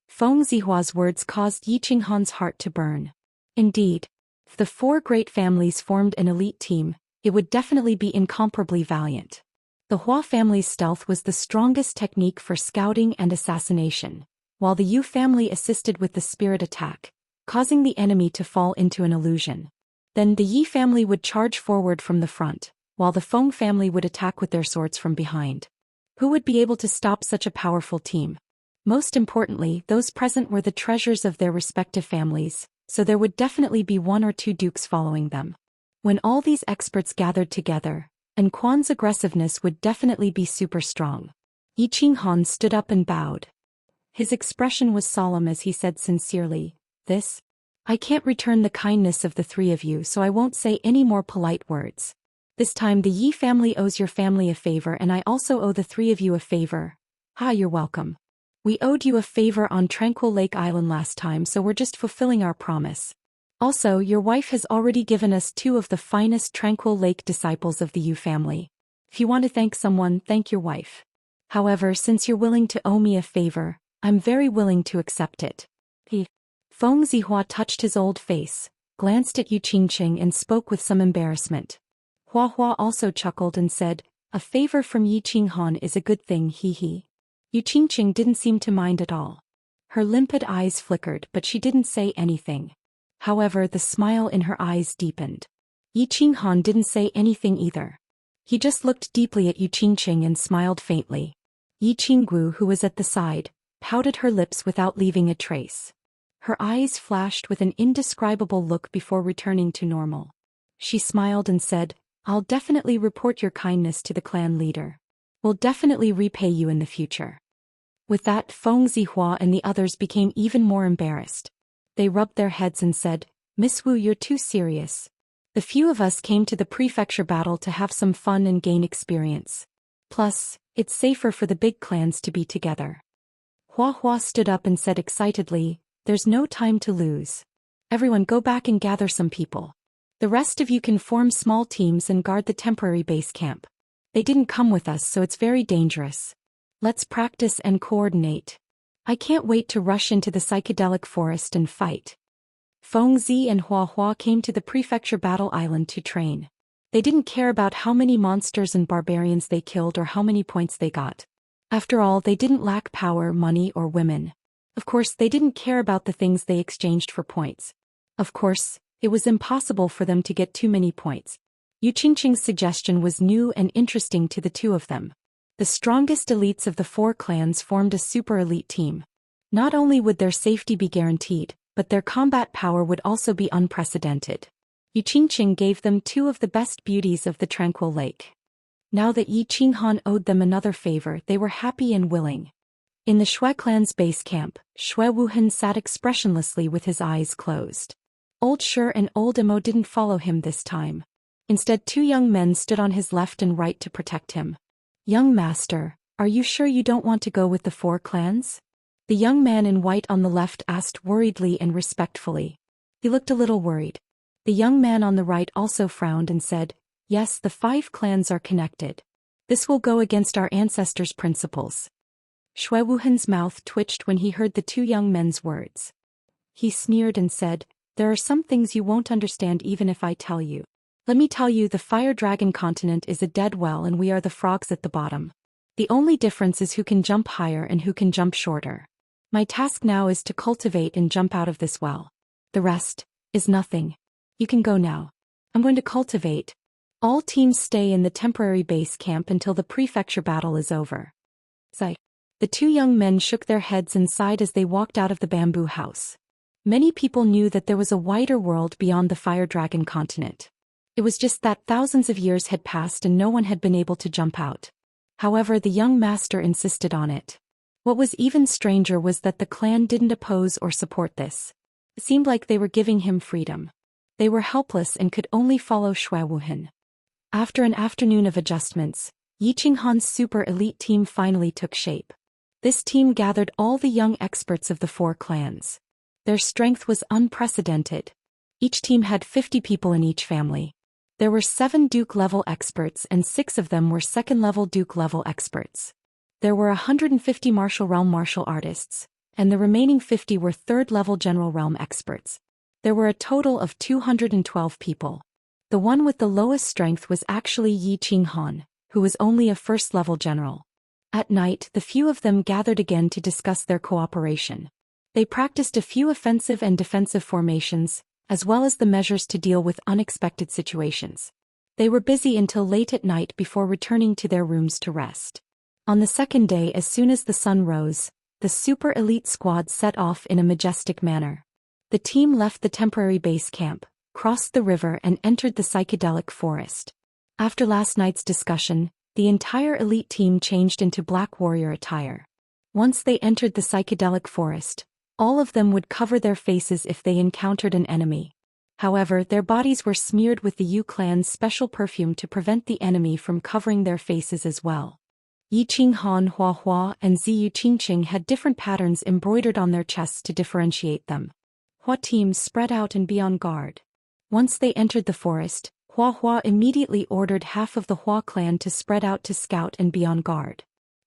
Feng Zihua's words caused Yi Qinghan's heart to burn. Indeed, if the 4 great families formed an elite team, it would definitely be incomparably valiant. The Hua family's stealth was the strongest technique for scouting and assassination, while the Yu family assisted with the spirit attack, causing the enemy to fall into an illusion. Then the Yi family would charge forward from the front, while the Feng family would attack with their swords from behind. Who would be able to stop such a powerful team? Most importantly, those present were the treasures of their respective families, so there would definitely be 1 or 2 dukes following them. When all these experts gathered together, and Quan's aggressiveness would definitely be super strong. Yi Qinghan stood up and bowed. His expression was solemn as he said sincerely, I can't return the kindness of the 3 of you, so I won't say any more polite words. This time the Yi family owes your family a favor, and I also owe the 3 of you a favor." "You're welcome. We owed you a favor on Tranquil Lake Island last time, so we're just fulfilling our promise. Also, your wife has already given us 2 of the finest Tranquil Lake disciples of the Yu family. If you want to thank someone, thank your wife. However, since you're willing to owe me a favor, I'm very willing to accept it." Feng Zihua touched his old face, glanced at Yu Qingqing and spoke with some embarrassment. Hua Hua also chuckled and said, "A favor from Yi Qinghan is a good thing, hee." Yu Qingqing didn't seem to mind at all. Her limpid eyes flickered, but she didn't say anything. However, the smile in her eyes deepened. Yi Qinghan didn't say anything either. He just looked deeply at Yu Qingqing and smiled faintly. Yi Qinggu, who was at the side, pouted her lips without leaving a trace. Her eyes flashed with an indescribable look before returning to normal. She smiled and said, "I'll definitely report your kindness to the clan leader. We'll definitely repay you in the future." With that, Feng Zihua and the others became even more embarrassed. They rubbed their heads and said, "Miss Wu, you're too serious. The few of us came to the prefecture battle to have some fun and gain experience. Plus, it's safer for the big clans to be together." Hua Hua stood up and said excitedly, "There's no time to lose. Everyone go back and gather some people. The rest of you can form small teams and guard the temporary base camp. They didn't come with us, so it's very dangerous. Let's practice and coordinate. I can't wait to rush into the psychedelic forest and fight." Feng Zi and Hua Hua came to the prefecture battle island to train. They didn't care about how many monsters and barbarians they killed or how many points they got. After all, they didn't lack power, money, or women. Of course, they didn't care about the things they exchanged for points. Of course, it was impossible for them to get too many points. Yu Qingqing's suggestion was new and interesting to the 2 of them. The strongest elites of the 4 clans formed a super elite team. Not only would their safety be guaranteed, but their combat power would also be unprecedented. Yu Qingqing gave them two of the best beauties of the tranquil lake. Now that Yi Qinghan owed them another favor, they were happy and willing. In the Shui clan's base camp, Shui Wuhan sat expressionlessly with his eyes closed. Old Shi and Old Imo didn't follow him this time. Instead, two young men stood on his left and right to protect him. "Young master, are you sure you don't want to go with the four clans?" The young man in white on the left asked worriedly and respectfully. He looked a little worried. The young man on the right also frowned and said, "Yes, the 5 clans are connected. This will go against our ancestors' principles." Shui Wuhan's mouth twitched when he heard the two young men's words. He sneered and said, "There are some things you won't understand even if I tell you. Let me tell you, the Fire Dragon continent is a dead well and we are the frogs at the bottom. The only difference is who can jump higher and who can jump shorter. My task now is to cultivate and jump out of this well. The rest is nothing. You can go now. I'm going to cultivate. All teams stay in the temporary base camp until the prefecture battle is over." Sigh. The two young men shook their heads and sighed as they walked out of the bamboo house. Many people knew that there was a wider world beyond the Fire Dragon continent. It was just that thousands of years had passed and no one had been able to jump out. However, the young master insisted on it. What was even stranger was that the clan didn't oppose or support this. It seemed like they were giving him freedom. They were helpless and could only follow Shui Wuhan. After an afternoon of adjustments, Yi Qinghan's super elite team finally took shape. This team gathered all the young experts of the 4 clans. Their strength was unprecedented. Each team had 50 people in each family. There were 7 Duke-level experts and 6 of them were second-level Duke-level experts. There were 150 martial realm martial artists, and the remaining 50 were third-level general realm experts. There were a total of 212 people. The one with the lowest strength was actually Yi Qinghan, who was only a first-level general. At night, the few of them gathered again to discuss their cooperation. They practiced a few offensive and defensive formations, as well as the measures to deal with unexpected situations. They were busy until late at night before returning to their rooms to rest. On the second day, as soon as the sun rose, the super elite squad set off in a majestic manner. The team left the temporary base camp, crossed the river and entered the psychedelic forest. After last night's discussion, the entire elite team changed into black warrior attire. Once they entered the psychedelic forest, all of them would cover their faces if they encountered an enemy. However, their bodies were smeared with the Yu clan's special perfume to prevent the enemy from covering their faces as well. Yi Qinghan, Hua Hua, and Ziyu Qingqing had different patterns embroidered on their chests to differentiate them. Hua teams spread out and be on guard. Once they entered the forest, Hua Hua immediately ordered half of the Hua clan to spread out to scout and be on guard.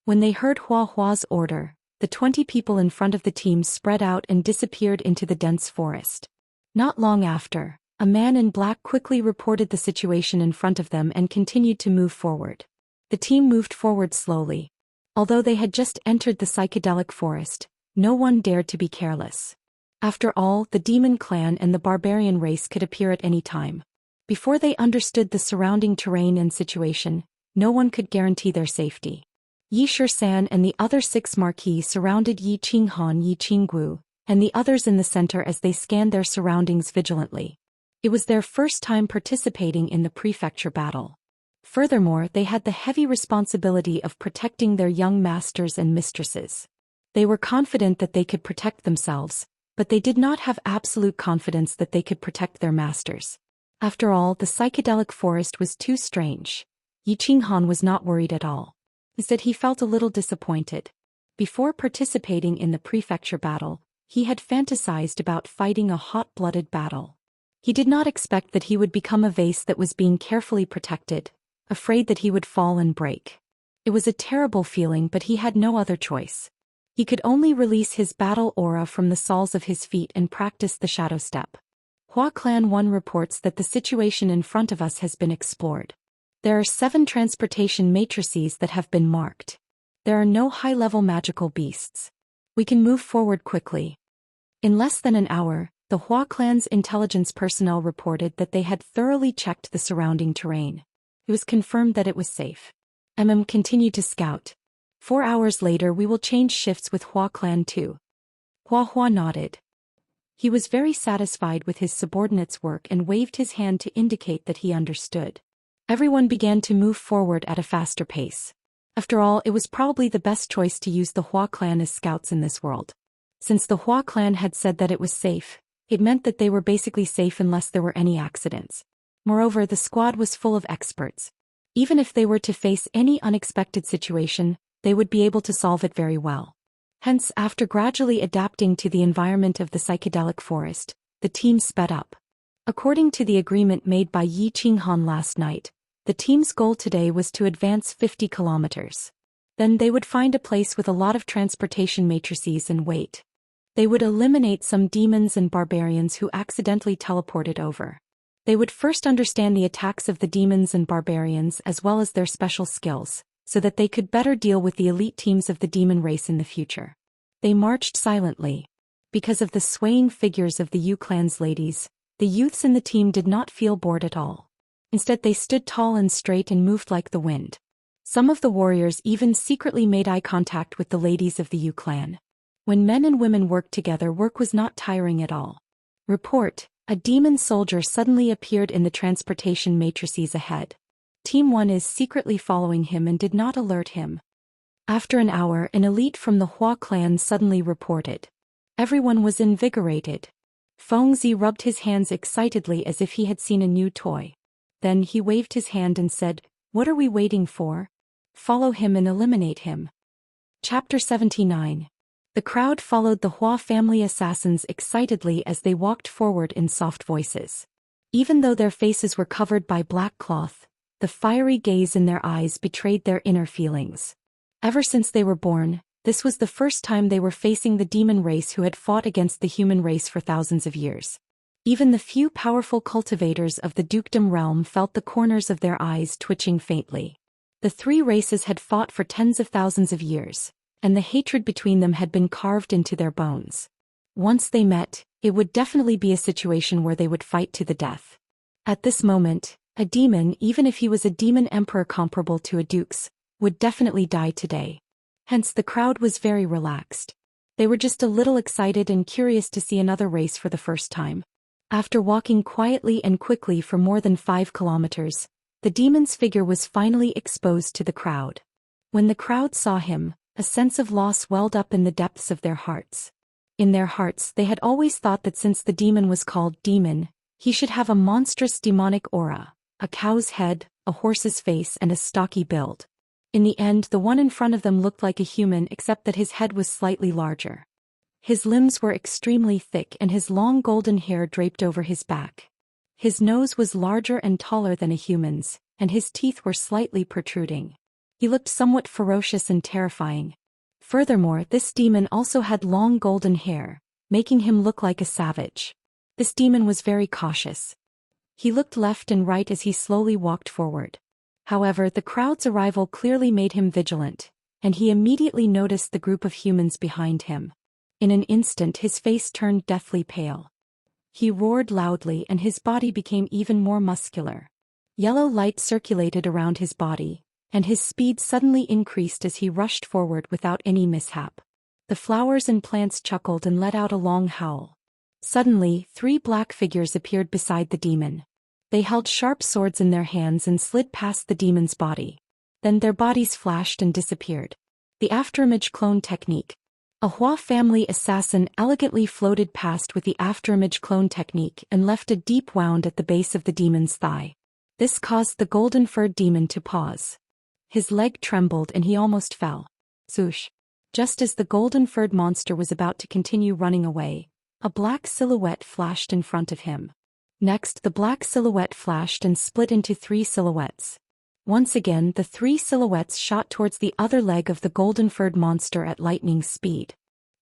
When they heard Hua Hua's order, the 20 people in front of the team spread out and disappeared into the dense forest. Not long after, a man in black quickly reported the situation in front of them and continued to move forward. The team moved forward slowly. Although they had just entered the psychedelic forest, no one dared to be careless. After all, the demon clan and the barbarian race could appear at any time. Before they understood the surrounding terrain and situation, no one could guarantee their safety. Yi Shisan and the other 6 marquis surrounded Yi Qinghan, Yi Qinggu, and the others in the center as they scanned their surroundings vigilantly. It was their first time participating in the prefecture battle. Furthermore, they had the heavy responsibility of protecting their young masters and mistresses. They were confident that they could protect themselves, but they did not have absolute confidence that they could protect their masters. After all, the psychedelic forest was too strange. Yi Qinghan was not worried at all. Instead, he felt a little disappointed. Before participating in the prefecture battle, he had fantasized about fighting a hot-blooded battle. He did not expect that he would become a vase that was being carefully protected, afraid that he would fall and break. It was a terrible feeling, but he had no other choice. He could only release his battle aura from the soles of his feet and practice the shadow step. Hua Clan 1 reports that the situation in front of us has been explored. There are 7 transportation matrices that have been marked. There are no high-level magical beasts. We can move forward quickly. In less than an hour, the Hua clan's intelligence personnel reported that they had thoroughly checked the surrounding terrain. It was confirmed that it was safe. Continued to scout. 4 hours later, we will change shifts with Hua Clan 2. Hua Hua nodded. He was very satisfied with his subordinate's work and waved his hand to indicate that he understood. Everyone began to move forward at a faster pace. After all, it was probably the best choice to use the Hua clan as scouts in this world. Since the Hua clan had said that it was safe, it meant that they were basically safe unless there were any accidents. Moreover, the squad was full of experts. Even if they were to face any unexpected situation, they would be able to solve it very well. Hence, after gradually adapting to the environment of the psychedelic forest, the team sped up. According to the agreement made by Yi Qinghan last night, the team's goal today was to advance 50 kilometers. Then they would find a place with a lot of transportation matrices and wait. They would eliminate some demons and barbarians who accidentally teleported over. They would first understand the attacks of the demons and barbarians as well as their special skills, so that they could better deal with the elite teams of the demon race in the future. They marched silently. Because of the swaying figures of the Yu clan's ladies, the youths in the team did not feel bored at all. Instead, they stood tall and straight and moved like the wind. Some of the warriors even secretly made eye contact with the ladies of the Yu clan. When men and women worked together, work was not tiring at all. Report: a demon soldier suddenly appeared in the transportation matrices ahead. Team 1 is secretly following him and did not alert him. After an hour, an elite from the Hua clan suddenly reported. Everyone was invigorated. Fengzi rubbed his hands excitedly as if he had seen a new toy. Then he waved his hand and said, "What are we waiting for? Follow him and eliminate him." Chapter 79. The crowd followed the Hua family assassins excitedly as they walked forward in soft voices. Even though their faces were covered by black cloth, the fiery gaze in their eyes betrayed their inner feelings. Ever since they were born, this was the first time they were facing the demon race who had fought against the human race for thousands of years. Even the few powerful cultivators of the dukedom realm felt the corners of their eyes twitching faintly. The three races had fought for tens of thousands of years, and the hatred between them had been carved into their bones. Once they met, it would definitely be a situation where they would fight to the death. At this moment, a demon, even if he was a demon emperor comparable to a duke's, would definitely die today. Hence the crowd was very relaxed. They were just a little excited and curious to see another race for the first time. After walking quietly and quickly for more than 5 kilometers, the demon's figure was finally exposed to the crowd. When the crowd saw him, a sense of loss welled up in the depths of their hearts. In their hearts, they had always thought that since the demon was called demon, he should have a monstrous demonic aura, a cow's head, a horse's face, and a stocky build. In the end, the one in front of them looked like a human except that his head was slightly larger. His limbs were extremely thick and his long golden hair draped over his back. His nose was larger and taller than a human's, and his teeth were slightly protruding. He looked somewhat ferocious and terrifying. Furthermore, this demon also had long golden hair, making him look like a savage. This demon was very cautious. He looked left and right as he slowly walked forward. However, the crowd's arrival clearly made him vigilant, and he immediately noticed the group of humans behind him. In an instant, his face turned deathly pale. He roared loudly and his body became even more muscular. Yellow light circulated around his body, and his speed suddenly increased as he rushed forward without any mishap. The flowers and plants chuckled and let out a long howl. Suddenly, 3 black figures appeared beside the demon. They held sharp swords in their hands and slid past the demon's body. Then their bodies flashed and disappeared. The afterimage clone technique. A Hua family assassin elegantly floated past with the afterimage clone technique and left a deep wound at the base of the demon's thigh. This caused the golden-furred demon to pause. His leg trembled and he almost fell. Swoosh! Just as the golden-furred monster was about to continue running away, a black silhouette flashed in front of him. Next, the black silhouette flashed and split into 3 silhouettes. Once again, the 3 silhouettes shot towards the other leg of the golden-furred monster at lightning speed.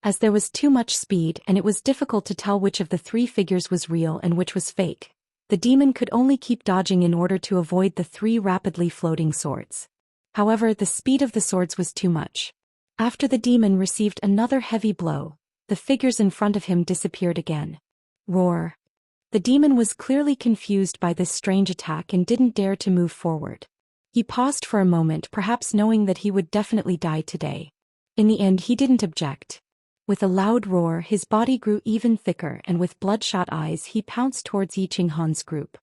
As there was too much speed and it was difficult to tell which of the 3 figures was real and which was fake, the demon could only keep dodging in order to avoid the 3 rapidly floating swords. However, the speed of the swords was too much. After the demon received another heavy blow, the figures in front of him disappeared again. Roar! The demon was clearly confused by this strange attack and didn't dare to move forward. He paused for a moment, perhaps knowing that he would definitely die today. In the end, he didn't object. With a loud roar, his body grew even thicker, and with bloodshot eyes he pounced towards Yi Qinghan's group.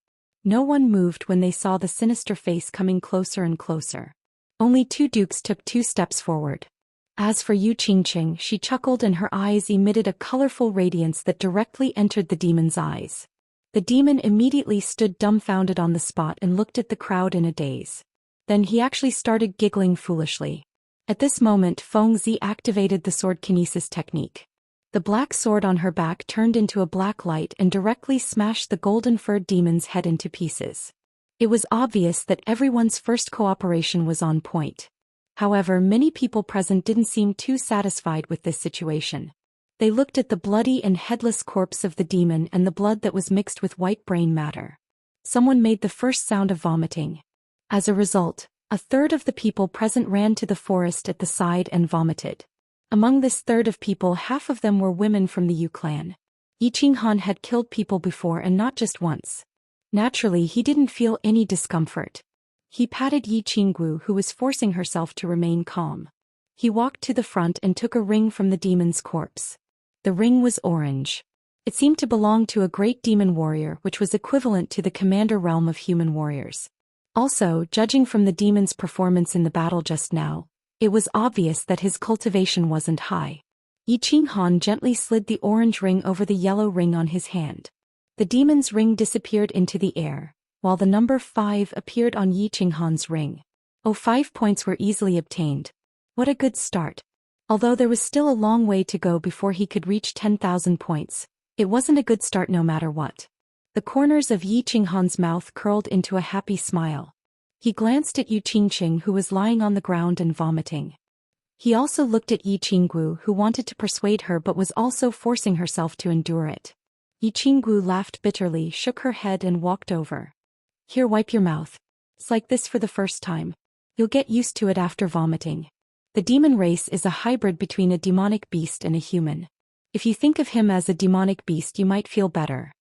No one moved when they saw the sinister face coming closer and closer. Only two dukes took 2 steps forward. As for Yu Qingqing, she chuckled and her eyes emitted a colorful radiance that directly entered the demon's eyes. The demon immediately stood dumbfounded on the spot and looked at the crowd in a daze. Then he actually started giggling foolishly. At this moment, Feng Zi activated the sword kinesis technique. The black sword on her back turned into a black light and directly smashed the golden-furred demon's head into pieces. It was obvious that everyone's first cooperation was on point. However, many people present didn't seem too satisfied with this situation. They looked at the bloody and headless corpse of the demon and the blood that was mixed with white brain matter. Someone made the first sound of vomiting. As a result, a third of the people present ran to the forest at the side and vomited. Among this third of people, half of them were women from the Yu clan. Yi Qinghan had killed people before and not just once. Naturally, he didn't feel any discomfort. He patted Yi Qinggu, who was forcing herself to remain calm. He walked to the front and took a ring from the demon's corpse. The ring was orange. It seemed to belong to a great demon warrior, which was equivalent to the commander realm of human warriors. Also, judging from the demon's performance in the battle just now, it was obvious that his cultivation wasn't high. Yi Qinghan gently slid the orange ring over the yellow ring on his hand. The demon's ring disappeared into the air, while the number 5 appeared on Yi Qinghan's ring. 5 points were easily obtained. What a good start. Although there was still a long way to go before he could reach 10,000 points, it wasn't a good start no matter what. The corners of Yi Qinghan's mouth curled into a happy smile. He glanced at Yu Qingqing, who was lying on the ground and vomiting. He also looked at Yi Qinggu, who wanted to persuade her but was also forcing herself to endure it. Yi Qinggu laughed bitterly, shook her head and walked over. Here, wipe your mouth. It's like this for the first time. You'll get used to it after vomiting. The demon race is a hybrid between a demonic beast and a human. If you think of him as a demonic beast, you might feel better.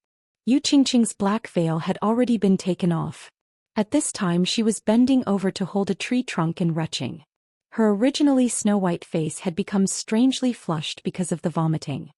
Yu Qingqing's black veil had already been taken off. At this time she was bending over to hold a tree trunk and retching. Her originally snow-white face had become strangely flushed because of the vomiting.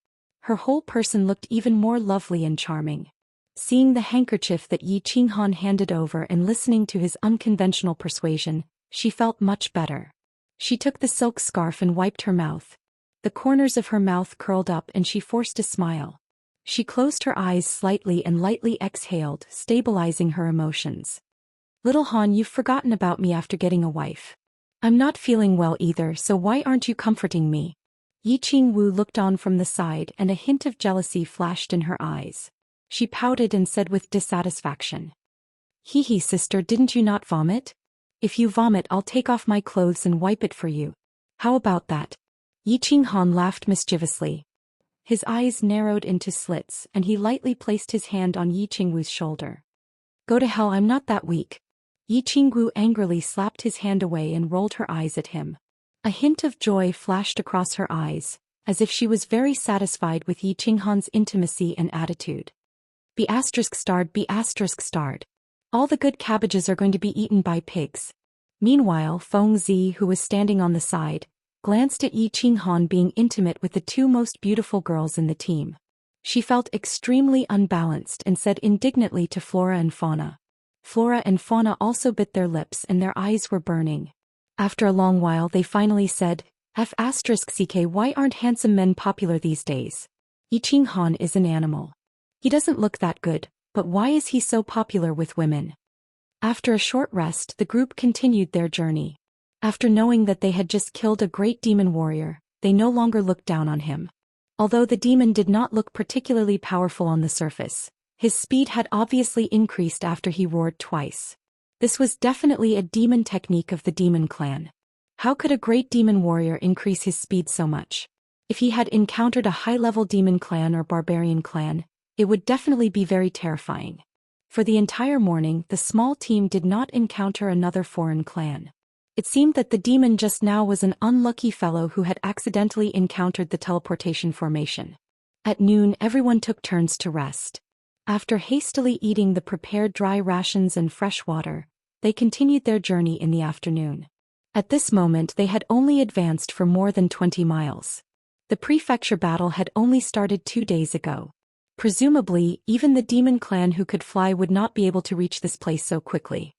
Her whole person looked even more lovely and charming. Seeing the handkerchief that Yi Qinghan handed over and listening to his unconventional persuasion, she felt much better. She took the silk scarf and wiped her mouth. The corners of her mouth curled up and she forced a smile. She closed her eyes slightly and lightly exhaled, stabilizing her emotions. Little Han, you've forgotten about me after getting a wife. I'm not feeling well either, so why aren't you comforting me? Yi Qingwu looked on from the side and a hint of jealousy flashed in her eyes. She pouted and said with dissatisfaction. Hee sister, didn't you not vomit? If you vomit, I'll take off my clothes and wipe it for you. How about that? Yi Qinghan laughed mischievously. His eyes narrowed into slits, and he lightly placed his hand on Yi Qingwu's shoulder. Go to hell, I'm not that weak. Yi Qingwu angrily slapped his hand away and rolled her eyes at him. A hint of joy flashed across her eyes, as if she was very satisfied with Yi Qinghan's intimacy and attitude. Be ****. All the good cabbages are going to be eaten by pigs. Meanwhile, Feng Zi, who was standing on the side, glanced at Yi Qinghan being intimate with the 2 most beautiful girls in the team. She felt extremely unbalanced and said indignantly to Flora and Fauna. Flora and Fauna also bit their lips and their eyes were burning. After a long while they finally said, F***ck, why aren't handsome men popular these days? Yi Qinghan is an animal. He doesn't look that good, but why is he so popular with women? After a short rest, the group continued their journey. After knowing that they had just killed a great demon warrior, they no longer looked down on him. Although the demon did not look particularly powerful on the surface, his speed had obviously increased after he roared twice. This was definitely a demon technique of the demon clan. How could a great demon warrior increase his speed so much? If he had encountered a high-level demon clan or barbarian clan, it would definitely be very terrifying. For the entire morning, the small team did not encounter another foreign clan. It seemed that the demon just now was an unlucky fellow who had accidentally encountered the teleportation formation. At noon, everyone took turns to rest. After hastily eating the prepared dry rations and fresh water, they continued their journey in the afternoon. At this moment they had only advanced for more than 20 miles. The prefecture battle had only started 2 days ago. Presumably, even the demon clan who could fly would not be able to reach this place so quickly.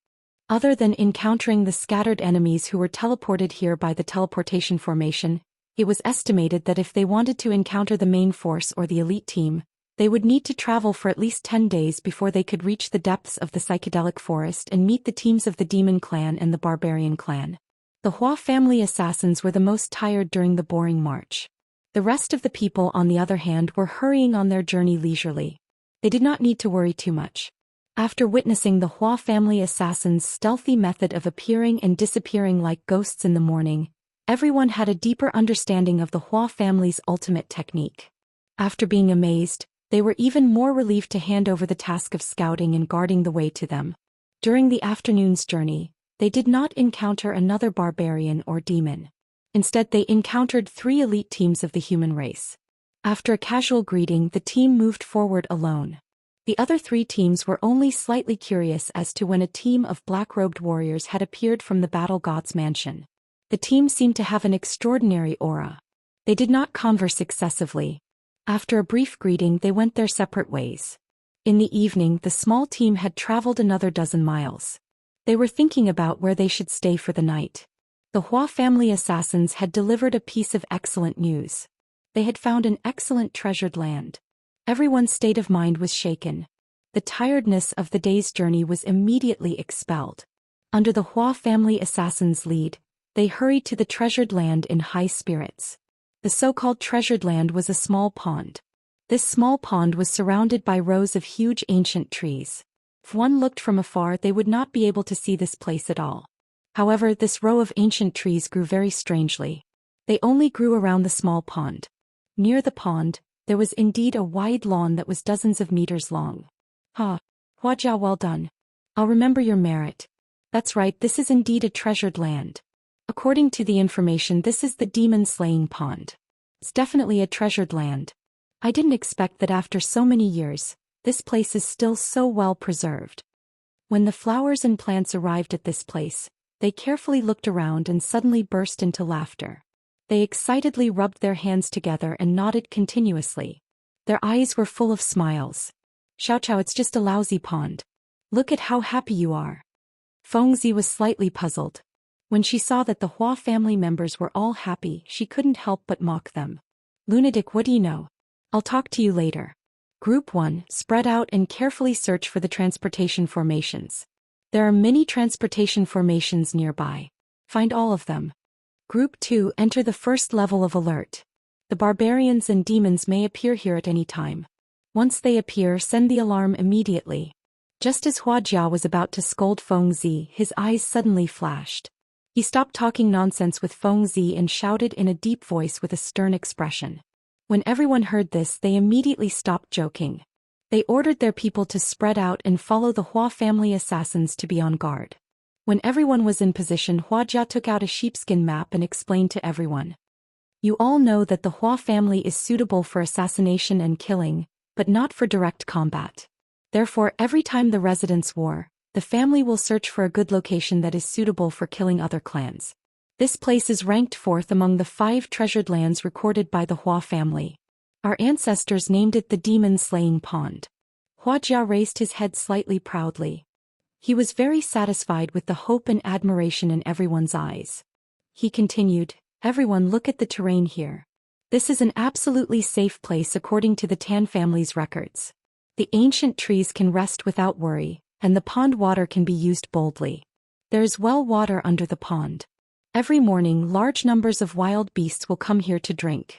Other than encountering the scattered enemies who were teleported here by the teleportation formation, it was estimated that if they wanted to encounter the main force or the elite team, they would need to travel for at least 10 days before they could reach the depths of the psychedelic forest and meet the teams of the demon clan and the barbarian clan. The Hua family assassins were the most tired during the boring march. The rest of the people, on the other hand, were hurrying on their journey leisurely. They did not need to worry too much. After witnessing the Hua family assassins' stealthy method of appearing and disappearing like ghosts in the morning, everyone had a deeper understanding of the Hua family's ultimate technique. After being amazed, they were even more relieved to hand over the task of scouting and guarding the way to them. During the afternoon's journey, they did not encounter another barbarian or demon. Instead, they encountered 3 elite teams of the human race. After a casual greeting, the team moved forward alone. The other 3 teams were only slightly curious as to when a team of black-robed warriors had appeared from the battle god's mansion. The team seemed to have an extraordinary aura. They did not converse excessively. After a brief greeting, they went their separate ways. In the evening, the small team had traveled another 12 miles. They were thinking about where they should stay for the night. The Hua family assassins had delivered a piece of excellent news. They had found an excellent treasured land. Everyone's state of mind was shaken. The tiredness of the day's journey was immediately expelled. Under the Hua family assassins' lead, they hurried to the treasured land in high spirits. The so-called treasured land was a small pond. This small pond was surrounded by rows of huge ancient trees. If one looked from afar, they would not be able to see this place at all. However, this row of ancient trees grew very strangely. They only grew around the small pond. Near the pond, there was indeed a wide lawn that was dozens of meters long. Huajia, well done. I'll remember your merit. That's right, this is indeed a treasured land. According to the information, this is the demon-slaying pond. It's definitely a treasured land. I didn't expect that after so many years, this place is still so well preserved. When the flowers and plants arrived at this place, they carefully looked around and suddenly burst into laughter. They excitedly rubbed their hands together and nodded continuously. Their eyes were full of smiles. Xiaoqiao, it's just a lousy pond. Look at how happy you are. Fengzi was slightly puzzled. When she saw that the Hua family members were all happy, she couldn't help but mock them. Lunatic, what do you know? I'll talk to you later. Group 1, spread out and carefully search for the transportation formations. There are many transportation formations nearby. Find all of them. Group 2, enter the first level of alert. The barbarians and demons may appear here at any time. Once they appear, send the alarm immediately. Just as Huajia was about to scold Fengzi, his eyes suddenly flashed. He stopped talking nonsense with Fengzi and shouted in a deep voice with a stern expression. When everyone heard this, they immediately stopped joking. They ordered their people to spread out and follow the Hua family assassins to be on guard. When everyone was in position, Huajia took out a sheepskin map and explained to everyone. You all know that the Hua family is suitable for assassination and killing, but not for direct combat. Therefore, every time the residents war, the family will search for a good location that is suitable for killing other clans. This place is ranked 4th among the 5 treasured lands recorded by the Hua family. Our ancestors named it the demon-slaying pond. Huajia raised his head slightly proudly. He was very satisfied with the hope and admiration in everyone's eyes. He continued, everyone look at the terrain here. This is an absolutely safe place according to the Tan family's records. The ancient trees can rest without worry, and the pond water can be used boldly. There is well water under the pond. Every morning, large numbers of wild beasts will come here to drink.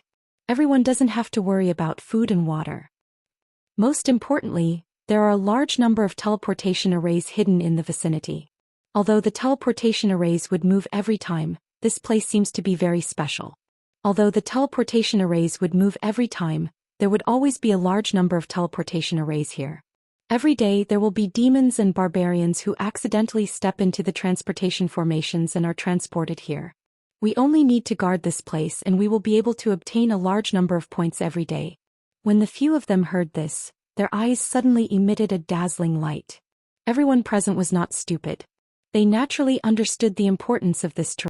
Everyone doesn't have to worry about food and water. Most importantly, there are a large number of teleportation arrays hidden in the vicinity. Although the teleportation arrays would move every time, this place seems to be very special. Although the teleportation arrays would move every time, there would always be a large number of teleportation arrays here. Every day there will be demons and barbarians who accidentally step into the transportation formations and are transported here. We only need to guard this place and we will be able to obtain a large number of points every day. When the few of them heard this, their eyes suddenly emitted a dazzling light. Everyone present was not stupid. They naturally understood the importance of this terrain.